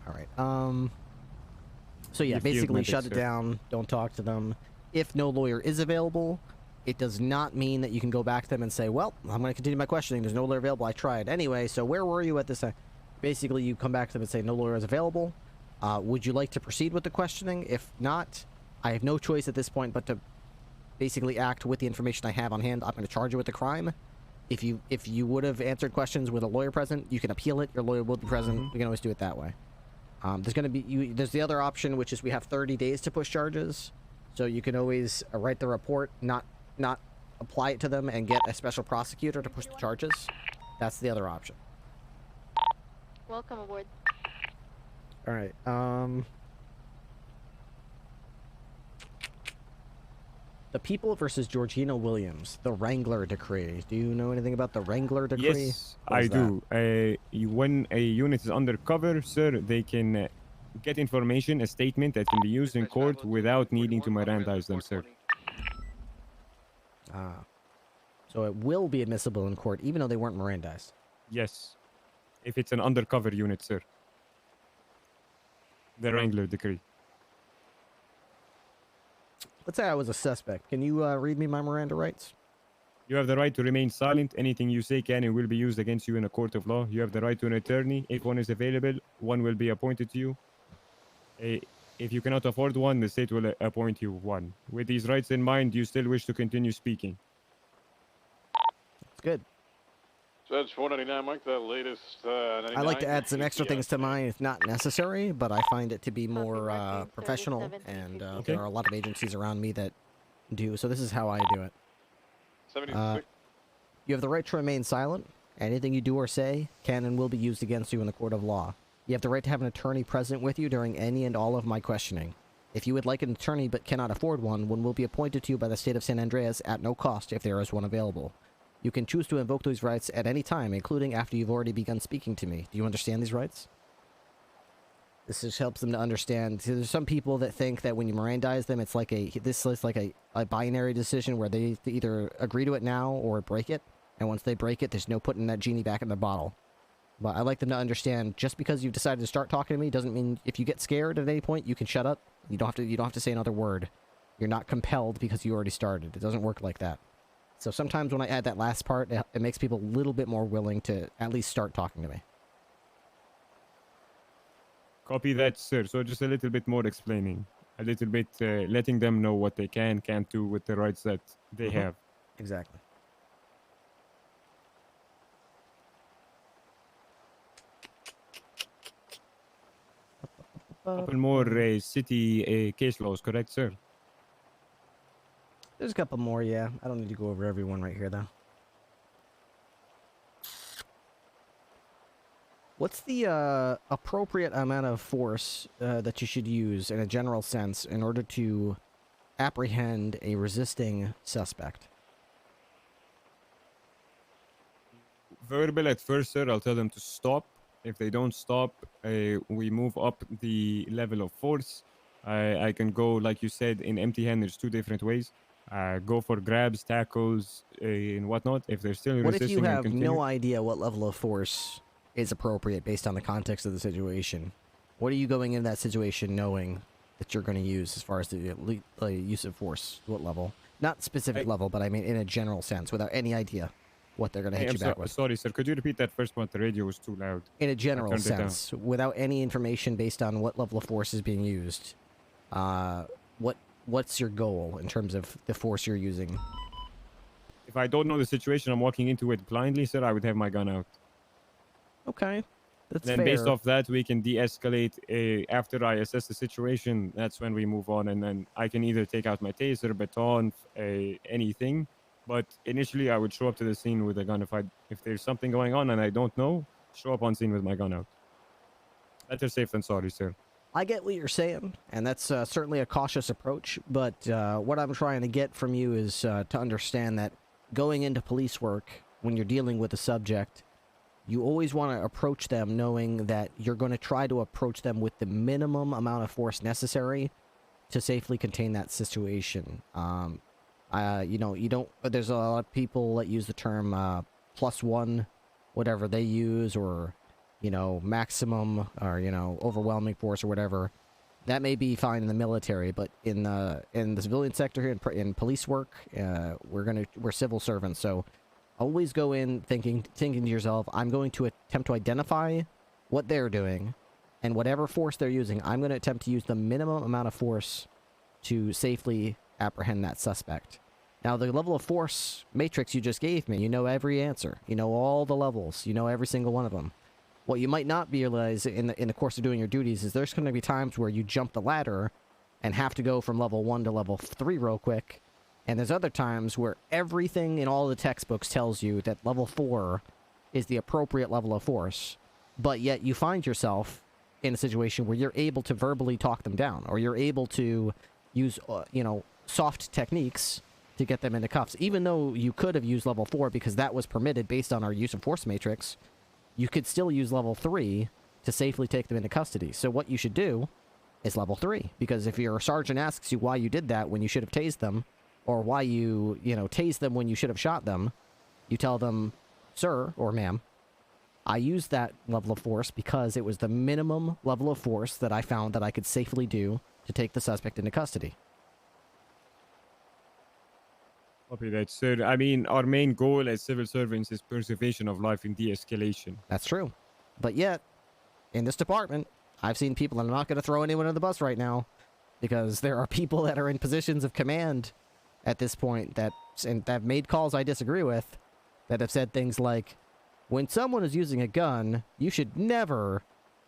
All right. So yeah, basically shut it down. Don't talk to them. If no lawyer is available, it does not mean that you can go back to them and say, "Well, I'm going to continue my questioning. There's no lawyer available. I tried anyway. So where were you at this time?" Basically, you come back to them and say, "No lawyer is available. Would you like to proceed with the questioning? If not, I have no choice at this point but to basically act with the information I have on hand. I'm going to charge you with the crime. If you would have answered questions with a lawyer present, you can appeal it. Your lawyer will be present. We can always do it that way. There's the other option, which is we have 30 days to push charges. So you can always write the report, not apply it to them, and get a special prosecutor to push the charges. That's the other option. Welcome aboard. All right. The People versus Georgina Williams, the Wrangler Decree. Do you know anything about the Wrangler Decree? Yes, I do. When a unit is undercover, sir, they can get information, a statement that can be used in court without needing to Mirandize them, sir. So it will be admissible in court, even though they weren't Mirandized? Yes. If it's an undercover unit, sir. The Wrangler Decree. Let's say I was a suspect. Can you read me my Miranda rights? You have the right to remain silent. Anything you say can and will be used against you in a court of law. You have the right to an attorney. If one is available, one will be appointed to you. If you cannot afford one, the state will appoint you one. With these rights in mind, do you still wish to continue speaking? That's good. Judge 499, Mike, that latest 99. I like to add some extra things to mine if not necessary, but I find it to be more professional, and there are a lot of agencies around me that do, so this is how I do it. 76. You have the right to remain silent. Anything you do or say can and will be used against you in the court of law. You have the right to have an attorney present with you during any and all of my questioning. If you would like an attorney but cannot afford one will be appointed to you by the state of San Andreas at no cost if there is one available. You can choose to invoke those rights at any time, including after you've already begun speaking to me. Do you understand these rights? This just helps them to understand. So there's some people that think that when you Mirandize them, it's like a binary decision where they either agree to it now or break it. And once they break it, there's no putting that genie back in the bottle. But I like them to understand, just because you've decided to start talking to me doesn't mean if you get scared at any point, you can shut up. You don't have to say another word. You're not compelled because you already started. It doesn't work like that. So sometimes when I add that last part, it makes people a little bit more willing to at least start talking to me. Copy that, sir. So just a little bit more explaining. A little bit letting them know what they can't do with the rights that they have. Exactly. Couple more city case laws, correct, sir? There's a couple more, yeah. I don't need to go over everyone right here, though. What's the appropriate amount of force that you should use in a general sense in order to apprehend a resisting suspect? Verbal at first, sir. I'll tell them to stop. If they don't stop, we move up the level of force. I can go, like you said, in empty hand. There's two different ways. Go for grabs, tackles, and whatnot. If they're still What resisting, if you have no idea what level of force is appropriate based on the context of the situation? What are you going into that situation knowing that you're going to use as far as the use of force? What level? Not specific level, but I mean in a general sense, without any idea what they're going to hit you back with. Sorry, sir. Could you repeat that first one? The radio was too loud. In a general sense, without any information based on what level of force is being used, what's your goal in terms of the force you're using? If I don't know the situation, I'm walking into it blindly, sir, I would have my gun out. Okay, that's then fair. Based off that, we can de-escalate. After I assess the situation, that's when we move on, and then I can either take out my taser, baton, anything. But initially, I would show up to the scene with a gun. If there's something going on and I don't know, show up on scene with my gun out. Better safe than sorry, sir. I get what you're saying, and that's certainly a cautious approach, but what I'm trying to get from you is to understand that going into police work, when you're dealing with a subject, you always want to approach them knowing that you're going to try to approach them with the minimum amount of force necessary to safely contain that situation. You don't. There's a lot of people that use the term +1, whatever they use, or maximum, or overwhelming force or whatever. That may be fine in the military, but in the civilian sector here, in police work, we're civil servants, so always go in thinking to yourself, I'm going to attempt to identify what they're doing, and whatever force they're using, I'm going to attempt to use the minimum amount of force to safely apprehend that suspect. Now, the level of force matrix you just gave me, you know every answer. You know all the levels. You know every single one of them. What you might not realize in the course of doing your duties is there's going to be times where you jump the ladder and have to go from level 1 to level 3 real quick. And there's other times where everything in all the textbooks tells you that level 4 is the appropriate level of force. But yet you find yourself in a situation where you're able to verbally talk them down, or you're able to use, soft techniques to get them into cuffs. Even though you could have used level 4 because that was permitted based on our use of force matrix, you could still use level 3 to safely take them into custody. So what you should do is level 3, because if your sergeant asks you why you did that when you should have tased them, or why you tased them when you should have shot them, you tell them, sir or ma'am, I used that level of force because it was the minimum level of force that I found that I could safely do to take the suspect into custody. Copy that, sir. I mean, our main goal as civil servants is preservation of life and de-escalation. That's true. But yet, in this department, I've seen people, and I'm not going to throw anyone under the bus right now, because there are people that are in positions of command at this point that have made calls I disagree with, that have said things like, When someone is using a gun, you should never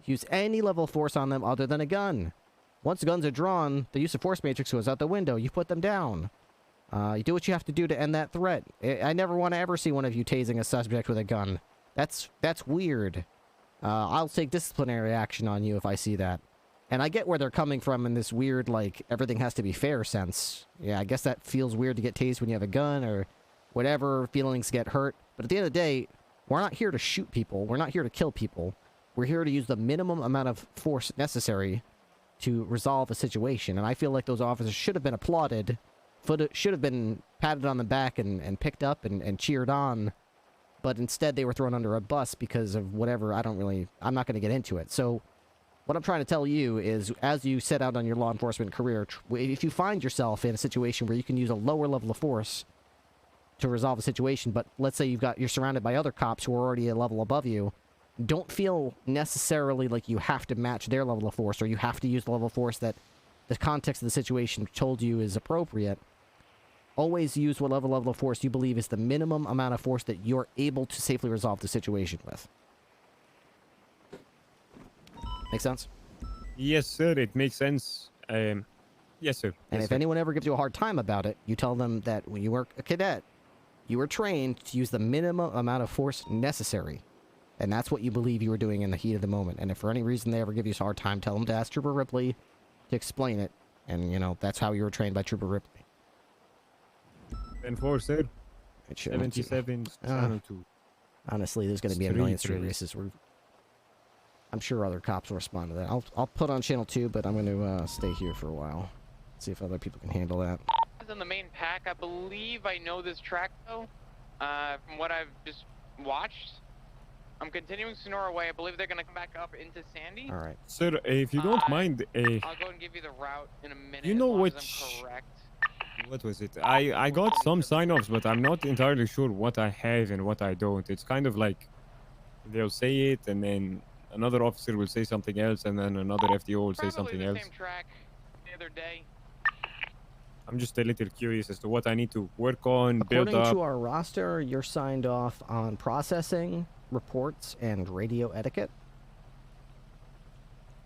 use any level of force on them other than a gun. Once guns are drawn, the use of force matrix goes out the window. You put them down. You do what you have to do to end that threat. I never want to ever see one of you tasing a suspect with a gun. That's weird. I'll take disciplinary action on you if I see that. And I get where they're coming from in this weird, like, everything has to be fair sense. Yeah, I guess that feels weird to get tased when you have a gun or whatever, feelings get hurt. But at the end of the day, we're not here to shoot people. We're not here to kill people. We're here to use the minimum amount of force necessary to resolve a situation. And I feel like those officers should have been applauded, should have been patted on the back and picked up and cheered on. But instead they were thrown under a bus because of whatever. I'm not going to get into it. So what I'm trying to tell you is, as you set out on your law enforcement career, if you find yourself in a situation where you can use a lower level of force to resolve a situation, but let's say you're surrounded by other cops who are already a level above you, don't feel necessarily like you have to match their level of force, or you have to use the level of force that the context of the situation told you is appropriate. Always use what level of force you believe is the minimum amount of force that you're able to safely resolve the situation with. Make sense? Yes, sir. It makes sense. Yes, sir. And if anyone ever gives you a hard time about it, you tell them that when you were a cadet, you were trained to use the minimum amount of force necessary. And that's what you believe you were doing in the heat of the moment. And if for any reason they ever give you a hard time, tell them to ask Trooper Ripley to explain it. And, you know, that's how you were trained by Trooper Ripley. 10-4, sir. 77, channel 2. Honestly, there's going to be a million street races. I'm sure other cops will respond to that. I'll put on channel 2, but I'm going to stay here for a while. See if other people can handle that. On the main pack, I believe I know this track though. From what I've just watched, I'm continuing Sonora way. I believe they're going to come back up into Sandy. All right. Sir, if you don't mind, I'll go and give you the route in a minute. You know as long which? as I'm correct. What was it? I got some sign-offs, but I'm not entirely sure what I have and what I don't. It's kind of like they'll say it, and then another officer will say something else, and then another FTO will say something else. Same track the other day. I'm just a little curious as to what I need to work on, build up. According to our roster, you're signed off on processing, reports, and radio etiquette.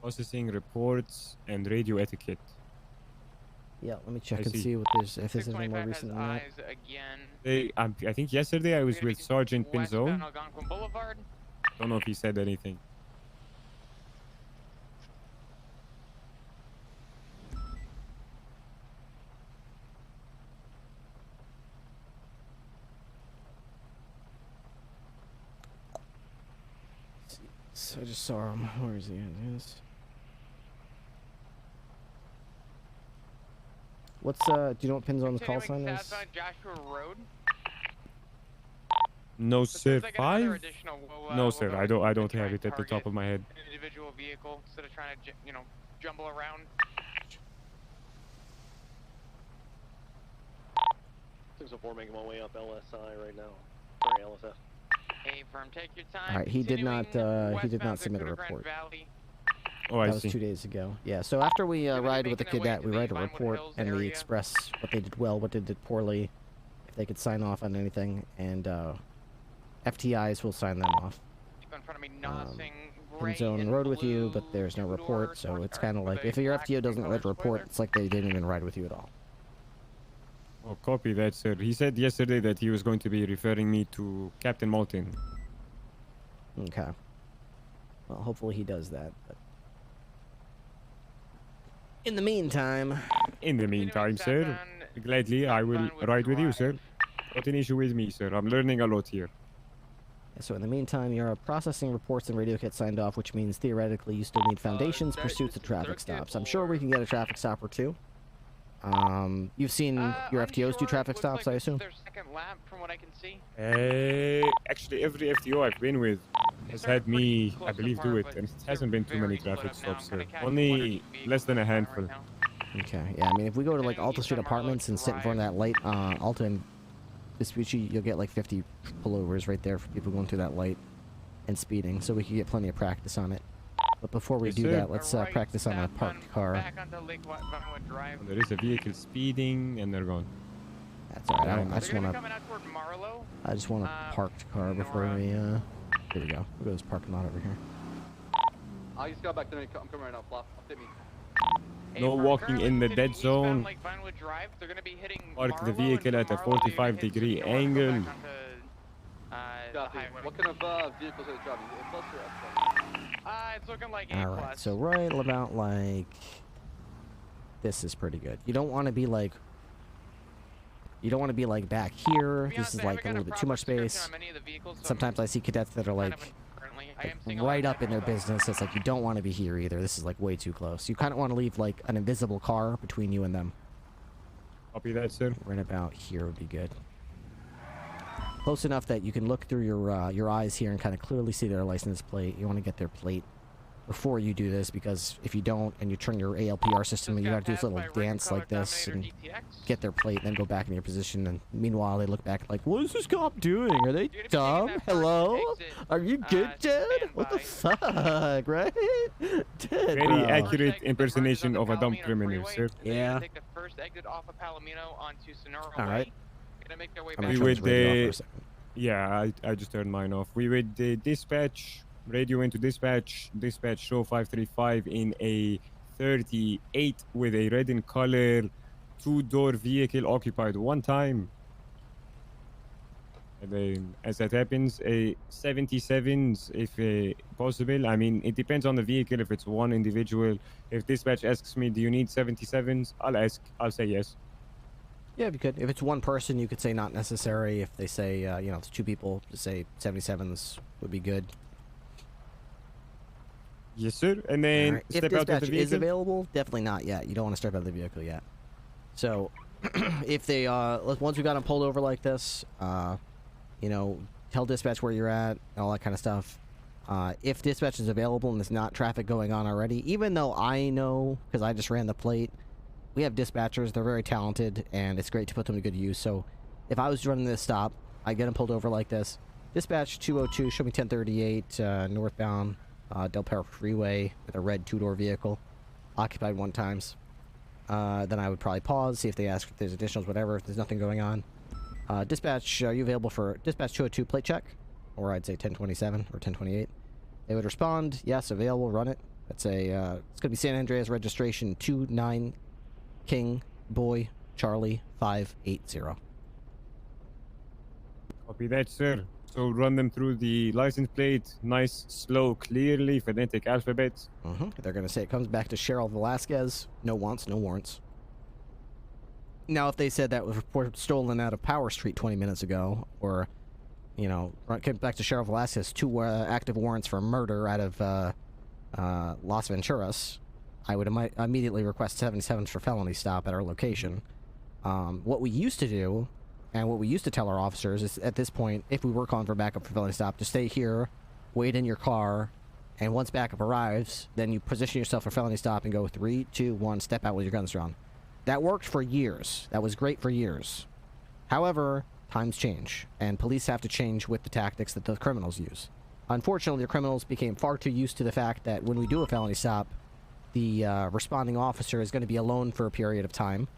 Processing, reports, and radio etiquette. Yeah, let me check and see. see what if there's anything more recent than that. I think yesterday I was with Sergeant Pinzon. Don't know if he said anything. So I just saw him. Where is he? Yes. What's do you know what Pinzon's call sign is? Joshua Road. No, sir. 5? No, sir. I don't have it at the top of my head. An individual vehicle instead of trying to, you know, jumble around. 604 making my way up LSI right now. Sorry, LSF. Hey, firm, take your time. All right, he did not submit a report. Oh, I see. That was 2 days ago. Yeah, so after we ride with the cadet, we write a report and we express what they did well, what they did poorly, if they could sign off on anything, and FTIs will sign them off. Pinzon rode with you, but there's no report, so it's kind of like if your FTO doesn't write a report, it's like they didn't even ride with you at all. Oh, copy that, sir. He said yesterday that he was going to be referring me to Captain Maltin. Okay. Well, hopefully he does that. But in the meantime, sir, gladly I will ride with you, sir. Not an issue with me, sir. I'm learning a lot here. So in the meantime, you're processing reports and radio kits signed off, which means theoretically you still need foundations, pursuits, and traffic stops. I'm sure we can get a traffic stop or two. You've seen your FTOs do traffic stops, I assume? Second lap from what I can see. Actually, every FTO I've been with has had me, I believe, do it, and it hasn't been too many traffic stops, sir. Only less than a handful. Okay, yeah, I mean, if we go to, like, Alta Street Apartments and sit in front of that light, Alta and Vespucci, you'll get, like, 50 pullovers right there for people going through that light and speeding, so we can get plenty of practice on it. But before we do that, let's practice on a parked car. There is a vehicle speeding, and they're gone. That's alright. I just want a parked car before we Here we go. Look at this parking lot over here. I just got back there. I'm coming right now. Flop. Update me. No walking in the dead zone. Like Vinewood Drive, they're gonna be hitting Park the Marlow, vehicle and at a from Marlow, they're gonna 45-degree hit north, go angle. back onto, the Copy. highway. What kind of vehicles are they driving? A plus or F plus? It's looking like A+. All right, so right about like this is pretty good. You don't want to be like back here. This is like a little bit too much space. Sometimes I see cadets that are like right up in their business. It's like you don't want to be here either. This is like way too close. You kind of want to leave like an invisible car between you and them. Copy that, sir. Right about here would be good. Close enough that you can look through your eyes here and kind of clearly see their license plate. You want to get their plate before you do this, because if you don't and you turn your ALPR system, you got to do this little dance like this and get their plate, then go back in your position. And meanwhile, they look back like, "What is this cop doing? Are they dumb? Hello? Are you good, Dad? What the fuck, right? Dad, Very accurate impersonation of a dumb criminal, sir. Yeah. Take the first exit off of Palomino onto Sonora All right. Gonna make their way I'm back. gonna turn this radio off for a second. Yeah, I just turned mine off. We would dispatch, radio into dispatch, show 535 in a 38 with a red in color, 2-door vehicle occupied one time. And then, as that happens, a 77s if possible. I mean, it depends on the vehicle. If it's one individual, if dispatch asks me, do you need 77s? I'll say yes. Yeah, if you could. If it's one person, you could say not necessary. If they say, you know, it's two people, to say 77s would be good. Yes, sir. And then right. step If out of the dispatch vehicle. is available, definitely not yet. You don't want to step out of the vehicle yet. So, if they, once we got them pulled over like this, you know, tell dispatch where you're at, and all that kind of stuff. If dispatch is available and there's not traffic going on already, even though I know, because I just ran the plate, we have dispatchers, they're very talented, and it's great to put them to good use. So if I was running this stop, I get them pulled over like this. Dispatch 202, show me 1038, northbound Del Perro Freeway with a red 2-door vehicle, occupied 1 times. Then I would probably pause, see if they ask if there's additionals, whatever, if there's nothing going on. Dispatch, are you available for dispatch 202 plate check? Or I'd say 1027 or 1028. They would respond, yes, available, run it. That's a, it's going to be San Andreas registration 29 King Boy Charlie 580. Copy that, sir. So run them through the license plate. Nice, slow, clearly phonetic alphabet. They're going to say it comes back to Cheryl Velasquez. No wants, no warrants. Now, if they said that was reported stolen out of Power Street 20 minutes ago, or, you know, came back to Cheryl Velasquez, 2 active warrants for murder out of Las Venturas, I would immediately request 77s for felony stop at our location. What we used to do, and what we used to tell our officers, is at this point, if we were calling for backup for felony stop, to stay here, wait in your car, and once backup arrives, then you position yourself for felony stop and go 3, 2, 1, step out with your guns drawn. That worked for years. That was great for years. However, times change, and police have to change with the tactics that the criminals use. Unfortunately, the criminals became far too used to the fact that when we do a felony stop, the responding officer is going to be alone for a period of time,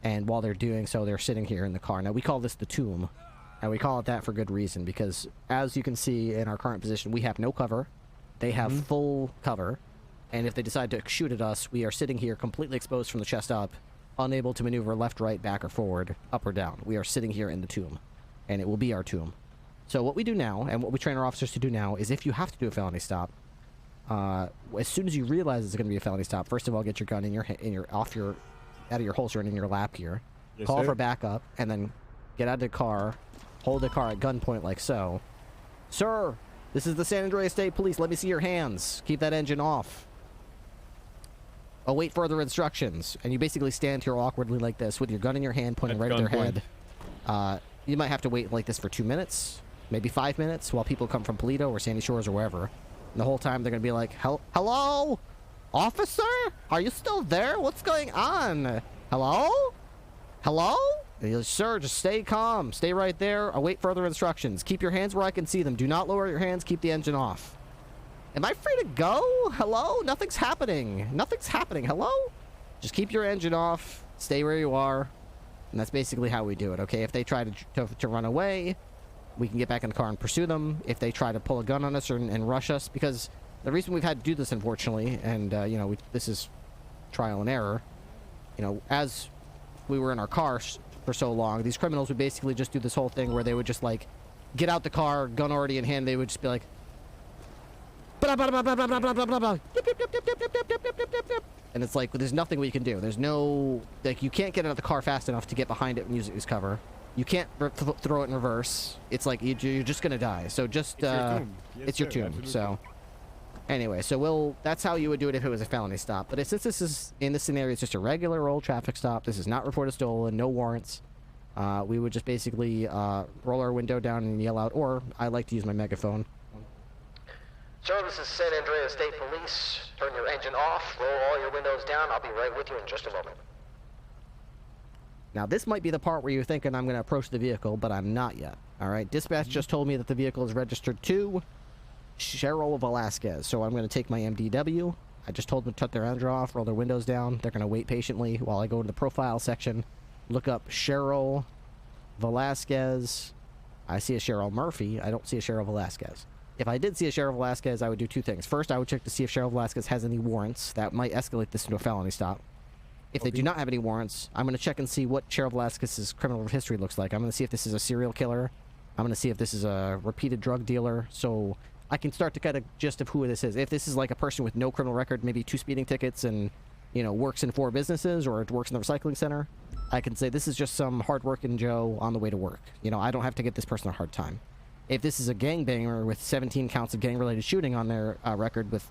and while they're doing so, they're sitting here in the car. Now, we call this the tomb, and we call it that for good reason, because as you can see in our current position, we have no cover. They have full cover, and if they decide to shoot at us, we are sitting here completely exposed from the chest up, unable to maneuver left, right, back, or forward, up or down. We are sitting here in the tomb, and it will be our tomb. So what we do now, and what we train our officers to do now, is if you have to do a felony stop, as soon as you realize it's going to be a felony stop, first of all, get your gun out of your holster and in your lap here. Yes, call sir. for backup, and then get out of the car, hold the car at gunpoint like so. Sir, this is the San Andreas State Police. Let me see your hands. Keep that engine off. Await further instructions. And you basically stand here awkwardly like this with your gun in your hand, pointing right at their head. You might have to wait like this for 2 minutes, maybe 5 minutes, while people come from Paleto or Sandy Shores or wherever. And the whole time they're going to be like, hello? Officer? Are you still there? What's going on? Hello? Hello? Sir, just stay calm. Stay right there. Await further instructions. Keep your hands where I can see them. Do not lower your hands. Keep the engine off. Am I free to go? Hello? Nothing's happening. Nothing's happening. Hello? Just keep your engine off. Stay where you are. And that's basically how we do it, okay? If they try to run away, we can get back in the car and pursue them if they try to pull a gun on us and rush us. Because the reason we've had to do this, unfortunately, and you know, this is trial and error. You know, as we were in our car for so long, these criminals would basically just do this whole thing where they would just like get out the car, gun already in hand. They would just be like, blah, blah, blah, blah, blah, blah, blah, blah, blah. And it's like, there's nothing we can do. There's no, like, you can't get out of the car fast enough to get behind it and use it as cover. You can't throw it in reverse. It's like, you're just gonna die. So just, it's your tomb. So, anyway, so that's how you would do it if it was a felony stop. But since this is, in this scenario, it's just a regular old traffic stop. This is not reported stolen, no warrants. We would just basically roll our window down and yell out, or I like to use my megaphone. Sir, this is San Andreas State Police. Turn your engine off, roll all your windows down. I'll be right with you in just a moment. Now, this might be the part where you're thinking I'm going to approach the vehicle, but I'm not yet. All right, dispatch just told me that the vehicle is registered to Cheryl Velasquez, so I'm going to take my MDW. I just told them to shut their engine off, roll their windows down. They're going to wait patiently while I go to the profile section, look up Cheryl Velasquez. I see a Cheryl Murphy. I don't see a Cheryl Velasquez. If I did see a Cheryl Velasquez, I would do two things. First, I would check to see if Cheryl Velasquez has any warrants. That might escalate this into a felony stop. If they do not have any warrants, I'm going to check and see what Cheryl Velasquez's criminal history looks like. I'm going to see if this is a serial killer. I'm going to see if this is a repeated drug dealer. So I can start to get a gist of who this is. If this is like a person with no criminal record, maybe 2 speeding tickets and, you know, works in 4 businesses or works in the recycling center, I can say this is just some hard-working Joe on the way to work. You know, I don't have to give this person a hard time. If this is a gangbanger with 17 counts of gang-related shooting on their record with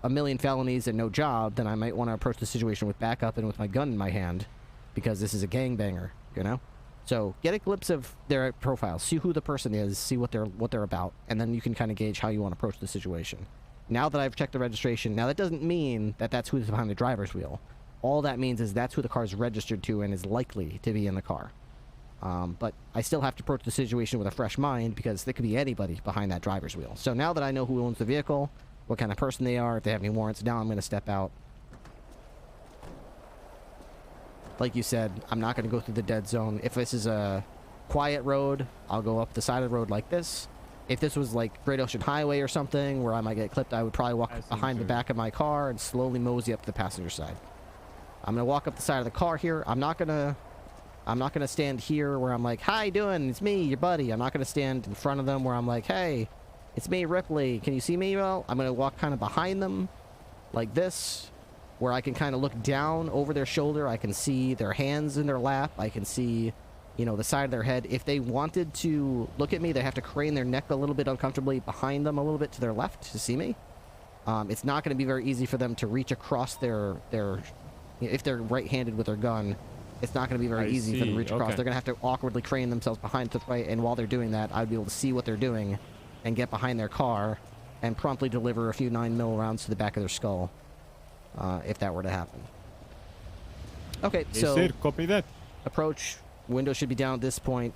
a million felonies and no job, then I might want to approach the situation with backup and with my gun in my hand, because this is a gangbanger, you know? So get a glimpse of their profile, see who the person is, see what they're about, and then you can kind of gauge how you want to approach the situation. Now that I've checked the registration, now that doesn't mean that that's who's behind the driver's wheel. All that means is that's who the car is registered to and is likely to be in the car. But I still have to approach the situation with a fresh mind, because there could be anybody behind that driver's wheel. So now that I know who owns the vehicle, what kind of person they are, if they have any warrants, now I'm going to step out. Like you said, I'm not going to go through the dead zone. If this is a quiet road, I'll go up the side of the road like this. If this was like Great Ocean Highway or something where I might get clipped, I would probably walk behind the back of my car and slowly mosey up to the passenger side. I'm going to walk up the side of the car here. I'm not going to stand here where I'm like, "How you doing? It's me, your buddy." I'm not going to stand in front of them where I'm like, "Hey, it's me, Ripley. Can you see me well?" I'm going to walk kind of behind them like this, where I can kind of look down over their shoulder. I can see their hands in their lap. I can see, you know, the side of their head. If they wanted to look at me, they have to crane their neck a little bit uncomfortably behind them a little bit to their left to see me. It's not going to be very easy for them to reach across their if they're right-handed with their gun. It's not going to be very easy for them to reach across. They're going to have to awkwardly crane themselves behind to the right, and while they're doing that, I'd be able to see what they're doing and get behind their car and promptly deliver a few 9mm rounds to the back of their skull, if that were to happen. Okay, so sir, copy that. Approach. Window should be down at this point.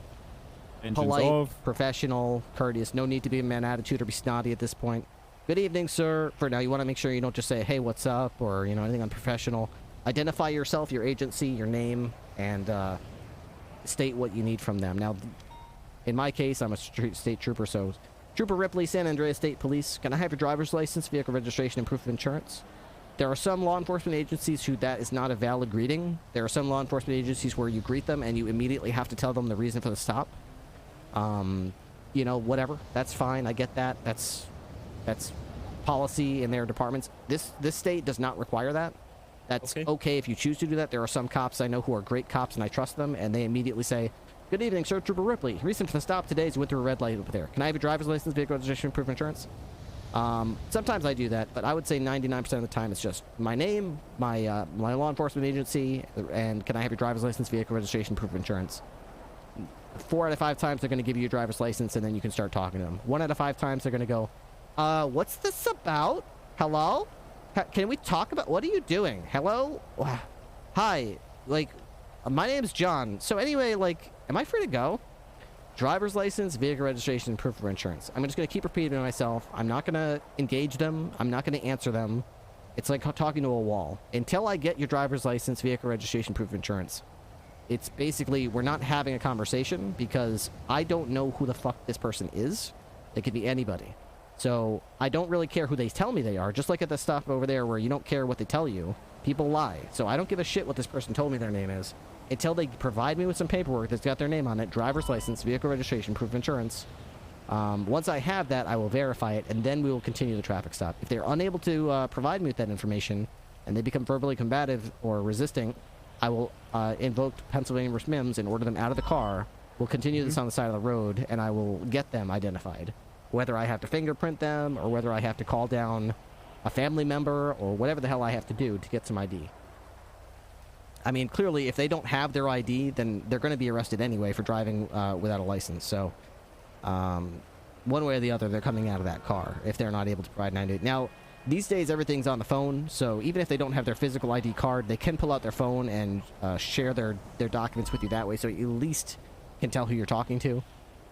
Engines polite, off. Professional, courteous. No need to be a man attitude or be snotty at this point. Good evening, sir. For now, you want to make sure you don't just say, "Hey, what's up?" or, you know, anything unprofessional. Identify yourself, your agency, your name, and state what you need from them. Now, in my case, I'm a state trooper, so Trooper Ripley, San Andreas State Police. Can I have your driver's license, vehicle registration, and proof of insurance? There are some law enforcement agencies who that is not a valid greeting. There are some law enforcement agencies where you greet them and you immediately have to tell them the reason for the stop. You know, whatever. That's fine. I get that. That's policy in their departments. This state does not require that. That's okay if you choose to do that. There are some cops I know who are great cops and I trust them, and they immediately say, "Good evening, sir, Trooper Ripley. Reason for the stop today is went through a red light over there. Can I have your driver's license, vehicle registration, proof of insurance?" Sometimes I do that, but I would say 99% of the time it's just my name, my law enforcement agency, and can I have your driver's license, vehicle registration, proof of insurance. 4 out of 5 times they're going to give you your driver's license, and then you can start talking to them. 1 out of 5 times they're going to go, "What's this about? Hello? Can we talk about, what are you doing? Hello? Hi, like, my name's John. So anyway, like, am I free to go? Driver's license, vehicle registration, proof of insurance." I'm just going to keep repeating to myself. I'm not going to engage them. I'm not going to answer them. It's like talking to a wall. Until I get your driver's license, vehicle registration, proof of insurance, it's basically we're not having a conversation because I don't know who the fuck this person is. It could be anybody. So I don't really care who they tell me they are. Just like at the stop over there where you don't care what they tell you. People lie. So I don't give a shit what this person told me their name is until they provide me with some paperwork that's got their name on it, driver's license, vehicle registration, proof of insurance. Once I have that, I will verify it, and then we will continue the traffic stop. If they're unable to provide me with that information and they become verbally combative or resisting, I will invoke Pennsylvania vs. MIMS and order them out of the car. We'll continue this on the side of the road, and I will get them identified. Whether I have to fingerprint them or whether I have to call down a family member or whatever the hell I have to do to get some ID. I mean, clearly, if they don't have their ID, then they're going to be arrested anyway for driving without a license. So, one way or the other, they're coming out of that car if they're not able to provide an ID. Now, these days, everything's on the phone, so even if they don't have their physical ID card, they can pull out their phone and share their documents with you that way, so you at least can tell who you're talking to.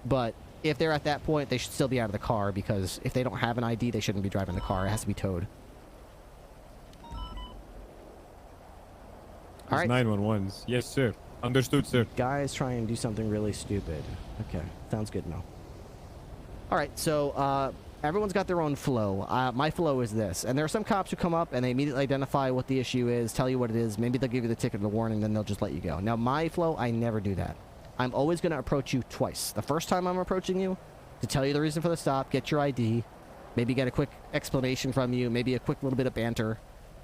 But if they're at that point, they should still be out of the car, because if they don't have an ID, they shouldn't be driving the car. It has to be towed. All right. 911s. Yes, sir. Understood, sir. Guys try and do something really stupid. Okay, sounds good, Mel. All right, so everyone's got their own flow. My flow is this, and there are some cops who come up and they immediately identify what the issue is, tell you what it is. Maybe they'll give you the ticket or the warning, then they'll just let you go. Now, my flow, I never do that. I'm always going to approach you twice. The first time I'm approaching you, to tell you the reason for the stop, get your ID, maybe get a quick explanation from you, maybe a quick little bit of banter,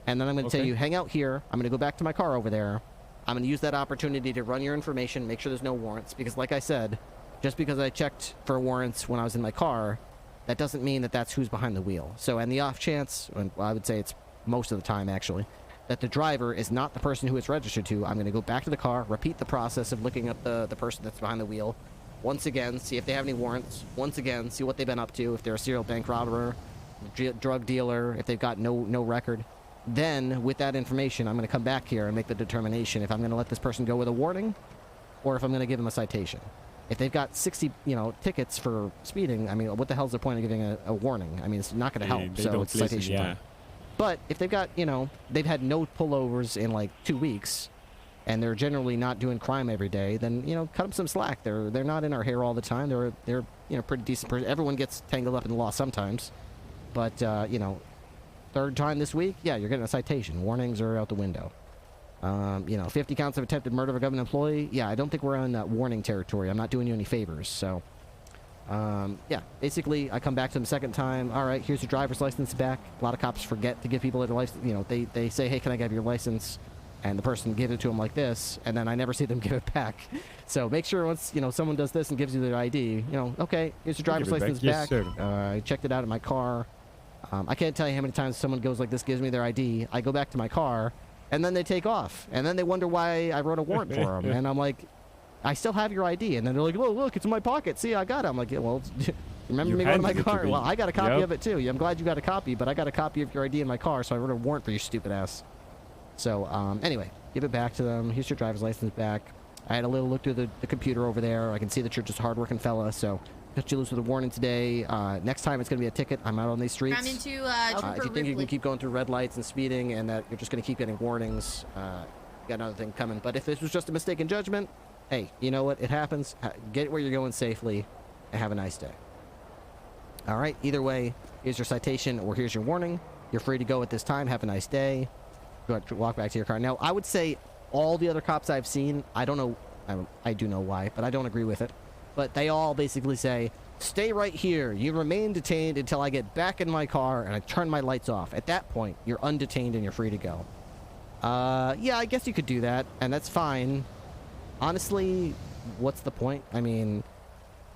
and then I'm going to tell you, hang out here. I'm going to go back to my car over there. I'm going to use that opportunity to run your information, make sure there's no warrants, because like I said, just because I checked for warrants when I was in my car, that doesn't mean that that's who's behind the wheel. So, and the off chance, and I would say it's most of the time actually, that the driver is not the person who it's registered to, I'm going to go back to the car, repeat the process of looking up the person that's behind the wheel, once again, see if they have any warrants, once again, see what they've been up to, if they're a serial bank robber, drug dealer, if they've got no record. Then, with that information, I'm going to come back here and make the determination if I'm going to let this person go with a warning or if I'm going to give them a citation. If they've got 60, tickets for speeding, I mean, what the hell's the point of giving a warning? I mean, it's not going to help, so it's citation time. But if they've got, they've had no pullovers in like 2 weeks, and they're generally not doing crime every day, then, cut them some slack. They're not in our hair all the time. They're pretty decent person. Everyone gets tangled up in the law sometimes. But, third time this week, yeah, you're getting a citation. Warnings are out the window. 50 counts of attempted murder of a government employee. Yeah, I don't think we're on that warning territory. I'm not doing you any favors. So, yeah, basically, I come back to them second time. All right, here's your driver's license back. A lot of cops forget to give people their license. They say, hey, can I have your license? And the person gives it to them like this, and then I never see them give it back. So make sure once, someone does this and gives you their ID, okay, here's your driver's license back. Yes, I checked it out in my car. I can't tell you how many times someone goes like this, gives me their ID. I go back to my car, and then they take off. And then they wonder why I wrote a warrant for them. And I'm like, I still have your ID. And then they're like, oh, look, it's in my pocket. See, I got it. I'm like, yeah, well, remember me going to my car? Well, I got a copy of it, too. I'm glad you got a copy, but I got a copy of your ID in my car, so I wrote a warrant for your stupid ass. So, anyway, give it back to them. Here's your driver's license back. I had a little look through the computer over there. I can see that you're just a hard-working fella, so cut you loose with a warning today. Next time it's going to be a ticket. I'm out on these streets. I'm into if you think you can keep going through red lights and speeding and that you're just going to keep getting warnings, you got another thing coming. But if this was just a mistake in judgment, hey, you know what? It happens. Get where you're going safely and have a nice day. All right, either way, here's your citation or here's your warning. You're free to go at this time. Have a nice day. Go ahead, walk back to your car. Now, I would say all the other cops I've seen, I don't know, I do know why, but I don't agree with it. But they all basically say, stay right here. You remain detained until I get back in my car and I turn my lights off. At that point, you're undetained and you're free to go. Yeah, I guess you could do that, and that's fine. Honestly, what's the point? I mean,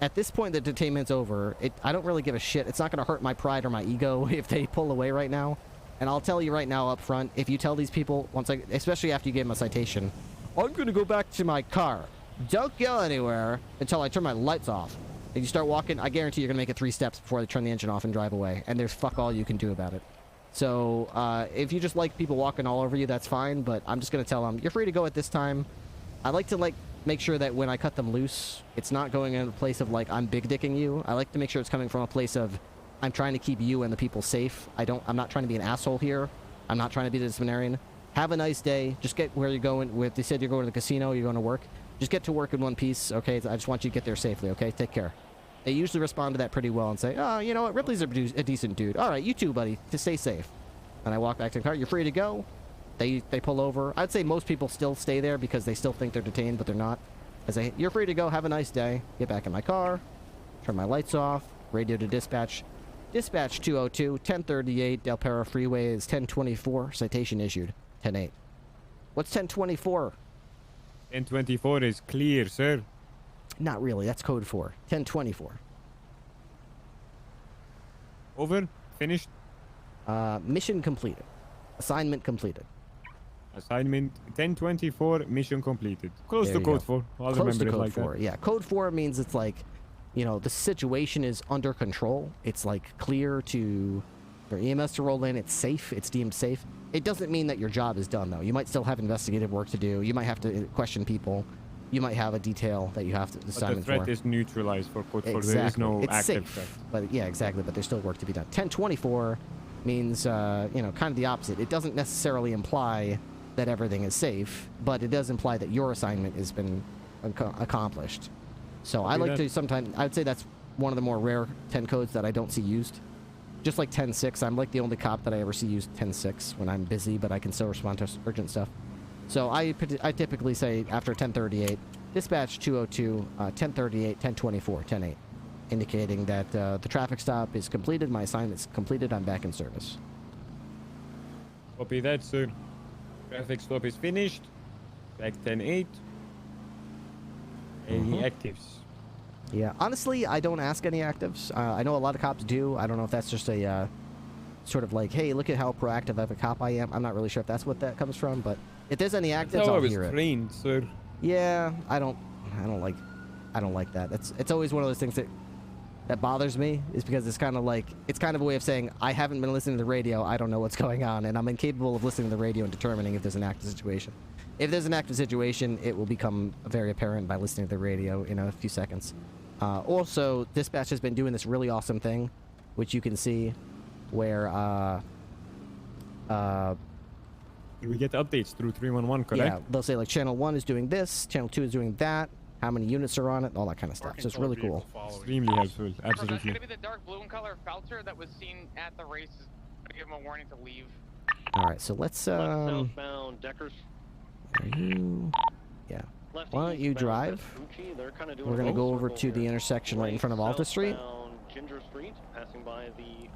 at this point, the detainment's over. I don't really give a shit. It's not going to hurt my pride or my ego if they pull away right now. And I'll tell you right now up front, if you tell these people, especially after you gave them a citation, I'm going to go back to my car. Don't go anywhere until I turn my lights off. If you start walking, I guarantee you're going to make it 3 steps before they turn the engine off and drive away. And there's fuck all you can do about it. So, if you just like people walking all over you, that's fine. But I'm just going to tell them, you're free to go at this time. I like to, make sure that when I cut them loose, it's not going in a place of, I'm big-dicking you. I like to make sure it's coming from a place of, I'm trying to keep you and the people safe. I'm not trying to be an asshole here. I'm not trying to be the disciplinarian. Have a nice day. Just get where you're going. If they said you're going to the casino, you're going to work. Just get to work in one piece, okay? I just want you to get there safely, okay? Take care. They usually respond to that pretty well and say, oh, you know what? Ripley's a decent dude. All right, you too, buddy. To stay safe. And I walk back to the car. You're free to go. They pull over. I'd say most people still stay there because they still think they're detained, but they're not. I say, you're free to go. Have a nice day. Get back in my car. Turn my lights off. Radio to dispatch. Dispatch 202, 1038 Del Perro Freeway is 1024. Citation issued. 10-8. What's 1024? 1024 is clear, sir. Not really. That's code 4. 1024. Over. Finished. Mission completed. Assignment completed. Assignment 1024. Mission completed. Close to code 4. I'll Close to remember it code like 4. that. Yeah. Code 4 means it's like, you know, the situation is under control. It's like clear to for EMS to roll in. It's safe. It's deemed safe. It doesn't mean that your job is done, though. You might still have investigative work to do. You might have to question people. You might have a detail that you have to assign for. But the threat is neutralized for code 4. Exactly. There is no it's active safe, threat. but yeah, exactly. But there's still work to be done. 1024 means, you know, kind of the opposite. It doesn't necessarily imply that everything is safe, but it does imply that your assignment has been accomplished. So I like to sometimes, I'd say that's one of the more rare 10 codes that I don't see used. Just like 10-6, I'm like the only cop that I ever see use 10-6 when I'm busy, but I can still respond to urgent stuff. So I typically say after 1038, dispatch 202, 1038, 1024, 10-8, indicating that the traffic stop is completed, my assignment's completed, I'm back in service. Copy that, sir. Traffic stop is finished. Back 10-8. Any actives? Yeah, honestly, I don't ask any actives. I know a lot of cops do. I don't know if that's just a sort of like, hey, look at how proactive of a cop I am. I'm not really sure if that's what that comes from, but if there's any actives, I'll hear it. Trained, sir. Yeah, I don't like that. It's always one of those things that bothers me, is because it's kind of a way of saying I haven't been listening to the radio. I don't know what's going on, and I'm incapable of listening to the radio and determining if there's an active situation. If there's an active situation, it will become very apparent by listening to the radio in a few seconds. Also, dispatch has been doing this really awesome thing, which you can see, where we get updates through 311, correct? Yeah, they'll say like channel 1 is doing this, channel 2 is doing that, how many units are on it, all that kind of stuff. So it's really cool. Extremely helpful, That's absolutely. gonna be the dark blue in color Felter that was seen at the race. I'm gonna give him a warning to leave. All right, so let's Southbound Deckers. Are you? Yeah. Why don't you drive? We're gonna go over to the intersection right in front of Alta Street. Ginger Street, passing by the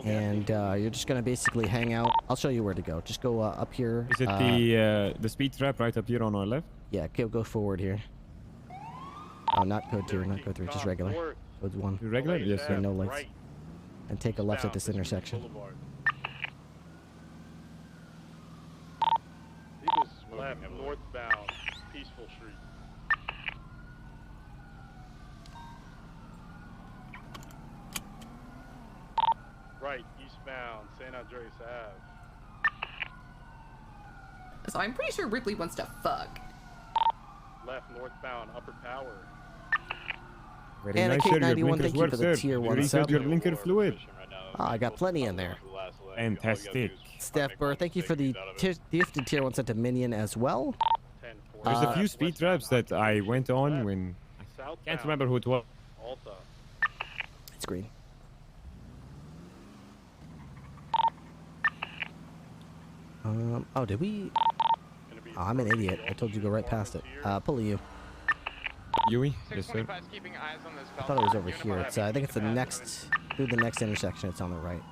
And you're just gonna basically hang out. I'll show you where to go. Just go up here. Is it the speed trap right up here on our left? Yeah, go forward here. Oh, not code 2, not code 3, just regular. Code 1. Regular? Yes, sir. No lights. And take a left at this intersection. Left, northbound, Peaceful Street. Right, eastbound, San Andreas Ave. So I'm pretty sure Ripley wants to fuck. Left, northbound, Upper Tower. Very And nice, a sir. Your K91, blinkers thank you work, for the sir. tier You 1 reset sub. your blinker fluid. Oh, I got plenty in there. Fantastic. Steph Burr, thank you for the gifted tier 1 sent to Minion as well. There's a few speed traps that I went on when I can't remember who it was. It's green. Oh, did we? Oh, I'm an idiot. I told you to go right past it. Pull you. Yui? Yes, sir. I thought it was over here. It's I think it's the next through the next intersection. It's on the right.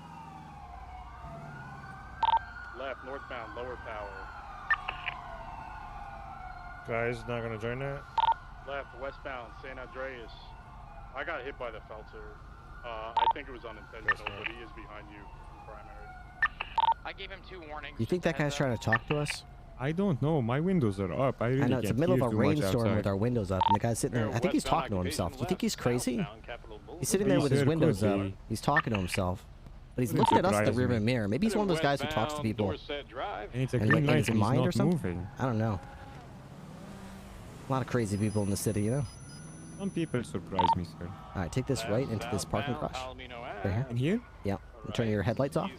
Left, northbound, Lower Tower. Guys, not gonna join that? Left, westbound, San Andreas. I got hit by the Felter. I think it was unintentional, but he is behind you in primary. I gave him 2 warnings. You think that guy's trying to talk to us? I don't know. My windows are up. I really I know it's the can't middle of hear a too much rainstorm outside. with our windows up, and the guy's sitting there. I think he's talking to himself. Do you think he's crazy? He's sitting there with his windows up. He's talking to himself, but he's looking at us in the rearview mirror. Maybe he's one of those guys who talks to people. And it's a And green in light his and he's mind or not something? moving. I don't know. A lot of crazy people in the city, you know. Some people surprise me, sir. All right, take this right into this parking garage. Right here. In here? Yeah. And turn your headlights off.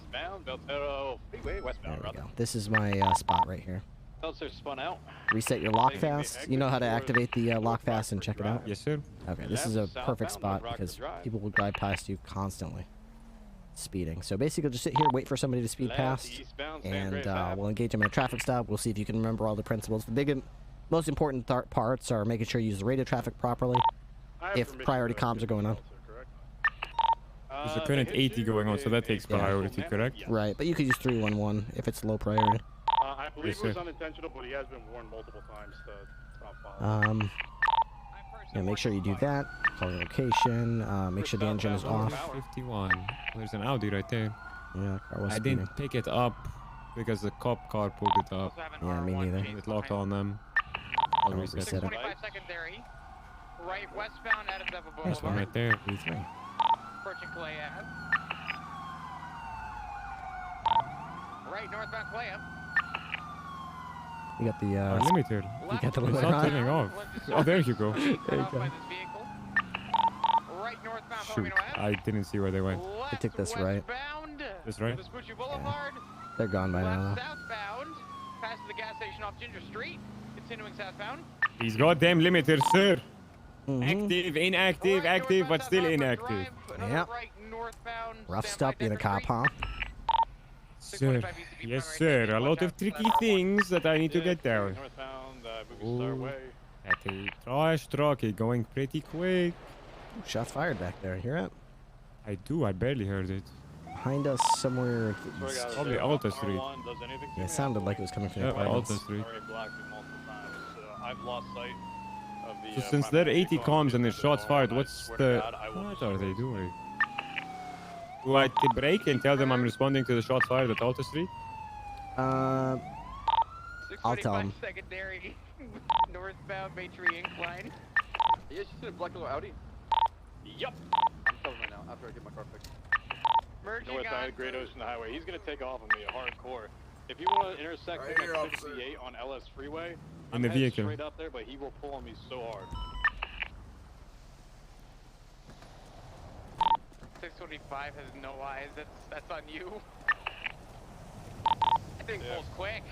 Beltero Freeway, westbound. There we go. This is my spot right here. Seltzer spun out. Reset your lock fast. You know how to activate the lock fast and check it out? Yes, sir. Okay, this is a perfect spot because people will drive past you constantly. Speeding. So basically just sit here, wait for somebody to speed past, and we'll engage them in a traffic stop. We'll see if you can remember all the principles. The most important parts are making sure you use the radio traffic properly if priority comms are going on. There's a current 80 going on, so that takes priority, correct? Right, but you could use 311 if it's low priority. I believe it was unintentional, but he has been warned multiple times to stop following. Yeah, make sure you do that. Call your location. Make sure the engine is off. 51. There's an Audi right there. Yeah, car was I speeding. didn't pick it up because the cop car pulled it up. Yeah, me neither. It locked on them. I'll reset it. 25 secondary. Right westbound out of Devil There's one right there. Approaching Clay Ave. Right northbound Clay Ave. You got the limiter. You got the It's limiter not on? turning off. Oh, there you go. There you go. Right northbound Shoot, I didn't see where they went. I took this right. This right? Boulevard. They're gone by now. Southbound. Past the gas station off Ginger Street. Continuing southbound. These goddamn limiters, sir. Active, inactive, active, but still inactive. Yep. Rough stuff being a cop, huh? Sir, yes, sir. A lot of tricky things that I need to get down. Ooh, at a trash truck, it's going pretty quick. Ooh, shots fired back there. Hear it? I do. I barely heard it. Behind us, somewhere. Probably Alta Street. Yeah, it sounded like it was coming from the apartments. Alta Street. I've lost sight of the. So since they're 80 comms and there's shots fired, what's the... What are they doing? Do I break and tell them I'm responding to the shots fired at Alta Street? I'll tell them. Secondary. Northbound Baytree Incline. Yeah, she's in a black little Audi. Yep. I'm coming right now after I get my car fixed. North side of Great Ocean Highway. He's gonna take off on me hardcore. If you want to intersect him at 68 on LS Freeway, In the vehicle. straight up there, but he will pull on me so hard. 625 has no eyes. That's on you. That thing pulls quick.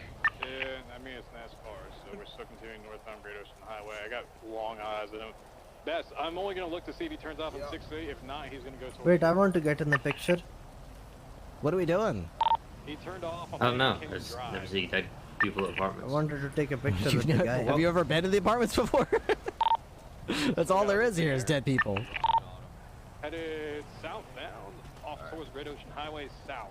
Yeah, I mean it's NASCAR, so we're still continuing northbound Great Ocean Highway. I got long eyes at him. Best, I'm only gonna look to see if he turns off at 68. If not, he's gonna go towards. Wait, I want to get in the picture. What are we doing? He turned off on I don't know. King There's Drive. never seen dead people at I apartments. wanted to take a picture with the guy. Have you ever been to the apartments before? That's all there is here is dead people. Headed southbound off towards Great Ocean Highway south.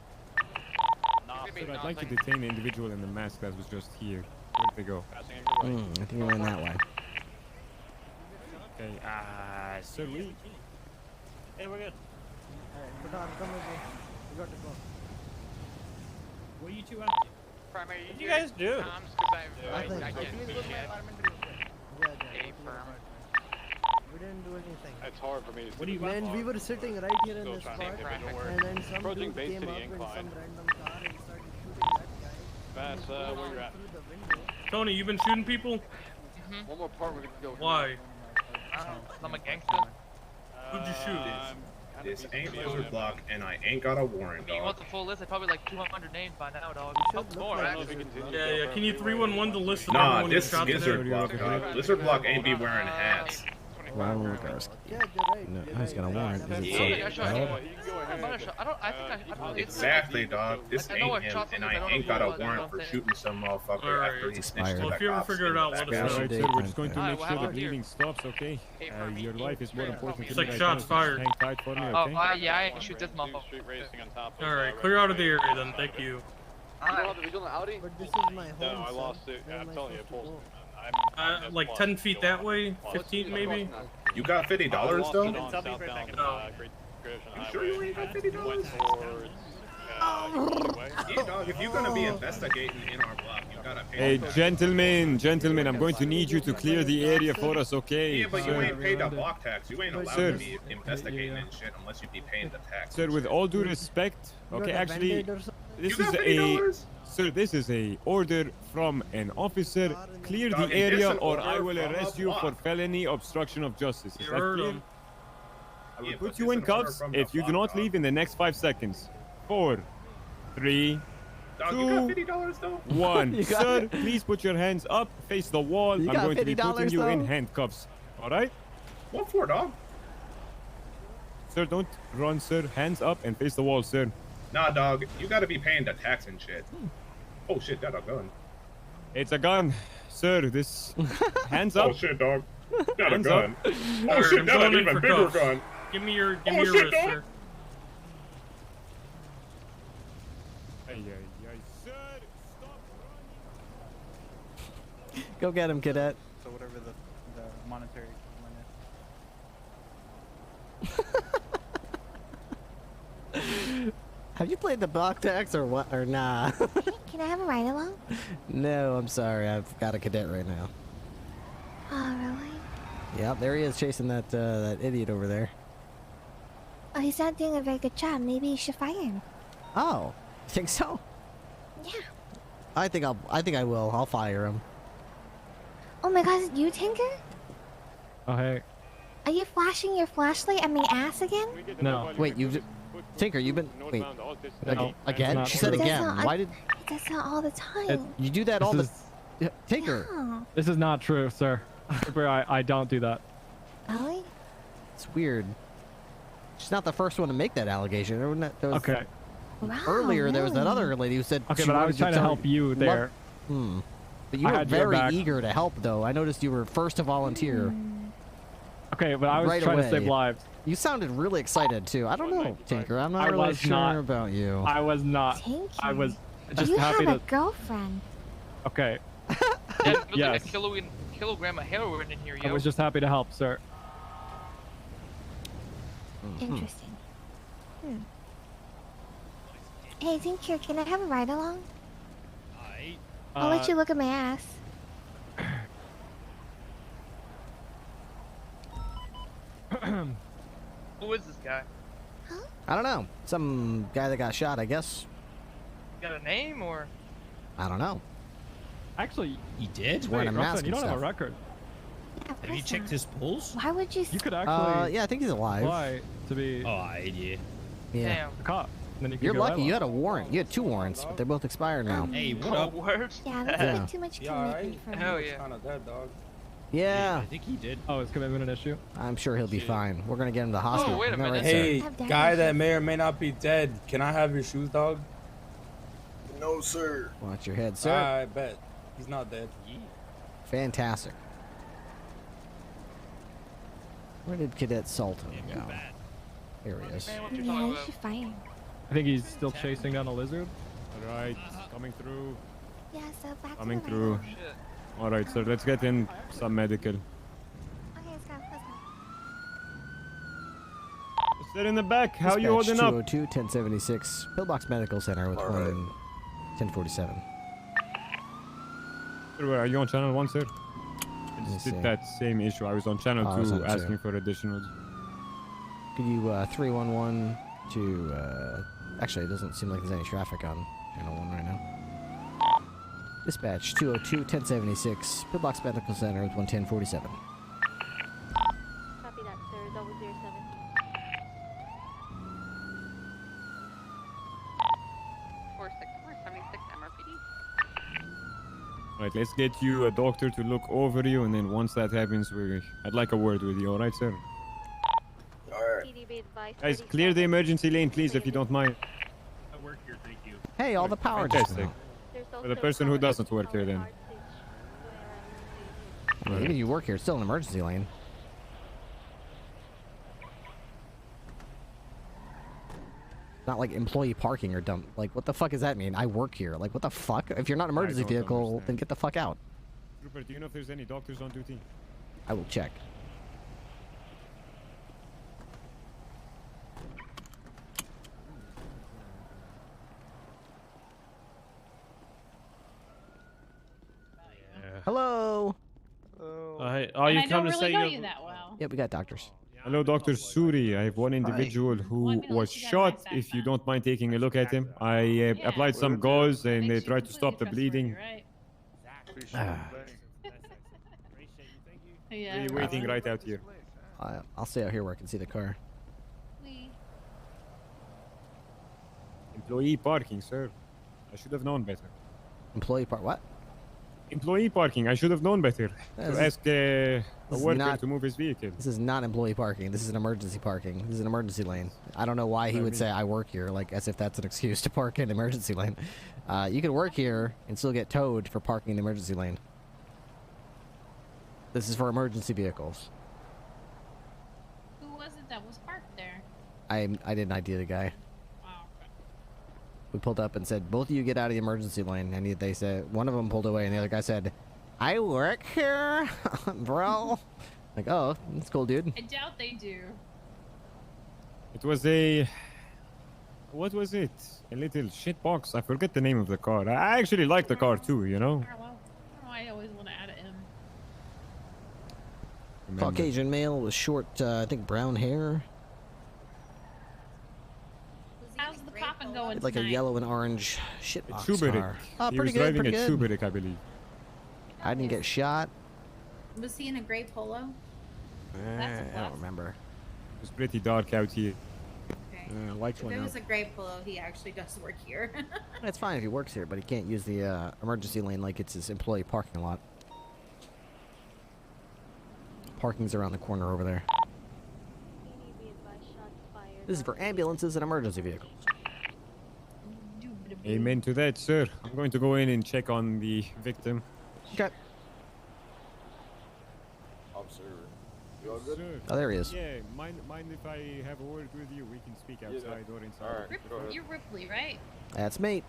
Sir, I'd like to detain the individual in the mask that was just here. Where'd they go? I think we went that way. Okay, sir, we... Hey, we're good. Alright, come with me. We got to go. What are you two up to? Primary, What do you guys do? I can't see shit. We didn't do anything. It's hard for me to What do you see. Man, we were sitting right here in Still this trying spot, to make it work. and then some Approaching dude Bay came City up in Incline. some random car and started shooting that guy. Bass, where you at? Through the window. Tony, you been shooting people? One more part, we're gonna go. Why? I'm a gangster. Who'd you shoot? This ain't Lizard Block, and I ain't got a warrant, You dog. want the full list? I probably like 200 names by now, dog. Probably more, actually. Yeah, yeah. Can you 311 the list of Nah, everyone who this shot Lizard today? Block, dog. Lizard Block ain't be wearing hats. Ron Lugarski. Yeah, you're right. No, he's got a warrant. Is it Yeah. so valid? Exactly, dog. This ain't him, and I ain't got a warrant for shooting some motherfucker after he snitched to Well, that if you ever cop figure it out, let us know. Alright, sir, we're just going to make sure the bleeding stops, okay? Your life is more important to me Six right shots now. fired. Just hang tight for me, Oh, okay? yeah, I ain't shoot this motherfucker. Alright, clear out of the area then. Thank you. You don't have the visual on Audi? But this is my home. No, I son. lost it. Where am I'm I telling you, supposed to Paul's. go? Like 10 feet that way, 15 maybe. You got $50 though? You sure you ain't got $50? Yeah, dog, if you're gonna be investigating in our block, you gotta pay. Hey, gentlemen, I'm going to need you to clear the area for us, okay? Yeah, but you Sir. ain't paid a block tax. You ain't allowed Sir. to be investigating and shit unless you be paying the tax. Sir, with all due respect, okay, got a actually, Band-Aid or something? this You is got a... $50? Sir, this is a order from an officer. Clear Dog, the it is area an or I order will from a arrest you for block. felony obstruction of justice. Is You that heard clear? him. I will Yeah, put but you it's in an order cuffs from the if you do block, not dog. leave in the next 5 seconds. 4, 3, Dog, you got $50 though? 1. You got Sir, it. please put your hands up, face the wall. You I'm got going to be putting $50 you in though? handcuffs. All right? What for, dog? Sir, don't run, sir. Hands up and face the wall, sir. Nah, dog, you gotta be paying the tax and shit. Oh shit, that a gun. It's a gun, sir. This hands up. Oh shit, dog. Got a Hands gun. up. Oh shit, I'm that going an in even for bigger cuffs. gun. Give me your Oh, wrist, shit, dog. sir. Sir, stop. Go get him, Cadet. So whatever the monetary equivalent is. Have you played the block tax or what? Or nah? Can I have a ride along? No, I'm sorry. I've got a cadet right now. Oh, really? Yep, there he is chasing that that idiot over there. Oh, he's not doing a very good job. Maybe you should fire him. Oh, you think so? Yeah. I think I will. I'll fire him. Oh my god, is it you, Tinker? Oh, hey. Are you flashing your flashlight at my ass again? No. Wait, Tinker, you've been wait again? not She said true. again. That's not- Why did He does that all the time. you do that all This the? Tinker, Yeah. This is not true, sir. I don't do that. Really? it's weird. She's not the first one to make that allegation. There was, Okay. Wow, earlier, there was that really? other lady who said. Okay, she but I wanted was trying to tell help you there. But you I were had your very back. eager to help, though. I noticed you were first to volunteer. Okay, but I was right trying away. to save lives. You sounded really excited too. I don't know, Tinker. I'm not I really was sure not. about you. I was not. Tinker. I was just you happy have a to. girlfriend. Okay. There's Yes. like a kilogram of heroin in here, I yo. was just happy to help, sir. Interesting. Hey, Tinker, can I have a ride along? I'll let you look at my ass. Who is this guy? I don't know. Some guy that got shot, I guess. Got a name or? I don't know. Actually, he did. He's wearing a mask you and don't have a stuff. record. Yeah, Have you checked his pulse? Why would you? You could actually. Yeah, I think he's alive. Apply to be. Oh, yeah. Yeah. A cop. Then you could You're get a lucky. ride You along. had a warrant. You had 2 warrants, but they're both expired now. Hey, what up? Yeah, that's a bit too much commitment for me. Hell yeah. Kind of dead, dog. Yeah. I think he did. Oh, is commitment an issue? I'm sure he'll be fine. We're gonna get him to the hospital. wait a Isn't that minute. right, sir? Hey, Have daddy guy that issues. may or may not be dead. Can I have your shoes, dog? No, sir. Watch your head, sir. I bet. He's not dead. Fantastic. Where did Cadet Sultan go? Here he is. Yeah, you should fire him. I think he's still chasing down a lizard. All right, coming through. Yeah, so back Coming to the through. ride. All right, sir. Let's get in some medical. Okay, let's go. Let's go. Sit in the back. How you Dispatch holding up? 202 1076 Pillbox Medical Center with one in 1047. Sir, where are you on channel 1, sir? I me just see. did that same issue. I was on channel Oh, I was 2 on asking 2. for additionals. Could you 311 to actually it doesn't seem like there's any traffic on channel 1 right now. Dispatch 202 1076 Pillbox Medical Center with 11047. Copy that, sir. 007. 46476 MRPD. All right, let's get you a doctor to look over you, and then once that happens, I'd like a word with you. All right, sir? PD be advised. Guys, clear the emergency lane, please, if you don't mind. I work here, thank you. Hey, all the power just Fantastic. went out. For the person who doesn't work here, then. I mean, even you work here, it's still an emergency lane. Not like employee parking or dump. Like, what the fuck does that mean? I work here. Like, what the fuck? If you're not an emergency don't vehicle, understand. then get the fuck out. Trooper, do you know if there's any doctors on duty? I will check. Hello. Hey, And you I come don't to really say know you you that well. Yeah, we got doctors. Hello, Dr. Suri. I have one individual who was shot. If you don't mind taking a look at him, I applied some gauze and they tried to stop the bleeding. Yeah. We're waiting right out here. I'll stay out here where I can see the car. Employee parking, sir. I should have known better. Employee part what? Employee parking. I should have known better. To ask a worker to move his vehicle. This is not employee parking. This is an emergency parking. This is an emergency lane. I don't know why he would say I work here, like as if that's an excuse to park in an emergency lane. You can work here and still get towed for parking in the emergency lane. This is for emergency vehicles. Who was it that was parked there? I didn't ID the guy. We pulled up and said, both of you get out of the emergency lane. And they said, one of them pulled away and the other guy said, I work here, bro. Like, oh, that's cool, dude. I doubt they do. It was a... What was it? A little shit box. I forget the name of the car. I actually like the car too, you know? I always want to add it in. Caucasian male with short, I think brown hair. How's the poppin' going Like a tonight? yellow and orange shit box Chuberik. car. Oh, He pretty was good, driving pretty a good. Chuberik, I believe. I didn't get shot. Was he in a gray polo? I don't remember. It's pretty dark out here. Okay. Lights If went it out. was a gray polo, he actually does work here. It's fine if he works here, but he can't use the emergency lane like it's his employee parking lot. Parking's around the corner over there. This is for ambulances and emergency vehicles. Amen to that, sir. I'm going to go in and check on the victim. Okay. Officer, you all good? Oh, there he is. Yeah, mind if I have a word with you? We can speak outside or inside. You're Ripley, right? That's me.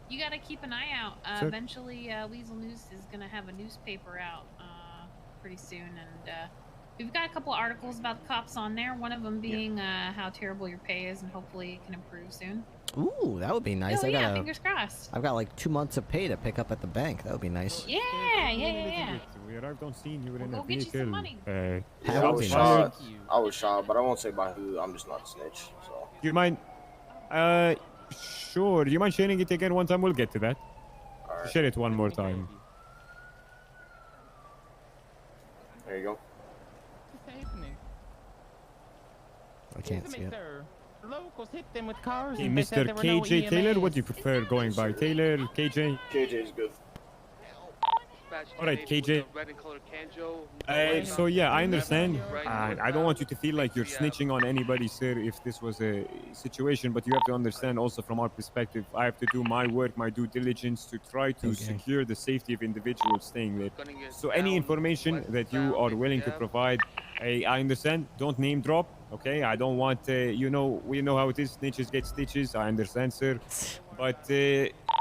You gotta keep an eye out. Sure. Eventually, Weasel News is gonna have a newspaper out pretty soon, and we've got a couple articles about the cops on there. One of them being how terrible your pay is, and hopefully it can improve soon. Ooh, that would be nice. Oh yeah, fingers crossed. I've got like 2 months of pay to pick up at the bank. That would be nice. Yeah. We arrived on scene. You were in We'll a go get you vehicle. some money. Yeah, I That would was be shot. nice. I was shot, but I won't say by who. I'm just not a snitch. So. Do you mind? Sure. Do you mind sharing it again one time? We'll get to that. Alright. Share it one more time. There you go. What's happening? I can't see it. Locals hit them with cars. Hey, and they said Mr. there were no KJ Taylor, EMS. what do you prefer going by? Taylor, KJ? KJ is good. Alright, KJ. So yeah, I understand. I don't want you to feel like you're snitching on anybody, sir, if this was a situation, but you have to understand also from our perspective, I have to do my work, my due diligence to try to secure the safety of individuals staying there. So any information that you are willing to provide, I understand, don't name drop, okay? I don't want, we know how it is, snitches get stitches, I understand, sir. But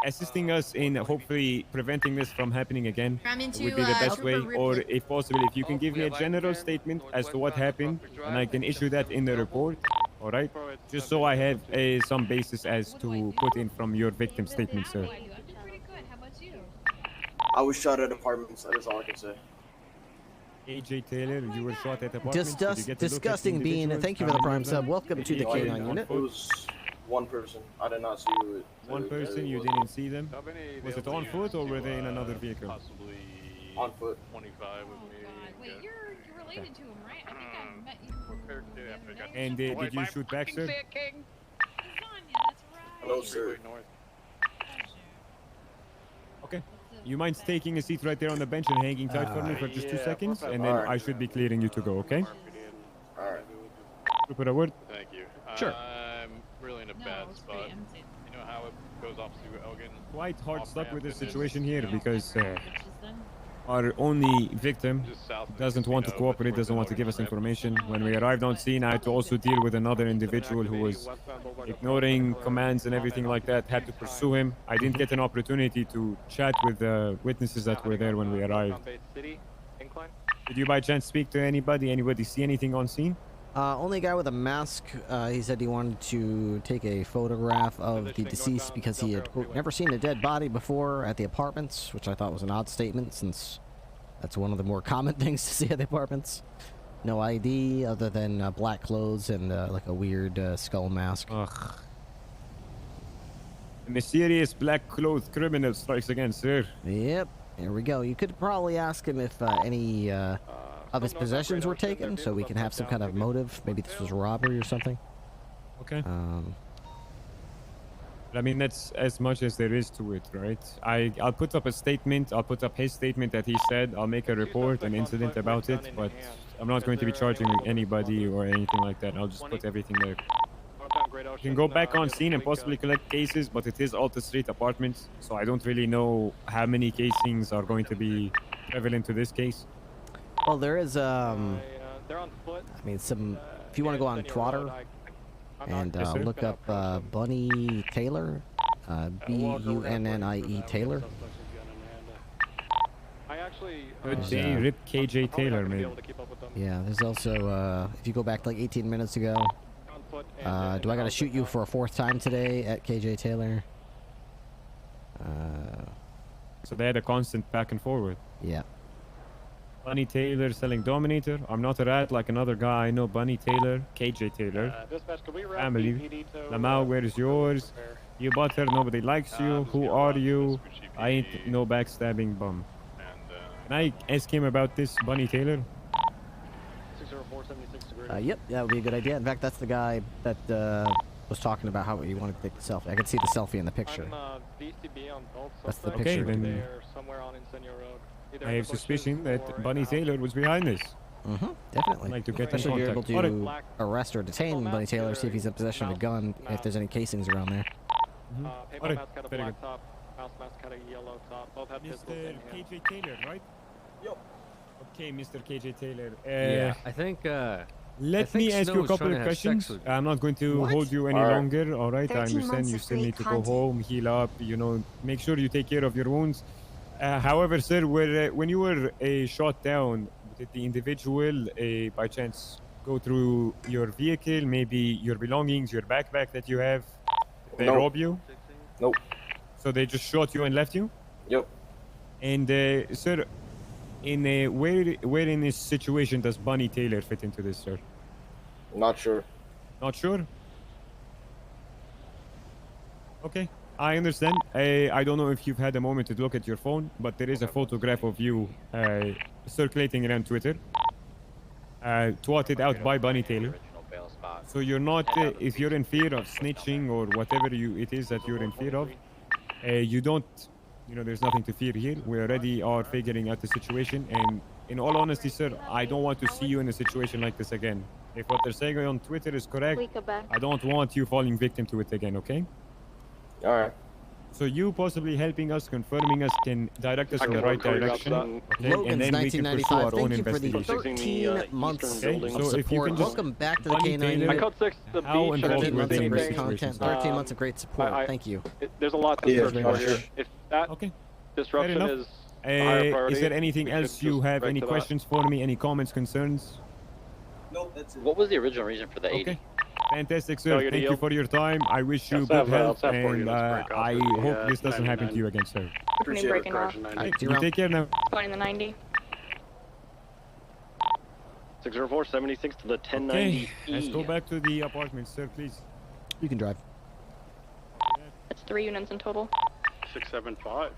assisting us in hopefully preventing this from happening again Coming to, would be the best way, Trooper or Ripley. if possible, if you can give me a general statement as to what happened, and I can issue that in the report, all right? Just so I have some basis as to put in from your victim statement, sir. I was shot at apartments. That is all I can say. AJ Taylor, you were shot at apartments. Did you get to look at the Disgusting bean. individuals? Thank you for the prime sub. Welcome to the No, I Canine didn't. Unit. It was one person. I did not see who it. One person, you was. didn't see them? Was it on foot or were they in another vehicle? On foot. 25 with me. Wait, you're related to him, right? I think I met you the other day. And did you shoot back, sir? Hello, sir. Okay. You mind taking a seat right there on the bench and hanging tight for me for just 2 seconds? And then I should be clearing you to go, okay? Alright. Put a word? Thank you. Sure. I'm really in a bad spot. You know how it goes off to Elgin? Quite hard stuck with this situation here because our only victim doesn't want to cooperate, doesn't want to give us information. When we arrived on scene, I had to also deal with another individual who was ignoring commands and everything like that, had to pursue him. I didn't get an opportunity to chat with the witnesses that were there when we arrived. Did you by chance speak to anybody? Anybody see anything on scene? Only guy with a mask. He said he wanted to take a photograph of the deceased because he had, quote, never seen a dead body before at the apartments, which I thought was an odd statement since that's one of the more common things to see at the apartments. No ID other than black clothes and like a weird skull mask. Ugh. A mysterious black-clothed criminal strikes again, sir. Yep, there we go. You could probably ask him if any of his possessions were taken, so we can have some kind of motive. Maybe this was robbery or something. Okay. I mean, that's as much as there is to it, right? I'll put up a statement. I'll put up his statement that he said. I'll make a report, an incident about it, but I'm not going to be charging anybody or anything like that. I'll just put everything there. You can go back on scene and possibly collect cases, but it is Alta Street Apartments, so I don't really know how many casings are going to be prevalent to this case. Well, there is they're on foot. I mean, some. If you want to go on Trotter and look up Bunny Taylor, Bunnie Taylor. I actually. Good day, Rip KJ Taylor, man. Yeah, there's also if you go back like 18 minutes ago. Do I gotta shoot you for a 4th time today at KJ Taylor? So they had a constant back and forward. Yeah. Bunny Taylor selling Dominator. I'm not a rat like another guy. I know Bunny Taylor, KJ Taylor. Family. Lamau, where is yours? You butter, nobody likes you. Who are you? I ain't no backstabbing bum. Can I ask him about this, Bunny Taylor? Yep, that would be a good idea. In fact, that's the guy that was talking about how he wanted to take the selfie. I can see the selfie in the picture. That's the picture. Okay, then I have suspicion that Bunny Taylor was behind this. Definitely. I'd like to get in Especially if contact. you're able to arrest or detain Bunny Taylor, see if he's in possession of a gun, if there's any casings around there. Alright, very good. Mr. KJ Taylor, right? Yep. Okay, Mr. KJ Taylor. Yeah, I think. Let me ask you a couple of questions. I'm not going to hold you any longer, alright? I understand you still need to go home, heal up, you know, make sure you take care of your wounds. However, sir, when you were shot down, did the individual by chance go through your vehicle, maybe your belongings, your backpack that you have? Did they rob you? Nope. So they just shot you and left you? Yep. And, sir, where in this situation does Bunny Taylor fit into this, sir? Not sure. Not sure? Okay, I understand. I don't know if you've had a moment to look at your phone, but there is a photograph of you circulating around Twitter, twatted out by Bunny Taylor. So you're not, if you're in fear of snitching or whatever it is that you're in fear of, you don't, you know, there's nothing to fear here. We already are figuring out the situation, and in all honesty, sir, I don't want to see you in a situation like this again. If what they're saying on Twitter is correct, I don't want you falling victim to it again, okay? Alright. So you possibly helping us, confirming us, can direct us in the right direction, okay? And then we can pursue our own investigation. 13 months Okay, so if you can just... Welcome back to the Bunny Canine Taylor, Unit. how involved 13 were months they of in this great content, situation? 13 months of great support. Thank you. There's a lot to search for here. If that disruption is a higher priority, is there anything else you have? Any questions for me? Any comments, concerns? Nope, that's it. What was the original reason for the 80? Okay. Fantastic, sir. Thank you for your time. I wish you good health, and I hope this doesn't happen to you again, sir. Breaking off. You take care now. Going in the 90. 604 76 to the 1090. Okay, let's go back to the apartment, sir, please. You can drive. That's 3 units in total. 675.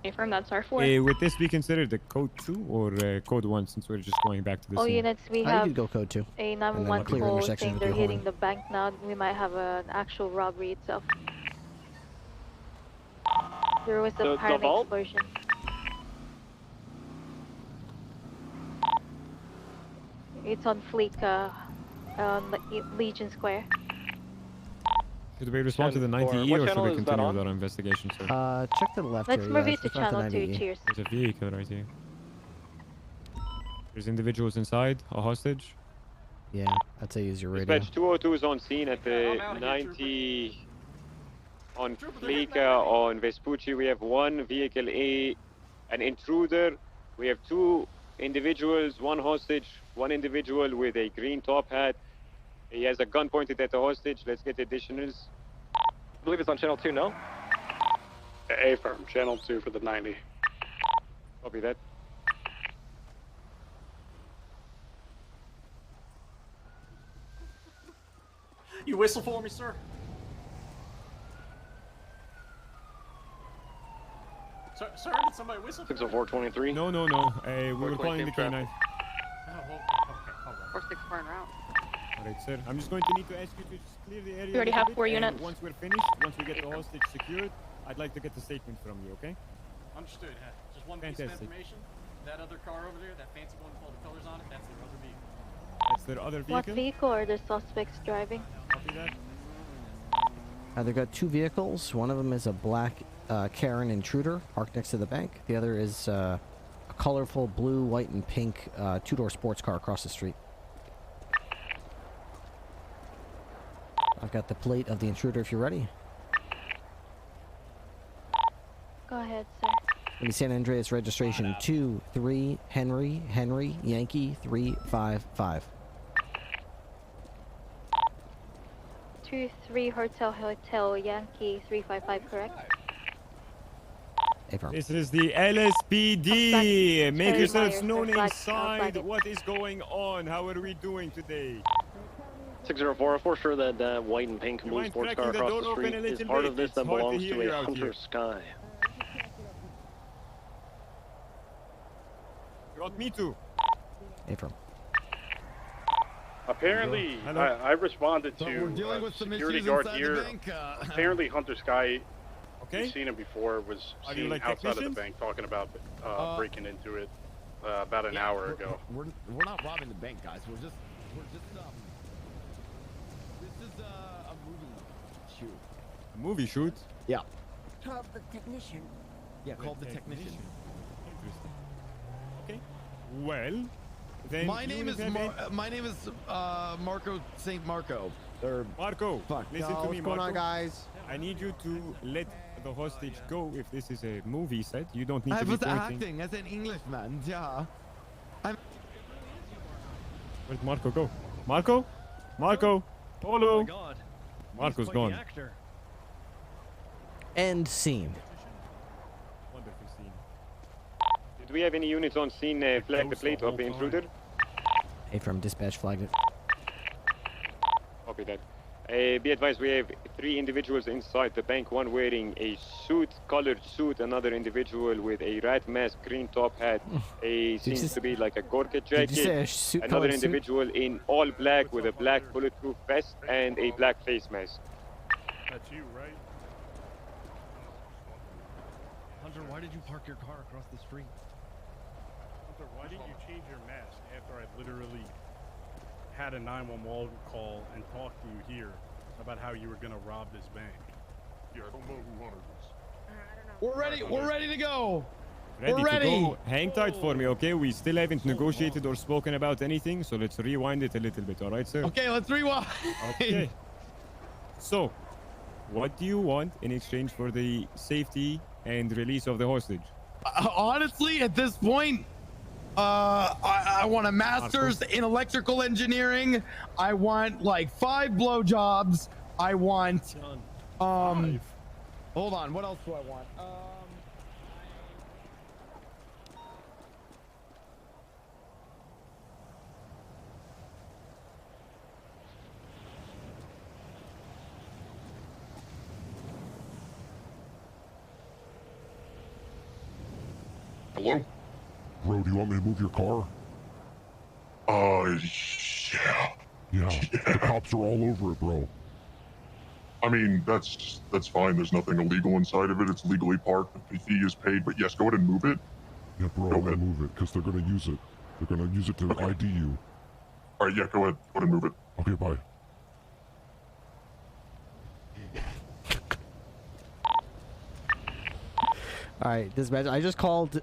Affirm, that's R4. Would this be considered a code 2 or code 1, since we're just going back to the All scene? units, we You have can go code 2. a And then 911 clear call intersection saying with they're your hitting horn. the bank now. We might have an actual robbery itself. There was a apparent explosion. It's on Fleek, on Legion Square. Should we respond to the 90E or should we continue with our investigation, sir? Check to the left Let's here. move yeah, it to it's not the channel 2, 90E. cheers. There's a vehicle right here. There's individuals inside, a hostage. Yeah, I'd say use your radio. Dispatch 202 is on scene at the 90 on Fleeka on Vespucci. We have one vehicle A, an intruder. We have 2 individuals, 1 hostage, 1 individual with a green top hat. He has a gun pointed at the hostage. Let's get additionals. I believe it's on channel 2, no? A firm, channel 2 for the 90. Copy that. You whistle for me, sir? Sir, did somebody whistle? 60423. No. We were calling the K9. Oh, okay, hold on. 464 en route. Alright, sir. I'm just going to need to ask you to just clear the area. We already a little have bit, 4 and units. Once we're finished, once we get the hostage secured, I'd like to get the statement from you, okay? Understood. Just one piece of Fantastic. information. That other car over there, that fancy one with all the colors on it, that's their other vehicle. That's their other vehicle? What vehicle are the suspects driving? Copy that. They've got 2 vehicles. One of them is a black Karen Intruder parked next to the bank. The other is a colorful blue, white, and pink 2-door sports car across the street. I've got the plate of the Intruder if you're ready. Go ahead, sir. The San Andreas registration 23 Henry Yankee 355. 23 Hotel Yankee 355, correct? This is the LSPD. Make Terry yourselves Myers, known they're flagged inside. outside it. What is going on? How are we doing today? 604, for sure that white and pink blue mind sports cracking car the across door the open street a is little part bit? of this It's that hard to belongs hear to you a out Hunter here. Sky. You want me to? April. Apparently, Hello. I responded So to we're dealing with some security issues guard inside here. the bank. Apparently, Hunter Sky, okay. we've seen him before, was Are you seen like outside of the technicians? bank talking about breaking into it about an hour ago. We're not robbing the bank, guys. We're just this is a movie shoot. A movie shoot? Yeah. Call the technician. Yeah, called the technician. Interesting. Okay. Well, then My name is Marco St. Marco. Or Marco, fuck. listen No, to me, what's going Marco. on, guys? I need you to let the hostage go. If this is a movie set, you don't need I to be was pointing. acting as an Englishman. Yeah. Where'd Marco go? Marco? Marco? Polo? Oh my God. Marco's He's quite the gone. actor. End scene. Wonderful scene. Did we have any units on scene flag the plate of the intruder? From dispatch flagged it. Copy that. Be advised, we have 3 individuals inside the bank, one wearing a suit, colored suit, another individual with a rat mask, green top hat, seems to be like a Gorka Did you say a jacket, suit another colored suit? individual in all black with a black bulletproof vest and a black face mask. That's you, right? Hunter, why did you park your car across the street? Hunter, why didn't you change your mask after I literally had a 911 call and talked to you here about how you were gonna rob this bank? Yeah, I don't know who Hunter is. We're ready. We're ready to go. Ready We're ready. to go. Hang tight for me, okay? We still haven't negotiated or spoken about anything, so let's rewind it a little bit, all right, sir? Okay, let's rewind. Okay. So, what do you want in exchange for the safety and release of the hostage? Honestly, at this point, I want a master's in electrical engineering. I want like 5 blowjobs. I want hold on, what else do I want? Hello? Bro, do you want me to move your car? Yeah. Yeah, the cops are all over it, bro. I mean, that's fine. There's nothing illegal inside of it. It's legally parked. The fee is paid. But yes, go ahead and move it. Yeah, bro, Go I'm gonna ahead. move it, because they're gonna use it. They're gonna use it to ID you. All right, yeah, go ahead. Go ahead and move it. Okay, bye. All right, dispatch. I just called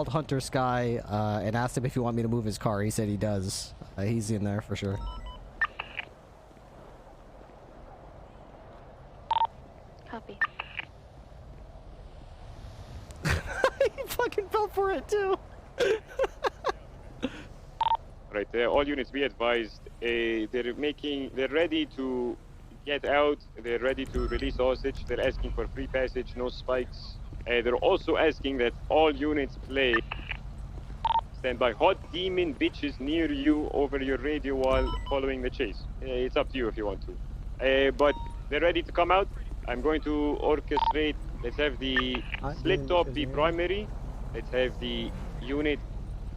Hunter Sky and asked him if he wanted me to move his car. He said he does. He's in there for sure. Copy. He fucking fell for it too. Right, all units be advised, they're ready to get out, they're ready to release hostage, they're asking for free passage, no spikes. They're also asking that all units play stand by hot demon bitches near you over your radio while following the chase. It's up to you if you want to. But they're ready to come out. I'm going to orchestrate, let's have the split top be primary, let's have the unit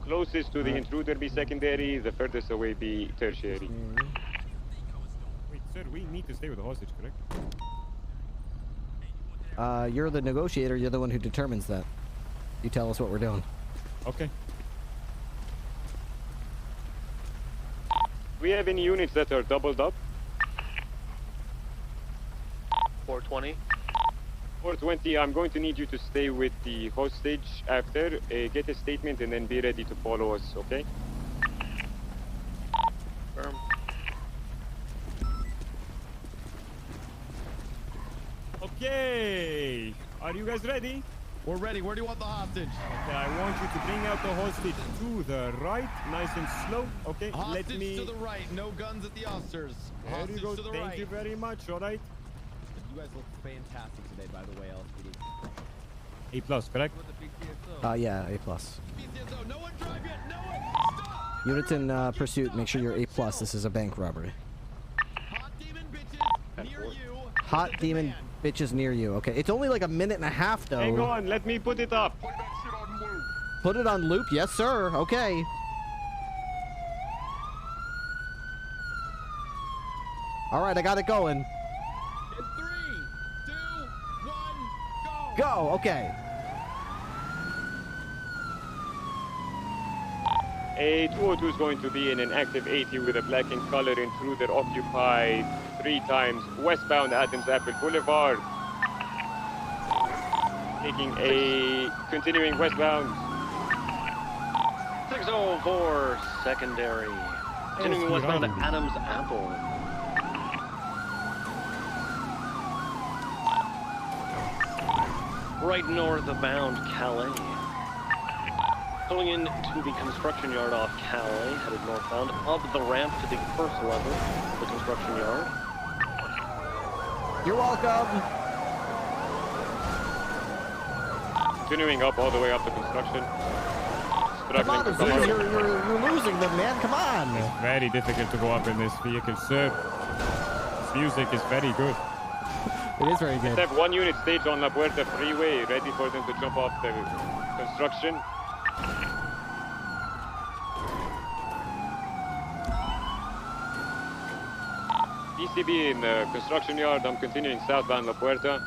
closest to the intruder be secondary, the furthest away be tertiary. Wait, sir, we need to stay with the hostage, correct? You're the negotiator. You're the one who determines that. You tell us what we're doing. Okay. We have any units that are doubled up? 420. 420, I'm going to need you to stay with the hostage after, get a statement, and then be ready to follow us, okay? Firm. Okay. Are you guys ready? We're ready. Where do you want the hostage? Okay, I want you to bring out the hostage to the right, nice and slow. Okay, Hostage let me... to the right. No guns at the officers. There Hostage you go. to the Thank right. you very much. All right. You guys look fantastic today, by the way, LSPD. A+, correct? Yeah, A+. No one drive yet. No one. Stop. Units in pursuit, make sure you're A+. This is a bank robbery. Hot demon bitches near you. Hot demon bitches near you. Okay, it's only like a minute and a half, though. Hang on, let me put it up. Put it on loop. Yes, sir. Okay. All right, I got it going. In 3, 2, 1, go. Go. Okay. A 202 is going to be in an active 80 with a black in color intruder occupied 3 times westbound Adams Apple Boulevard. Taking a continuing westbound. 604 secondary. Continuing westbound to Adams Apple. Right north of bound Calais. Pulling into the construction yard off Calais, headed northbound, up the ramp to the first level of the construction yard. You're welcome. Continuing up all the way up to construction. Come on, Aziz, you're losing them, man. Come on. It's very difficult to go up in this vehicle, sir. This music is very good. It is very good. Let's have 1 unit staged on La Puerta Freeway, ready for them to jump off the construction. DCB in the construction yard. I'm continuing southbound La Puerta.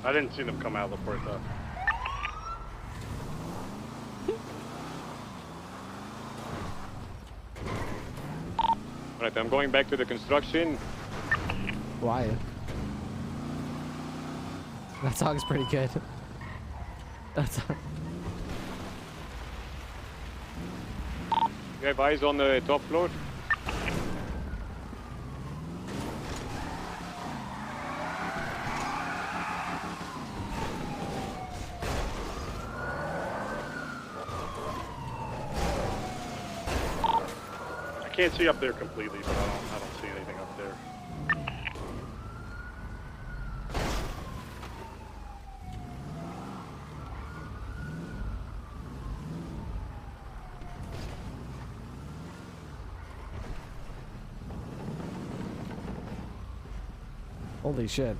I didn't see them come out of La Puerta. Alright, I'm going back to the construction. Why? That song's pretty good. That's. You have eyes on the top floor? I can't see up there completely, but I don't see anything up there. Holy shit.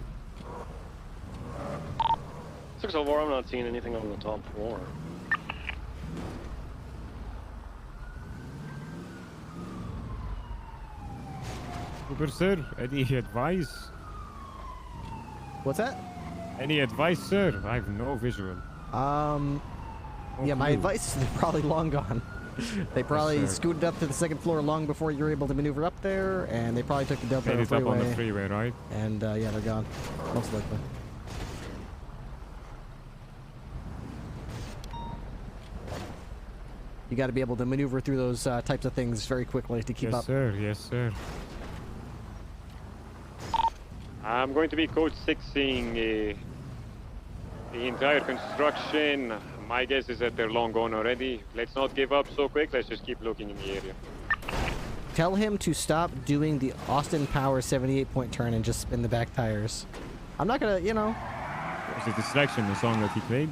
604, I'm not seeing anything on the top floor. Super, sir. Any advice? What's that? Any advice, sir? I have no visual. Yeah, my advice is they're probably long gone. They probably Yes, sir. scooted up to the second floor long before you were able to maneuver up there, and they probably took the Delta Made it up freeway. on the freeway, right? And yeah, they're gone. Most likely. You got to be able to maneuver through those types of things very quickly to keep Yes, up. sir. Yes, sir. I'm going to be code 6ing the entire construction. My guess is that they're long gone already. Let's not give up so quick. Let's just keep looking in the area. Tell him to stop doing the Austin Power 78-point turn and just spin the back tires. I'm not gonna, you know. It was a distraction, the song that he played.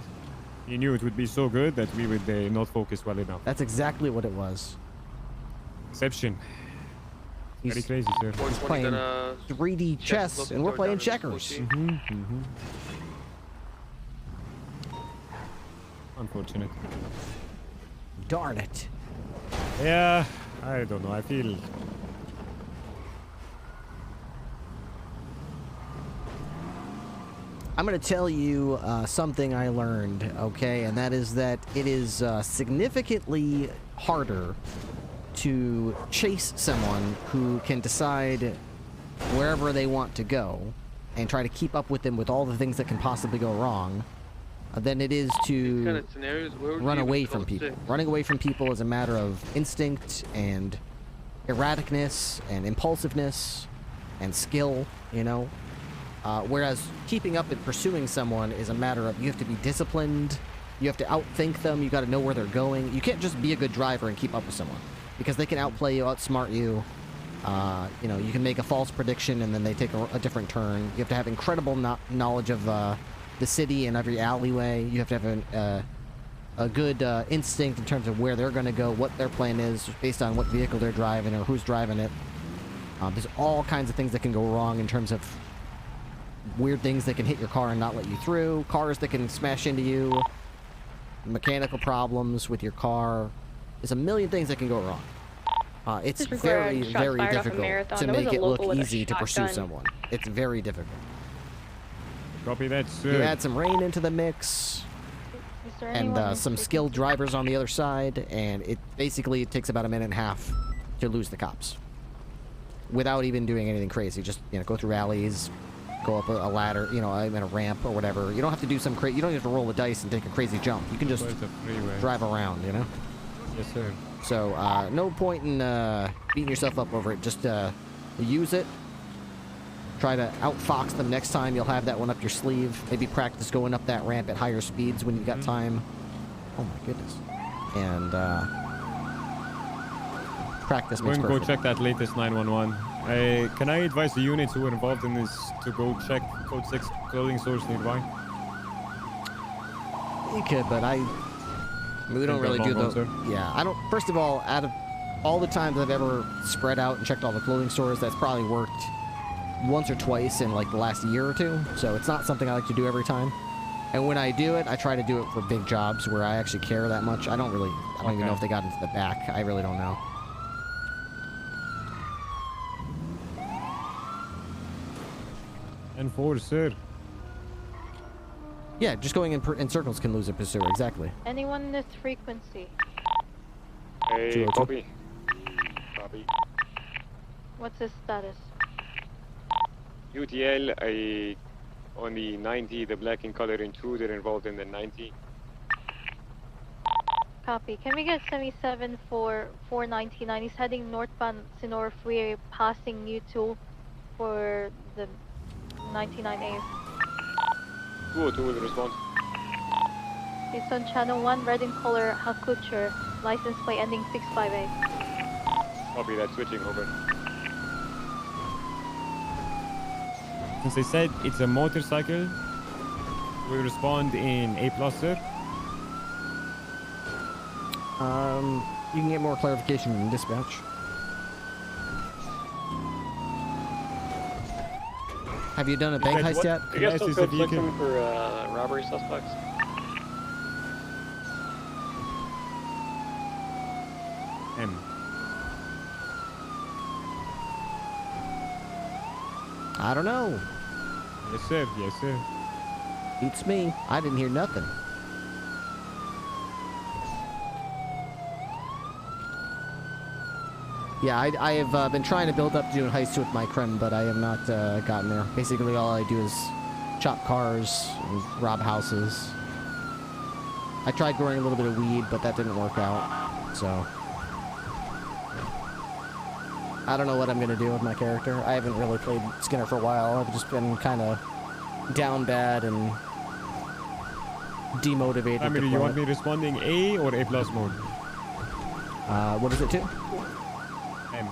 He knew it would be so good that we would not focus well enough. That's exactly what it was. Exception. Very crazy, sir. He's playing 3D chess, and we're playing checkers. Unfortunate. Darn it. Yeah, I don't know. I feel. I'm going to tell you something I learned, okay? And that is that it is significantly harder to chase someone who can decide wherever they want to go and try to keep up with them with all the things that can possibly go wrong than it is to run away from people. Running away from people is a matter of instinct and erraticness and impulsiveness and skill, you know? Whereas keeping up and pursuing someone is a matter of you have to be disciplined, you have to outthink them, you got to know where they're going. You can't just be a good driver and keep up with someone because they can outplay you, outsmart you. You know, you can make a false prediction and then they take a different turn. You have to have incredible knowledge of the city and every alleyway. You have to have a good instinct in terms of where they're going to go, what their plan is based on what vehicle they're driving or who's driving it. There's all kinds of things that can go wrong in terms of weird things that can hit your car and not let you through, cars that can smash into you, mechanical problems with your car. There's a million things that can go wrong. It's very, very difficult to make it look easy to pursue someone. It's very difficult. Copy that, sir. You add some rain into the mix, and some skilled drivers on the other side, and it basically takes about a minute and a half to lose the cops. Without even doing anything crazy. Just, you know, go through alleys, go up a ladder, you know, in a ramp or whatever. You don't have to do some you don't have to roll the dice and take a crazy jump. You can just drive around, you know? Yes, sir. So, no point in beating yourself up over it. Just use it. Try to outfox them next time. You'll have that one up your sleeve. Maybe practice going up that ramp at higher speeds when you've got time. Oh my goodness. And practice makes perfect. Go check that latest 911. Can I advise the units who are involved in this to go check Code 6 clothing stores nearby? You could, but we don't really do those. Yeah, I don't. First of all, out of all the times I've ever spread out and checked all the clothing stores, that's probably worked once or twice in like the last year or two. So it's not something I like to do every time. And when I do it, I try to do it for big jobs where I actually care that much. I don't even know if they got into the back. I really don't know. And 4, sir. Yeah, just going in circles can lose a pursuer, exactly. Anyone in this frequency? Hey, copy. Copy. What's his status? UTL, on the 90, the black in color intruder involved in the 90. Copy. Can we get 77 for 499? He's heading northbound Sonora Freeway, passing U2 for the 99A. 202 will respond. It's on channel 1, red in color, Hakucher, license plate ending 658. Copy that, switching over. Since they said it's a motorcycle, we respond in A+, sir. You can get more clarification from dispatch. Have you done a bank heist yet? You guys still code looking for robbery suspects? M. I don't know. Yes, sir. Yes, sir. Beats me. I didn't hear nothing. Yeah, I have been trying to build up to doing heists with my creme, but I have not gotten there. Basically, all I do is chop cars and rob houses. I tried growing a little bit of weed, but that didn't work out, so... I don't know what I'm going to do with my character. I haven't really played Skinner for a while. I've just been kind of down bad and demotivated. I mean, do you want me responding A or A+ mode? What is it to? M.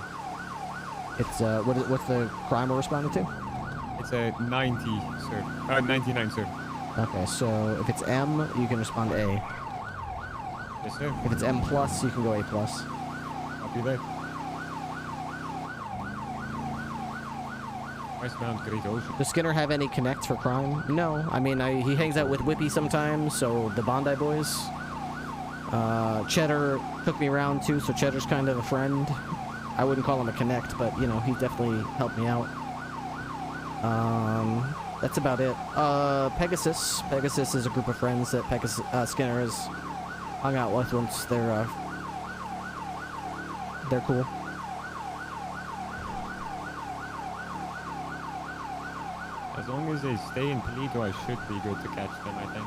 It's, what's the crime we're responding to? It's a 90, sir. 99, sir. Okay, so if it's M, you can respond to A. Yes, sir. If it's M+, you can go A+. Copy that. Westbound Great Ocean. Does Skinner have any connects for crime? No. I mean, he hangs out with Whippy sometimes, so the Bondi Boys. Cheddar took me around too, so Cheddar's kind of a friend. I wouldn't call him a connect, but you know, he definitely helped me out. That's about it. Pegasus. Pegasus is a group of friends that Skinner has hung out with once. They're cool. As long as they stay in Paleto, I should be good to catch them, I think.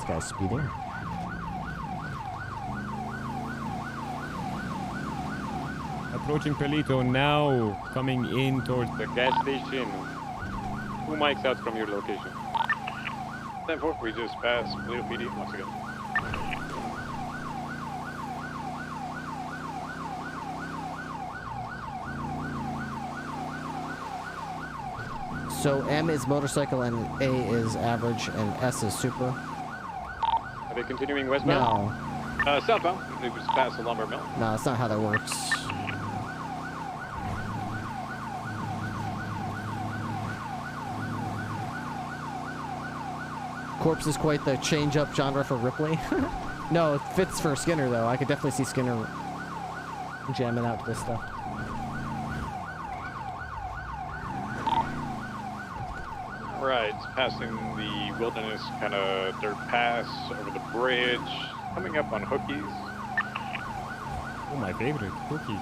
Guy's speeding. Approaching Paleto now, coming in towards The gas station. 2 mics out from your location. 10-4, we just passed Toledo PD once again. So M is motorcycle and A is average and S is super. Are they continuing westbound? No. Southbound. We just passed the lumber mill. No, that's not how that works. Corpse is quite the change-up genre for Ripley. No, it fits for Skinner, though. I could definitely see Skinner jamming out to this stuff. Right, it's passing the wilderness kind of dirt pass over the bridge, coming up on Hookies. Oh, my favorite, Hookies.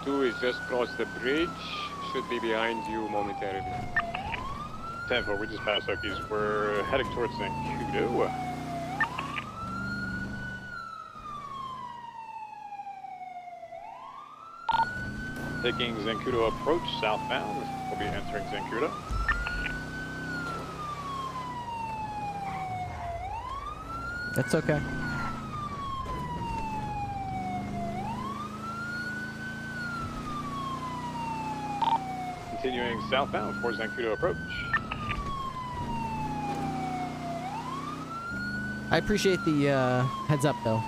Two is just crossed the bridge. Should be behind you momentarily. 10-4, we just passed Hookies. We're heading towards Zancudo. Taking Zancudo approach southbound. We'll be entering Zancudo. That's okay. Continuing southbound for Zancudo approach. I appreciate the heads up, though.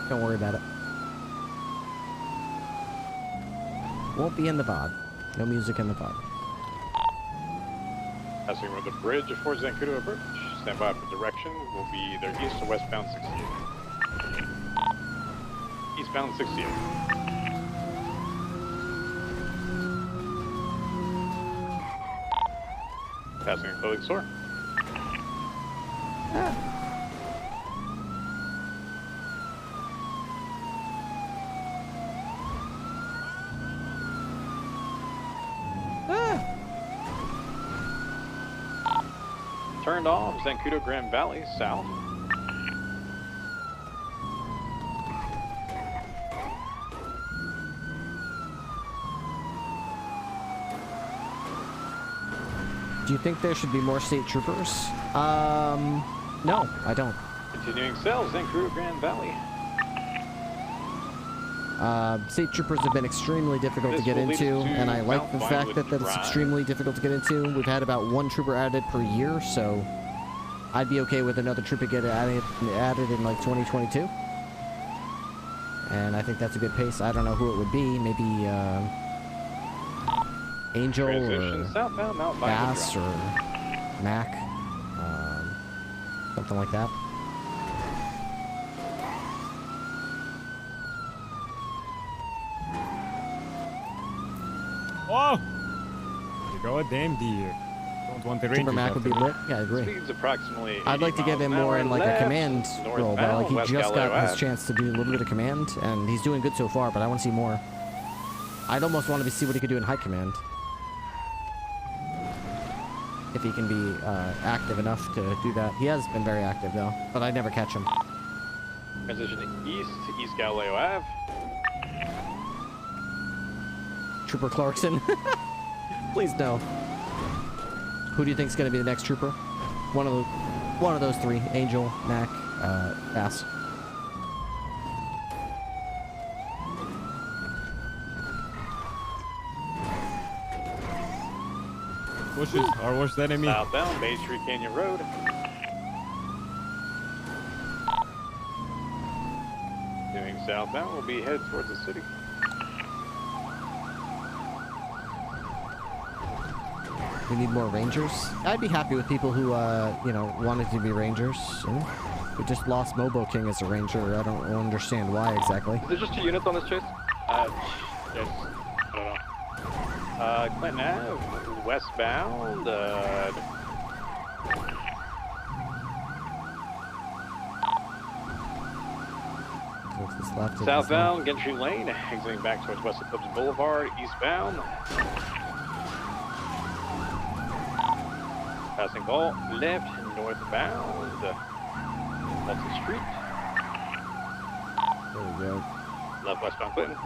Don't worry about it. Won't be in the VOD. No music in the VOD. Passing over the bridge for Zancudo approach. Stand by for direction. Will be either east or westbound 68. Eastbound 68. Passing a clothing store. Turned off, Zancudo Grand Valley, south. Do you think there should be more state troopers? No, I don't. Continuing south, Zancudo Grand Valley. State troopers have been extremely difficult to get into, and I like the fact that it's extremely difficult to get into. We've had about 1 trooper added per year, so I'd be okay with another trooper getting added in like 2022. And I think that's a good pace. I don't know who it would be. Maybe Angel or Bass or Mac, something like that. Oh! You go a damn deer. Don't want the Timber Rangers Mac would be lit. Yeah, I agree. Speed's approximately I'd like to get him more in like a command role, but like he just got his chance to do a little bit of command, and he's doing good so far. But I want to see more. I'd almost want to see what he could do in high command. if he can be active enough to do that. He has been very active though, but I never catch him. Transition east to East Galileo Ave. Trooper Clarkson. Please no. Who do you think is going to be the next trooper? One of those three: Angel, Mac, Bass. Bushes, our worst enemy. Southbound Bay Street Canyon Road. Doing southbound, we'll be headed towards the city. We need more rangers. I'd be happy with people who, you know, wanted to be rangers. We just lost Mobo King as a ranger. I don't understand why exactly. Is there just 2 units on this chase? Yes. I don't know. Clinton Ave, westbound. Southbound, Gentry Lane, exiting back towards West Eclipse Boulevard, eastbound. Passing ball, left, northbound, Multi Street. There we go. Left westbound Clinton.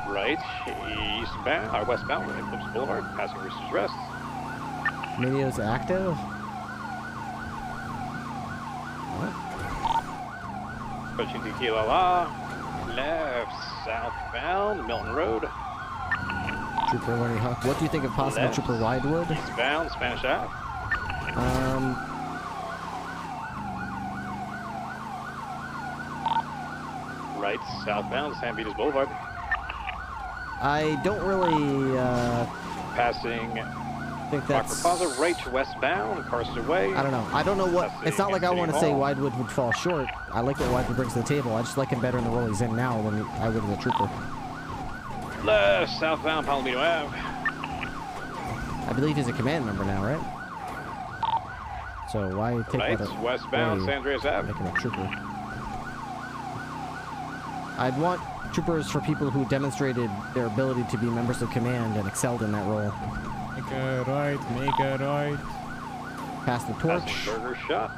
Right, eastbound, or westbound, Eclipse Boulevard, passing Rooster's Rest. Minio's active? What? Approaching Tequila, left, southbound, Milton Road. Trooper Lenny Huck. What do you think of possible Left. Trooper Widewood? Eastbound, Spanish Ave. Right, southbound, San Vitas Boulevard. I don't really, Passing think that's... Plaza, right to westbound, Carson Way. I don't know. I don't know what... It's not like I want to say Widewood would fall short. I like what Widewood brings to the table. I just like him better in the role he's in now than I would as a trooper. Left, southbound, Palomino Ave. I believe he's a command member now, right? So why take Right, that westbound, San Andreas Ave. Make him a trooper. I'd want troopers for people who demonstrated their ability to be members of command and excelled in that role. Make a right, make a right. Pass the torch. Passing Burger Shop.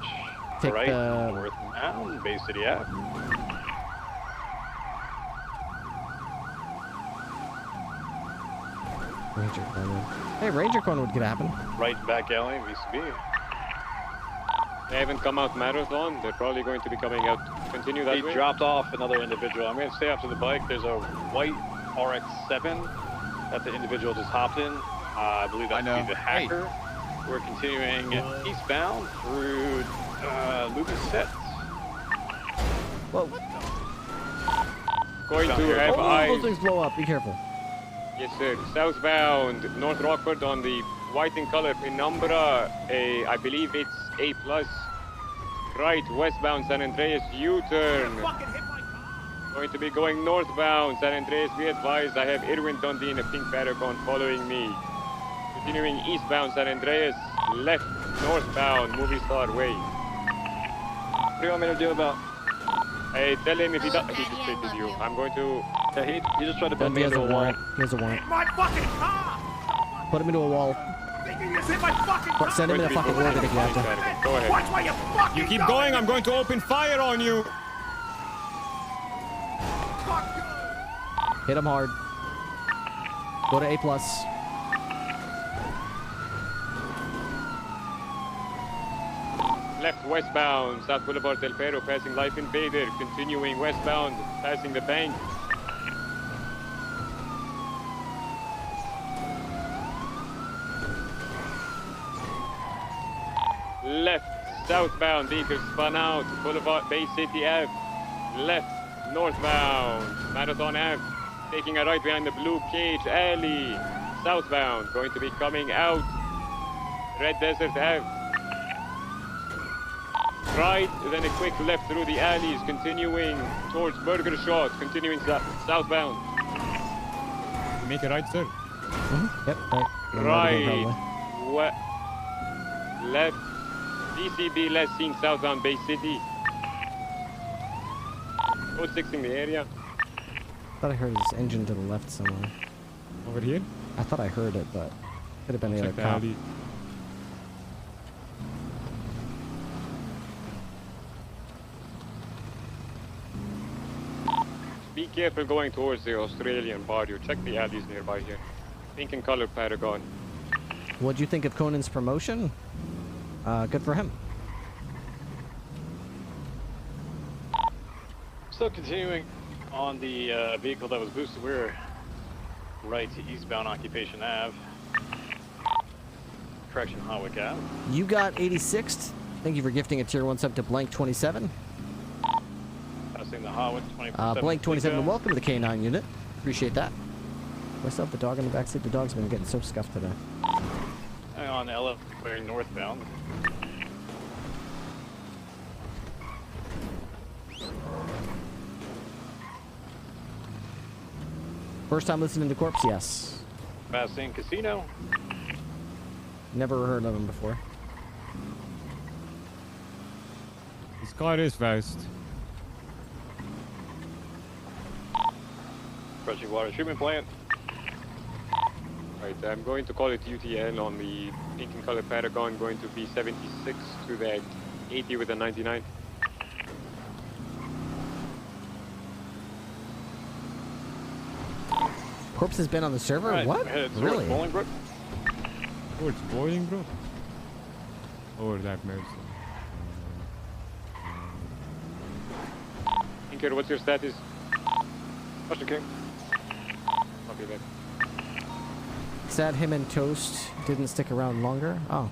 Take right, the... northbound, Bay City Ave. Ranger Cornwood. Hey, Ranger Cornwood could happen. Right back alley, VCB. They haven't come out marathon. They're probably going to be coming out. Continue that He way. dropped off another individual. I'm going to stay after the bike. There's a white RX-7 that the individual just hopped in. I believe that's the hacker. Hey. We're continuing eastbound through Lucas Sets. Whoa. Going to have eyes. Those things blow up. Be careful. Yes, sir. Southbound, North Rockford on the white in color Penumbra. I believe it's A+. Right, westbound San Andreas, U-turn. Going to be going northbound San Andreas. Be advised, I have Irwin Dundee in a pink Paragon following me. Continuing eastbound San Andreas, left, northbound, Movie Star Way. What do you want me to do about? Hey, tell him if he does. He just stated you. I'm going to. Yeah, he just tried to put He me has into a a wall. warrant. He has a warrant. My fucking car! Put him into a wall. You just hit my fucking car! Send him in a fucking orbit if you have to. Go ahead. Watch where you fucking You keep going, I'm going to open fire on you. Hit him hard. Go to A+. Left westbound, South Boulevard Del Perro, passing Life Invader. Continuing westbound, passing the bank. Left, southbound, vehicle spun out, Boulevard Bay City Ave. Left, northbound, Marathon Ave. Taking a right behind the Blue Cage Alley. Southbound, going to be coming out, Red Desert Ave. Right, then a quick left through the alleys, continuing towards Burger Shot, continuing southbound. Make a right, sir. Yep, Right, left, DCB last seen southbound Bay City. Code 6 in the area. thought I heard his engine to the left somewhere. Over here? I thought I heard it, but could have been the other Check the cop. alley. Be careful going towards the Australian border. Check the alleys nearby here. Pink and color Paragon. What'd you think of Conan's promotion? Good for him. So continuing on the vehicle that was boosted, we're right to eastbound Occupation Ave. Correction, Hawick Ave. You got 86th. Thank you for gifting a tier 1 sub to Blank 27. Passing the Hawick 24/7. Blank 27, welcome to the Canine unit. Appreciate that. I still have the dog in the backseat. The dog's been getting so scuffed today. Hang on, LF clearing northbound. First time listening to Corpse, yes. Passing Casino. Never heard of him before. This car is fast. Approaching water treatment plant. Right, I'm going to call it UTL on the pink and color Paragon, going to be 76 to that 80 with a 99. Corpse has been on the server? Right, What? Really? Bolingbrook. Towards Bolingbrook? Or that mercy. Tinker, what's your status? Buster King. Copy that. Sad him and Toast didn't stick around longer. Oh.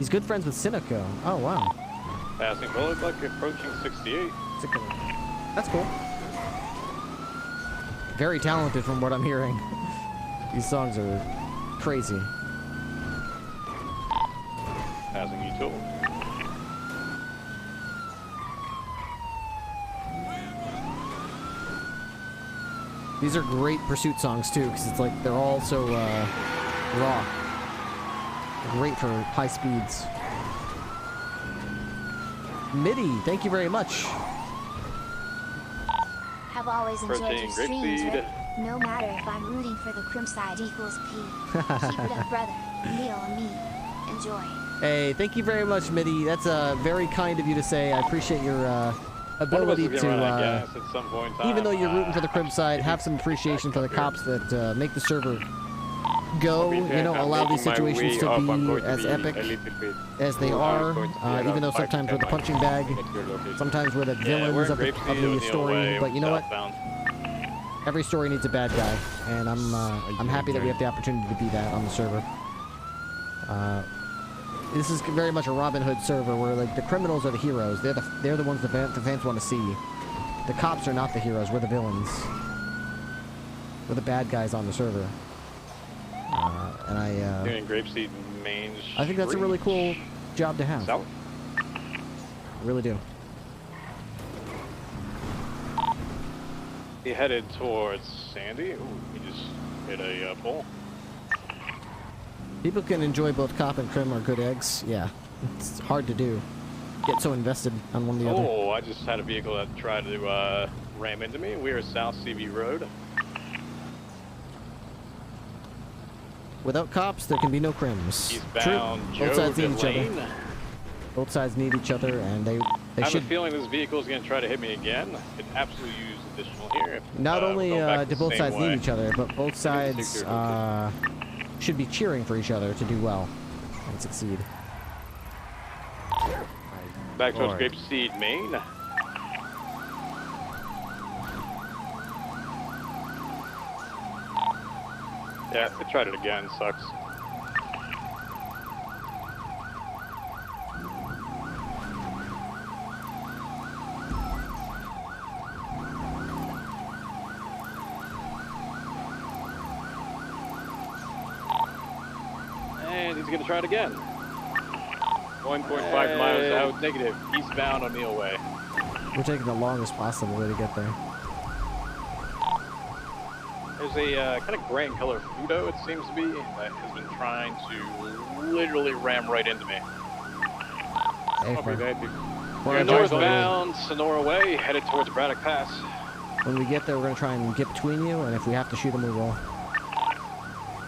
He's good friends with Sinico. Oh, wow. Passing Bolingbrook, approaching 68. That's cool. Very talented from what I'm hearing. These songs are crazy. Passing Util. These are great pursuit songs too, because it's like they're all so raw. Great for high speeds. Midi, thank you very much. Have always enjoyed your Protein, streams, grapeseed. Rick. No matter if I'm rooting for the crimp side equals P. Keep it up, brother. Neil and me. Enjoy. Hey, thank you very much, Midi. That's very kind of you to say. I appreciate your ability to, even though you're rooting for the crimp side, have some appreciation for the cops that make the server go, you know, allow these situations to be as epic as they are, even though sometimes we're the punching bag, sometimes we're the villains of the story, but you know what? Every story needs a bad guy, and I'm happy that we have the opportunity to be that on the server. This is very much a Robin Hood server where like the criminals are the heroes. They're the ones the fans want to see. The cops are not the heroes. We're the villains. We're the bad guys on the server. And Doing Grapeseed Main I think that's a really cool job to have. South. I really do. He headed towards Sandy. Ooh, he just hit a pole. People can enjoy both cop and crim or good eggs. Yeah, it's hard to do. Get so invested on one or the other. Oh, I just had a vehicle that tried to ram into me. We are South CV Road. Without cops, there can be no crims. Eastbound True. Both sides need each Lane. other. Both sides need each other, and they I have should. a feeling this vehicle is going to try to hit me again. Could absolutely use additional here. Not only we'll go back do the both same sides way. need each other, but both sides should be cheering for each other to do well and succeed. Back towards Grapeseed Main. Yeah, I tried it again. Sucks. And he's gonna try it again. 1.5 miles out. Negative. Eastbound O'Neill Way. We're taking the longest possible way to get there. There's a kind of gray in color Fudo, it seems to be, that has been trying to literally ram right into me. Hey, We're northbound Sonora Way, headed towards Braddock Pass. When we get there, we're gonna try and get between you, and if we have to shoot them, we will.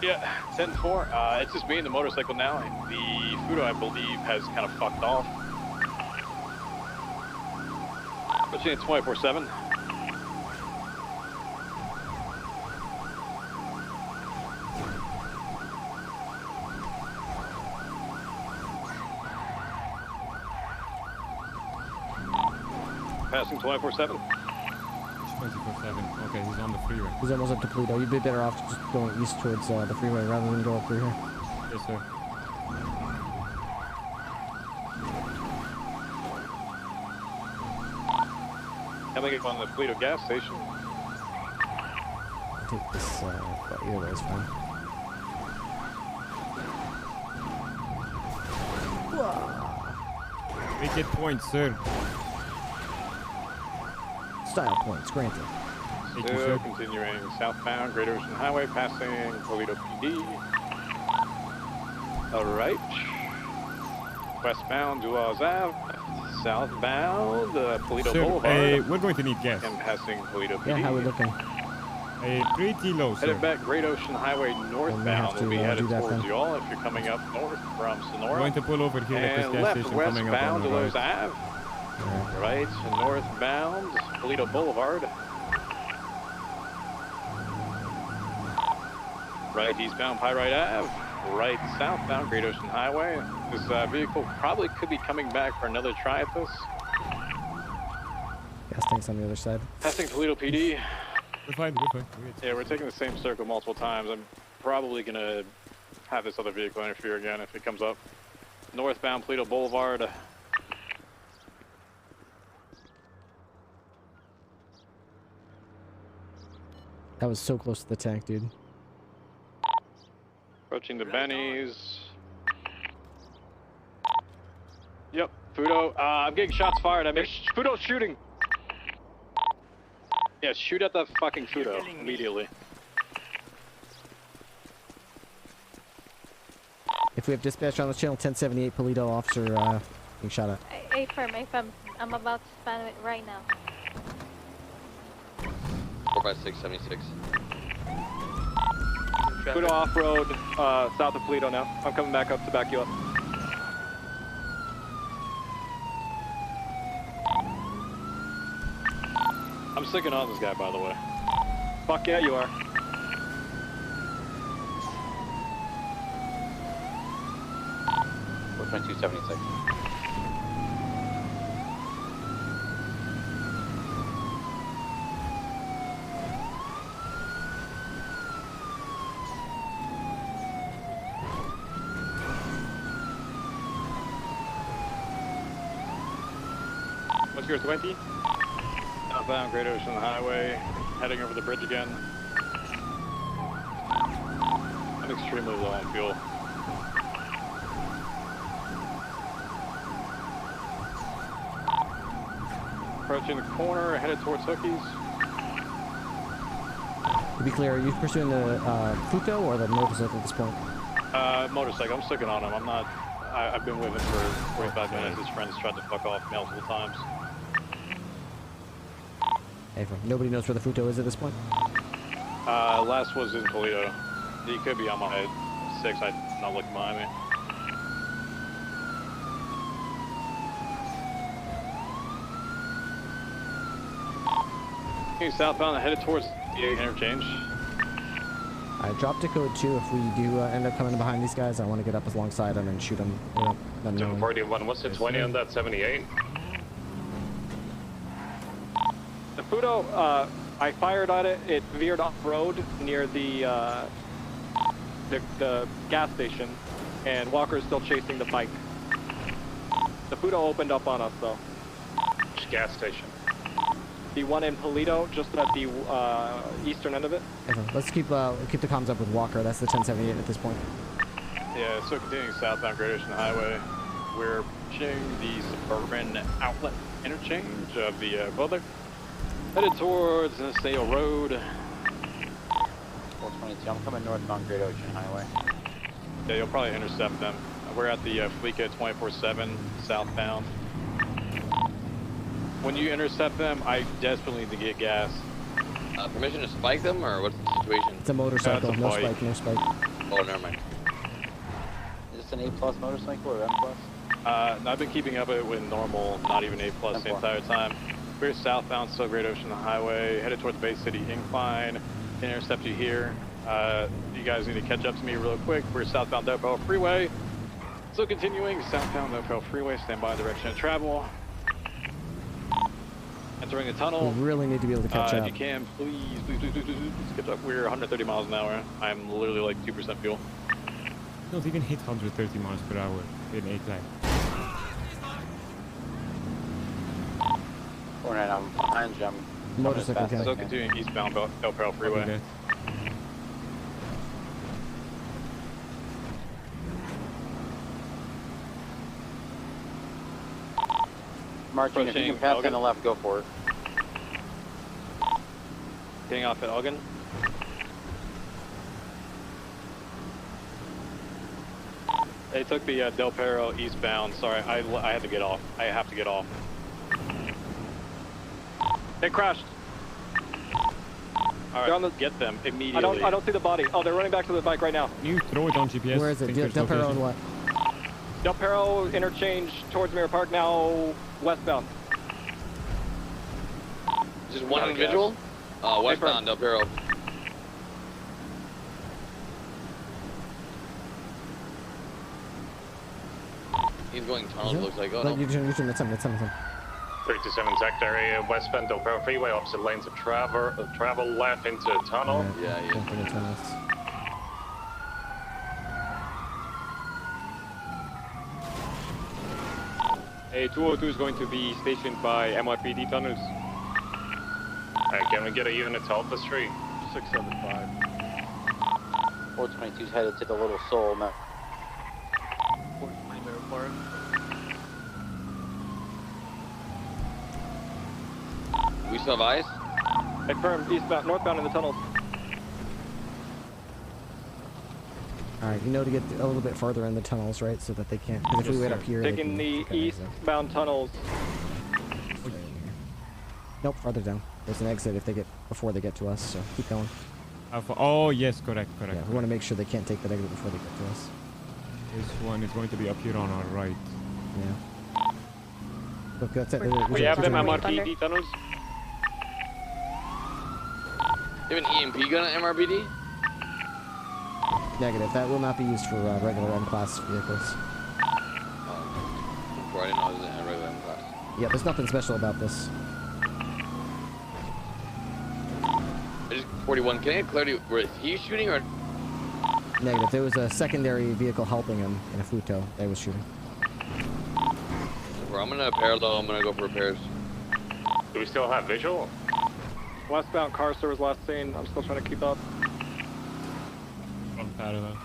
Yeah, 10-4. It's just me and the motorcycle now. The Fudo, I believe, has kind of fucked off. Pushing at 24/7. Passing 24/7. 24/7. Okay, he's on the freeway. He's almost up to Toledo. You'd be better off just going east towards the freeway rather than go up through here. Yes, sir. Coming up on the Toledo gas station. I'll take this, but either way is fine. Make it points, sir. Style points, granted. Still continuing southbound, Great Ocean Highway, passing Toledo PD. Alright. Westbound, Duaz Ave. Southbound, Toledo Boulevard. We're going to need gas. And passing Toledo PD. Yeah, how are we looking? Pretty low, sir. Headed back Great Ocean Highway northbound. We'll be headed towards y'all if you're coming up north from Sonora. We're going to pull over here at this gas left station coming up on westbound, the Delos right. Ave. Right, northbound, Toledo Boulevard. Right, eastbound, Pyrite Ave. Right, southbound, Great Ocean Highway. This vehicle probably could be coming back for another try at this. Gas tank's on the other side. Passing Toledo PD. We're fine. Yeah, we're taking the same circle multiple times. I'm probably gonna have this other vehicle interfere again if it comes up. Northbound, Toledo Boulevard. That was so close to the tank, dude. Approaching the Bennies. Yep, Fudo. I'm getting shots fired. I mean, Fudo's shooting. Yeah, shoot at the fucking Fudo immediately. If we have dispatch on the channel, 1078 Polito officer being shot at. A-firm, I'm about to span it right now. 45676. Fudo off-road, south of Polito now. I'm coming back up to back you up. I'm sticking on this guy, by the way. Fuck yeah, you are. We're 2276. What's your 20? Southbound Great Ocean Highway, heading over the bridge again. I'm extremely low on fuel. Approaching the corner, headed towards Hookies. To be clear, are you pursuing the Futo or the motorcycle at this point? Motorcycle, I'm sticking on him. I'm not, I've been with him for 45 minutes. His friends tried to fuck off multiple times. Hey, nobody knows where the Futo is at this point? Last was in Toledo. He could be on my 6, I'm not looking behind me. Okay, southbound, headed towards the interchange. I dropped to code 2. If we do end up coming behind these guys, I want to get up alongside them and shoot them. 41, what's the 20 on that 78? The Fudo, I fired at it. It veered off-road near the gas station, and Walker is still chasing the bike. The Fudo opened up on us, though. Which gas station? The one in Polito, just at the eastern end of it. Let's keep the comms up with Walker. That's the 1078 at this point. Yeah, so continuing southbound Great Ocean Highway, we're pushing the suburban outlet interchange of the Butler. Headed towards Sale Road. 422, I'm coming northbound Great Ocean Highway. Yeah, you'll probably intercept them. We're at the Fleeca 24/7 southbound. When you intercept them, I desperately need to get gas. Permission to spike them, or what's the situation? It's a motorcycle. No spike. No spike. Oh, never mind. Is this an A+ motorcycle or M+? No, I've been keeping up with normal, not even A+ the entire time. We're southbound, still Great Ocean Highway, headed towards Bay City Incline. Can intercept you here. You guys need to catch up to me real quick. We're southbound Del Perro Freeway. So continuing southbound Del Perro Freeway, stand by direction of travel. Entering the tunnel. We really need to be able to catch up. If you can, please skip up. We're 130 miles an hour. I'm literally like 2% fuel. Don't even hit 130 miles per hour in A class. Alright, I'm behind you. I'm motorcycle. So continuing eastbound Del Perro Freeway. Martin, if you can pass on the left, go for it. Getting off at Elgin. They took the Del Perro eastbound. Sorry, I had to get off. I have to get off. They crashed. All right, get them immediately. I don't see the body. Oh, they're running back to the bike right now. Can you throw it on GPS? Where is it? Del Perro and what? Del Perro interchange towards Mirror Park now westbound. Just one individual? Westbound Del Perro. He's going tunnels, looks like. Oh, no. You turn, it's him. 37 sector area, westbound Del Perro Freeway, opposite lanes of travel left into tunnel. Yeah. A 202 is going to be stationed by MRPD tunnels. Can we get a unit to Alpha Street? 675. 422's headed to the Little Soul now. 420 Mirror Park. We still have eyes? Confirm, northbound in the tunnels. Alright, you know to get a little bit farther in the tunnels, right? So that they can't. If we wait up here. Taking the eastbound tunnels. Nope, farther down. There's an exit if they get before they get to us, so keep going. Oh, yes, correct. Yeah, we want to make sure they can't take that exit before they get to us. This one is going to be up here on our right. Yeah. Look, that's it. We have them MRPD tunnels. You have an EMP gun at MRPD? Negative. That will not be used for regular M-class vehicles. I didn't know it was a regular M-class. Yeah, there's nothing special about this. 41. Can I get clarity? Was he shooting or? Negative. There was a secondary vehicle helping him in a Futo that was shooting. I'm gonna parallel. I'm gonna go for repairs. Do we still have visual? Westbound car service last seen. I'm still trying to keep up. On parallel.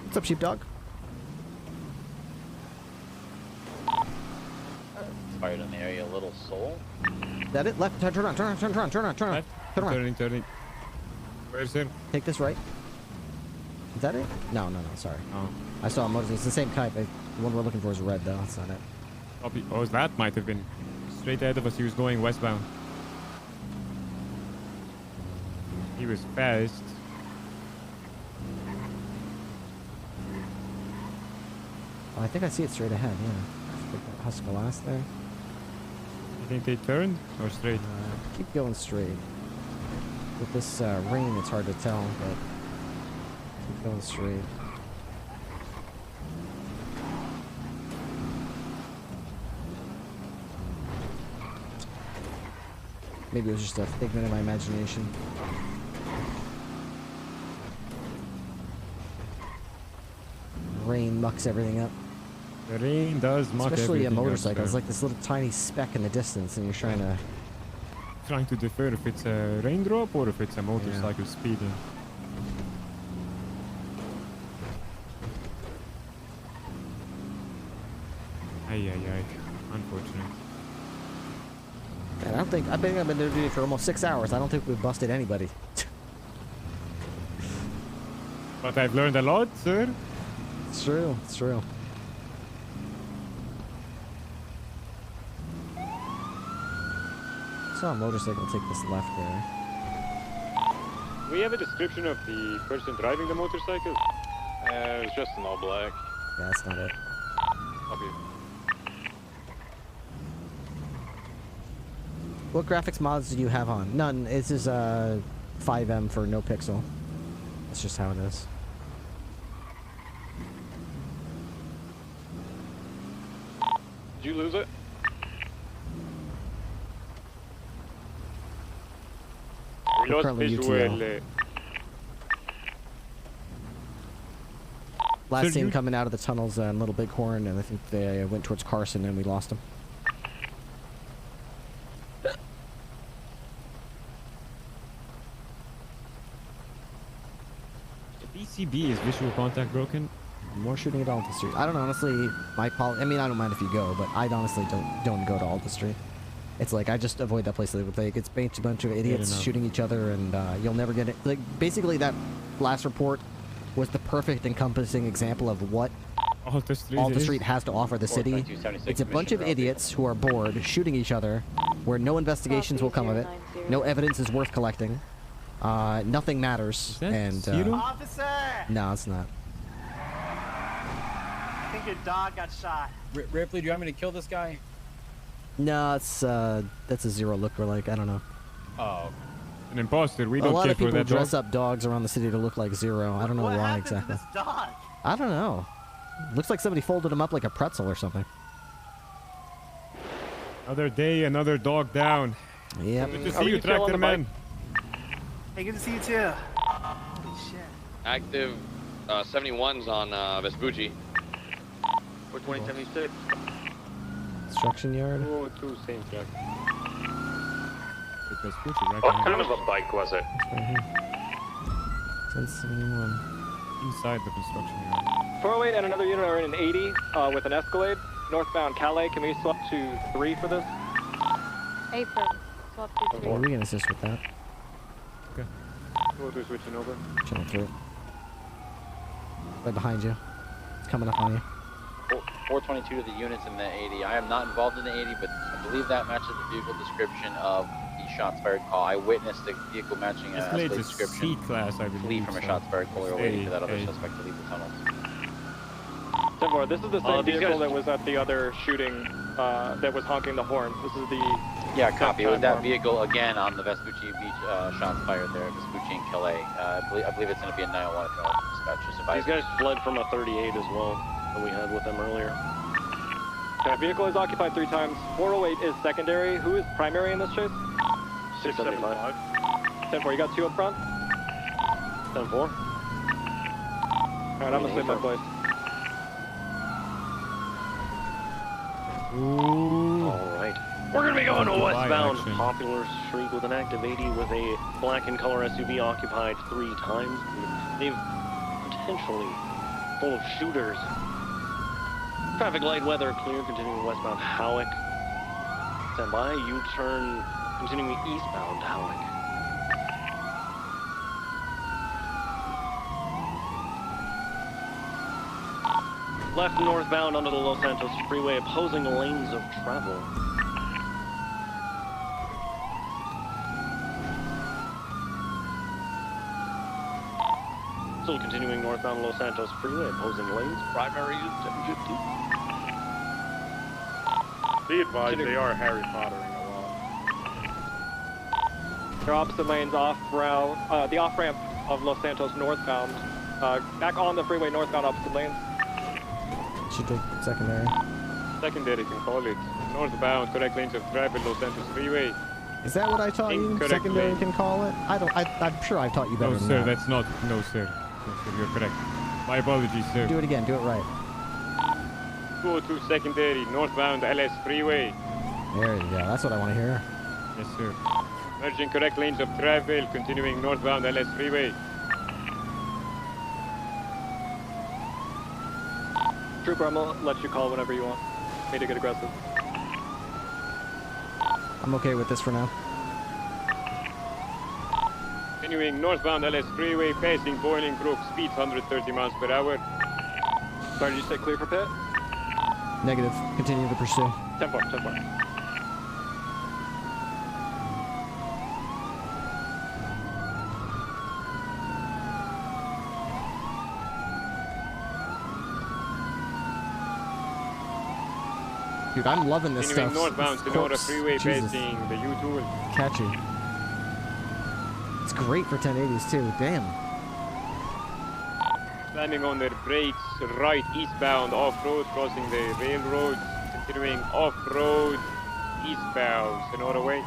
What's up, sheepdog? Fired in the area, Little Soul. Is that it? Left. Turn around. Left. Turning. Where's him? Take this right. Is that it? No. Sorry. Oh. I saw a motorcycle. It's the same type. The one we're looking for is red, though. That's not it. Oh, that might have been straight ahead of us. He was going westbound. He was fast. Oh, I think I see it straight ahead. Yeah. Husker last there. You think they turned or straight? Keep going straight. With this rain, it's hard to tell, but keep going straight. Maybe it was just a figment of my imagination. Rain mucks everything up. The rain does muck Especially a everything motorcycle. up, It's like this little tiny speck in the distance, and you're trying to defer if it's a raindrop or if it's a motorcycle speeding. Ay, ay, ay. Unfortunate. And I've been doing it for almost 6 hours. I don't think we've busted anybody. But I've learned a lot, sir. It's true. It's true. Saw a motorcycle take this left there. We have a description of the person driving the motorcycle. It's just an all black. Yeah, that's not it. Copy. What graphics mods do you have on? None. This is 5M for no pixel. That's just how it is. Did you lose it? We lost currently visual. UTL. Last So seen you- coming out of the tunnels in Little Bighorn, and I think they went towards Carson, and we lost them. BCB is visual contact broken. More shooting at Alta Street. I don't honestly. I mean, I don't mind if you go, but I honestly don't go to Alta Street. It's like I just avoid that place. Like it's a bunch of idiots enough. shooting each other, and you'll never get it. Like basically, that last report was the perfect encompassing example of what Alta Street, Alta Street has to offer the city. It's a bunch of idiots who are bored shooting each other, where no investigations will come of it, no evidence is worth collecting, nothing matters, and Officer! no, it's not. I think your dog got shot. Ripley, do you want me to kill this guy? No, it's that's a zero lookalike. I don't know. Oh. An imposter. We A don't lot care of for people that dress dog. up dogs around the city to look like Zero. I don't know why exactly. This dog? I don't know. Looks like somebody folded him up like a pretzel or something. Another day, another dog down. Yep. Good to see you, Tractor Man. Hey, good to see you too. Holy shit. Active 71's on Vespucci. 42076. Construction yard. Oh, two same track. What kind of a bike was it? Right here. 1071. Inside the construction yard. 408 and another unit are in an 80 with an Escalade. Northbound Calais. Can we swap to 3 for this? Apron. Swap to Yeah, 3. we can assist with that. Okay. We'll do switching over. Channel 3. Right behind you. It's coming up on you. 422 to the units in the 80. I am not involved in the 80, but I believe that matches the vehicle description of the shots fired call. I witnessed the vehicle matching a Escalade's a description. C-class, I Flee believe. from a so. shots fired call. We were waiting for that other Hey. suspect to leave the tunnel. 10-4, this is the same these vehicle guys- that was at the other shooting that was honking the horn. This is the... Yeah, copy. It was that Time vehicle again on the Vespucci Beach shots fired there, Vespucci and Calais. I believe it's going to be a 911 call. Dispatch just advised. These guys fled from a 38 as well that we had with them earlier. That vehicle is occupied 3 times. 408 is secondary. Who is primary in this chase? 675. 10-4, you got 2 up front? 10-4. Alright, I'm gonna switch my place. Ooh. Alright. We're gonna be going to Goodbye, westbound action. Popular Street with an active 80 with a black and color SUV occupied 3 times. They've potentially full of shooters. Traffic light weather clear, continuing westbound Howick. Stand by, U-turn, continuing eastbound Howick. Left northbound onto the Los Santos Freeway, opposing lanes of travel. Still continuing northbound Los Santos Freeway, opposing lanes. Primary is 1050. Be advised, they are Harry Pottering a lot. Their opposite lanes off route, the off ramp of Los Santos northbound. Back on the freeway northbound opposite lanes. Should take secondary. Secondary can call it. Northbound, correct lanes of travel, Los Santos Freeway. Is that what I taught you? Incorrect Secondary lane. can call it? I'm sure I taught you better No, than sir, that. that's not. No, sir. No, sir, you're correct. My apologies, sir. Do it again. Do it right. 202 secondary, northbound LS Freeway. There you go. That's what I want to hear. Yes, sir. Merging correct lanes of travel, continuing northbound LS Freeway. Trooper, I'm gonna let you call whenever you want. me to get aggressive. I'm okay with this for now. Continuing northbound LS Freeway, passing Boiling Brook, speeds 130 miles per hour. Sorry, did you say clear for pit? Negative. Continue to pursue. 10-4, 10-4. Dude, I'm loving this Continuing stuff. northbound Sonora Freeway, passing the U-Tool. Catchy. It's great for 1080s too. Damn. Slamming on their brakes, right eastbound off-road, crossing the railroad. Continuing off-road, eastbound Sonora Way.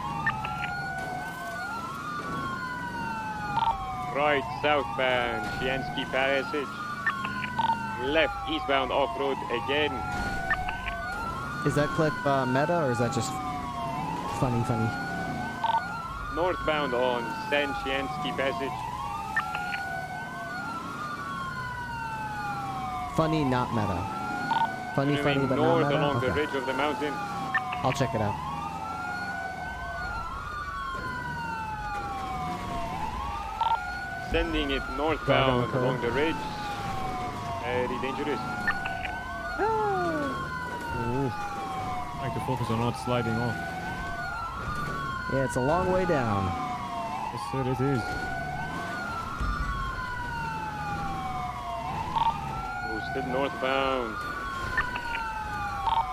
Right southbound Shiansky Passage. Left eastbound off-road again. Is that clip meta or is that just funny? Northbound on San Shiansky Passage. Funny, not meta. Funny, but not north meta? along Okay. the ridge of the mountain. I'll check it out. Sending it northbound along the ridge. Very dangerous. Ooh. Trying to focus on not sliding off. Yeah, it's a long way down. Yes, sir, it is. Oh, still northbound.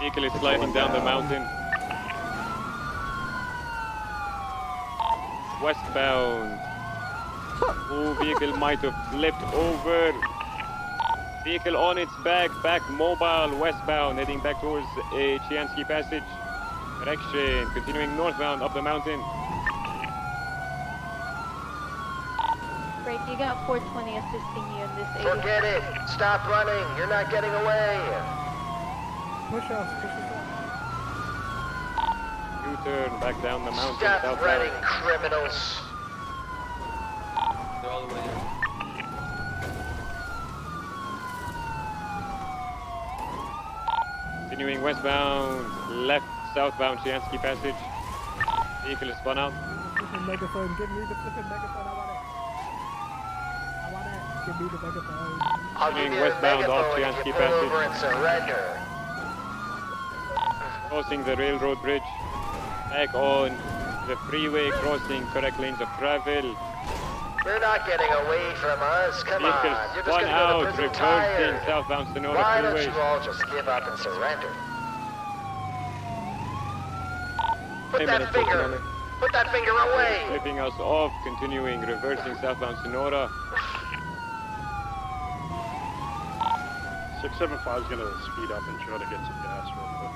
Vehicle is sliding down the mountain. Westbound. Oh, vehicle might have flipped over. Vehicle on its back mobile, westbound, heading back towards Chiansky Passage. Correction, continuing northbound up the mountain. Break, you got 420 assisting you in this area. Forget it. Stop running. You're not getting away. Push us. U-turn back down the mountain. Stop southbound. running, criminals. They're all the way there. Continuing westbound, left southbound Chiansky Passage. Vehicle is spun out. Flipping megaphone. Give me the flipping megaphone. I want it. Give me the megaphone. I'll give Continuing you a westbound off megaphone if Chiansky you pull over and Passage. surrender. Crossing the railroad bridge. Back on the freeway, crossing correct lanes of travel. You're not getting away from us. Come Vehicle on. You're just spun gonna go out, to prison reversing tired. southbound Sonora Why don't Freeway. you all just give up and surrender? Put that finger away. Flipping us off, continuing, reversing southbound Sonora. 675 is gonna speed up and try to get some gas real quick.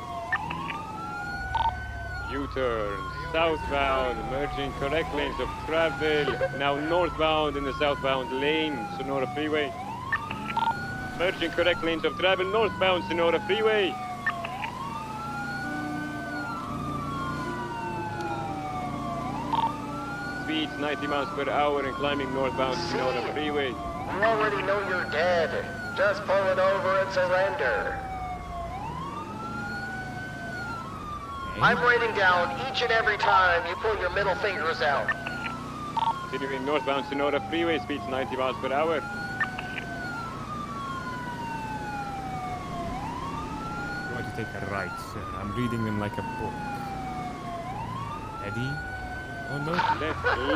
U-turn, southbound, merging correct lanes of travel. Now northbound in the southbound lane, Sonora Freeway. Merging correct lanes of travel, northbound Sonora Freeway. Speeds 90 miles per hour and climbing northbound Sonora Freeway. We already know you're dead. Just pull it over and surrender. I'm writing down each and every time you pull your middle fingers out. Continuing northbound Sonora Freeway, speeds 90 miles per hour. You want to take a right, sir. I'm reading them like a book. Eddie? Oh no.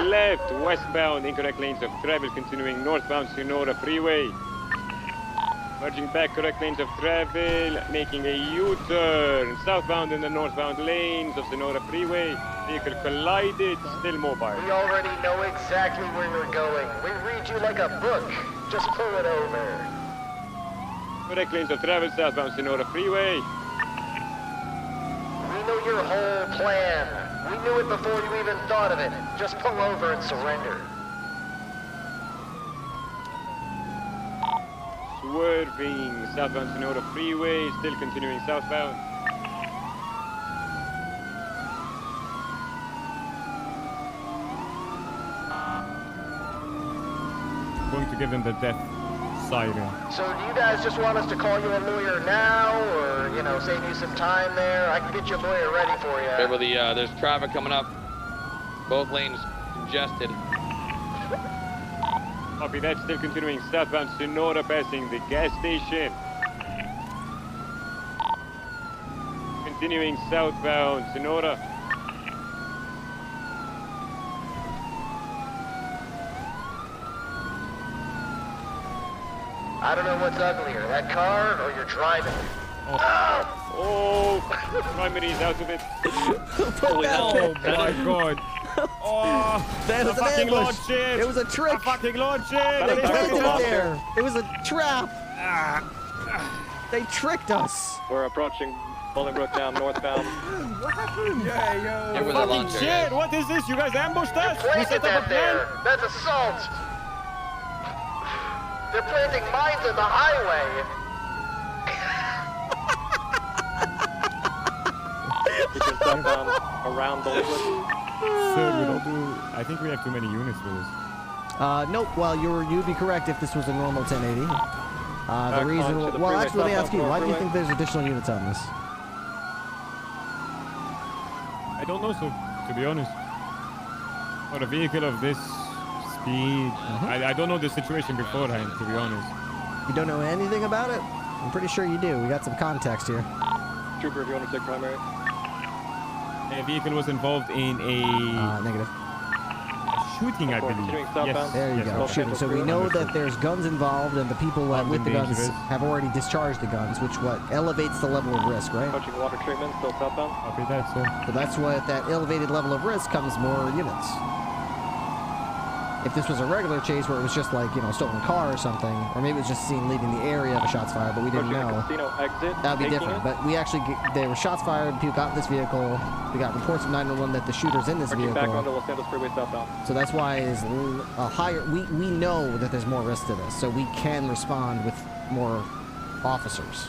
Left, westbound, incorrect lanes of travel, continuing northbound Sonora Freeway. Merging back correct lanes of travel, making a U-turn, southbound in the northbound lanes of Sonora Freeway. Vehicle collided, still mobile. We already know exactly where you're going. We read you like a book. Just pull it over. Correct lanes of travel, southbound Sonora Freeway. We know your whole plan. We knew it before you even thought of it. Just pull over and surrender. Swerving southbound Sonora Freeway, still continuing southbound. Going to give them the death siren. So do you guys just want us to call you a lawyer now, or, you know, save you some time there? I can get you a lawyer ready for you. Remember there's traffic coming up. Both lanes congested. Copy that, still continuing southbound Sonora, passing the gas station. Continuing southbound Sonora. I don't know what's uglier, that car or your driving. Oh, primary's out of it. Oh my god. Oh, that was a fucking an ambush. launch it. It was a trick. A fucking launch it. They planted it there. It was a trap. They tricked us. We're approaching Bolingbrook Dam northbound. What happened? Give her the Fucking launcher, shit. guys. What is this? You guys ambushed us? You Planted set up a that plan? there. That's assault. They're planting mines on the highway. We can southbound around Bolingbrook. Sir, we don't do... I think we have too many units for this. Nope. Well, you'd be correct if this was a normal 1080. The reason... onto the Well, freeway, actually, let me ask you. southbound Why do you freeway. think there's additional units on this? I don't know, sir, to be honest. For a vehicle of this speed, I don't know the situation beforehand, to be honest. You don't know anything about it? I'm pretty sure you do. We got some context here. Trooper, if you want to take primary. A vehicle was involved in a negative. shooting, I believe. Yes. There you go. Shooting. So we know that there's guns involved, and the people with the guns have already discharged the guns, which elevates the level of risk, right? Approaching water treatment, still southbound. Copy that, sir. So that's what, at that elevated level of risk comes more units. If this was a regular chase where it was just like, you know, stolen car or something, or maybe it was just seen leaving the area of a shots fired, but we didn't Approaching know. the casino exit. That would be taking different. it. But we actually, there were shots fired, people got in this vehicle, we got reports from 911 that the shooter's in this Approaching back vehicle. onto Los Santos Freeway southbound. So that's why is a higher, we know that there's more risk to this, so we can respond with more officers.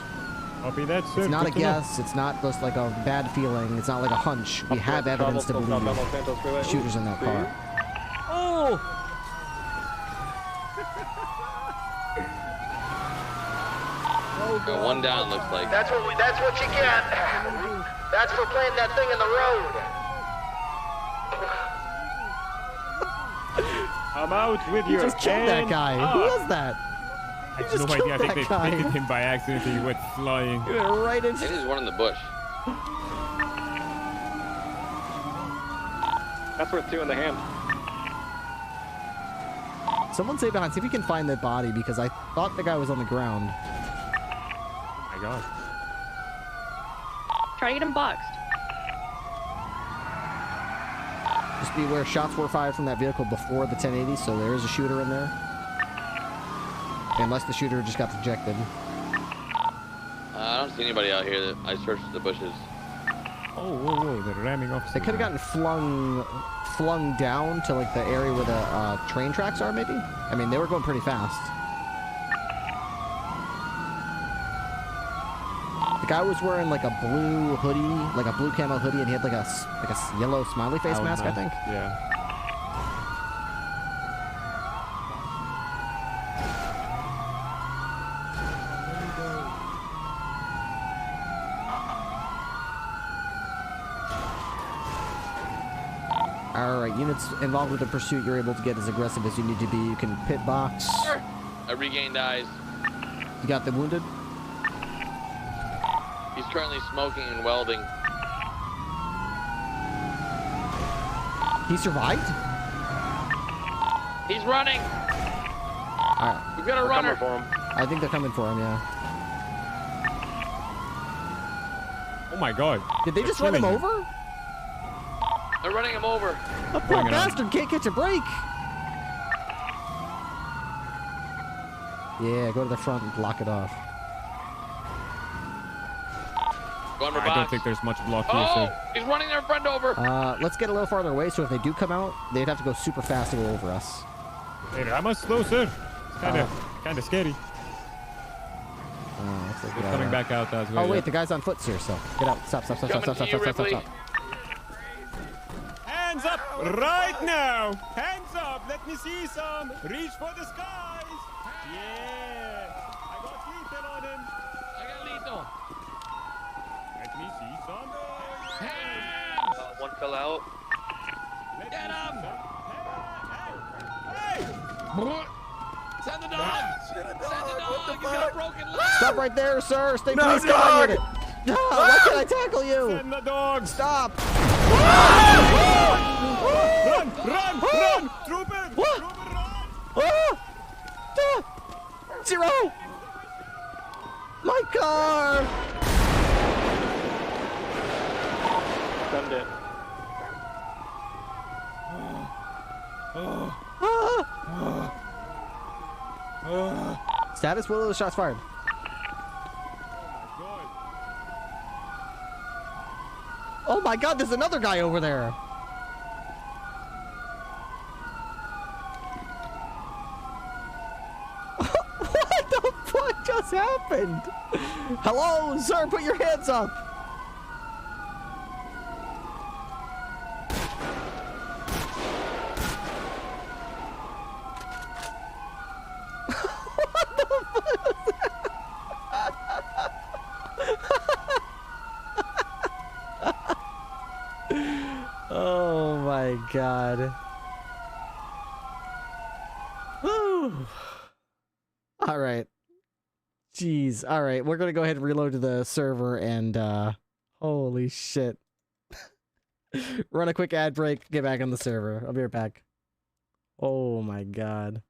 Copy that, sir. It's not a Good to know. guess, it's not just like a bad feeling, it's not like a hunch. We have evidence to believe the shooter's in that car. Oh! Go one down, looks like. That's what you get. That's for planting that thing in the road. I'm out with You your just killed that guy. Who was that? I You have just no idea. I killed think that they guy. hit him by accident and he went flying. You went right into... I think there's one in the bush. That's worth 2 in the hand. Someone say behind, see if we can find that body, because I thought the guy was on the ground. Oh my god. Try to get him boxed. Just be aware, shots were fired from that vehicle before the 1080, so there is a shooter in there. Unless the shooter just got ejected. I don't see anybody out here. That I searched the bushes. Oh, whoa, they're ramming off. They could have gotten flung down to like the area where the train tracks are, maybe? I mean, they were going pretty fast. The guy was wearing like a blue hoodie, like a blue camo hoodie, and he had like a yellow smiley face mask, I think. Yeah. Alright, units involved with the pursuit, you're able to get as aggressive as you need to be. You can pit box. I regained eyes. You got the wounded? He's currently smoking and welding. He survived? He's running. Alright. We've got a runner. For him. I think they're coming for him, yeah. Oh my god. Did they just run him over? They're running him over. The poor bastard can't catch a break. Yeah, go to the front and block it off. Going for I box. don't think there's much block here, Oh, sir. he's running their friend over. Let's get a little farther away, so if they do come out, they'd have to go super fast to go over us. Hey, I must slow, sir. It's kind of scary. Looks like We're coming back out that way. Oh wait, the guy's on foot here, so get out. Stop. Hands up right now. Hands up. Let me see some. Reach for the skies. Yeah. fell out. Get him! Hey! Send the dog! Send the dog! He's got a broken leg! Stop right there, sir. Stay No, please dog! with it. No, why can't I tackle you? Send the dog. Stop. Run! Run! Trooper! Zero! My car! Send it. Status, what are the shots fired? Oh my god, there's another guy over there. What the fuck just happened? Hello, sir, put your hands up. Oh my god. Woo. All right. Jeez. All right. We're going to go ahead and reload to the server and holy shit. Run a quick ad break, get back on the server. I'll be right back. Oh my god.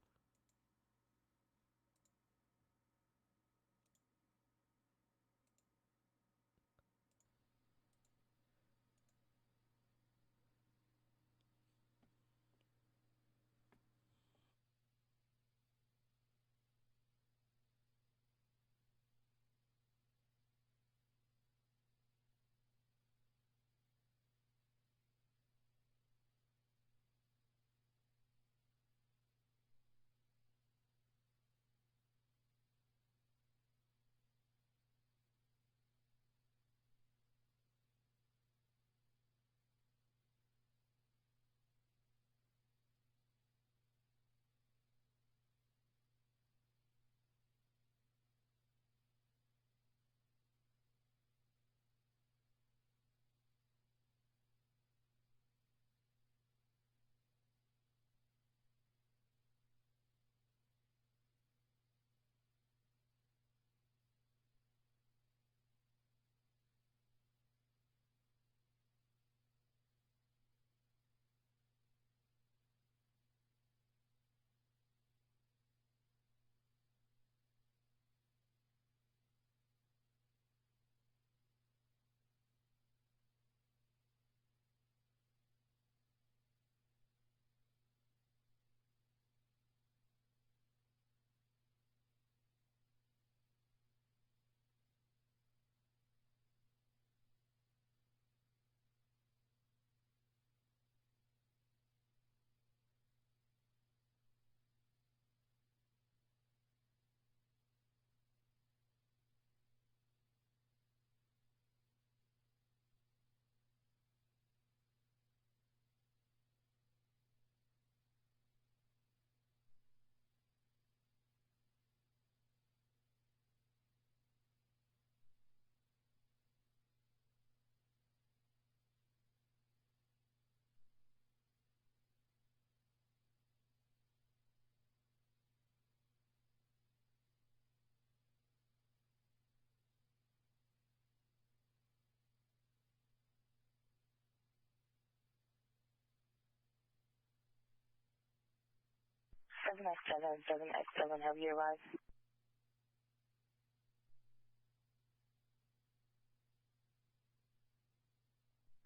X7, have you arrived?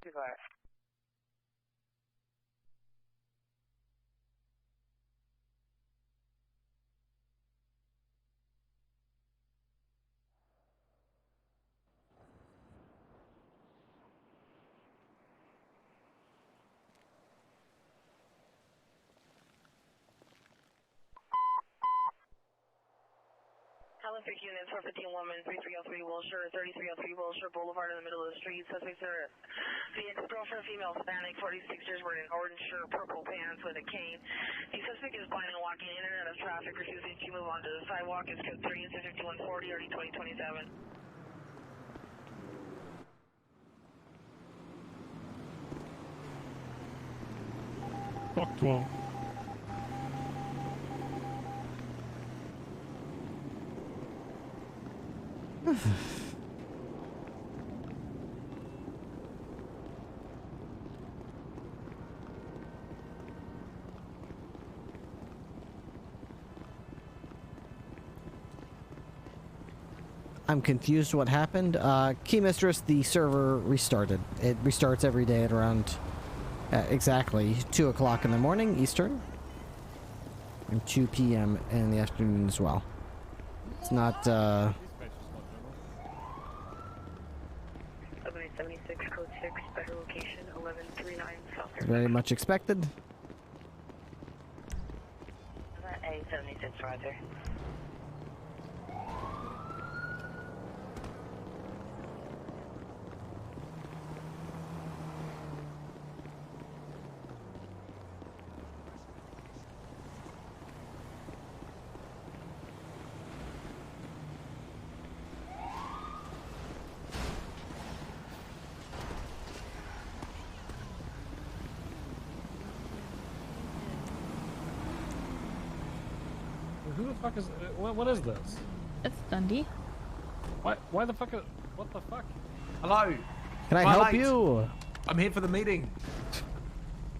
Goodbye. Halifax units, 415 woman, 3303 Wilshire, 3303 Wilshire Boulevard in the middle of the street. Suspects are the ex-girlfriend, female Hispanic, 46 years, wearing an orange shirt, purple pants with a cane. The suspect is blind and walking in and out of traffic, refusing to move onto the sidewalk. Is code 3 into 5140, already 2027. Fuck 12. I'm confused what happened. Key Mistress, the server restarted. It restarts every day at around exactly 2 o'clock in the morning Eastern and 2 p.m. in the afternoon as well. It's not 76 code 6, better location 1139 South. very much expected. A76 Roger. Who the fuck is... what is this? It's Dundee. Why the fuck... what the fuck? Hello. Can I Am help late? you? I'm here for the meeting.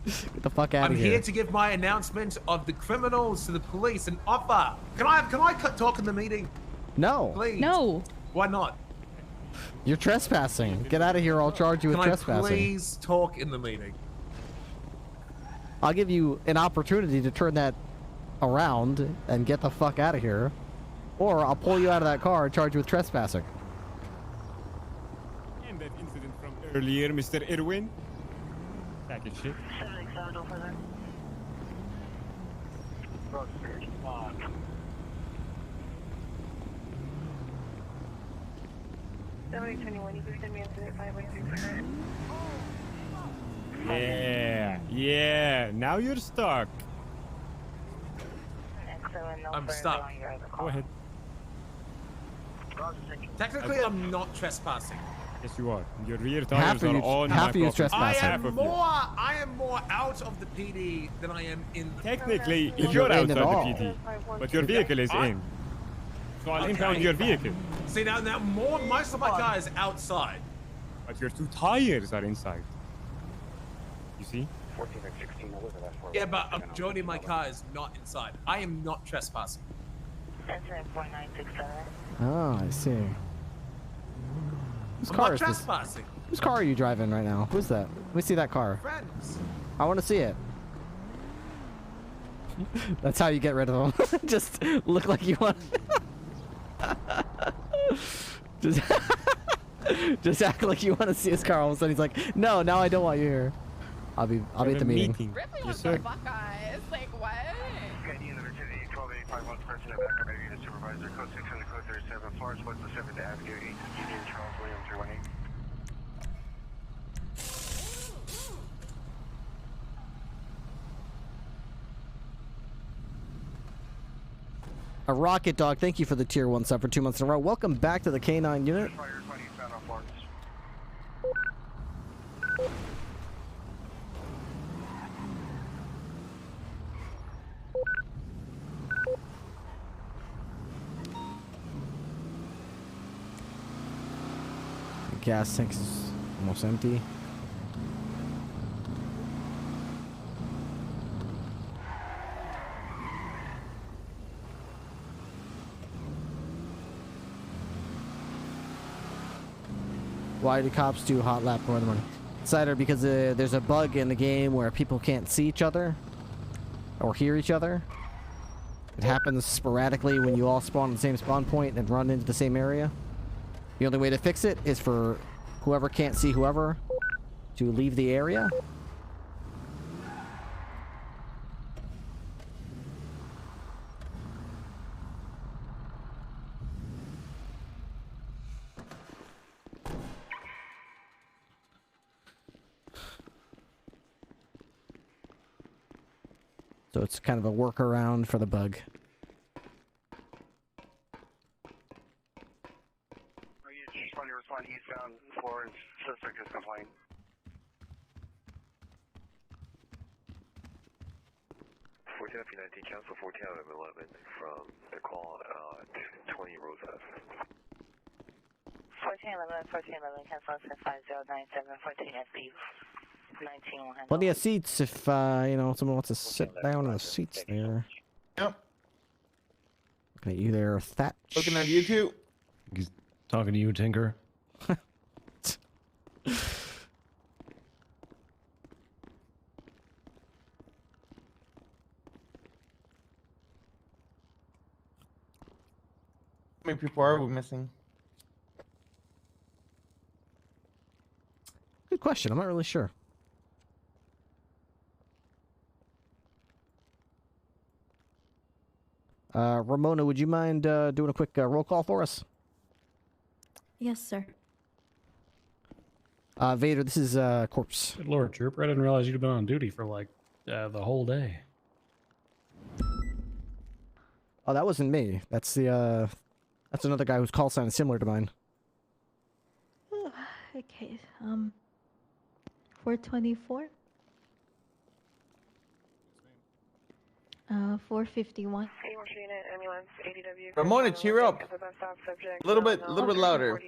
Get the fuck out I'm of here. here to give my announcement of the criminals to the police and offer. Can I talk in the meeting? No. Please. No. Why not? You're trespassing. Get out of here. I'll charge you with Can I trespassing. please talk in the meeting? I'll give you an opportunity to turn that around and get the fuck out of here. Or I'll pull you out of that car and charge you with trespassing. And that incident from earlier, Mr. Irwin. Package shit. 767, no further. 7821, you can send me into the 513 for her. Yeah. Now you're stuck. I'm stuck. Go ahead. Technically, I'm not trespassing. Yes, you are. Your rear Half tires of are you- on half my of you coffee. trespassing. I am more out of the PD than I am in the... Technically, You're you're in outside at the all. PD, but your vehicle is in. So I'll impound your vehicle. See, now most of my car is outside. But your 2 tires are inside. You see? 14 and 16, yeah, but I'm joining my car is not inside. I am not trespassing. That's 4967. Oh, I see. Whose I'm car not is this? trespassing. Whose car are you driving right now? Who's that? Let me see that car. Friends. I want to see it. That's how you get rid of them. Just look like you want. Just act like you want to see his car. All of a sudden, he's like, "No, now I don't want you here." I'll be at the meeting. Ripley Yes, was sir. the Buckeyes. Like, what? ID number 12851, person in backup, maybe the supervisor, code 6 and code 37, Florence West the 7th Avenue, 8 Union Charles William 318. A Rocket Dog, thank you for the tier 1 sub for 2 months in a row. Welcome back to the Canine unit. The gas tank is almost empty. Why do cops do hot lap more in the morning? Cider, because there's a bug in the game where people can't see each other or hear each other. It happens sporadically when you all spawn at the same spawn point and run into the same area. The only way to fix it is for whoever can't see whoever to leave the area. So it's kind of a workaround for the bug. Respond eastbound, Florence, suspect is complained. 19 Council 1411 from the call 20 Rose Ave. 1411, 1411, cancel 5097, 14 SB, 19 Plenty of seats if, you know, someone wants to sit down in the seats there. Yep. Looking at you there, Thatch. Looking at you too. He's talking to you, Tinker. How many people are we missing? Good question. I'm not really sure. Ramona, would you mind doing a quick roll call for us? Yes, sir. Vader, this is Corpse. Good Lord, Trooper, I didn't realize you'd been on duty for like the whole day. Oh, that wasn't me. That's the that's another guy whose call sign is similar to mine. Okay, 424. 451. Ramona, cheer up. A little bit louder.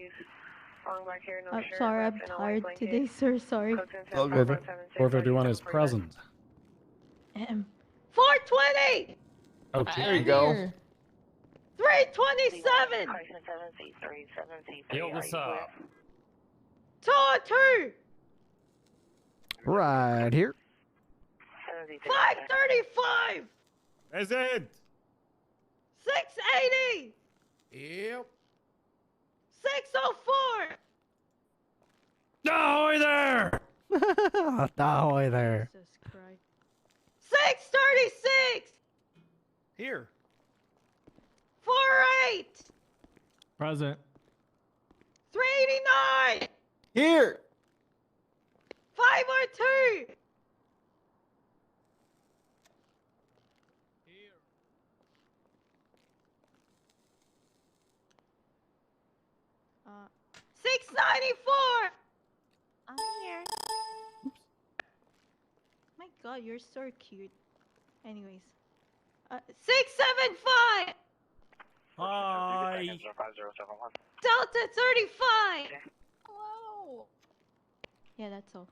I'm sorry, I'm tired today, sir. Sorry. 451 is present. 420. Oh, there you go. 327. Yo, what's up? 202. Right here. 535. That's it. 680. Yep. 604. Ahoy there! Ahoy there. Jesus Christ. 636. Here. 48. Present. 389. Here. 502. Here. 694. I'm here. My God, you're so cute. Anyways, 675. Hi. Delta 35. Hello. Yeah, that's all.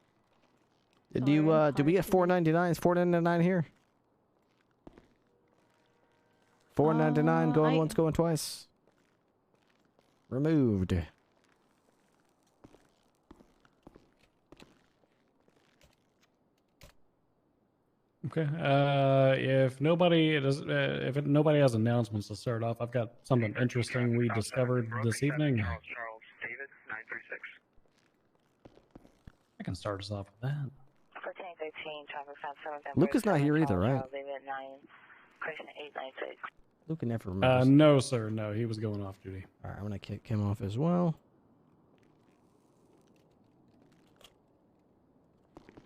Did you did we get 499? Is 499 here? 499 going once, going twice. Removed. Okay. If nobody nobody has announcements to start off, I've got something interesting we discovered this evening. Charles David 936. I can start us off with that. 1413, traffic stop 7. Luke is not here either, right? David 9, Christian 896. Luke never remembers. No, sir. No, he was going off duty. All right, I'm gonna kick him off as well.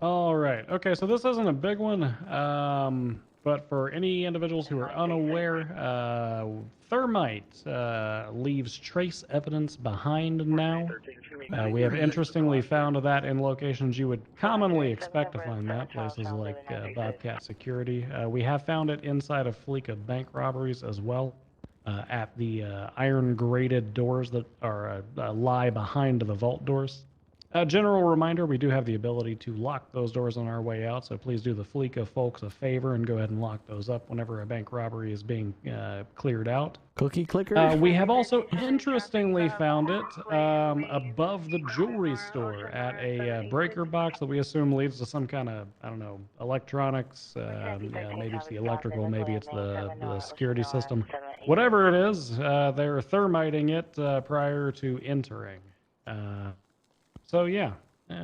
All right. Okay, so this isn't a big one, but for any individuals who are unaware, thermite leaves trace evidence behind now. We have interestingly found that in locations you would commonly expect to find that, places like Bobcat Security. We have found it inside a fleet of bank robberies as well, at the iron-grated doors that are lie behind the vault doors. General reminder, we do have the ability to lock those doors on our way out, so please do the Fleeca folks a favor and go ahead and lock those up whenever a bank robbery is being cleared out. Cookie clicker? We have also interestingly found it above the jewelry store at a breaker box that we assume leads to some kind of, I don't know, electronics. Maybe it's the electrical, maybe it's the security system. Whatever it is, they're thermiting it prior to entering. So yeah,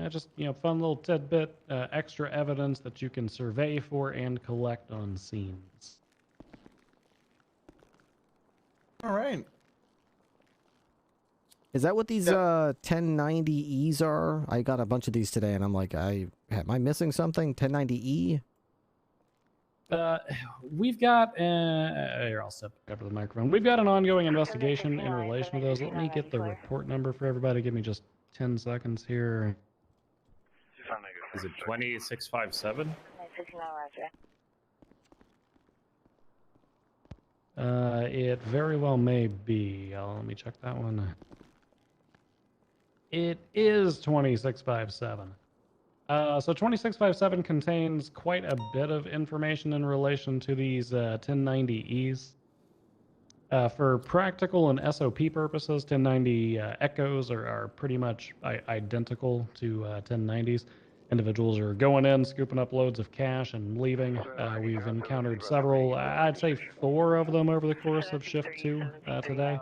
just, you know, fun little tidbit, extra evidence that you can survey for and collect on scenes. All right. Is that what these 1090Es are? I got a bunch of these today, and I'm like, am I missing something? 1090E? We've got here, I'll step up to the microphone. We've got an ongoing investigation in relation to those. Let me get the report number for everybody. Give me just 10 seconds here. Is it 20657? It very well may be. Let me check that one. It is 2657. So 2657 contains quite a bit of information in relation to these 1090Es. For practical and SOP purposes, 1090 Echoes are pretty much identical to 1090s. Individuals are going in, scooping up loads of cash and leaving. We've encountered several, I'd say 4 of them over the course of shift 2 today.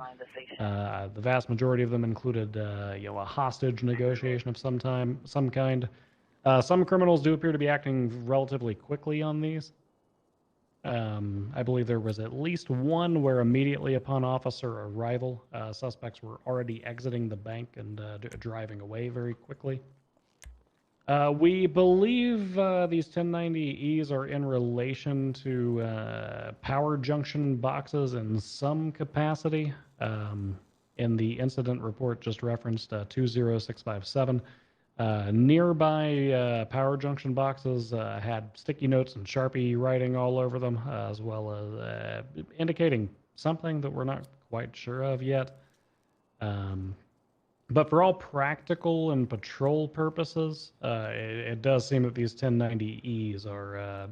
The vast majority of them included a hostage negotiation of some kind. Some criminals do appear to be acting relatively quickly on these. I believe there was at least one where immediately upon officer arrival, suspects were already exiting the bank and driving away very quickly. We believe these 1090Es are in relation to power junction boxes in some capacity. In the incident report just referenced 20657. Nearby power junction boxes had sticky notes and Sharpie writing all over them, as well as indicating something that we're not quite sure of yet. But for all practical and patrol purposes, it does seem that these 1090Es are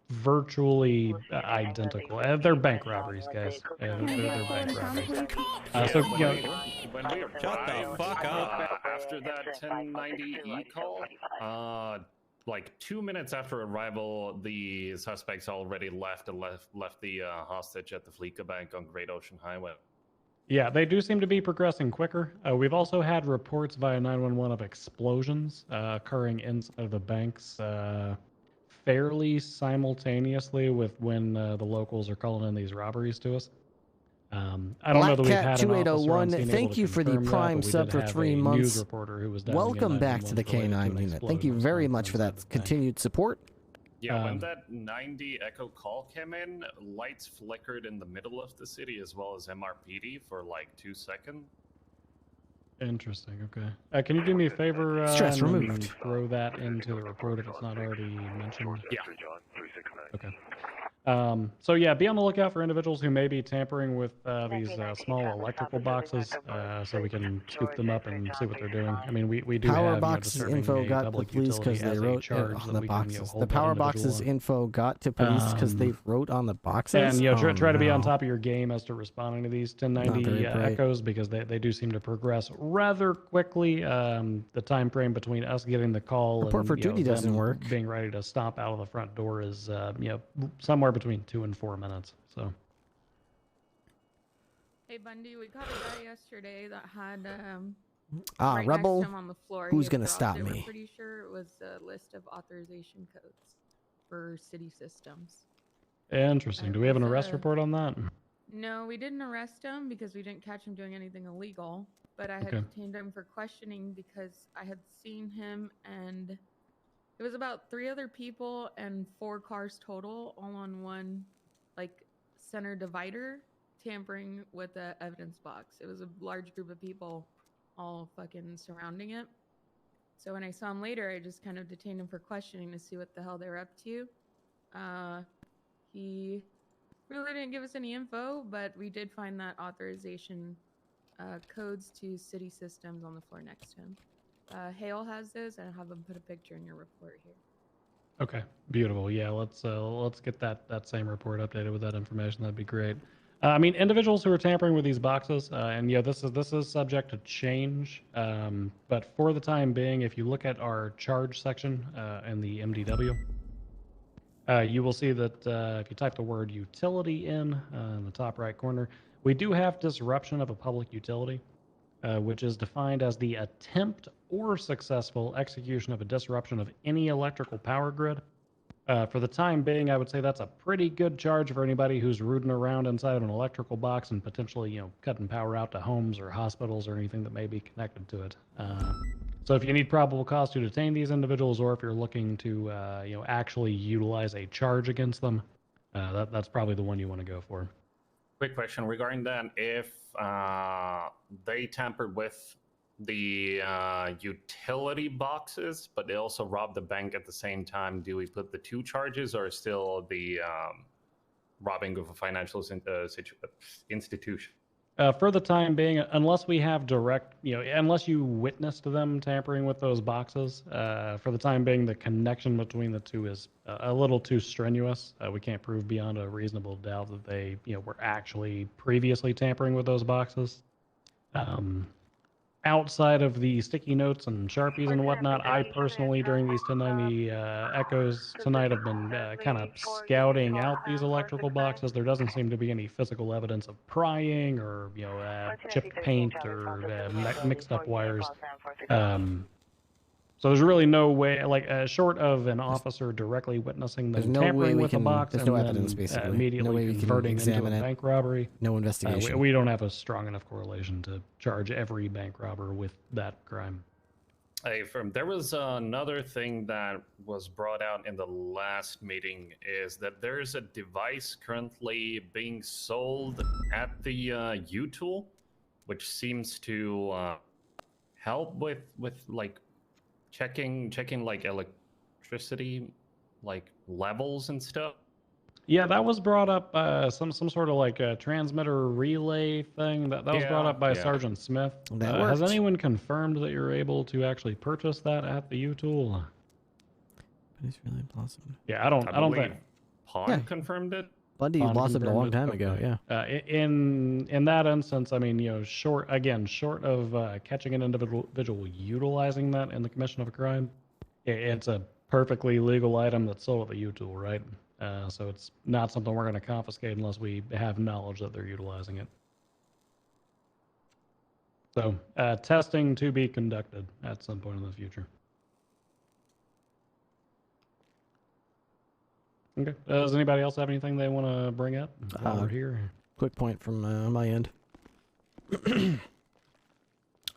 virtually identical. They're bank robberies, guys. They're bank robberies. So, when we arrived, after that 1090E call, like 2 minutes after arrival, the suspects already left the hostage at the Fleeca Bank on Great Ocean Highway. Yeah, they do seem to be progressing quicker. We've also had reports via 911 of explosions occurring inside the banks fairly simultaneously with when the locals are calling in these robberies to us. I don't know that we've had an officer on scene able to thank you for the confirm prime that, but we sub did for have 3 a months. news reporter who was dialing in Welcome back to the 911 related Canine an unit. Thank you explosion very response much for inside that the bank. continued support. Yeah, when that 90 Echo call came in, lights flickered in the middle of the city as well as MRPD for like 2 seconds. Interesting. Okay. Can you do me a favor? Stress and removed. Throw that into the report if it's not already mentioned. Yeah. Okay. So yeah, be on the lookout for individuals who may be tampering with these small electrical boxes, so we can scoop them up and see what they're doing. I mean, we do Power have boxes disturbing info a got to public police because utility they as a wrote charge on that the we can, boxes. hold The that power individual boxes on. info got to police because they wrote on the boxes. And try to be on no. top of your game as to responding to these 1090 very bright. echoes because they do seem to progress rather quickly. The time frame between us getting the call Report and for duty doesn't them work. being ready to stomp out of the front door is somewhere between 2 and 4 minutes. So. Hey Bundy, we caught a guy yesterday that had right Rebel, next to him on the floor. who's He had gonna dropped stop it. We're me? pretty sure it was a list of authorization codes for city systems. Interesting. Do we have an arrest report on that? No, we didn't arrest him because we didn't catch him doing anything illegal. But I had Okay. detained him for questioning because I had seen him and it was about 3 other people and 4 cars total, all on one like center divider, tampering with the evidence box. It was a large group of people all fucking surrounding it. So when I saw him later, I just kind of detained him for questioning to see what the hell they were up to. He really didn't give us any info, but we did find that authorization codes to city systems on the floor next to him. Hale has those, and I'll have him put a picture in your report here. Okay, beautiful. Yeah, let's get that same report updated with that information. That'd be great. I mean, individuals who are tampering with these boxes, and yeah, this is subject to change. But for the time being, if you look at our charge section in the MDW, you will see that if you type the word utility in the top right corner, we do have disruption of a public utility, which is defined as the attempt or successful execution of a disruption of any electrical power grid. For the time being, I would say that's a pretty good charge for anybody who's rooting around inside of an electrical box and potentially, cutting power out to homes or hospitals or anything that may be connected to it. So if you need probable cause to detain these individuals, or if you're looking to, actually utilize a charge against them, that's probably the one you want to go for. Quick question regarding that. If they tampered with the utility boxes, but they also robbed the bank at the same time, do we put the 2 charges or still the robbing of a financial institution. For the time being, unless we have direct, unless you witnessed them tampering with those boxes, for the time being, the connection between the two is a little too strenuous. We can't prove beyond a reasonable doubt that they, were actually previously tampering with those boxes. Outside of the sticky notes and Sharpies and whatnot, I personally, during these 1090 echoes tonight, have been kind of scouting out these electrical boxes. There doesn't seem to be any physical evidence of prying or, chipped paint or mixed up wires. So there's really no way, short of an officer directly witnessing them tampering with the box there's and no then evidence, basically. immediately No way we can converting into examine a it. bank robbery. No investigation. We don't have a strong enough correlation to charge every bank robber with that crime. There was another thing that was brought out in the last meeting, is that there's a device currently being sold at the U-Tool, which seems to help with like checking like electricity like levels and stuff. Yeah, that was brought up, some sort of like a transmitter relay thing. That was brought up by Sergeant Smith. Has anyone confirmed that you're able to actually purchase that at the U-Tool? It's really impossible. Yeah, I don't think. Pawn confirmed it. Bundy lost it a long time ago. Yeah. In that instance, I mean, short of catching an individual utilizing that in the commission of a crime, it's a perfectly legal item that's sold at the U-Tool, right? So it's not something we're going to confiscate unless we have knowledge that they're utilizing it. So testing to be conducted at some point in the future. Okay. Does anybody else have anything they want to bring up while we're here? Quick point from my end.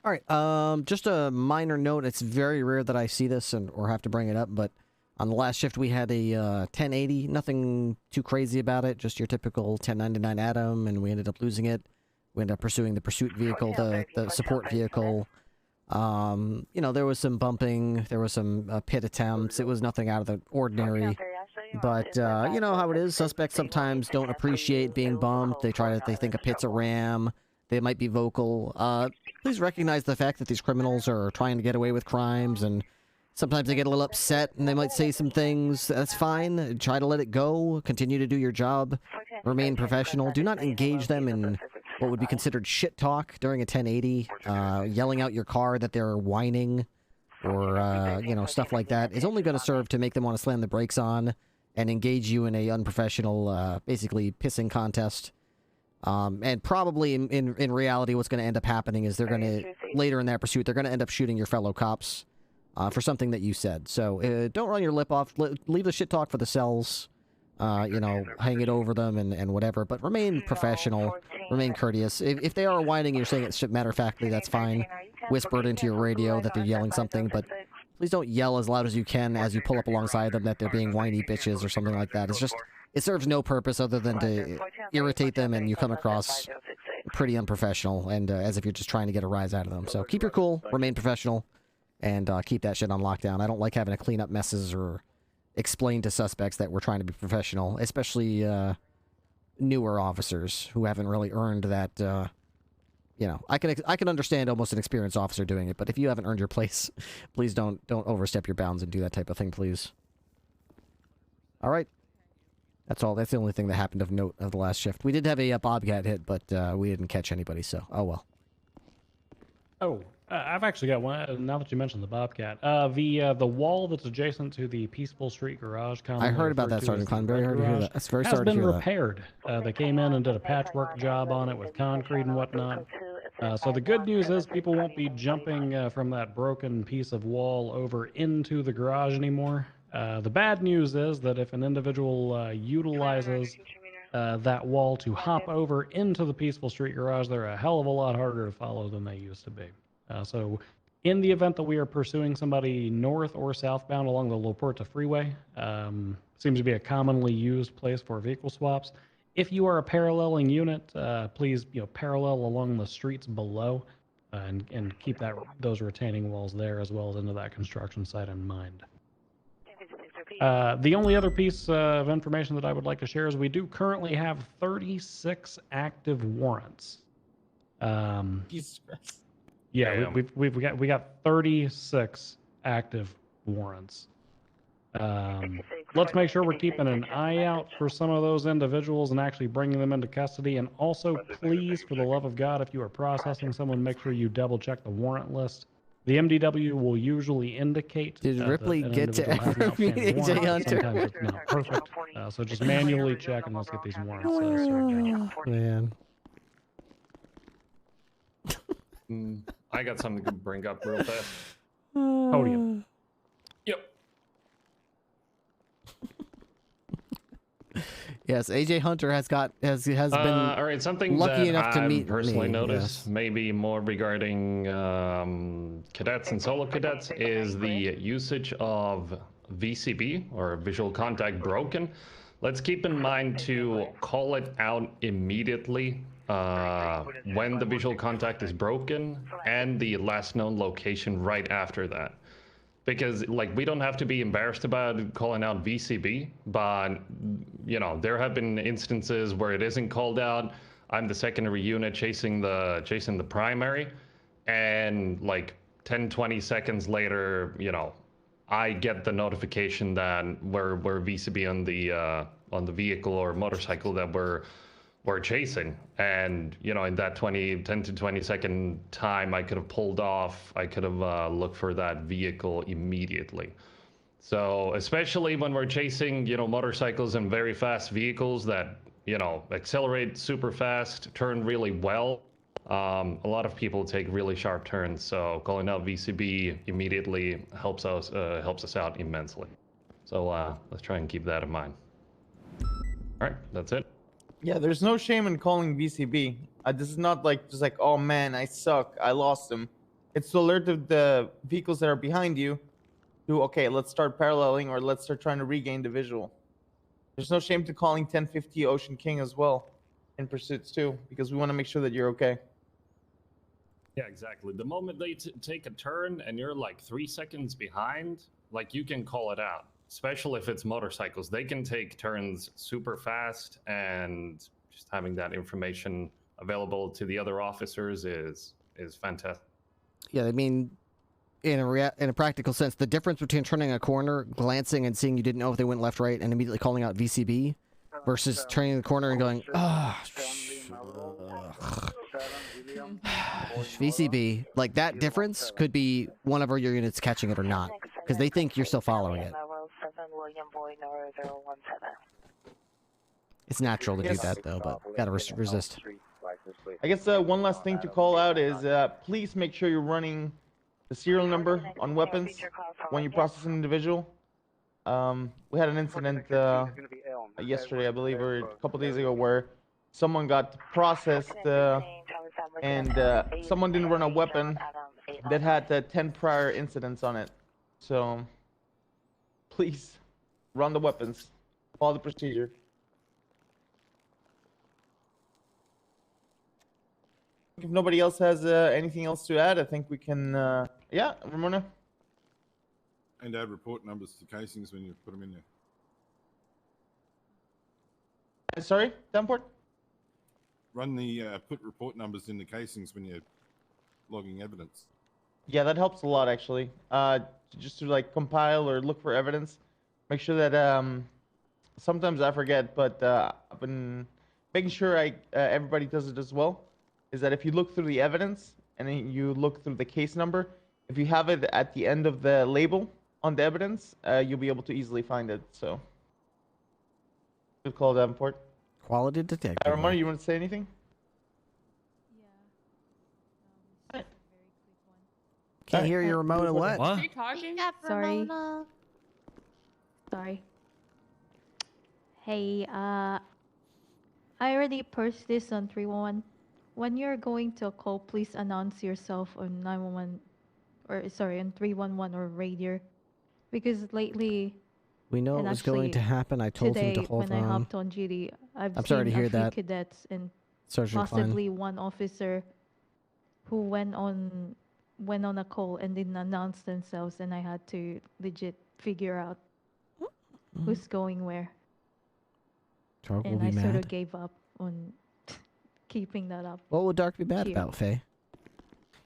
All right. Just a minor note. It's very rare that I see this or have to bring it up, but on the last shift we had a 1080. Nothing too crazy about it. Just your typical 1099 Atom, and we ended up losing it. We ended up pursuing the pursuit vehicle, the support vehicle. There was some bumping. There was some pit attempts. It was nothing out of the ordinary. But, you know how it is. Suspects sometimes don't appreciate being bumped. They think a pit's a ram. They might be vocal. Please recognize the fact that these criminals are trying to get away with crimes, and sometimes they get a little upset and they might say some things. That's fine. Try to let it go. Continue to do your job. Remain professional. Do not engage them in what would be considered shit talk during a 1080. Yelling out your car that they're whining or, stuff like that is only going to serve to make them want to slam the brakes on and engage you in a unprofessional, basically pissing contest. And probably in reality, what's going to end up happening is they're going to, later in that pursuit, they're going to end up shooting your fellow cops for something that you said. So don't run your lip off. Leave the shit talk for the cells. Hang it over them and whatever. But remain professional. Remain courteous. If they are whining and you're saying it matter-of-factly, that's fine. Whisper it into your radio that they're yelling something, but please don't yell as loud as you can as you pull up alongside them that they're being whiny bitches or something like that. It's just, it serves no purpose other than to irritate them, and you come across pretty unprofessional and as if you're just trying to get a rise out of them. So keep your cool, remain professional, and keep that shit on lockdown. I don't like having to clean up messes or explain to suspects that we're trying to be professional, especially newer officers who haven't really earned that. I can understand almost an experienced officer doing it, but if you haven't earned your place, please don't overstep your bounds and do that type of thing, please. All right. That's all. That's the only thing that happened of note of the last shift. We did have a Bobcat hit, but we didn't catch anybody, so oh well. Oh, I've actually got one. Now that you mentioned the Bobcat, the wall that's adjacent to the Peaceful Street garage. I heard about that, Sergeant Klein. Very hard to hear that. That's very sorry to hear that. Has been repaired. They came in and did a patchwork job on it with concrete and whatnot. So the good news is people won't be jumping from that broken piece of wall over into the garage anymore. The bad news is that if an individual utilizes that wall to hop over into the Peaceful Street garage, they're a hell of a lot harder to follow than they used to be. So in the event that we are pursuing somebody north or southbound along the La Puerta Freeway, seems to be a commonly used place for vehicle swaps. If you are a paralleling unit, please parallel along the streets below and keep those retaining walls there as well as into that construction site in mind. The only other piece of information that I would like to share is we do currently have 36 active warrants. Jesus Christ. Yeah, we got 36 active warrants. Let's make sure we're keeping an eye out for some of those individuals and actually bringing them into custody. And also, please, for the love of God, if you are processing someone, make sure you double check the warrant list. The MDW will usually indicate. Did Ripley get to ever meet AJ Hunter? Sometimes it's not perfect. So just manually check and let's get these warrants sorted out. Man. I got something to bring up real fast. Podium. Yep. Yes, AJ Hunter has been all right, something lucky that enough to I've meet personally me, noticed, yes. maybe more regarding cadets and solo cadets, is the usage of VCB or visual contact broken. Let's keep in mind to call it out immediately when the visual contact is broken and the last known location right after that. Because, like, we don't have to be embarrassed about calling out VCB, but, you know, there have been instances where it isn't called out. I'm the secondary unit chasing the primary, and, like, 10, 20 seconds later, you know, I get the notification that we're VCB on the vehicle or motorcycle that we're chasing. And, you know, in that 10 to 20 second time, I could have pulled off, I could have looked for that vehicle immediately. So especially when we're chasing, you know, motorcycles and very fast vehicles that, you know, accelerate super fast, turn really well, a lot of people take really sharp turns. So calling out VCB immediately helps us out immensely. So let's try and keep that in mind. All right, that's it. Yeah, there's no shame in calling VCB. This is not like just like, oh man, I suck, I lost him. It's to alert the vehicles that are behind you to, okay, let's start paralleling or let's start trying to regain the visual. There's no shame to calling 1050 Ocean King as well in pursuits too, because we want to make sure that you're okay. Yeah, exactly. The moment they take a turn and you're like 3 seconds behind, like, you can call it out. Especially if it's motorcycles, they can take turns super fast, and just having that information available to the other officers is fantastic. Yeah, I mean, in a practical sense, the difference between turning a corner, glancing and seeing you didn't know if they went left, right, and immediately calling out VCB, versus turning the corner and going, VCB, like that difference could be one of our units catching it or not, because they think you're still following it. It's natural to do that though, but gotta resist. I guess one last thing to call out is please make sure you're running the serial number on weapons when you process an individual. We had an incident yesterday, I believe, or a couple days ago, where someone got processed and someone didn't run a weapon that had 10 prior incidents on it. So please run the weapons, follow the procedure. If nobody else has anything else to add, I think we can, yeah, Ramona? And add report numbers to casings when you put them in there. Sorry, Davenport? Run the, put report numbers in the casings when you're logging evidence. Yeah, that helps a lot, actually. Just to, like, compile or look for evidence. Make sure that, sometimes I forget, but I've been making sure everybody does it as well. Is that if you look through the evidence and then you look through the case number, if you have it at the end of the label on the evidence, you'll be able to easily find it. So, good call, Davenport. Quality detective. Ramona, you want to say anything? Can't hear you, Ramona. What? Are you talking? Sorry. Sorry. Hey, I already posted this on 311. When you're going to a call, please announce yourself on 911, or sorry, on 311 or radio, because lately. We know it was going to happen. I told him to hold on. Today, when I hopped on duty, I'm sorry to hear a few that. cadets and Sergeant possibly one officer who went on a call and didn't announce themselves, and I had to legit figure out who's going where. Dark will And be I sort mad. of gave up on keeping that up. What would Dark be mad Cheer. about, Faye?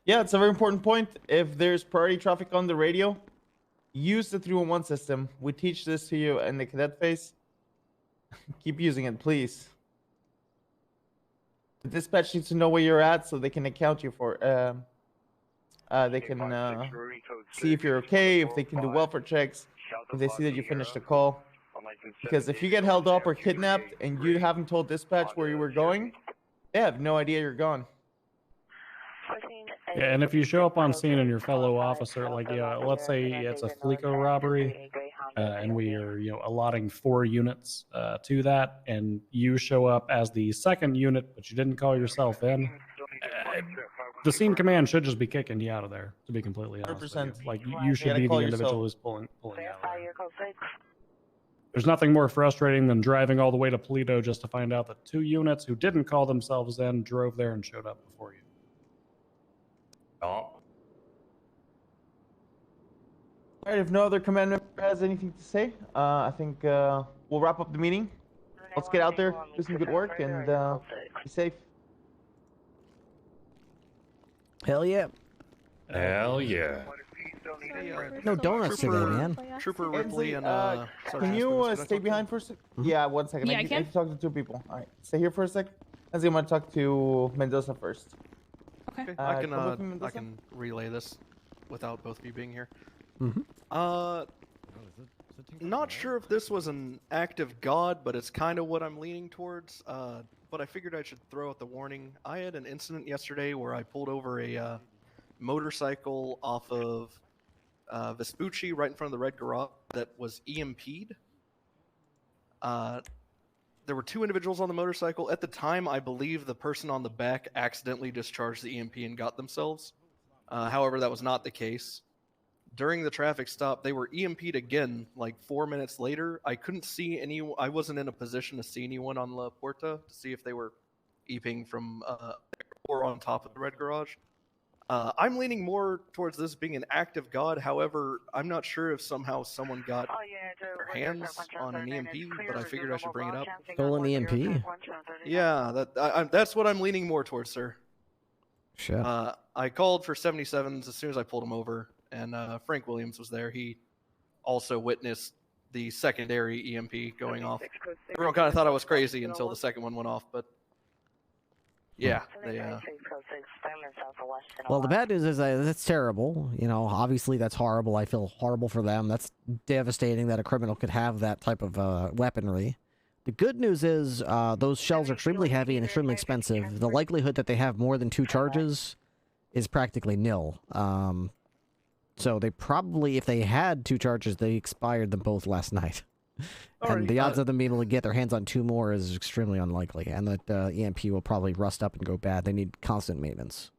Yeah, it's a very important point. If there's priority traffic on the radio, use the 311 system. We teach this to you in the cadet phase. Keep using it, please. The dispatch needs to know where you're at so they can account you for. They can see if you're okay, if they can do welfare checks, if they see that you finished the call. Because if you get held up or kidnapped and you haven't told dispatch where you were going, they have no idea you're gone. Yeah, and if you show up on scene and your fellow officer, like, let's say it's a Fleeco robbery, and we are, allotting 4 units to that, and you show up as the second unit, but you didn't call yourself in, the scene command should just be kicking you out of there, to be completely honest with you. Like, you should be the individual who's pulling you out of there. There's nothing more frustrating than driving all the way to Polito just to find out that 2 units who didn't call themselves in drove there and showed up before you. Oh. All right, if no other command member has anything to say, I think we'll wrap up the meeting. Let's get out there, do some good work, and be safe. Hell yeah. Hell yeah. No donuts today, man. Trooper Ripley and can you stay behind for a sec? Yeah, 1 second. Yeah, I I need can. to talk to 2 people. All right, stay here for a sec. I'm going to talk to Mendoza first. Okay. come with me, I Mendoza. can relay this without both of you being here. Mm-hmm. Not sure if this was an act of God, but it's kind of what I'm leaning towards. But I figured I should throw out the warning. I had an incident yesterday where I pulled over a motorcycle off of Vespucci right in front of the red garage that was EMP'd. There were 2 individuals on the motorcycle. At the time, I believe the person on the back accidentally discharged the EMP and got themselves. However, that was not the case. During the traffic stop, they were EMP'd again, like 4 minutes later. I couldn't see anyone. I wasn't in a position to see anyone on La Puerta to see if they were EPing from or on top of the red garage. I'm leaning more towards this being an act of God. However, I'm not sure if somehow someone got their hands on an EMP, but I figured I should bring it up. Stolen EMP? Yeah, that's what I'm leaning more towards, sir. Shit. I called for 77s as soon as I pulled him over, and Frank Williams was there. He also witnessed the secondary EMP going off. Everyone kind of thought I was crazy until the second one went off, but yeah, they Well, the bad news is that's terrible. Obviously that's horrible. I feel horrible for them. That's devastating that a criminal could have that type of weaponry. The good news is those shells are extremely heavy and extremely expensive. The likelihood that they have more than 2 charges is practically nil. So they probably, if they had 2 charges, they expired them both last night. And the odds of them being able to get their hands on 2 more is extremely unlikely. And that EMP will probably rust up and go bad. They need constant maintenance.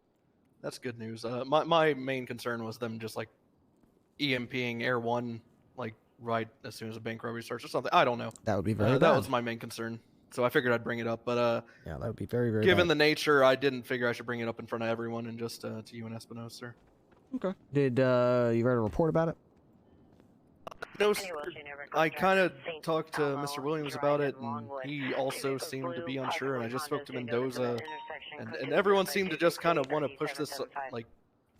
That's good news. My main concern was them just like EMPing Air 1 like right as soon as a bank robbery starts or something. I don't know. That would be very bad. That was my main concern. So I figured I'd bring it up. But yeah, that would be very, very given bad. the nature, I didn't figure I should bring it up in front of everyone and just to you and Espinosa, sir. Okay. Did you write a report about it? No, sir. I kind of talked to Mr. Williams about it, and he also seemed to be unsure, and I just spoke to Mendoza, and everyone seemed to just kind of want to push this, like,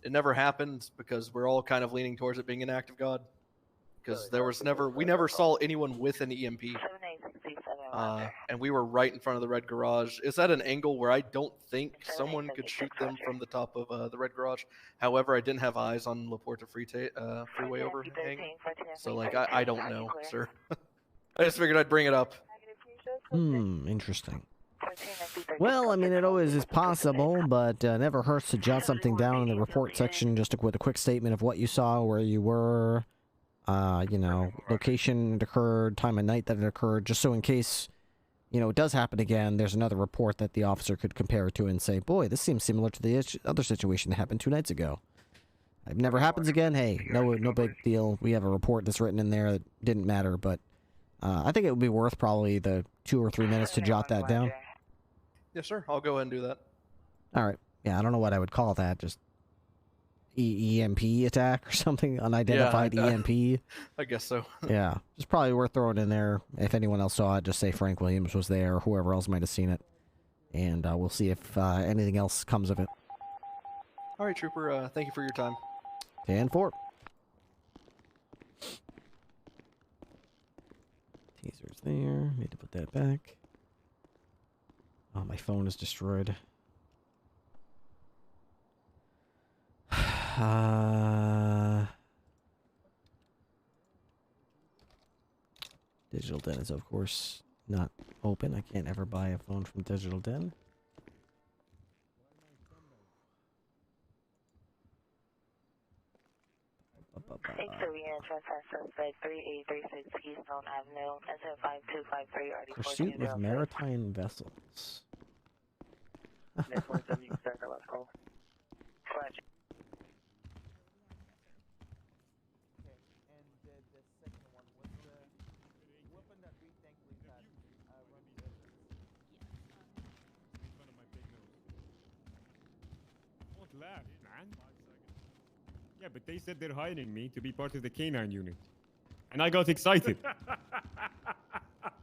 it never happened, because we're all kind of leaning towards it being an act of God, because we never saw anyone with an EMP, and we were right in front of the red garage. It's at an angle where I don't think someone could shoot them from the top of the red garage. However, I didn't have eyes on La Puerta freeway overhang, so like I don't know, sir. I just figured I'd bring it up. Interesting. Well, I mean, it always is possible, but never hurts to jot something down in the report section, just with a quick statement of what you saw, where you were, location it occurred, time of night that it occurred, just so in case, it does happen again, there's another report that the officer could compare it to and say, boy, this seems similar to the other situation that happened 2 nights ago. If it never happens again, hey, no big deal. We have a report that's written in there that didn't matter, but I think it would be worth probably the 2 or 3 minutes to jot that down. Yes, sir. I'll go ahead and do that. All right. Yeah, I don't know what I would call that. Just EMP attack or something, unidentified EMP. I guess so. Yeah, it's probably worth throwing in there. If anyone else saw it, just say Frank Williams was there, or whoever else might have seen it, and we'll see if anything else comes of it. All right, Trooper. Thank you for your time. 10-4. Taser's there. Need to put that back. Oh, my phone is destroyed. Digital Den is, of course, not open. I can't ever buy a phone from Digital Den. Suspect 3836 Eastbound Avenue, SF5253 Pursuit of maritime vessels. Next one, you can start the last call. Flash. Don't laugh, man. Yeah, but they said they're hiring me to be part of the canine unit. And I got excited.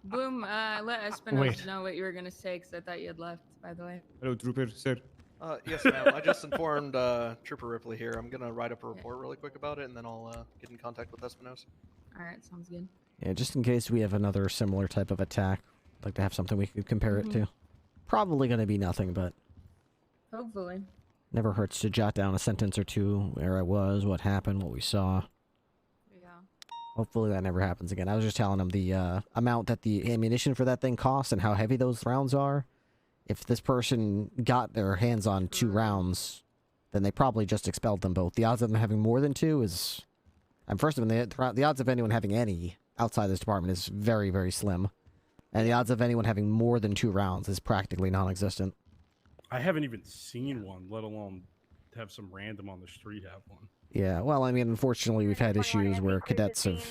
Boom, let Espinosa know what you were going to say, because I thought you had left, by the way. Hello, Trooper, sir. Yes, ma'am. I just informed Trooper Ripley here. I'm going to write up a report really quick about it, and then I'll get in contact with Espinosa. Alright, sounds good. Yeah, just in case we have another similar type of attack. I'd like to have something we could compare it to. Probably going to be nothing, but Hopefully. never hurts to jot down a sentence or two, where I was, what happened, what we saw. Yeah. Hopefully that never happens again. I was just telling him the amount that the ammunition for that thing costs and how heavy those rounds are. If this person got their hands on 2 rounds, then they probably just expelled them both. The odds of them having more than 2 is... first of all, the odds of anyone having any outside this department is very, very slim. And the odds of anyone having more than 2 rounds is practically non-existent. I haven't even seen one, let alone have some random on the street have one. Yeah, well, I mean, unfortunately, we've had issues where cadets have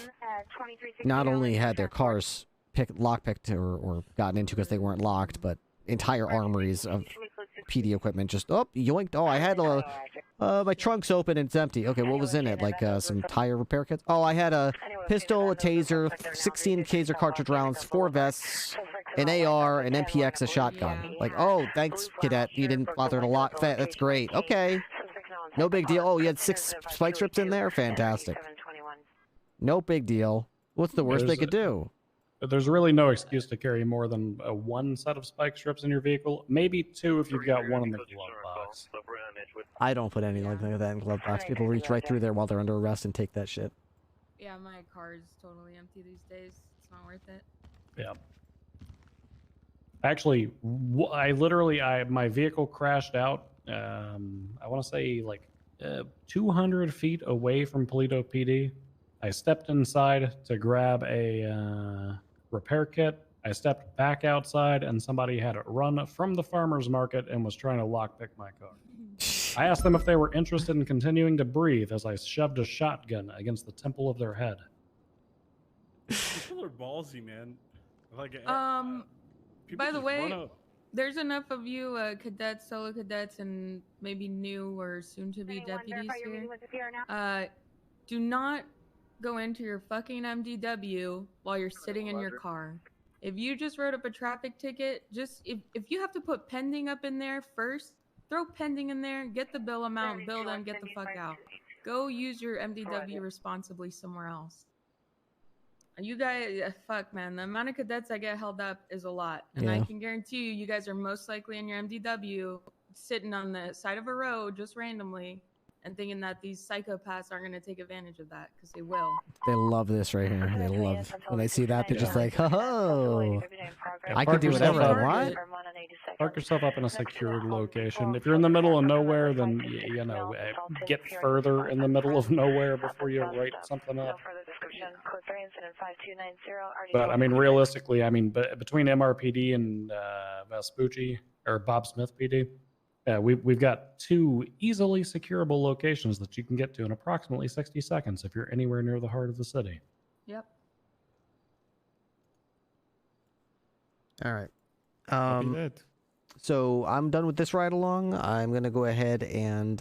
not only had their cars lockpicked or gotten into because they weren't locked, but entire armories of PD equipment just, yoinked. Oh, I had my trunk's open and it's empty. Okay, what was in it? Like some tire repair kits? Oh, I had a pistol, a taser, 16 taser cartridge rounds, 4 vests, an AR, an MPX, a shotgun. Like, oh, thanks, cadet. You didn't bother to lock that. That's great. Okay. No big deal. Oh, you had 6 spike strips in there? Fantastic. No big deal. What's the worst they could do? There's really no excuse to carry more than 1 set of spike strips in your vehicle. Maybe 2 if you've got 1 in the glove box. I don't put anything like that in the glove box. People reach right through there while they're under arrest and take that shit. Yeah, my car is totally empty these days. It's not worth it. Yeah. Actually, my vehicle crashed out, I want to say like 200 feet away from Paleto PD. I stepped inside to grab a repair kit. I stepped back outside and somebody had it run from the farmer's market and was trying to lockpick my car. I asked them if they were interested in continuing to breathe as I shoved a shotgun against the temple of their head. People are ballsy, man. Like, by the way, there's enough of you cadets, solo cadets, and maybe new or soon-to-be deputies here. Do not go into your fucking MDW while you're sitting in your car. If you just wrote up a traffic ticket, if you have to put pending up in there first, throw pending in there, get the bill amount, bill them, get the fuck out. Go use your MDW responsibly somewhere else. You guys, fuck man, the amount of cadets that get held up is a lot. And I can guarantee you guys are most likely in your MDW sitting on the side of a road just randomly and thinking that these psychopaths aren't going to take advantage of that, because they will. They love this right here. They love when they see that. They're just like, oh, I can do whatever I want. Park yourself up in a secured location. If you're in the middle of nowhere, then get further in the middle of nowhere before you write something up. But I mean, realistically, between MRPD and Vespucci or Bob Smith PD, we've got 2 easily securable locations that you can get to in approximately 60 seconds if you're anywhere near the heart of the city. Yep. All right. So I'm done with this ride along. I'm going to go ahead and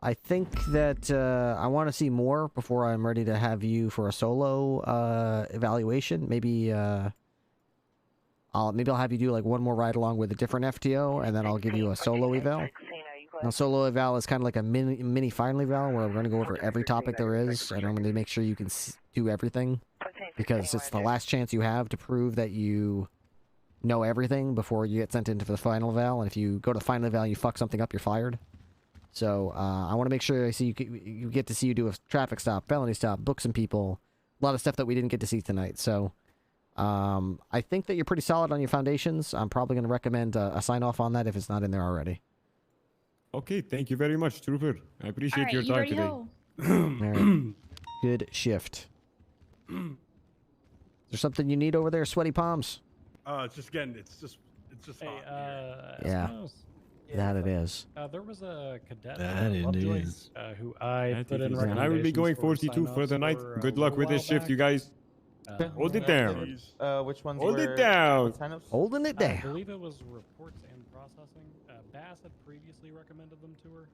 I think that I want to see more before I'm ready to have you for a solo evaluation. Maybe I'll have you do like one more ride along with a different FTO, and then I'll give you a solo eval. Now, solo eval is kind of like a mini final eval where we're going to go over every topic there is, and I'm going to make sure you can do everything, because it's the last chance you have to prove that you know everything before you get sent into the final eval. And if you go to the final eval and you fuck something up, you're fired. So I want to make sure you get to see you do a traffic stop, felony stop, book some people, a lot of stuff that we didn't get to see tonight. So I think that you're pretty solid on your foundations. I'm probably going to recommend a sign off on that if it's not in there already. Okay, thank you very much, Trooper. I appreciate your time today. All right. Good shift. Is there something you need over there, sweaty palms? It's just hot. Yeah. That it is. There was a cadet That it Lovejoy, is. who I put in And I will be going 42 for the night. Good luck with this shift, you guys. Hold it down. Which ones Hold were it down. Holding it down. I believe it was reports and processing. Bass had previously recommended them to her.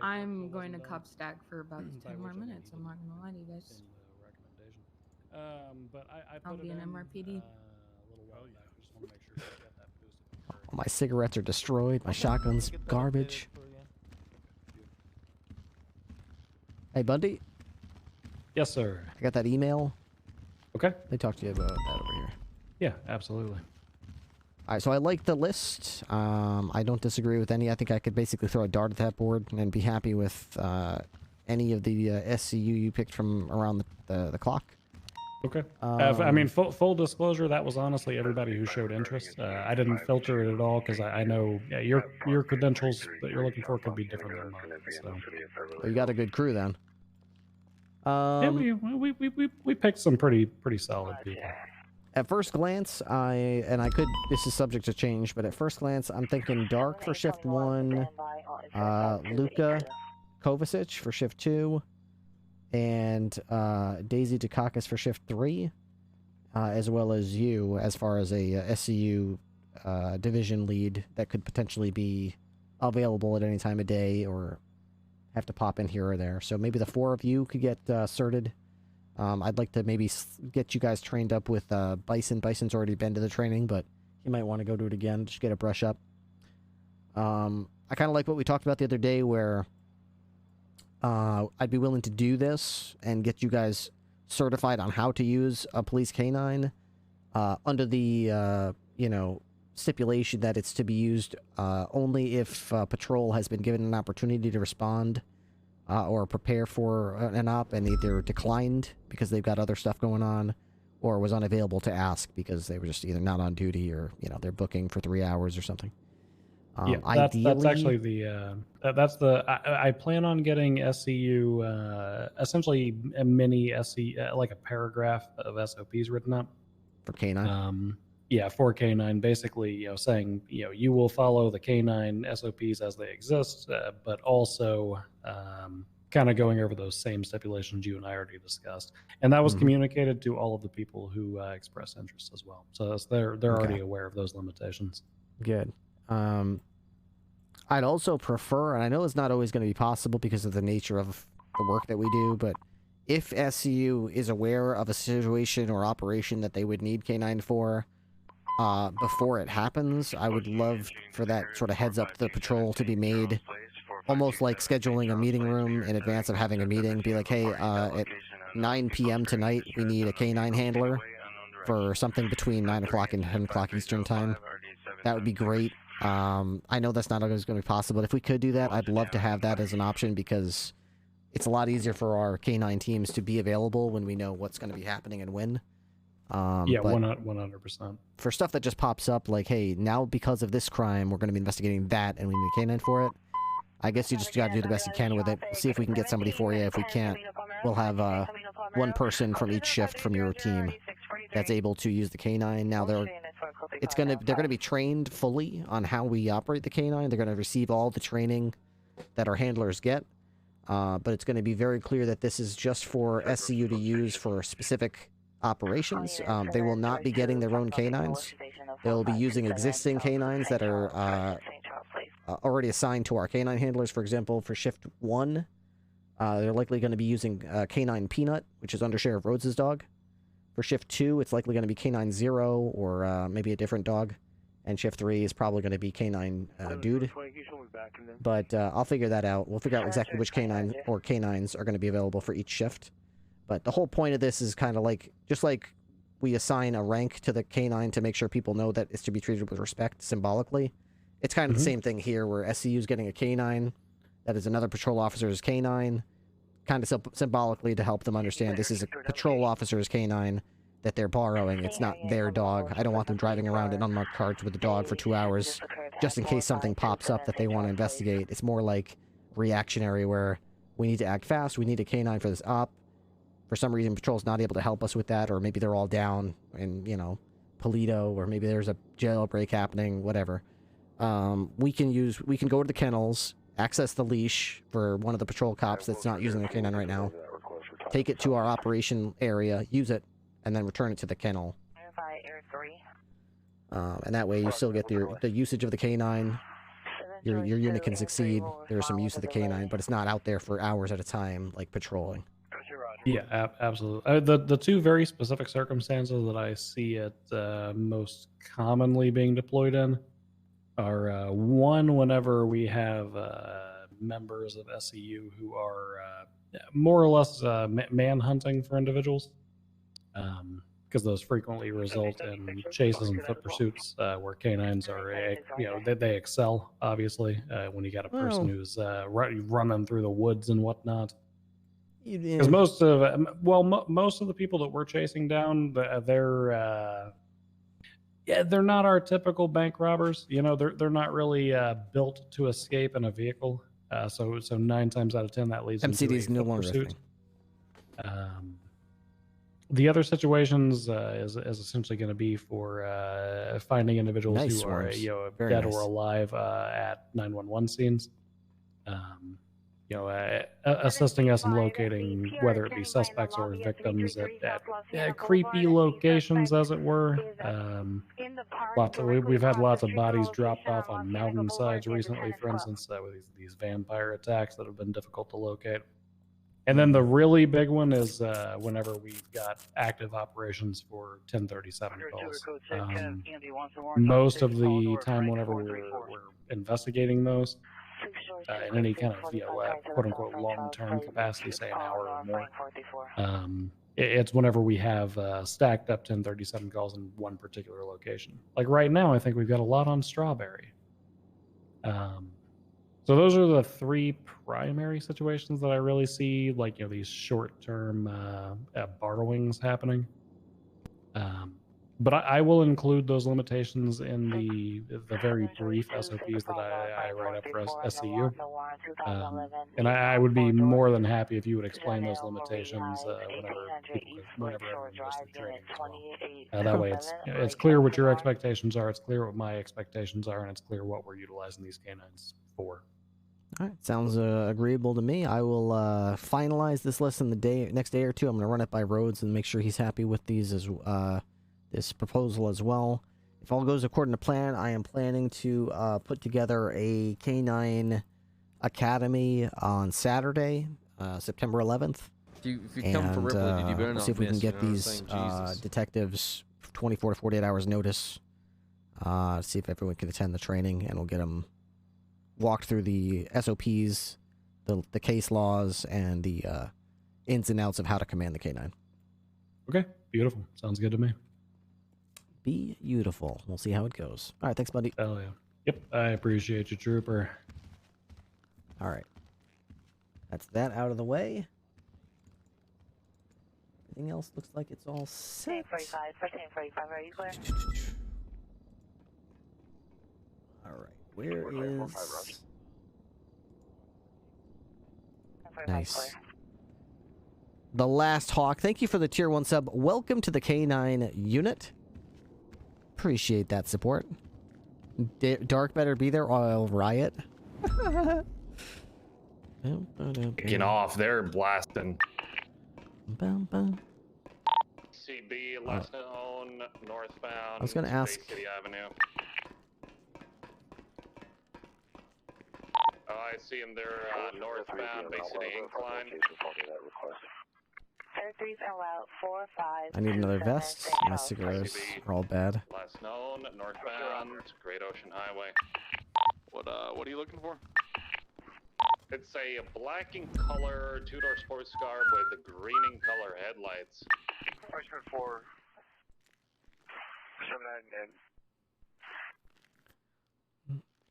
I'm going to cop stack for about 10 more minutes. I'm not gonna lie to you guys. But I I'll be an MRPD. All my cigarettes are destroyed. My shotgun's garbage. Hey, Bundy? Yes, sir. I got that email. Okay. They talked to you about that over here. Yeah, absolutely. All right, so I like the list. I don't disagree with any. I think I could basically throw a dart at that board and be happy with any of the SCU you picked from around the clock. Okay. I mean, full disclosure, that was honestly everybody who showed interest. I didn't filter it at all because I know your credentials that you're looking for could be different than mine. So. Well, you got a good crew then. Yeah, we picked some pretty solid people. At first glance, this is subject to change, but at first glance, I'm thinking Dark for shift 1, Luca Kovacic for shift 2, and Daisy Dukakis for shift 3, as well as you as far as a SCU division lead that could potentially be available at any time of day or have to pop in here or there. So maybe the 4 of you could get certed. I'd like to maybe get you guys trained up with Bison. Bison's already been to the training, but he might want to go do it again, just get a brush up. I kind of like what we talked about the other day where I'd be willing to do this and get you guys certified on how to use a police canine under the, stipulation that it's to be used only if patrol has been given an opportunity to respond or prepare for an op and either declined because they've got other stuff going on or was unavailable to ask because they were just either not on duty or, they're booking for 3 hours or something. Yeah, that's actually the I plan on getting SCU essentially a mini SC like a paragraph of SOPs written up for K9. Yeah, for K9, basically, saying you will follow the K9 SOPs as they exist, but also kind of going over those same stipulations you and I already discussed, and that was communicated to all of the people who expressed interest as well. So they're already aware of those limitations. Good. I'd also prefer, and I know it's not always going to be possible because of the nature of the work that we do, but if SCU is aware of a situation or operation that they would need K9 for, before it happens, I would love for that sort of heads up to the patrol to be made, almost like scheduling a meeting room in advance of having a meeting. Be like, hey, at 9 p.m. tonight, we need a K9 handler for something between 9 o'clock and 10 o'clock Eastern time. That would be great. I know that's not always going to be possible, but if we could do that, I'd love to have that as an option because it's a lot easier for our K9 teams to be available when we know what's going to be happening and when. Yeah, 100%. For stuff that just pops up, like, hey, now because of this crime, we're going to be investigating that, and we need a canine for it. I guess you just got to do the best you can with it. See if we can get somebody for you. If we can't, we'll have one person from each shift from your team that's able to use the canine. Now they're going to be trained fully on how we operate the canine. They're going to receive all the training that our handlers get, but it's going to be very clear that this is just for SCU to use for specific operations. They will not be getting their own canines. They'll be using existing canines that are already assigned to our canine handlers. For example, for shift 1, they're likely going to be using Canine Peanut, which is Under Sheriff Rhodes' dog. For shift 2, it's likely going to be Canine Zero or maybe a different dog. And shift 3 is probably going to be Canine Dude. But I'll figure that out. We'll figure out exactly which canine or canines are going to be available for each shift. But the whole point of this is kind of like, just like we assign a rank to the canine to make sure people know that it's to be treated with respect symbolically. It's kind of the same thing here, where SCU is getting a canine that is another patrol officer's canine, kind of symbolically to help them understand this is a patrol officer's canine that they're borrowing. It's not their dog. I don't want them driving around in unmarked carts with the dog for 2 hours just in case something pops up that they want to investigate. It's more like reactionary, where we need to act fast, we need a canine for this op. For some reason, patrol's not able to help us with that, or maybe they're all down in, you know, Polito, or maybe there's a jailbreak happening, whatever. We can go to the kennels, access the leash for one of the patrol cops that's not using the canine right now, take it to our operation area, use it, and then return it to the kennel. And that way you still get the usage of the canine. Your unit can succeed. There's some use of the canine, but it's not out there for hours at a time, like patrolling. Yeah, absolutely. The two very specific circumstances that I see it most commonly being deployed in are one, whenever we have members of SEU who are more or less manhunting for individuals, because those frequently result in chases and foot pursuits where canines are, they excel, obviously, when you got a person who's running through the woods and whatnot. Because most of the people that we're chasing down, they're not our typical bank robbers. You know, they're not really built to escape in a vehicle. So 9 times out of 10 that leads MCD's into a no foot longer a pursuit. The other situations is essentially going to be for finding individuals who are dead or alive at 911 scenes. Assisting us in locating whether it be suspects or victims at creepy locations, as it were. We've had lots of bodies dropped off on mountainsides recently, for instance, with these vampire attacks that have been difficult to locate. And then the really big one is whenever we've got active operations for 1037 calls. Most of the time, whenever we're investigating those, in any kind of quote-unquote long-term capacity, say an hour or more, it's whenever we have stacked up 1037 calls in one particular location. Like right now, I think we've got a lot on Strawberry. So those are the 3 primary situations that I really see, like, these short-term borrowings happening. But I will include those limitations in the very brief SOPs that I write up for SCU. And I would be more than happy if you would explain those limitations whenever everyone goes through training as well. That way it's clear what your expectations are, it's clear what my expectations are, and it's clear what we're utilizing these canines for. All right, sounds agreeable to me. I will finalize this list in the next day or two. I'm going to run it by Rhodes and make sure he's happy with these this proposal as well. If all goes according to plan, I am planning to put together a Canine Academy on Saturday, September 11th. If you come for Ripley, did you better we'll not see if we can miss, get you know what I'm these saying? detectives 24 to 48 hours notice. See if everyone can attend the training, and we'll get them walked through the SOPs, the case laws, and the ins and outs of how to command the canine. Okay, beautiful. Sounds good to me. Beautiful. We'll see how it goes. All right, thanks, buddy. Hell yeah. Yep, I appreciate you, Trooper. All right. That's that out of the way. Everything else looks like it's all set. 1045, are you clear? All right, where is... Nice. The Last Hawk, thank you for the tier 1 sub. Welcome to the K9 unit. Appreciate that support. Dark better be there or I'll riot. Kicking off, they're blasting. CB left on northbound. I was gonna ask. City Avenue. Oh, I see him there, northbound, Bay City Incline. 33's en route, 45. I need another vest. My cigars are all bad. Last known, northbound, Great Ocean Highway. What are you looking for? It's a black in color, two-door sports car with the green in color headlights. Freshman 4.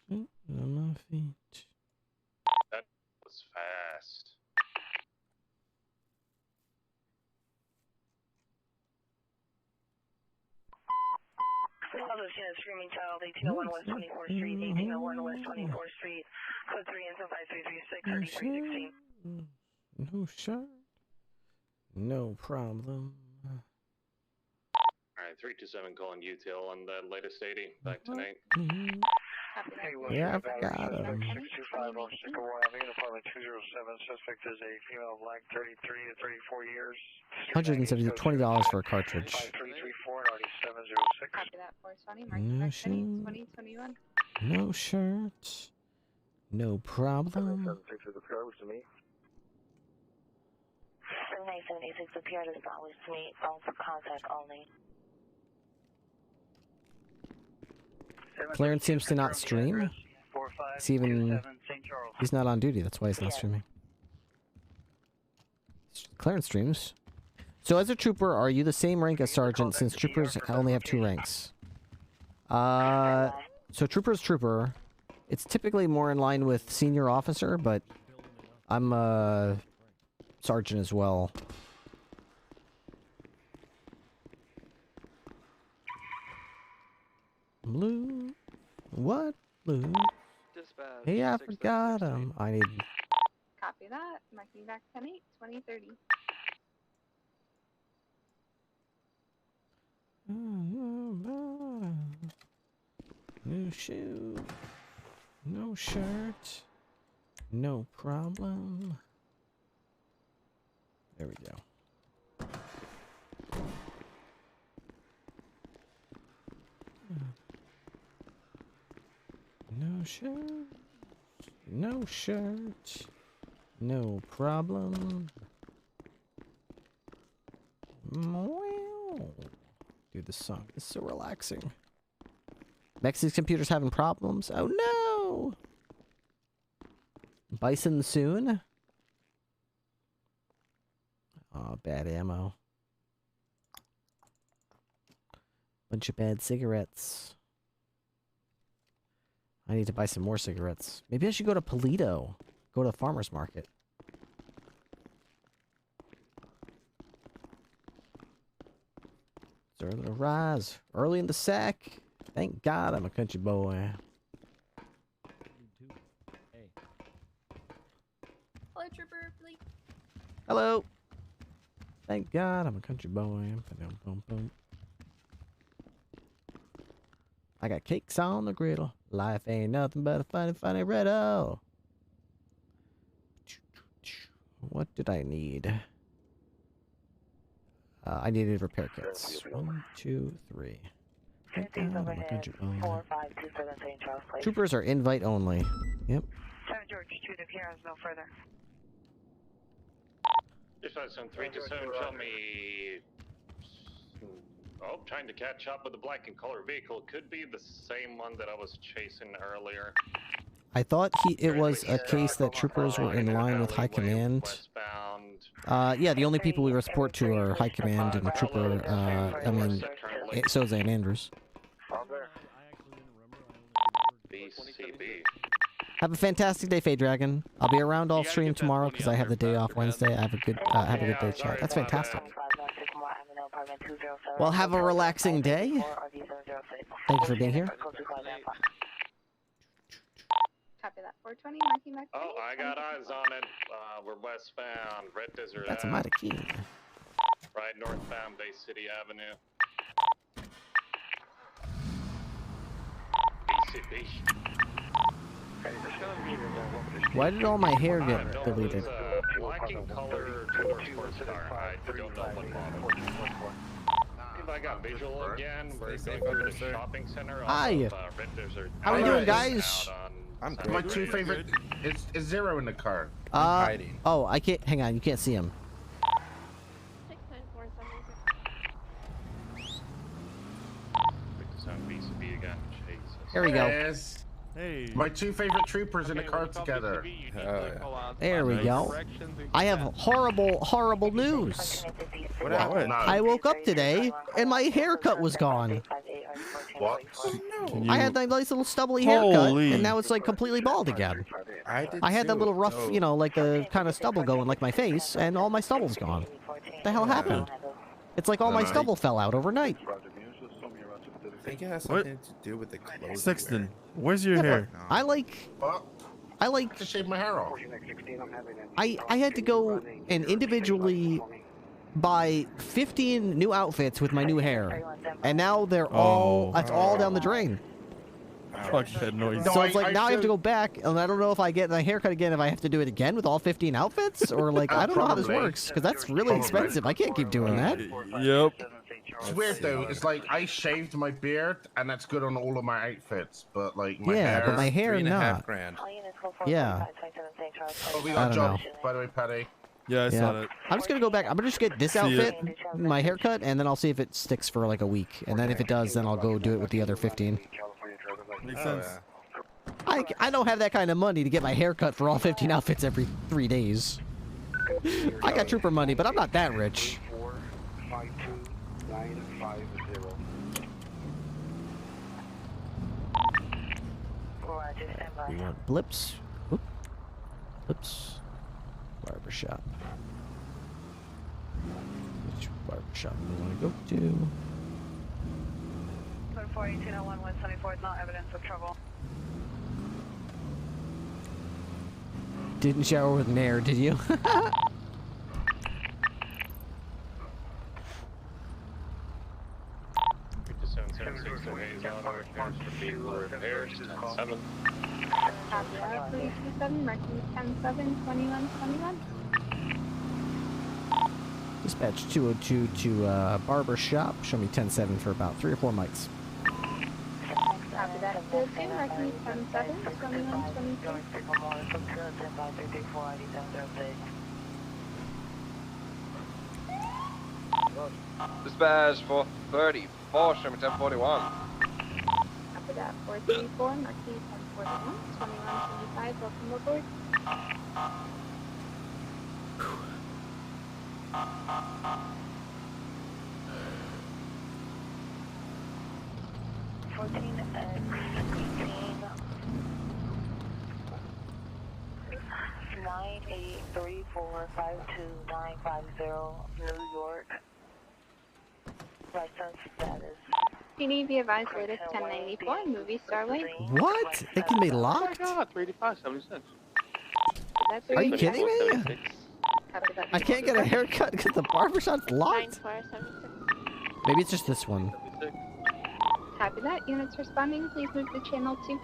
79 On my feet. That was fast. Also seen a screaming child, 1801 West 24th Street, 1801 West 24th Street, code 3 and 5336, 3316. No shirt. No problem. Alright, 327 calling UTL on the latest 80, back tonight. Yeah, I forgot him. 625 on Sticker 1 Avenue, apartment 207. Suspect is a female, black, 33 to 34 years. $120 for a cartridge. 5334 and already 706. Copy that for Sonny. Mark No back Penny, shirt. 2021. No shirt. No problem. 776 is the PR, which is me. 7976, the PR does not wish to meet. Phone for contact only. Clarence seems to not stream. He's not on duty, that's why he's not streaming. Clarence streams. So as a trooper, are you the same rank as sergeant, since troopers only have 2 ranks? So trooper's trooper. It's typically more in line with senior officer, but I'm a sergeant as well. Blue? What? Blue? Dispatch. Hey, I forgot him. I need... Copy that. Marking back Penny, 2030. New shoe. No shirt. No problem. There we go. No shirt. No shirt. No problem. Dude, this song is so relaxing. Mexi's computer's having problems. Oh no! Bison soon? Oh, bad ammo. Bunch of bad cigarettes. I need to buy some more cigarettes. Maybe I should go to Polito. Go to the farmer's market. Start to rise. Early in the sack. Thank God I'm a country boy. Hello, Trooper Ripley. Hello. Thank God I'm a country boy. I got cakes on the griddle. Life ain't nothing but a funny, funny riddle. What did I need? I needed repair kits. 1, 2, 3. Thank God I'm a country boy. Troopers are invite only. Yep. 7 George 2 to PR, no further. Just on some 327, tell me. Oh, trying to catch up with the black and color vehicle. Could be the same one that I was chasing earlier. I thought it was a case that troopers were in line with high command. Yeah, the only people we report to are high command and trooper. I mean, so is Zan Andrews. BCB. Have a fantastic day, Fade Dragon. I'll be around all stream tomorrow because I have the day off Wednesday. I have a good day, chat. That's fantastic. Well, have a relaxing day. Thank you for being here. Copy that. 420, marking back. Oh, I got eyes on it. We're westbound, Red Desert That's a Ave. mighty key. Right northbound, Bay City Avenue. BCB. Why did all my hair get deleted? Black and color two-door sports car. I don't know what model. If I got visual again, we're going to the shopping center. Hi. Red Desert. How are we doing, guys? I'm So- My two favorite is Zero in the car. hiding. Oh, I can't. Hang on, you can't see him. 697 BCB again. Jesus. There we go. Yes. Hey. My two favorite troopers in the car together. There we go. I have horrible news. What happened? I woke up today and my haircut was gone. What? I had that nice little stubbly haircut, Holy. and now it's like completely bald again. I had that little rough, you know, like the kind of stubble going like my face, and all my stubble's gone. What the hell happened? It's like all my stubble fell out overnight. I think it has something to do with the clothes. Sexton, where's your Yeah, hair? but I like to shave my hair off. I had to go and individually buy 15 new outfits with my new hair, and now they're all that's all down the drain. Fuck that noise. So it's like now I have to go back, and I don't know if I get my haircut again, if I have to do it again with all 15 outfits, or like I don't know how this works, because that's really expensive. I can't keep doing that. Yep. It's weird though. It's like I shaved my beard, and that's good on all of my outfits. But like my Yeah, hair, but my hair $3.5 not. grand. Yeah. Oh, we I got don't jobs, know. by the way, Paddy. Yeah, I saw that. I'm just gonna go back. I'm gonna just get this See outfit, it. my haircut, and then I'll see if it sticks for like a week. And then if it does, then I'll go do it with the other 15. Makes sense. I don't have that kind of money to get my haircut for all 15 outfits every 3 days. I got trooper money, but I'm not that rich. We want blips. Oop. Blips. Barbershop. Which barbershop do we want to go to? 41801 174 is not evidence of trouble. Didn't shower with Nair, did you? Dispatch 202 to barber shop. Show me 10-7 for about 3 or 4 mics. Copy that. 202, marking 10-7, 21-22. Dispatch 434, show me 1041. Copy that. 434, marking 1041, 21-25, welcome aboard. New York. License status. PD, be advised, latest 1094, movie Starlight. What? They can be locked? Oh my god, 385, 70 cents. Are you kidding me? I can't get a haircut because the barbershop's locked? Maybe it's just this one. Copy that. Units responding, please move to channel 2.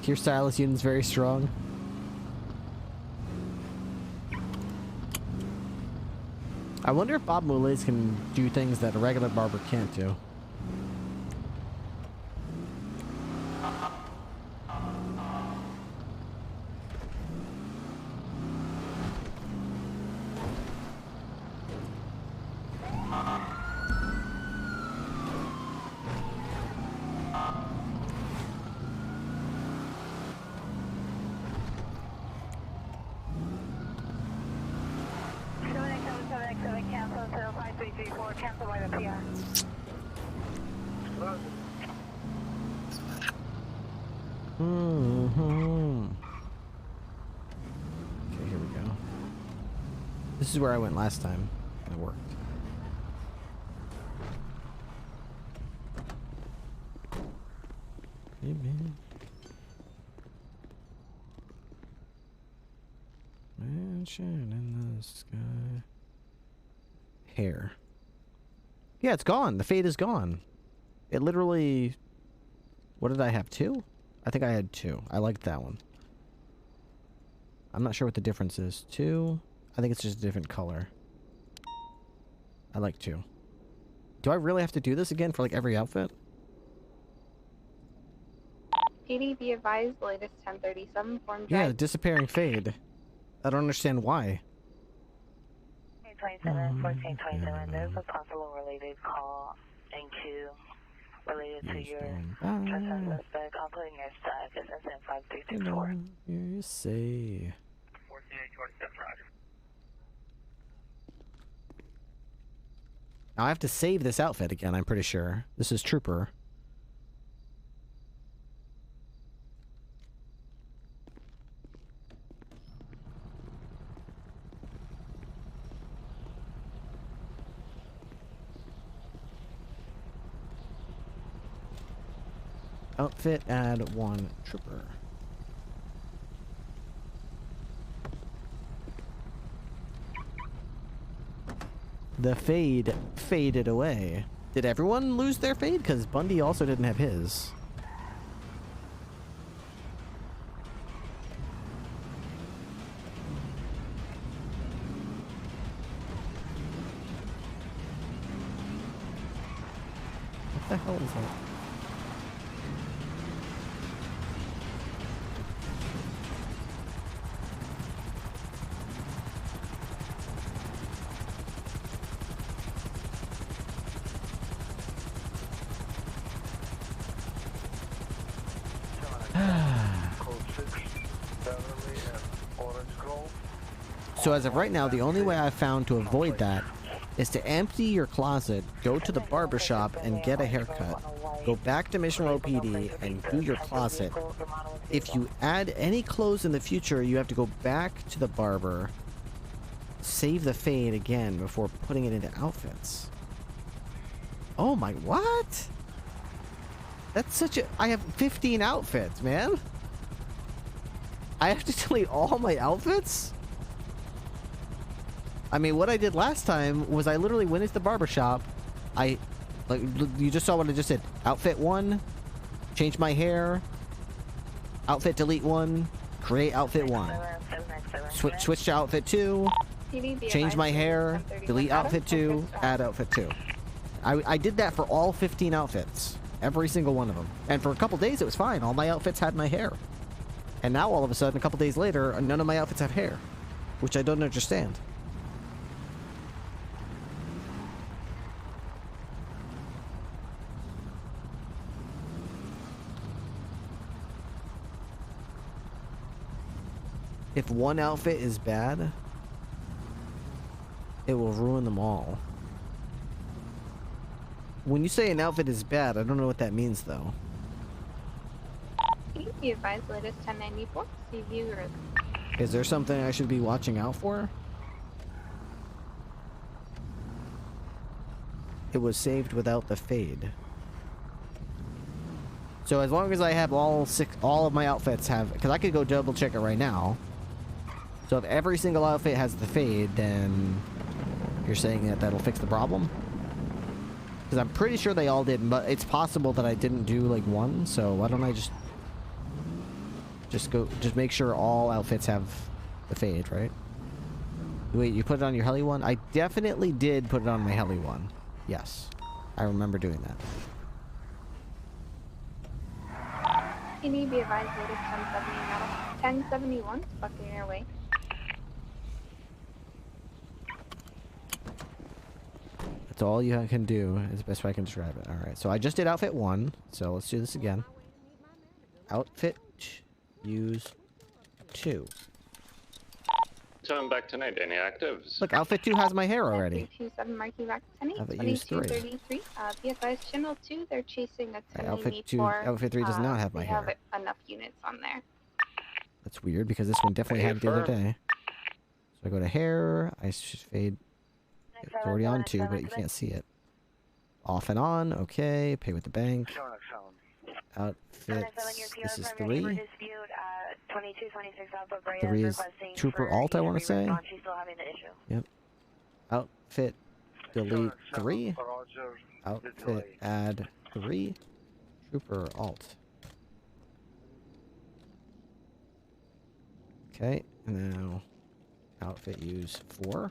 Your stylist unit's very strong. I wonder if Bob Moulets can do things that a regular barber can't do. Cancel by the PR. Okay, here we go. This is where I went last time. It worked. Hey, man. Mansion in the sky. Hair. Yeah, it's gone. The fade is gone. It literally... What did I have? 2? I think I had 2. I liked that one. I'm not sure what the difference is. 2? I think it's just a different color. I like 2. Do I really have to do this again for like every outfit? PD, be advised, latest 1037 form drive. Yeah, the disappearing fade. I don't understand why. 1427, there's a possible related call in queue related to your trespass suspect. I'm putting your stack as SN5364. You say. 1427, roger. Now I have to save this outfit again, I'm pretty sure. This is Trooper. Outfit, add 1 Trooper. The fade faded away. Did everyone lose their fade? Because Bundy also didn't have his. What the hell is that? So as of right now, the only way I've found to avoid that is to empty your closet, go to the barbershop and get a haircut. Go back to Mission Row PD and do your closet. If you add any clothes in the future, you have to go back to the barber, save the fade again before putting it into outfits. Oh my, what? That's such a... I have 15 outfits, man. I have to delete all my outfits? I mean, what I did last time was I literally went into the barbershop. Like, you just saw what I just did. Outfit 1, change my hair. Outfit delete 1, create outfit 1. Switch to outfit 2, change my hair, delete outfit 2, add outfit 2. I did that for all 15 outfits. Every single one of them. And for a couple days it was fine. All my outfits had my hair. And now all of a sudden, a couple days later, none of my outfits have hair. Which I don't understand. If one outfit is bad, it will ruin them all. When you say an outfit is bad, I don't know what that means, though. Be advised, latest 1094. See view or... Is there something I should be watching out for? It was saved without the fade. So as long as I have all of my outfits have... Because I could go double check it right now. So if every single outfit has the fade, then you're saying that that'll fix the problem? Because I'm pretty sure they all did, but it's possible that I didn't do like one, so why don't I just make sure all outfits have the fade, right? Wait, you put it on your heli one? I definitely did put it on my heli one. Yes. I remember doing that. You need to be advised, latest 1071, fucking airway. That's all you can do is the best way I can describe it. Alright, so I just did outfit 1, so let's do this again. Outfit, use 2. Turn back to night, any actives? Look, outfit 2 has my hair already. 327 marking back to 10 Outfit use 3. 2233. Be advised, channel 2, they're chasing a 10 outfit 2, outfit 3 does not have my hair. They have enough units on there. That's weird because this one definitely had it the other day. So I go to hair, I should fade. It's already on 2, but you can't see it. Off and on, okay. Pay with the bank. Outfits, this is 3. 3 is Trooper Alt, I want to say. Yep. Outfit, delete 3. Outfit add 3. Trooper alt. Okay, and now outfit use 4.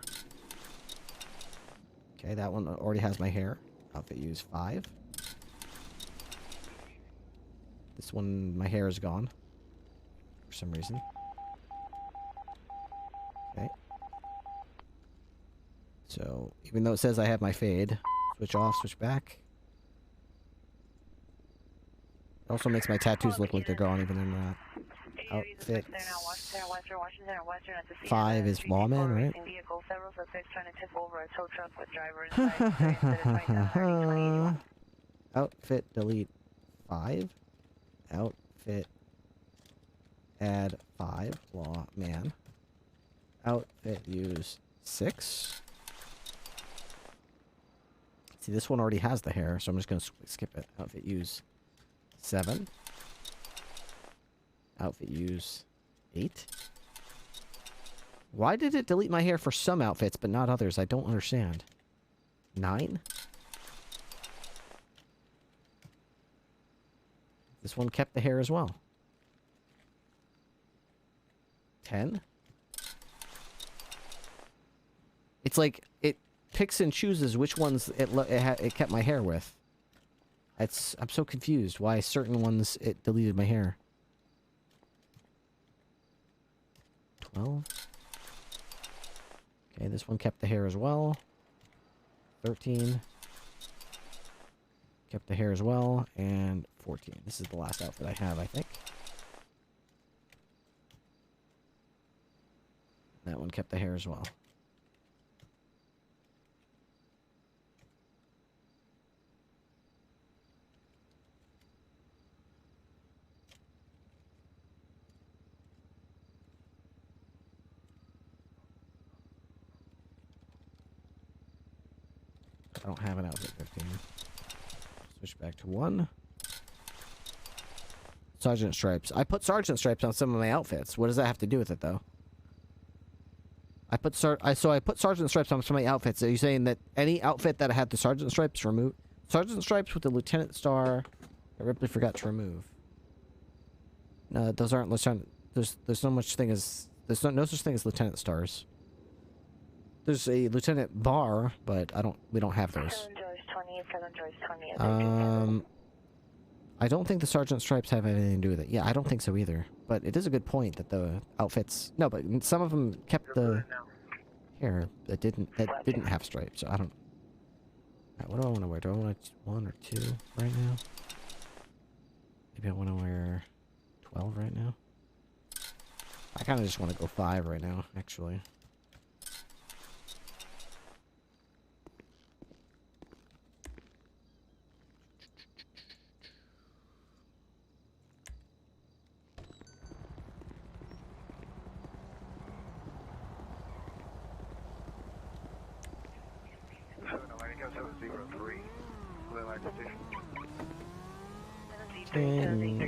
Okay, that one already has my hair. Outfit use 5. This one, my hair is gone. For some reason. Okay. So, even though it says I have my fade, switch off, switch back. It also makes my tattoos look like they're gone, even though they're not. Outfit 5 is lawman, right? Outfit delete 5. Outfit add 5 lawman. Outfit use 6. See, this one already has the hair, so I'm just gonna skip it. Outfit use 7. Outfit use 8. Why did it delete my hair for some outfits but not others? I don't understand. 9. This one kept the hair as well. 10. It's like it picks and chooses which ones it kept my hair with. I'm so confused why certain ones it deleted my hair. 12. Okay, this one kept the hair as well. 13. Kept the hair as well. And 14. This is the last outfit I have, I think. That one kept the hair as well. I don't have an outfit 15. Switch back to 1. Sergeant stripes. I put sergeant stripes on some of my outfits. What does that have to do with it, though? I put sergeant stripes on some of my outfits. Are you saying that any outfit that had the sergeant stripes removed? Sergeant stripes with the lieutenant star, I Ripley forgot to remove. No, those aren't lieutenant. There's no such thing as lieutenant stars. There's a lieutenant bar, but we don't have those. I don't think the sergeant stripes have anything to do with it. Yeah, I don't think so either. But it is a good point that the outfits. No, but some of them kept the hair that didn't have stripes. So I don't. Right, what do I want to wear? Do I want 1 or 2 right now? Maybe I want to wear 12 right now. I kind of just want to go 5 right now, actually.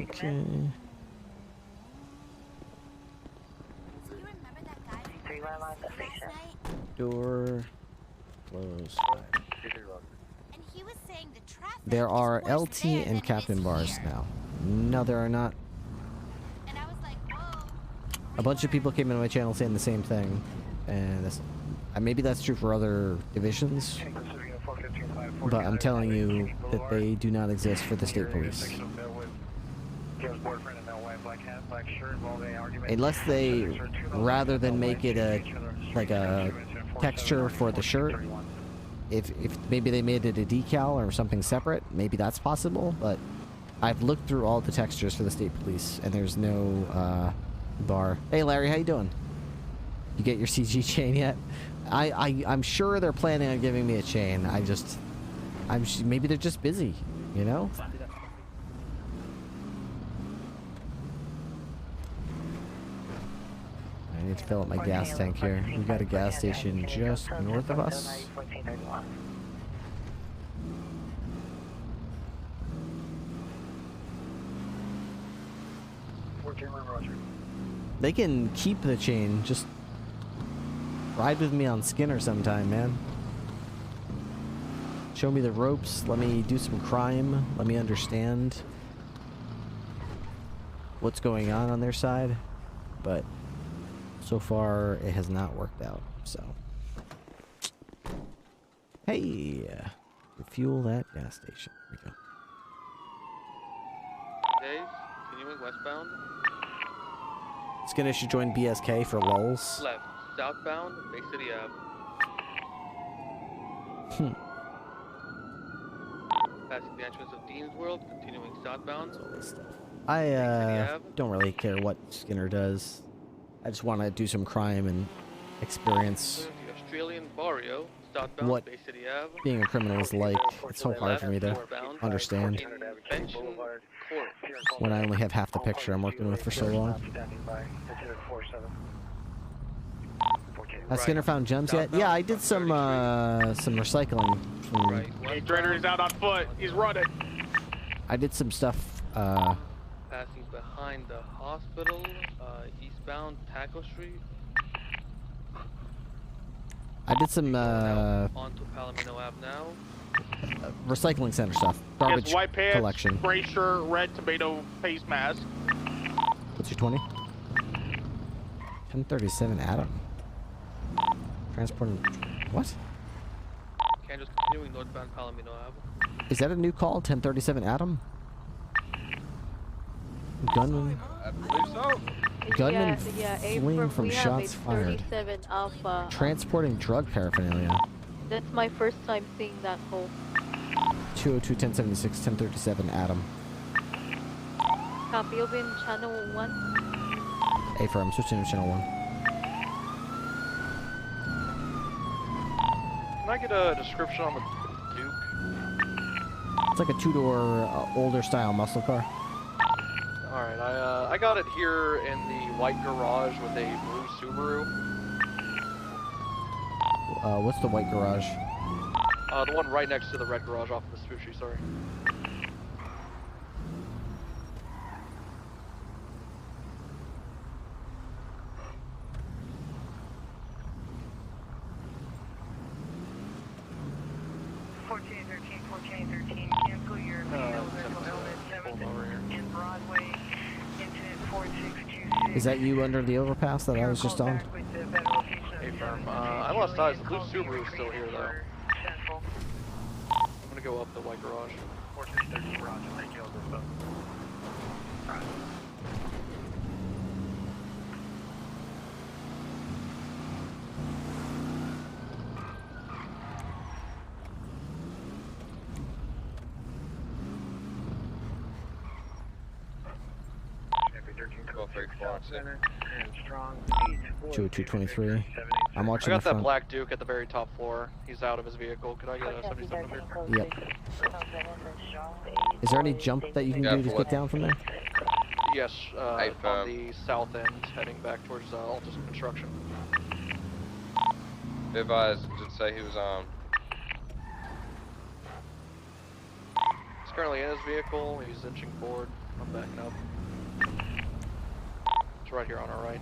Okay. Door closed. There are LT and captain bars now. No, there are not. A bunch of people came into my channel saying the same thing, and maybe that's true for other divisions, but I'm telling you that they do not exist for the state police. Unless they, rather than make it a texture for the shirt, if maybe they made it a decal or something separate, maybe that's possible, but I've looked through all the textures for the state police and there's no bar. Hey Larry, how you doing? You get your CG chain yet? I'm sure they're planning on giving me a chain. Maybe they're just busy, you know? I need to fill up my gas tank here. We've got a gas station just north of us. They can keep the chain, just ride with me on Skinner sometime, man. Show me the ropes. Let me do some crime. Let me understand what's going on their side. But so far, it has not worked out. So, hey, refuel that gas station. Here we go. Dave, continuing westbound. Skinner should join BSK for lulls. Left, southbound, Bay City Ave. Passing the entrance of Dean's World, continuing southbound. I don't really care what Skinner does. I just want to do some crime and experience The Australian Barrio, southbound, what Bay City Ave. being a criminal is like. It's so hard for me to understand when I only have half the picture I'm working with for so long. Has Skinner found gems yet? Yeah, I did some recycling. Trader is out on foot. He's running. I did some stuff. Passing behind the hospital, eastbound Taco Street. I did some Onto Palomino Ave now. recycling center stuff. Garbage White pants, collection. gray shirt, red tomato face mask. What's your 20? 1037 Adam. Transporting. What? Kansas continuing northbound Palomino Ave. Is that a new call? 1037 Adam? Gunman. I believe so. Gunman yeah, fleeing from we have shots a fired. 37 Alpha. Transporting drug paraphernalia. That's my first time seeing that hole. 202 1076 1037 Adam. Copy, you'll be in channel 1. A firm, switching to channel 1. Can I get a description on the Duke? It's like a two-door, older style muscle car. Alright, I got it here in the white garage with a blue Subaru. What's the white garage? The one right next to the red garage off of the sushi, sorry. Cancel your mental illness 7th and Broadway, incident 4626. Is that you under the overpass that I was just on? Hey, firm. I lost ties. The blue Subaru is still here, though. I'm gonna go up the white garage. 4613 Roger, thank you. Center and strong 20223. I'm watching I the got that front. black Duke at the very top floor. He's out of his vehicle. Could I get a 77 number? Yep. Is there any jump that you can do to get down from there? Yes, on the south end, heading back towards Altus Construction. Be advised, did say he was on. He's currently in his vehicle. He's inching forward. I'm backing up. It's right here on our right.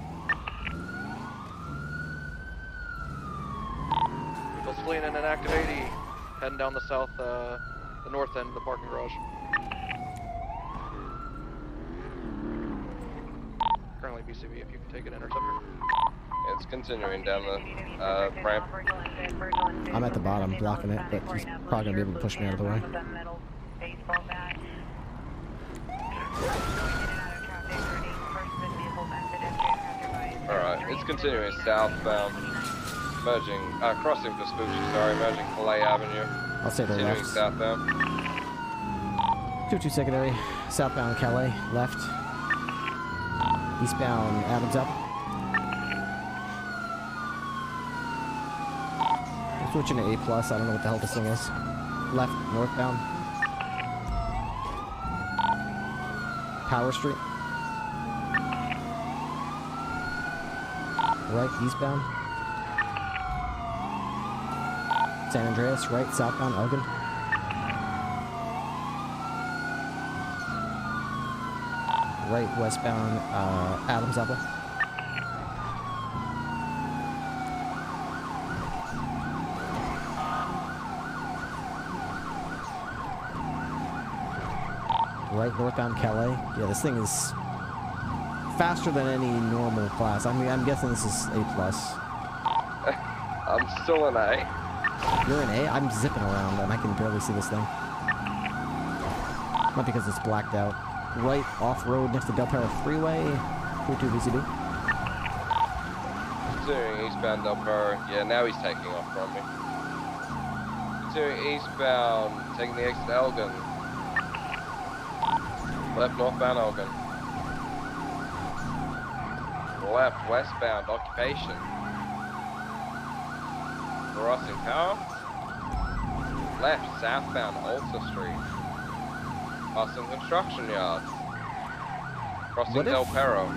Vehicle's fleeing in an active 80, heading down the south, the north end of the parking garage. Currently BCB, if you can take an interceptor. Yeah, it's continuing down the ramp. I'm at the bottom blocking it, but he's probably gonna be able to push me out of the way. Alright, it's continuing southbound, merging, crossing Vespucci, sorry, merging Calais Avenue. I'll say the continuing left. southbound. 22 secondary, southbound Calais, left. Eastbound Adams up. I'm switching to A+, I don't know what the hell this thing is. Left, northbound. Power Street. Right, eastbound. San Andreas, right, southbound, Elgin. Right, westbound, Adams Apple. Right, northbound Calais. Yeah, this thing is faster than any normal class. I mean, I'm guessing this is A+. I'm still an A. You're an A? I'm zipping around and I can barely see this thing. Not because it's blacked out. Right, off-road next to Del Perro Freeway. 42 VCB. Continuing eastbound Del Perro. Yeah, now he's taking off from me. Continuing eastbound, taking the exit Elgin. Left northbound Elgin. Left westbound Occupation. Crossing Power. Left southbound Alta Street. Passing construction yard. Crossing Del Perro.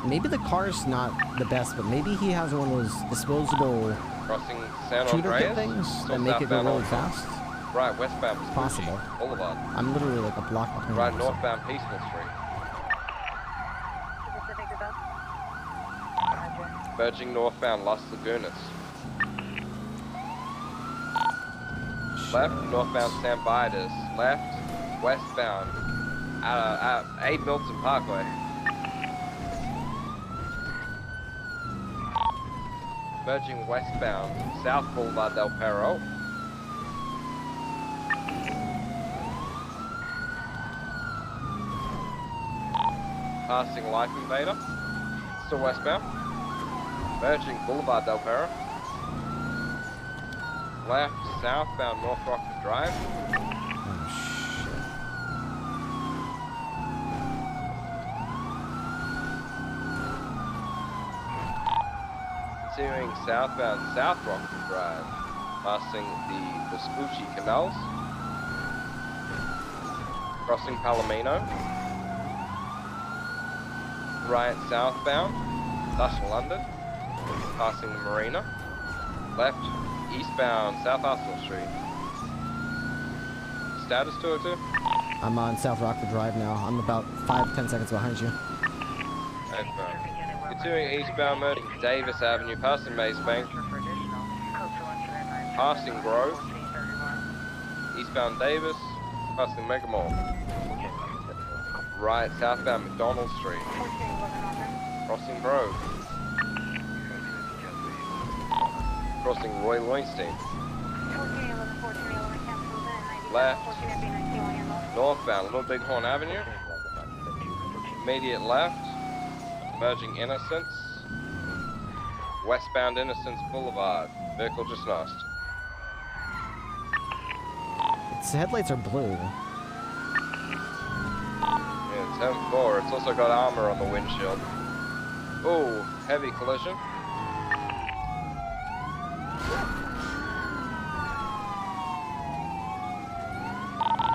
Maybe the car's not the best, but maybe he has one of those disposable Crossing San shooter kit Andreas. things that make it go really fast. Right, westbound Possible. Boulevard. I'm literally like a block behind. Right, him, northbound Peaceful Street. Merging northbound Las Lagunas. Left, northbound San Vitus. Left, westbound, A Milton Parkway. Merging westbound, South Boulevard Del Perro. Passing Life Invader. Still westbound. Merging Boulevard Del Perro. Left, southbound North Rockford Drive. Continuing southbound South Rockford Drive, passing the Vespucci Canals. Crossing Palomino. Right southbound, Dash London, passing the Marina. Left, eastbound South Arsenal Street. Status 202? I'm on South Rockford Drive now. I'm about 5-10 seconds behind you. Continuing eastbound, merging Davis Avenue, passing Maze Bank. Passing Grove. Eastbound Davis, passing Mega Mall. Right, southbound McDonald Street. Crossing Grove. Crossing Roy Lowenstein. Left. Northbound Little Bighorn Avenue. Immediate left. Merging Innocence. Westbound Innocence Boulevard. Vehicle just lost. Its headlights are blue. Yeah, 10-4. It's also got armor on the windshield. Ooh, heavy collision.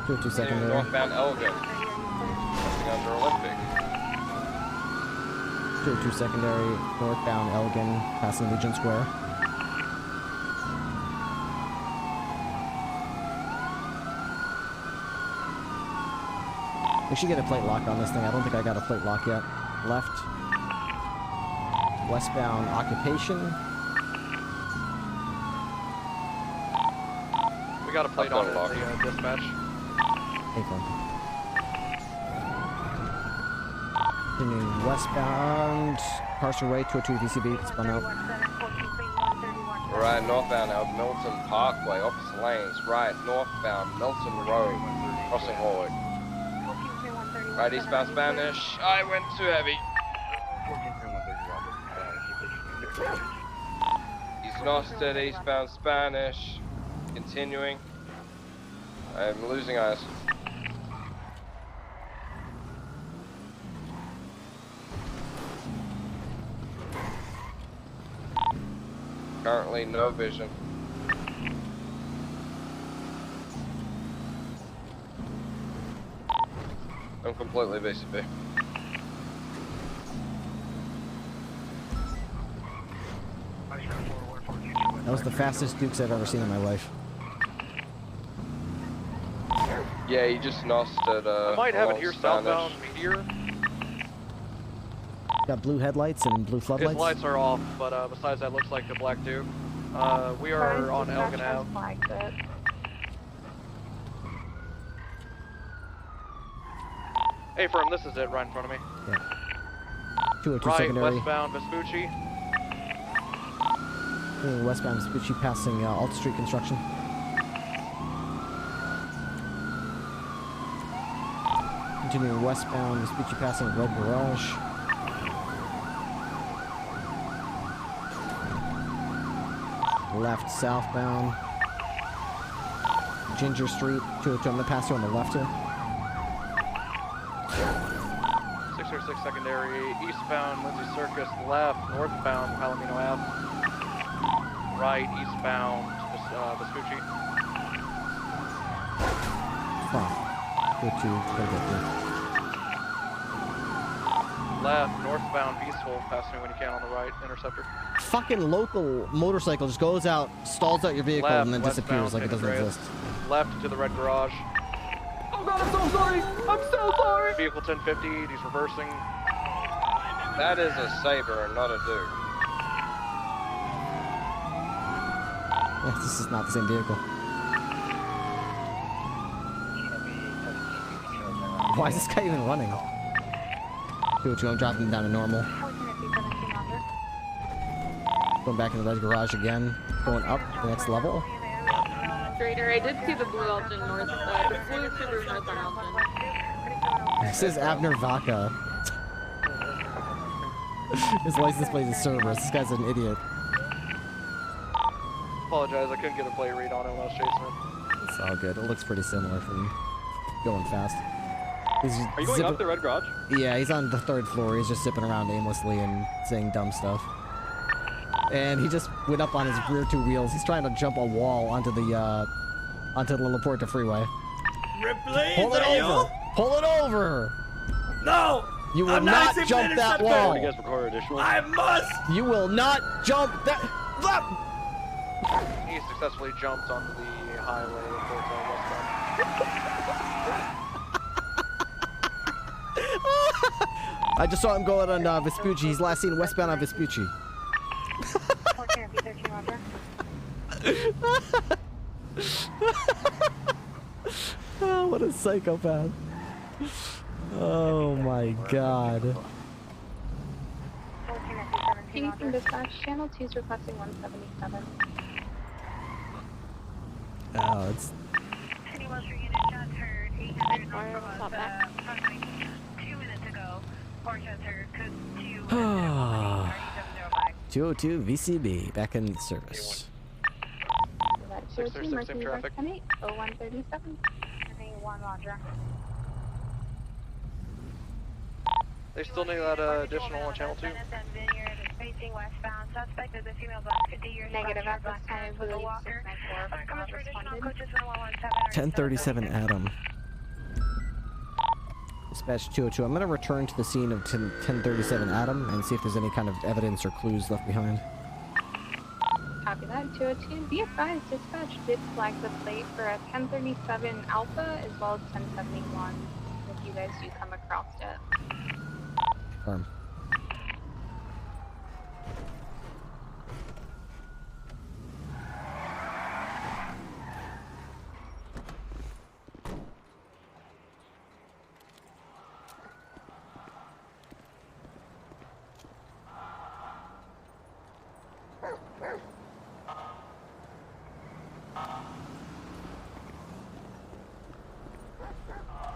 Two secondary. Northbound Elgin. Passing under Olympic. 202 secondary, northbound Elgin, passing Legion Square. We should get a plate lock on this thing. I don't think I got a plate lock yet. Left. Westbound Occupation. We got a plate on the dispatch. Apron. Continuing westbound, Carson Way, 202 VCB, spun out. Right, northbound Milton Parkway, opposite lanes. Right, northbound Milton Road, crossing Horwick. Right, eastbound Spanish. I went too heavy. He's lost at eastbound Spanish. Continuing. I'm losing eyes. Currently no vision. I'm completely BCB. That was the fastest Dukes I've ever seen in my life. Yeah, he just lost at I might have it here southbound Meteor. Got blue headlights and blue His floodlights. lights are off, but besides that looks like the Black Duke. We are on Elgin Ave. Hey, firm, this is it right in front of me. Yeah. 202 Right, secondary. westbound Vespucci. Westbound Vespucci passing Alt Street construction. Continuing westbound Vespucci passing Red Garage. Left southbound. Ginger Street, 202. I'm gonna pass through on the left here. 606 secondary, eastbound Lindsay Circus, left, northbound Palomino Ave. Right, eastbound Vespucci. Fine. 202, gotta get through. Left, northbound Peaceful, pass me when you can on the right, Interceptor. Fucking local motorcycle just goes out, stalls out your vehicle, Left, and then disappears like it doesn't exist. Left to the red garage. Oh god, I'm so sorry! I'm so sorry! Vehicle 1050, he's reversing. That is a Saber and not a Duke. Yeah, this is not the same vehicle. Why is this guy even running? 202, I'm dropping him down to normal. Going back in the red garage again. Going up the next level. Trader, I did see the blue Elgin north, the blue Subaru north on Elgin. This is Abner Vaca. His license plate is Cerberus. This guy's an idiot. Apologize, I couldn't get a play read on it when I was chasing him. It's all good. It looks pretty similar from going fast. Are you going up the red garage? Yeah, he's on the 3rd floor. He's just zipping around aimlessly and saying dumb stuff. And he just went up on his rear 2 wheels. He's trying to jump a wall onto the La Porta freeway. Ripley, Pull it over! Pull it over! No! You will I'm not not jump that wall! You guys record additional? I must! You will not jump that... He successfully jumped onto the highway westbound. I just saw him go out on Vespucci. He's last seen westbound on Vespucci. Oh, what a psychopath. Oh my god. Team from dispatch, channel 2's requesting 177. Oh, it's... City West Unit shots heard 800 north from us, approximately 2 minutes ago. 4 shots heard, code 2. 202 VCB, back in service. 202, Mercury West 10-8, 0137. 1 Roger. They still need that additional on channel 2? Facing westbound, suspect is a female black 50 years Negative at this time, with a police walker. 694 Coming for additional coaches 1037 Adam. Dispatch 202. I'm going to return to the scene of 1037 Adam and see if there's any kind of evidence or clues left behind. Copy that, 202. Be advised, dispatch did flag the plate for a 1037 Alpha as well as 1071 if you guys do come across it. Confirm.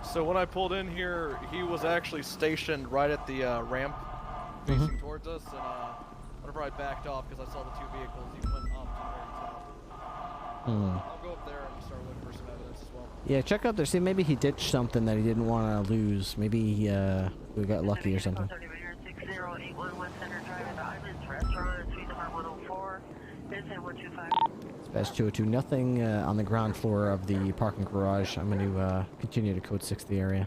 So when I pulled in here, he was actually stationed right at the ramp facing towards us, and whenever I backed off because I saw the 2 vehicles, he went up to the very top. I'll go up there and start looking for some evidence as well. Yeah, check out there. See, maybe he ditched something that he didn't want to lose. Maybe we got lucky or something. 60811 Center Drive at the Islands Restaurant, suite number 104. Vincent 125. Dispatch 202. Nothing on the ground floor of the parking garage. I'm going to continue to code 6 the area.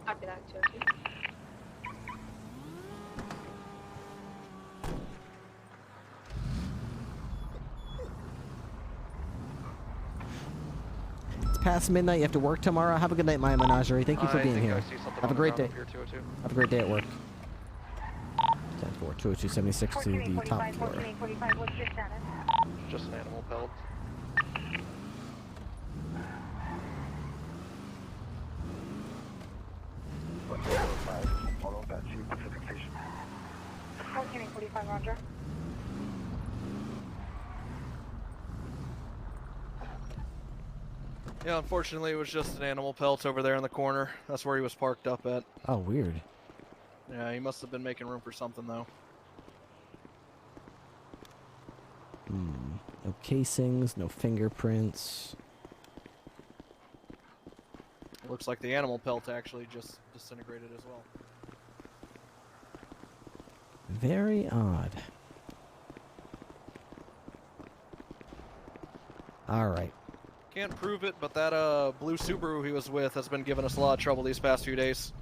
Copy that, 202. It's past midnight. You have to work tomorrow. Have a good night, my menagerie. Thank you for being here. Have a great day. Have a great day at work. 10-4, 202-76 to the top floor. Just an animal pelt. Follow that to Pacific Station. 1445, roger. Yeah, unfortunately, it was just an animal pelt over there in the corner. That's where he was parked up at. Oh, weird. Yeah, he must have been making room for something, though. No casings, no fingerprints. It looks like the animal pelt actually just disintegrated as well. Very odd. Alright. Can't prove it, but that blue Subaru he was with has been giving us a lot of trouble these past few days.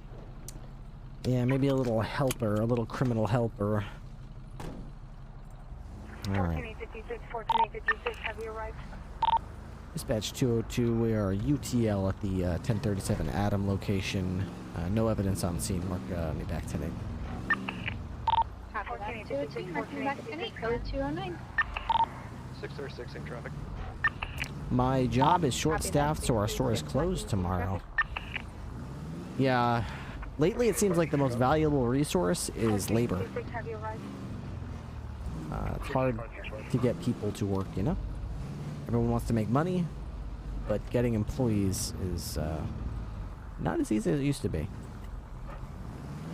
Yeah, maybe a little helper, a little criminal helper. Alright. 14856, 14856, have you arrived? Dispatch 202, we are UTL at the 1037 Adam location. No evidence on scene. Mark me back 10-8. Copy that. 202, marking back 10-8, code 209. 636 in traffic. My job is short-staffed, so our store is closed tomorrow. Yeah, lately it seems like the most valuable resource is labor. It's hard to get people to work, you know? Everyone wants to make money, but getting employees is not as easy as it used to be.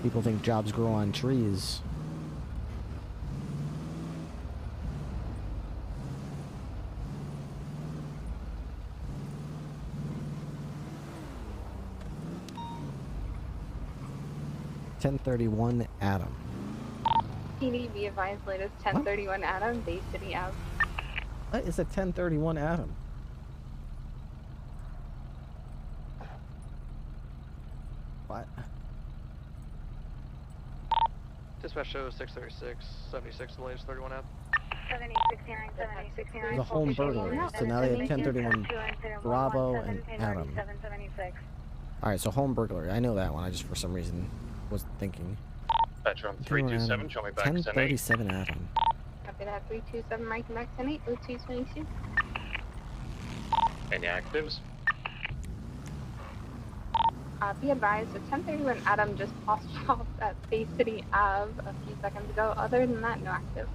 People think jobs grow on trees. .1031 Adam. PD, be advised, latest 1031 Adam, Bay City Ave. What is a 1031 Adam? What? Dispatch shows 636, 76, the latest 31 Ave. 7869, 7869. There's a home burglary, so now they have 1031 Bravo and Adam. 776. Alright, so home burglary. I know that one. I just, for some reason, wasn't thinking. Dispatch on 327, show me back 10-8. 1037 Adam. Copy that. 327, marking back 10-8, 0222. Any actives? Be advised, the 1031 Adam just popped off at Bay City Ave a few seconds ago. Other than that, no active.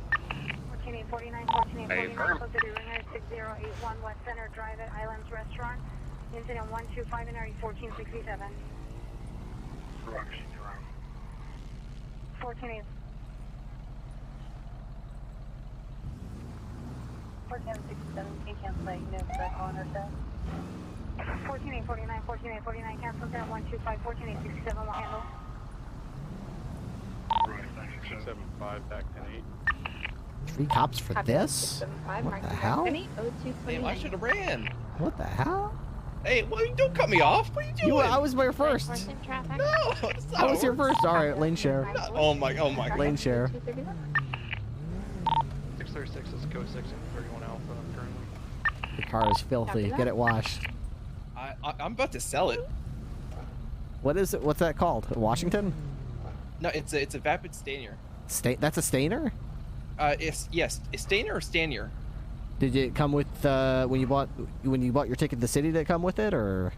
14849, 14849, close to the ringer, 6081 West Center Drive at Islands Restaurant. Incident 125 and 1467. 148. 14767, can cancel that unit for that on or set. 14849, 14849, cancel that 125, 14867, will handle. 675, back 10-8. 3 cops for this? What the hell? Damn, I should have ran. What the hell? Hey, well, don't cut me off. What are you doing? I was my first. No, I was your first. All right, lane share. No, oh my. Lane share. 636 is code 6 and 31 Alpha currently. The car is filthy. Get it washed. I'm about to sell it. What is it? What's that called? Washington? No, it's a vapid stainer. That's a stainer? Yes, a stainer or stanier. Did it come with when you bought your ticket to the city? Did it come with it, or?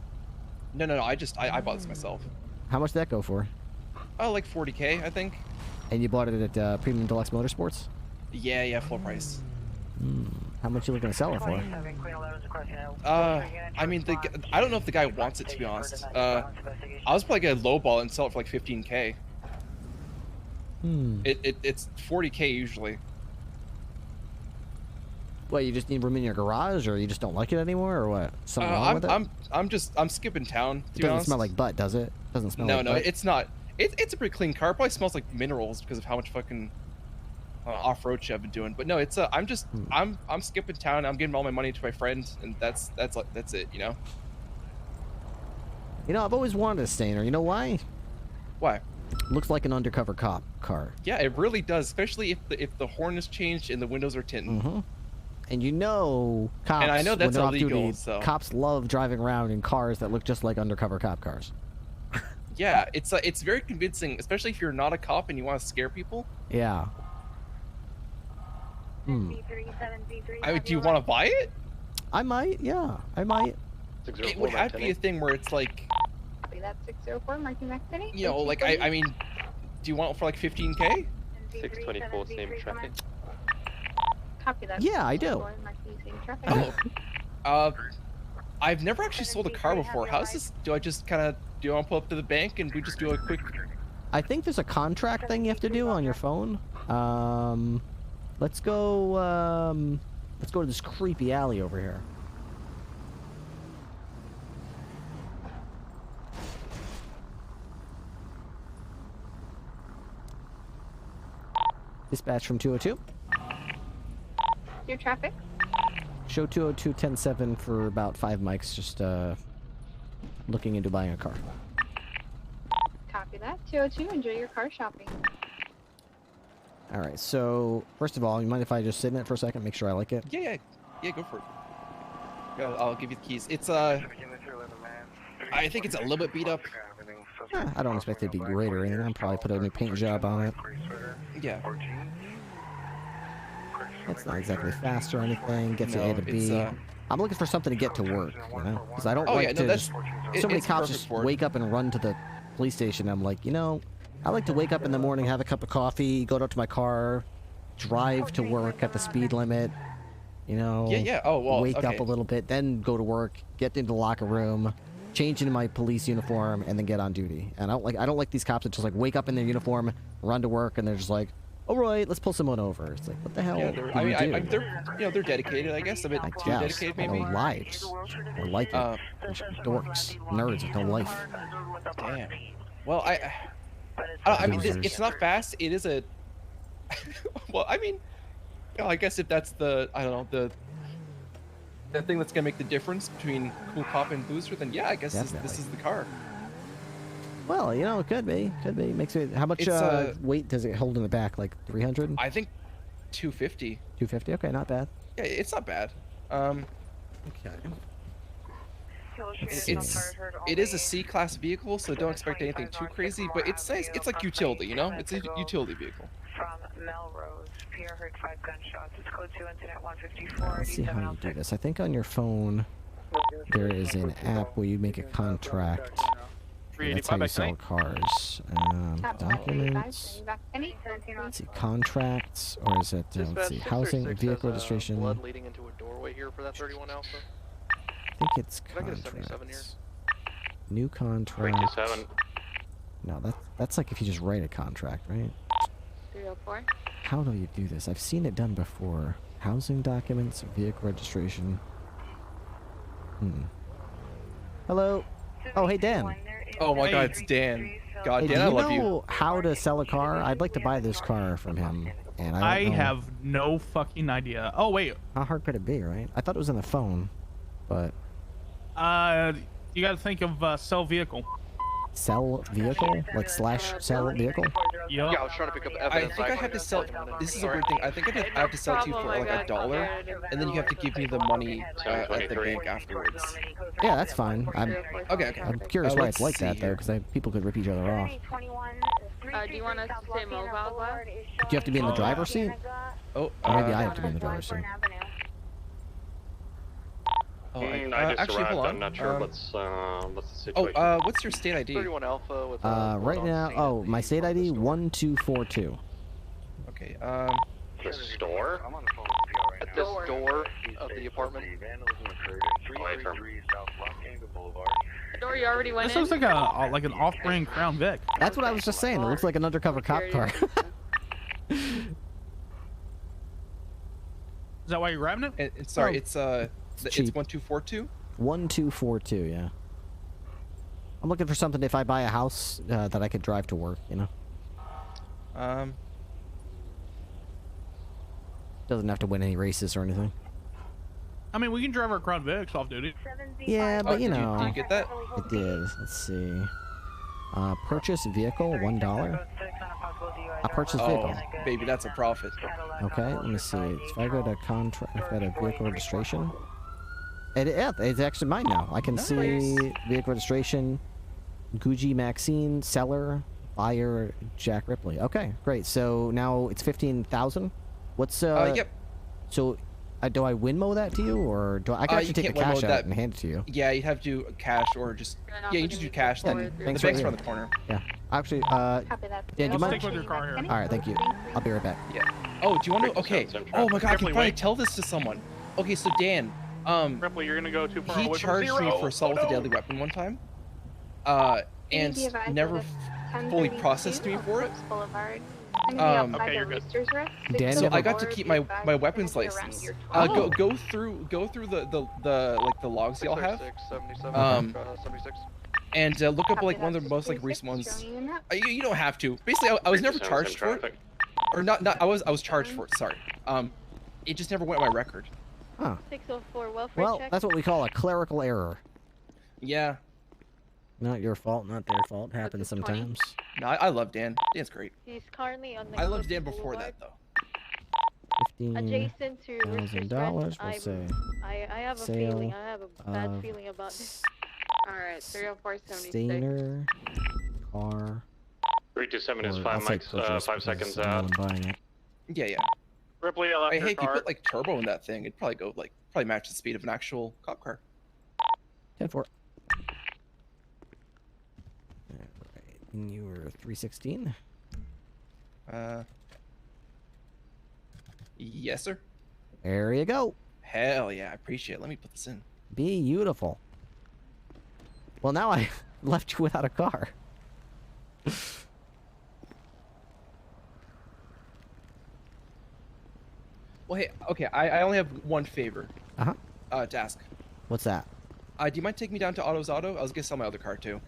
No. I bought this myself. How much did that go for? Oh, like 40K, I think. And you bought it at Premium Deluxe Motorsports? Yeah, full price. How much you looking to sell it for? I mean, I don't know if the guy wants it, to be honest. I was probably gonna lowball and sell it for like 15K. It's 40K usually. What, you just need room in your garage, or you just don't like it anymore, or what? Something wrong with it? I'm skipping town. It doesn't smell like butt, does it? Doesn't smell like butt? No, it's not. It's a pretty clean car. It probably smells like minerals because of how much fucking off-road shit I've been doing. But no, it's I'm skipping town. I'm giving all my money to my friend, and that's it. You know. You know, I've always wanted a stainer. You know why? Why? Looks like an undercover cop car. Yeah, it really does, especially if the horn is changed and the windows are tinted. And you know, cops, and I know that's when illegal, off-duty, so. Cops love driving around in cars that look just like undercover cop cars. Yeah, it's very convincing, especially if you're not a cop and you want to scare people. Yeah. Do you want to buy it? I might, yeah, I might. It would have to be a thing where it's like, Copy that. 604, marking back city. You know, like I mean, do you want it for like 15K? 624, same traffic. Copy that. Yeah, I do. 604, marking same traffic. Oh. I've never actually sold a car before. How's this? Do I just kind of do you want to pull up to the bank and we just do a quick? I think there's a contract thing you have to do on your phone. Let's go to this creepy alley over here. Dispatch from 202. Your traffic. Show 202 10-7 for about 5 mics, just looking into buying a car. Copy that. 202, enjoy your car shopping. Alright, so first of all, you mind if I just sit in it for a second, make sure I like it? Yeah, go for it. Yeah, I'll give you the keys. It's I think it's a little bit beat up. I don't expect it to be great or anything. I'll probably put a new paint job on it. Yeah. It's not exactly fast or anything. Gets you A to B. I'm looking for something to get to work, you know? Because I don't like to just... So many cops just wake up and run to the police station. I'm like, you know, I like to wake up in the morning, have a cup of coffee, go out to my car, drive to work at the speed limit, you know? Yeah. Oh, well, wake up a little bit, then go to work, get into the locker room, change into my police uniform, and then get on duty. And I don't like these cops that just like wake up in their uniform, run to work, and they're just like, all right, let's pull someone over. It's like, what the hell? Yeah, do? they're dedicated, I guess. A bit too dedicated, maybe. No lives. Or like it. Dorks. Nerds with no life. Damn. Well, I mean, it's not fast. It is a... well, I mean, you know, I guess if that's the, I don't know, the thing that's going to make the difference between Cool Cop and Booster, then yeah, I guess this is the car. Well, you know, it could be. Makes it. How much weight does it hold in the back? Like 300? I think 250. 250. Okay, not bad. Yeah, it's not bad. Okay. It is a C-class vehicle, so don't expect anything too crazy. But it's nice. It's like utility, you know. It's a utility vehicle. From Melrose, Pierre heard 5 gunshots. It's code 2 incident 154. Let's see how you do this. I think on your phone there is an app where you make a contract. That's how you sell cars. Documents. Let's see, contracts, or is it? Let's see, housing, vehicle registration. Blood leading into a doorway here for that 31 Alpha. I think it's contracts. New contract. No, that's like if you just write a contract, right? 304. How do you do this? I've seen it done before. Housing documents, vehicle registration. Hello. Oh, hey Dan. Oh my God, it's Dan. God, Dan, I love you. Do you know how to sell a car? I'd like to buy this car from him, and I don't know. have no fucking idea. Oh wait. How hard could it be, right? I thought it was on the phone, but. You got to think of sell vehicle. Sell vehicle? Like slash sell vehicle? Yeah, I was trying to pick up evidence. I think I have to sell. This is a weird thing. I think I have to sell it to you for like $1, and then you have to give me the money at the bank afterwards. Yeah, that's fine. Okay. I'm curious why it's like that though, because people could rip each other off. Do you want us to stay mobile, though? Do you have to be in the driver's seat? Oh, or maybe I have to be in the driver's seat. Oh, I just actually, arrived. hold on. I'm not sure what's the situation. Oh, what's your state ID? 31 Alpha with right now, my state ID 1242. Okay. The store? At this door of the apartment. The door you already went This in? looks like an off-brand Crown Vic. That's what I was just saying. It looks like an undercover cop car. Is that why you're grabbing it? It's 1242. 1242, yeah. I'm looking for something if I buy a house that I could drive to work, you know. Doesn't have to win any races or anything. I mean, we can drive our Crown Vics off duty. Yeah, but you know. Do you get that? It did. Let's see. Purchase vehicle, $1. I purchase vehicle. Baby, that's a profit. Okay, let me see. If I go to contract, I've got a vehicle registration. Yeah, it's actually mine now. I can see vehicle registration, Gucci Maxine, seller, buyer, Jack Ripley. Okay, great. So now it's 15,000. What's Yep. So Do I Winmo that to you, or do I can actually you take the can't Venmo cash out that. and hand it to you? Yeah, you'd have to do cash or just yeah, you just do cash. Then the Thanks bank's right around the corner. Yeah. Actually, Dan, do you mind? Stick with your car here. All right, thank you. I'll be right back. Yeah. Oh, do you want to? Okay. Oh my God, I can finally tell this to someone. Okay, so Dan, Ripley, you're gonna go too far he away from charged me zero. for assault with a deadly weapon one time, and never fully processed me for it. Okay, you're good. Dan, So I got to keep my weapons license. Go through the logs y'all have. 76. And look up like one of the most like recent ones. You don't have to. Basically, I was never charged for it, or not. I was charged for it. Sorry. It just never went on my record. Huh. 604 welfare Well, check. that's what we call a clerical error. Yeah. Not your fault, not their fault. Happens sometimes. No, I love Dan. Dan's great. He's currently on the I loved Dan before that though. Adjacent to $15,000, we'll say. I have a Sale feeling. I have a bad feeling about this. Alright, 30476. Stainer, car. 327 is or 5 I'll say mics, purchase 5 because seconds I'm the out. one buying it. Yeah. Ripley, I left Hey, your if you car. put like turbo in that thing, it'd probably go like match the speed of an actual cop car. 10-4. Alright, you were 316. Yes, sir. There you go. Hell yeah, I appreciate it. Let me put this in. Beautiful. Well, now I left you without a car. Well, hey, okay, I only have one favor. To ask. What's that? Do you mind taking me down to Auto's Auto? I was gonna sell my other car too.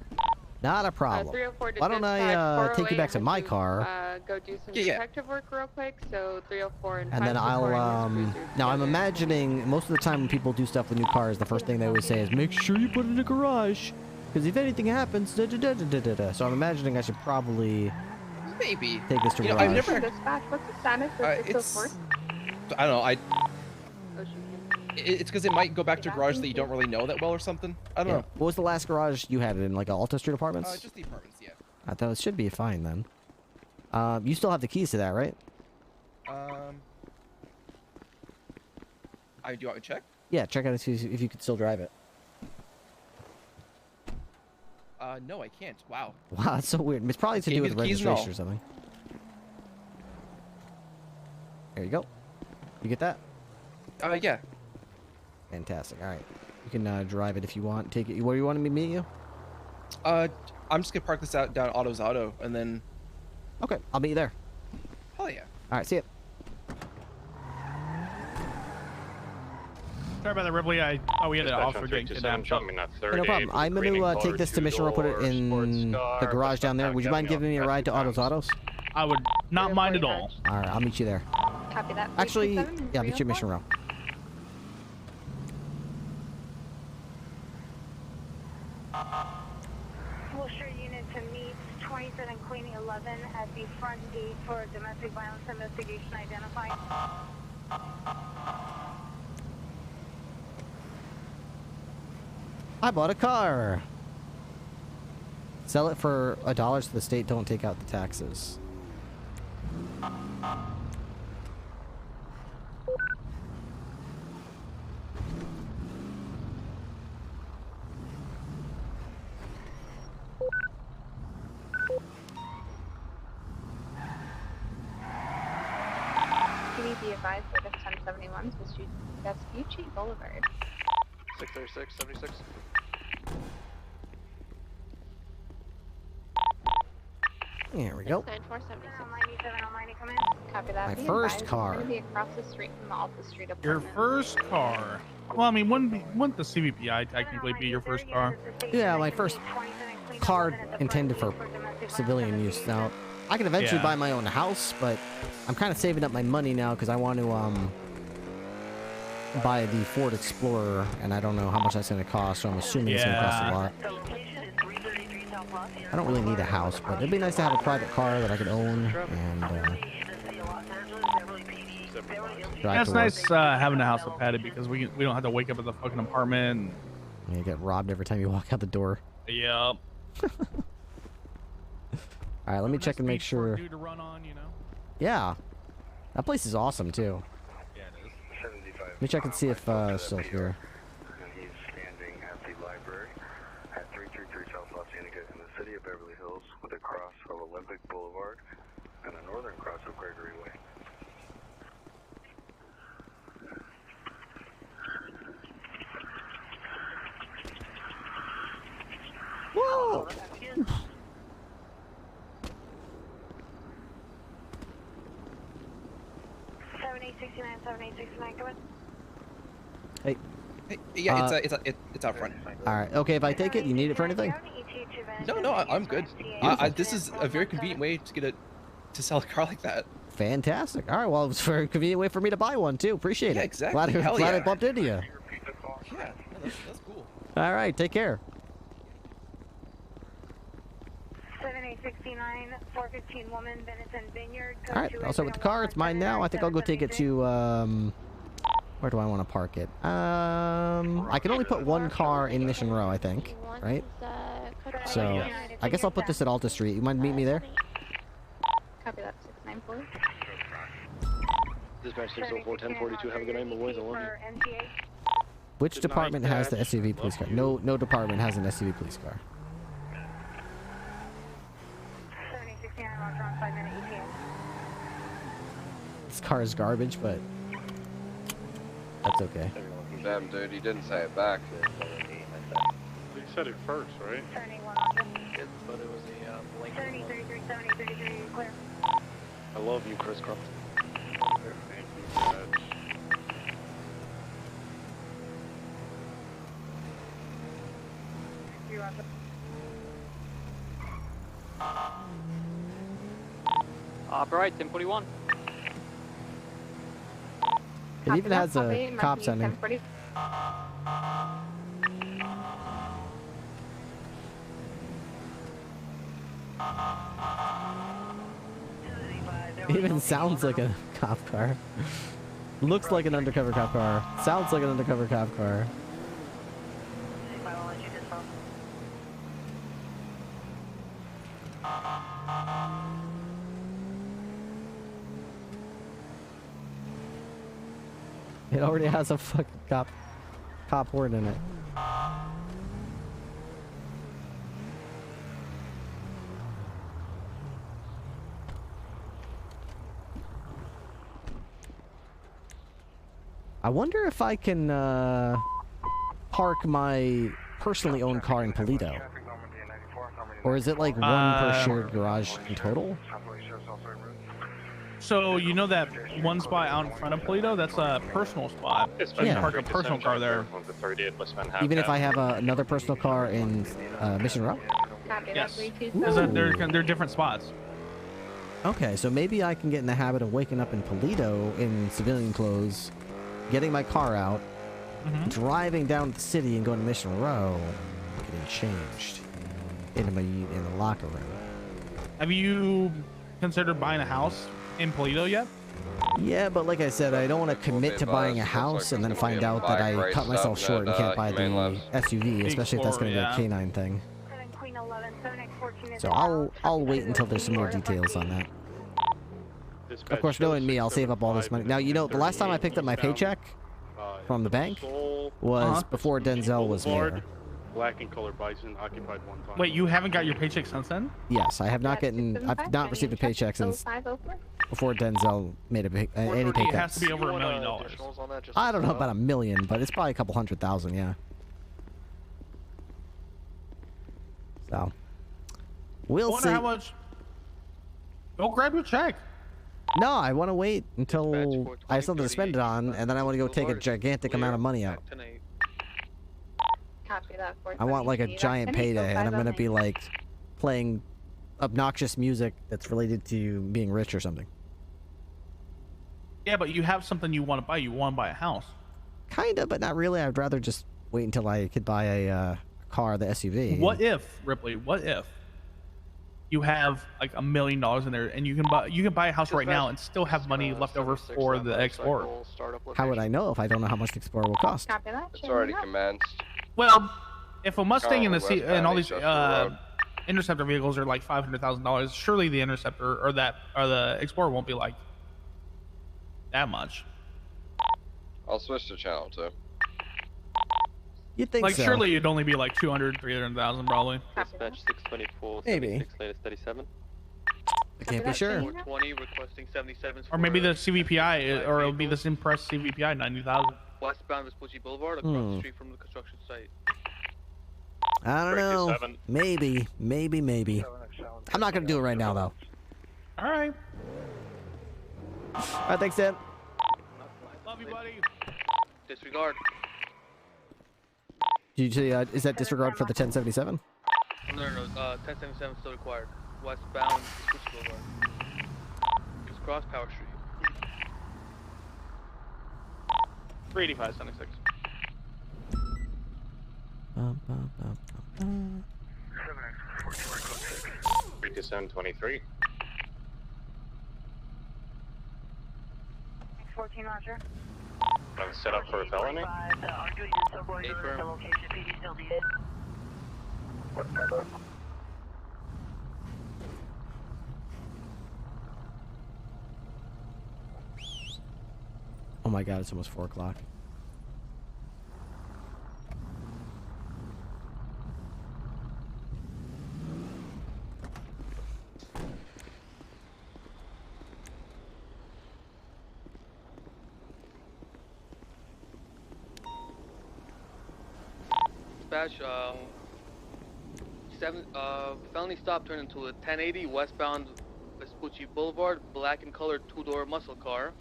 Not a problem. 304 to Why don't I take you back to my car? Go do some Yeah. detective work real quick. So 304 and And then 524 I'll, in this cruiser. now I'm imagining most of the time when people do stuff with new cars, the first thing they always say is, make sure you put it in a garage. Because if anything happens, da da da da da da. So I'm imagining I should probably maybe take this to garage. I've never. Dispatch, what's the status of 604? I don't know. It's because it might go back to a garage that you don't really know that well or something. I don't know. What was the last garage you had it in? Like Alta Street Apartments? Just the apartments, yeah. I thought it should be fine then. You still have the keys to that, right? Do you want me to check? Yeah, check out and see if you could still drive it. No, I can't. Wow. Wow, that's so weird. It's probably to do with registration or something. There you go. You get that? Yeah. Fantastic. All right. You can drive it if you want. Take it. Where you want me to meet you? I'm just gonna park this out down Auto's Auto, and then. Okay, I'll meet you there. Hell yeah. All right, see ya. Sorry about that, Ripley. We had an officer getting kidnapped. No problem. I'm gonna take this to Mission Row, put it in the garage down there. Would you mind giving me a ride to Autos? I would not mind at all. All right, I'll meet you there. Copy that. Actually, yeah, meet you at Mission Row. Wilshire unit to meet 27 Queen 11 at the front gate for domestic violence investigation identified. I bought a car. Sell it for $1 to the state. Don't take out the taxes. Please be advised that it's 1071 Vespucci Boulevard. 636, 76. There we go. Copy that. My Be first advised, car. It's going to be across the street from the Alta Street Your apartment. first car. Well, I mean, wouldn't the CVPI technically be your first car? Yeah, my first car intended for civilian use. Now, I can eventually buy my own house, but I'm kind of saving up my money now because I want to buy the Ford Explorer, and I don't know how much that's going to cost, so I'm assuming it's going to cost a lot. I don't really need a house, but it'd be nice to have a private car that I could own and drive That's to work. nice having a house with padded because we don't have to wake up at the fucking apartment. And you get robbed every time you walk out the door. Yep. All right, let me check and make sure. Dude to run on, you know? Yeah, that place is awesome too. Yeah, it is. 75 Let me check and see if it's still here. And he's standing at the library at 333 South Los Angeles in the city of Beverly Hills with a cross of Olympic Boulevard and a northern cross of Gregory Way. Whoa! 7869, 7869, come in. Hey. Yeah, it's out front. All right. Okay, if I take it, you need it for anything? No, I'm good. This is a very convenient way to sell a car like that. Fantastic. All right. Well, it's a very convenient way for me to buy one too. Appreciate it. Exactly. Glad I bumped into you. Yeah, that's cool. All right. Take care. 7869, 415 woman, Benetton Vineyard. All right. I'll start with the car. It's mine now. I think I'll go take it to where do I want to park it? I can only put one car in Mission Row, I think, right? So I guess I'll put this at Alta Street. You mind meet me there? Copy that, 694. Dispatch 604 1042. Have a good night, my boys. I love you. Which department has the SUV police car? No department has an SUV police car. 7069, Roger on 5-minute ETA. This car is garbage, but that's okay. Damn, dude, you didn't say it back. You said it first, right? 71, But it was a link. 7033, 7033, clear. I love you, Chris Croft. Thank you, Dad. You Roger. Right, 1041. It even has a cop sending. It even sounds like a cop car. Looks like an undercover cop car. Sounds like an undercover cop car. It already has a fucking cop horn in it. I wonder if I can park my personally owned car in Polito. Or is it like one per shared garage in total? So you know that one spot out in front of Polito? That's a personal spot. So you can park a personal car there. Even if I have another personal car in Mission Row? Yes. Because they're different spots. Okay, so maybe I can get in the habit of waking up in Polito in civilian clothes, getting my car out, driving down to the city and going to Mission Row, getting changed in the locker room. Have you considered buying a house in Polito yet? Yeah, but like I said, I don't want to commit to buying a house and then find out that I cut myself short and can't buy the SUV, especially if that's going to be a canine thing. So I'll wait until there's some more details on that. Of course, knowing me, I'll save up all this money. Now, you know, the last time I picked up my paycheck from the bank was before Denzel was mayor. Black and colored bison occupied one time. Wait, you haven't got your paycheck since then? Yes, I have not I've not received a paycheck since before Denzel made any pay It has cuts. to be over $1 million. I don't know about $1 million, but it's probably a couple $100,000, yeah. So, we'll see. How much? Go grab your check. No, I want to wait until I have something to spend it on, and then I want to go take a gigantic amount of money out. Copy that. I want like a giant payday, and I'm gonna be like playing obnoxious music that's related to being rich or something. Yeah, but you have something you want to buy. You want to buy a house. Kinda, but not really. I'd rather just wait until I could buy a car, the SUV. What if, Ripley? What if you have like $1 million in there, and you can buy a house right now and still have money left over for the Explorer? How would I know if I don't know how much the Explorer will cost? Copy that. It's already commenced. Well, if a Mustang and all these Interceptor vehicles are like $500,000, surely the Interceptor or the Explorer won't be like that much. I'll switch to channel 2. You think Like, so? surely it'd only be like 200, 300,000 probably. Dispatch 624, Maybe. 76, latest 37. I can't be sure. 420 requesting 77. Or maybe the CVPI, or it'll be this impressed CVPI 90,000. Westbound Vespucci Boulevard across the street from the construction site. I don't know. 327. Maybe. I'm not gonna do it right now though. All right. All right, thanks, Dan. Love you, buddy. Disregard. Did you say, is that disregard for the 1077? No, 1077 still required. Westbound Vespucci Boulevard. Just cross Power Street. 385, 76. 32723. 14 Roger. I'm set up for a felony. Our duty is still going on the location. PD still needed. Oh my god, it's almost 4 o'clock. Dispatch, felony stop turned into a 1080 westbound Vespucci Boulevard, black and colored 2-door muscle car.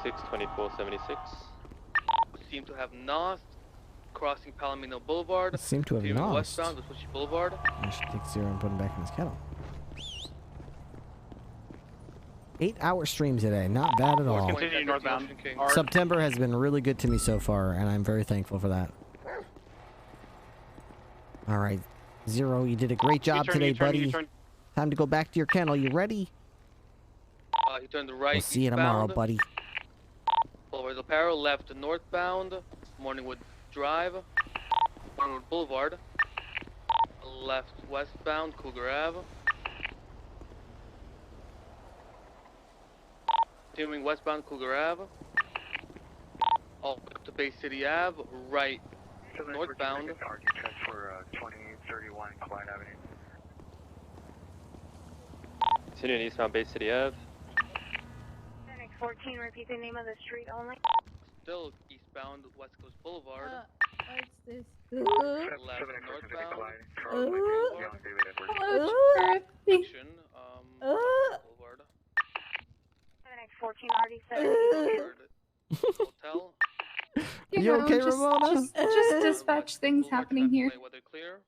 624, 76. Seem to have nosed, crossing Palomino Boulevard. Seem to have continuing nosed. westbound Vespucci Boulevard. I should take 0 and put him back in his kennel. 8-hour stream today, not bad at all. Continue northbound. September has been really good to me so far, and I'm very thankful for that. All right, 0, you did a great job today, buddy. Time to go back to your kennel. You ready? He turned right. We'll see you tomorrow, buddy. Boulevard Del Perro, left northbound, Morningwood Drive, Morningwood Boulevard, left westbound, Cougar Ave. Continuing westbound, Cougar Ave, all the way up to Bay City Ave, right northbound. For 2831 Clyde Avenue. Continuing eastbound Bay City Ave. 14, repeat the name of the street only. Still eastbound, West Coast Boulevard. What's this? Left northbound. Section, Boulevard. 14, already 7. Hotel. You okay, Ramona? Just dispatch things happening here. Weather clear.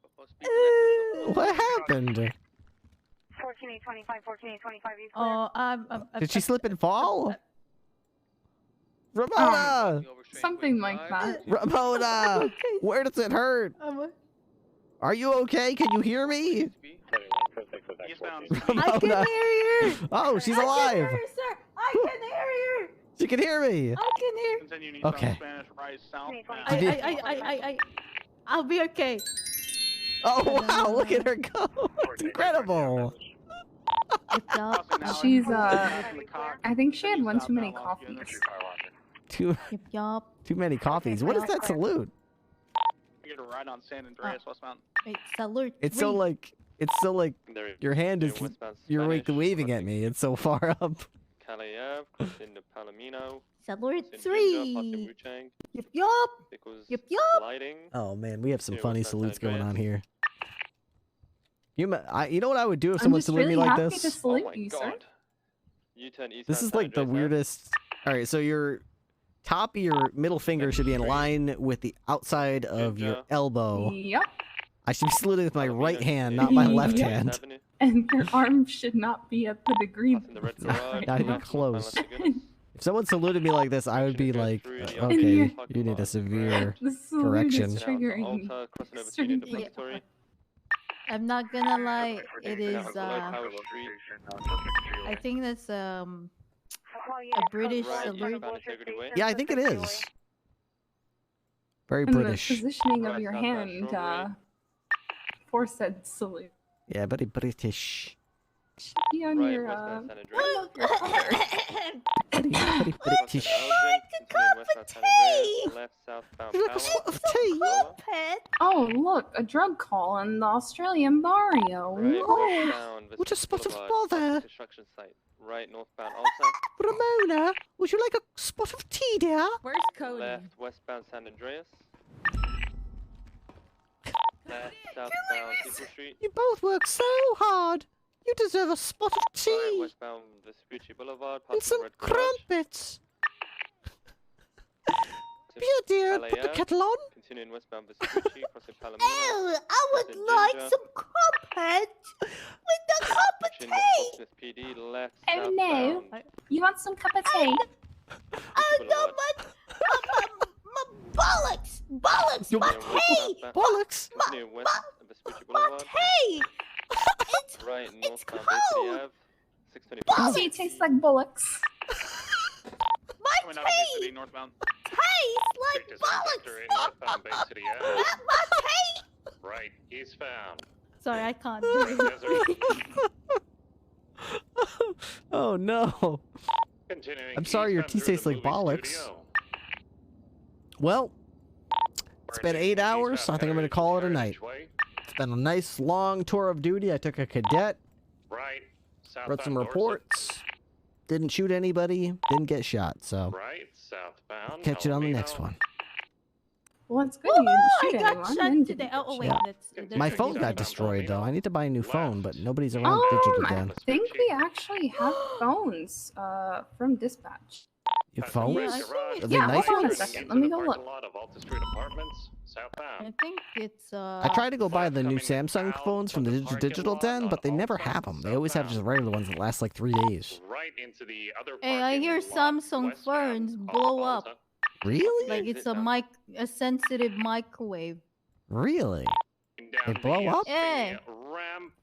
What happened? 14825, 14825. Oh, Did she slip and fall? Ramona! Something like that. Ramona! Where does it hurt? Are you okay? Can you hear me? I can hear you. Oh, she's alive. I can hear you, sir. I can hear you. She can hear me. I can hear. Okay. I'll be okay. Oh wow! Look at her go. It's incredible. She's I think she had one too many coffees. Too many coffees. What is that salute? You get a ride on San Andreas westbound. Wait, salute. It's so like your hand is you're like waving at me. It's so far up. Calais Ave, crossing the Palomino. Salute 3. Yup yup. Yup yup. Oh man, we have some funny salutes going on here. You know what I would do if someone saluted me like this? Oh my god. This is like the weirdest. All right, so your top of your middle finger should be in line with the outside of your elbow. Yep. I should be saluting with my right hand, not my left Yep. hand. And your arm should not be at the degree. Not even close. If someone saluted me like this, I would be like, okay, you need a severe The salute correction. is triggering. I'm not gonna lie. It is. I think that's a British salute. Yeah, I think it is. Very And British. the positioning of your hand for said salute. Yeah, very British. Should be on your Very British. tea! Left southbound Would you like a spot of tea? Pet? Oh, look, a drug call in the Australian barrio. Right, Oh, westbound, what a spot of Boulevard, bother. construction site. Right, northbound Alta. Ramona, would you like a spot of tea, dear? Where's Cody? Left, westbound San Andreas. Left, southbound People Street. You both work so hard. You deserve a spot of tea. Right, westbound Vespucci Boulevard. And some crumpets. Here, dear, put the kettle on. Continuing westbound Vespucci, crossing Palomino. Oh, I would like some crumpets with the cup of tea. PD, left, Oh no, you want some cup of tea? Oh no, my bollocks! Bollocks! My tea! Bollocks! Continuing west Vespucci Boulevard. Tea! Right, northbound cold. Bay City Ave. 625. Tea tastes like bullocks. Coming out of Bay City, northbound. Tastes like bollocks! Northbound Bay City Ave. Not my tea! Right, eastbound. Sorry, I can't do it. Oh no. Continuing I'm sorry your tea eastbound through tastes the like movie bollocks. studio. Well, it's been 8 hours, so I think I'm gonna call it a night. It's been a nice long tour of duty. I took a cadet, Right, wrote some southbound reports, didn't shoot anybody, didn't get shot, so Right, southbound. catch it on the Palomino. next one. Well, it's good you didn't shoot I got anyone. shot and today. didn't Oh, get wait, shot. that's My phone got destroyed though. I need to buy a new phone, but nobody's around Digital I Den. think we actually have phones from dispatch. Your phones? Yeah, I think Are they Yeah, nice hold on a ones? second. Let me go look. A lot of Alta Street Apartments, southbound. I think it's I tried to go buy the new Samsung phones from the Digital Den, but they never have them. They always have just regular ones that last like 3 days. Right into the other Hey, I hear Samsung phones blow up. Really? Like it's a sensitive microwave. Really? They blow up? Yeah.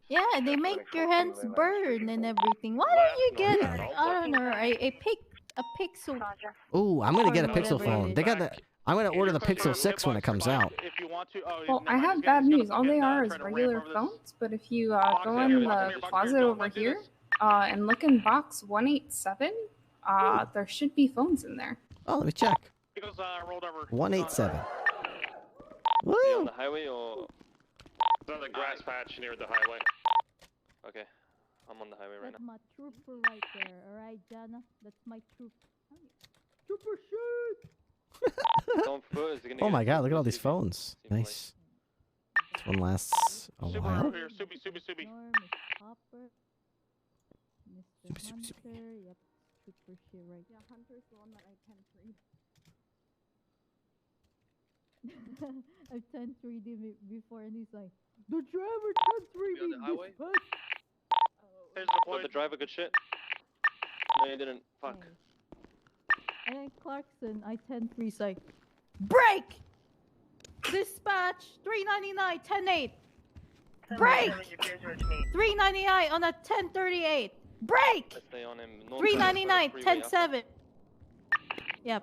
Yeah, they make your hands burn and everything. Why don't you get, I don't know, a Pixel? Ooh, I'm gonna get a Or Pixel whatever it phone. is. They got the. I'm gonna order the Pixel 6 when it comes out. Well, I have bad news. All they are is regular phones, but if you go in the closet over here and look in box 187, there should be phones in there. Oh, let me check. 187. Are you on the highway or? It's on the grass patch near the highway. Okay, I'm on the highway right That's now. my trooper right there. Alright, Jana? That's my troop. Trooper shoot! Don't foot, is it gonna Oh get my god, look at all super these phones. Nice. This one lasts a while. here, Subi. Hopper. Mr. Hunter. Yep. Trooper shit right. Yeah, Hunter's the one that I can read. I've 10-3'd him before and he's like, the driver 10-3'd on me the highway? this Got the driver good shit? No, you didn't. Fuck. And then Clarkson, I 10-3's like, break! Dispatch 399 10-8. Break! 399 on a 1038. Break! Stay on him. 399 10-7. Yep.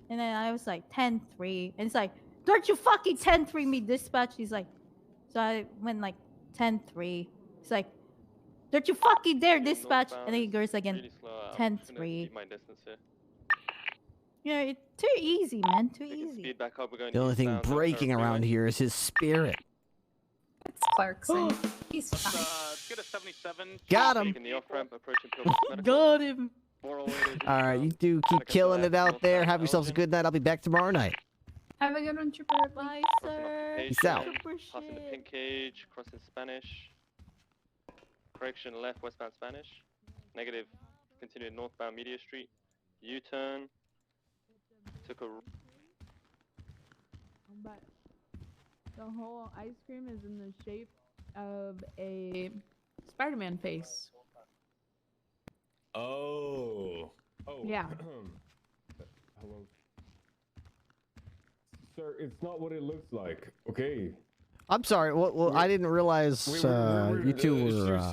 And then I was like 10-3. And it's like, don't you fucking 10-3 me, dispatch. He's like, so I went like 10-3. It's like, don't you fucking dare, dispatch. And then he goes again, 10-3. My distance here. Yeah, it's too easy, man. Too easy. Speed back up. We're going The only thing eastbound, breaking around here is his spirit. It's Clarkson. He's fine. Let's get a 77. Got him. Taking the off-ramp, approaching Pilgrim Medical. Got him. 408 is Alright, you do keep killing it out there. Have yourselves a good night. I'll be back tomorrow night. Have a good one, Trooper. Bye, sir. Peace out. Passing the pink cage, crossing Spanish. Correction, left, westbound Spanish. Negative, continuing northbound Media Street. U-turn. Took a... But the whole ice cream is in the shape of a Spider-Man face. Oh. Oh. Yeah. Hello. Sir, it's not what it looks like. Okay. I'm sorry. Well, I didn't realize you two were.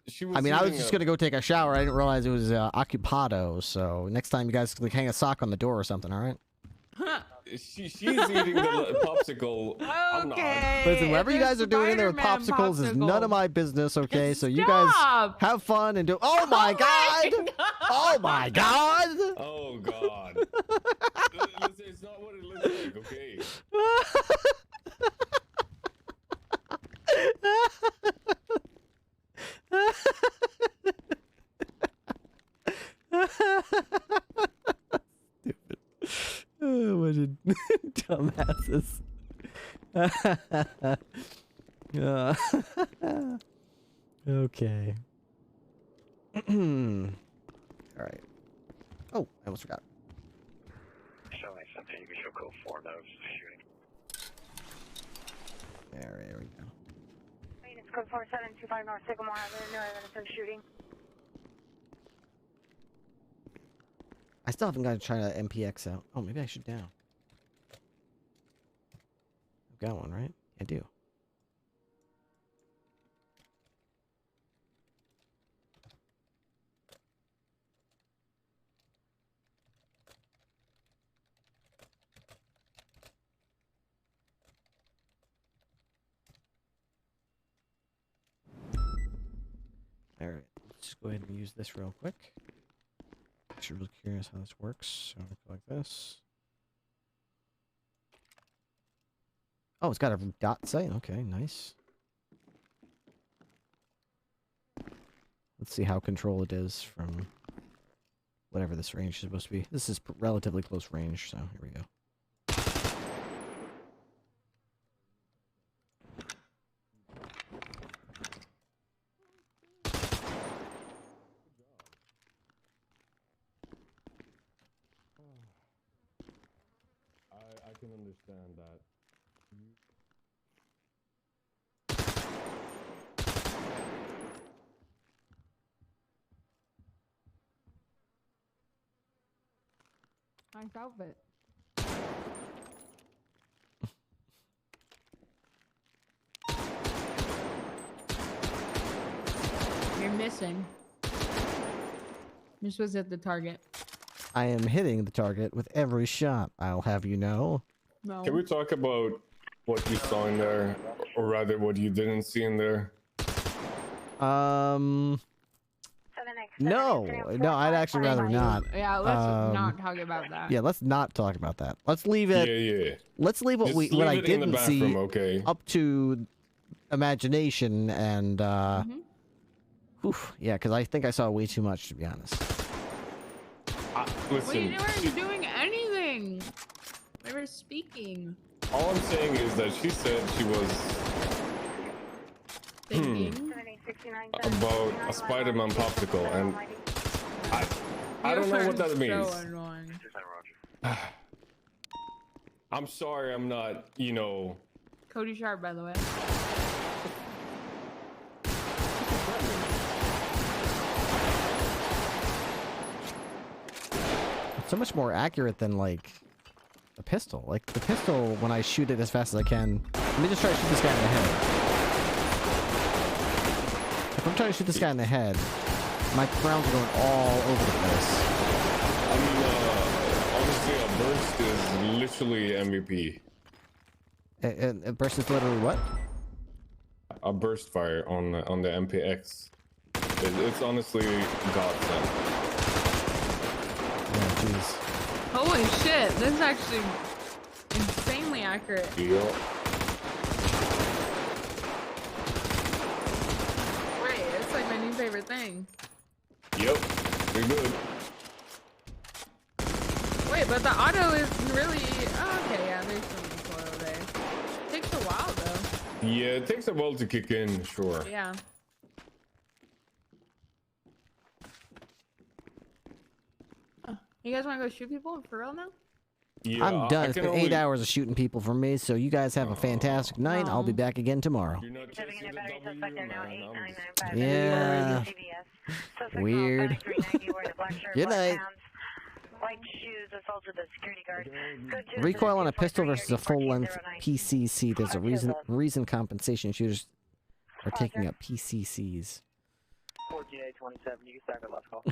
She was I mean, I was using just a- gonna go take a shower. I didn't realize it was occupado. So next time, you guys like hang a sock on the door or something. All right. She's eating the popsicle. I'm not. Listen, whatever you guys are doing in there with popsicles is none of my business. Okay, so you guys have fun and do. Oh my god! Oh my god! Oh god. Listen, bunch of dumbasses. Okay. Alright. Oh, I almost forgot. Showing something, you can show code 4 notes shooting. There we go. It's code 4725 North Sycamore Avenue, no evidence of shooting. I still haven't got to try to MPX out. Oh, maybe I should now. I've got one, right? I do. Alright, let's just go ahead and use this real quick. Actually, really curious how this works. So go like this. Oh, it's got a dot sight. Okay, nice. Let's see how control it is from whatever this range is supposed to be. This is relatively close range, so here we go. I can understand that. Nice outfit. You're missing. You're supposed to hit the target. I am hitting the target with every shot, I'll have you know. No. Can we talk about what you saw in there, or rather what you didn't see in there? No, I'd actually rather not. Yeah, let's not talk about that. Yeah, let's not talk about that. Let's leave it. Yeah. Let's leave what Just what I leave it in the didn't bathroom, see okay? up to imagination and yeah, because I think I saw way too much, to be honest. Listen, We weren't doing anything. We were speaking. all I'm saying is that she said she was Thinking. about a Spider-Man popsicle, and I don't know what that means. So annoying. I'm sorry, I'm not, you know. Cody Sharp, by the way. It's so much more accurate than like a pistol. Like the pistol, when I shoot it as fast as I can. Let me just try to shoot this guy in the head. If I'm trying to shoot this guy in the head, my rounds are going all over the place. I mean, honestly, a burst is literally MVP. A burst is literally what? A burst fire on the MPX. It's honestly godsend. Oh, jeez. Holy shit, this is actually insanely accurate. Yep. Wait, it's like my new favorite thing. Yep. You're good. Wait, but the auto is really... Oh, okay, yeah, there's some recoil there. Takes a while, though. Yeah, it takes a while to kick in, sure. Yeah. You guys want to go shoot people for real now? Yeah, I'm done. It's been 8 hours of shooting people for me, so you guys have a fantastic night. I'll be back again tomorrow. Yeah. Weird. Good night. White shoes, assaulted the security guard. Recoil on a pistol versus a full-length PCC. There's a reason compensation shooters are taking up PCCs. 14-8-27, you can start the last call.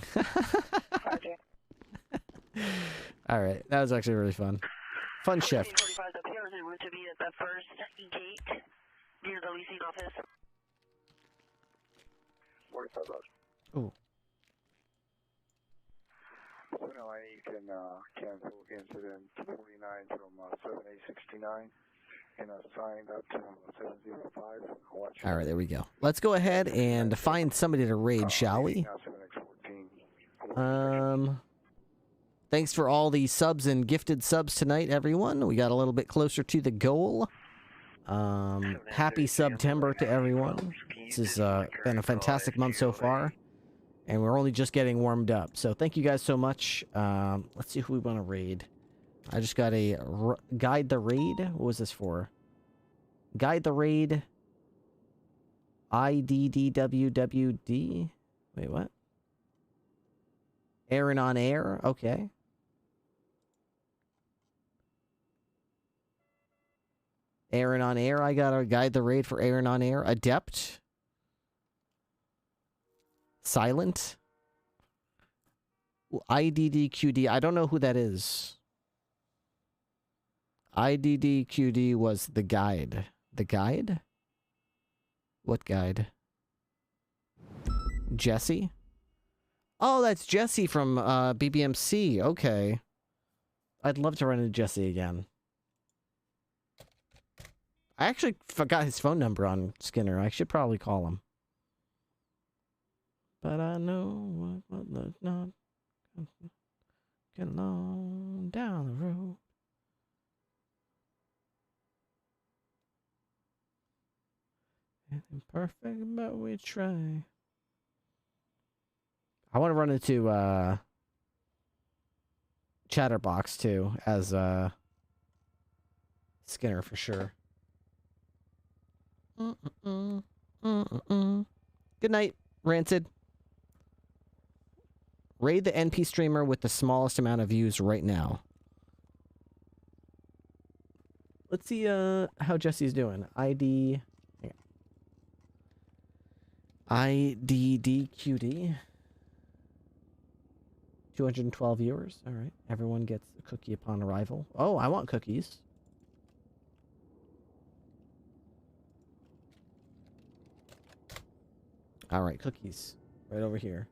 Alright, that was actually really fun. Fun shift. 45 up here, and we're to be at the first gate near the leasing office. 45 bucks. Ooh. So now you can cancel incident 49 from 7869 and assign that to 705. Alright, there we go. Let's go ahead and find somebody to raid, shall we? Thanks for all the subs and gifted subs tonight, everyone. We got a little bit closer to the goal. Happy September to everyone. This has been a fantastic month so far, and we're only just getting warmed up. So thank you guys so much. Let's see who we want to raid. I just got a guide the raid. What was this for? Guide the raid. IDDWWD. Wait, what? Aaron on air. Okay. Aaron on air. I got to guide the raid for Aaron on air. Adept. Silent. IDDQD. I don't know who that is. IDDQD was the guide. The guide? What guide? Jesse? Oh, that's Jesse from BBMC. Okay. I'd love to run into Jesse again. I actually forgot his phone number on Skinner. I should probably call him. But I know what not get along down the road. Imperfect, but we try. I want to run into Chatterbox too as Skinner for sure. Good night, Rancid. Raid the NP streamer with the smallest amount of views right now. Let's see how Jesse's doing. IDDQD. 212 viewers. All right. Everyone gets a cookie upon arrival. Oh, I want cookies. All right, cookies. Right over here.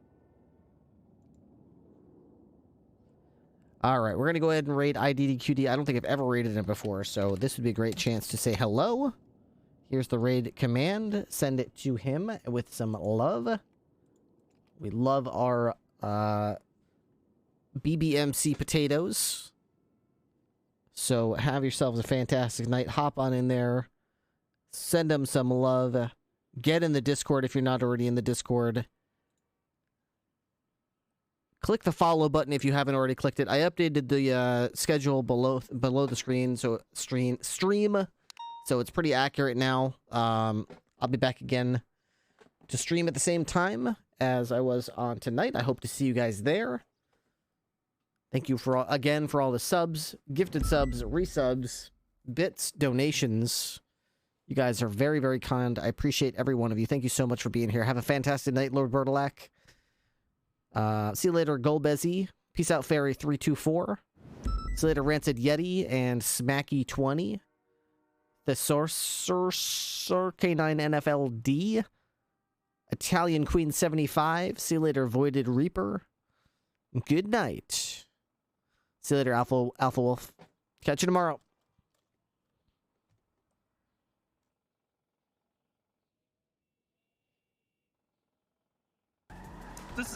All right, we're going to go ahead and raid IDDQD. I don't think I've ever raided him before, so this would be a great chance to say hello. Here's the raid command. Send it to him with some love. We love our BBMC potatoes. So have yourselves a fantastic night. Hop on in there. Send them some love. Get in the Discord if you're not already in the Discord. Click the follow button if you haven't already clicked it. I updated the schedule below the screen, so stream. So it's pretty accurate now. I'll be back again to stream at the same time as I was on tonight. I hope to see you guys there. Thank you again for all the subs, gifted subs, resubs, bits, donations. You guys are very, very kind. I appreciate every one of you. Thank you so much for being here. Have a fantastic night, Lord Bertolac. See you later, Golbezzy. Peace out, Fairy 324. See you later, Rancid Yeti and Smacky20. The Sorcerer Canine NFLD. Italian Queen 75. See you later, Voided Reaper. Good night. See you later, Alpha Wolf. Catch you tomorrow.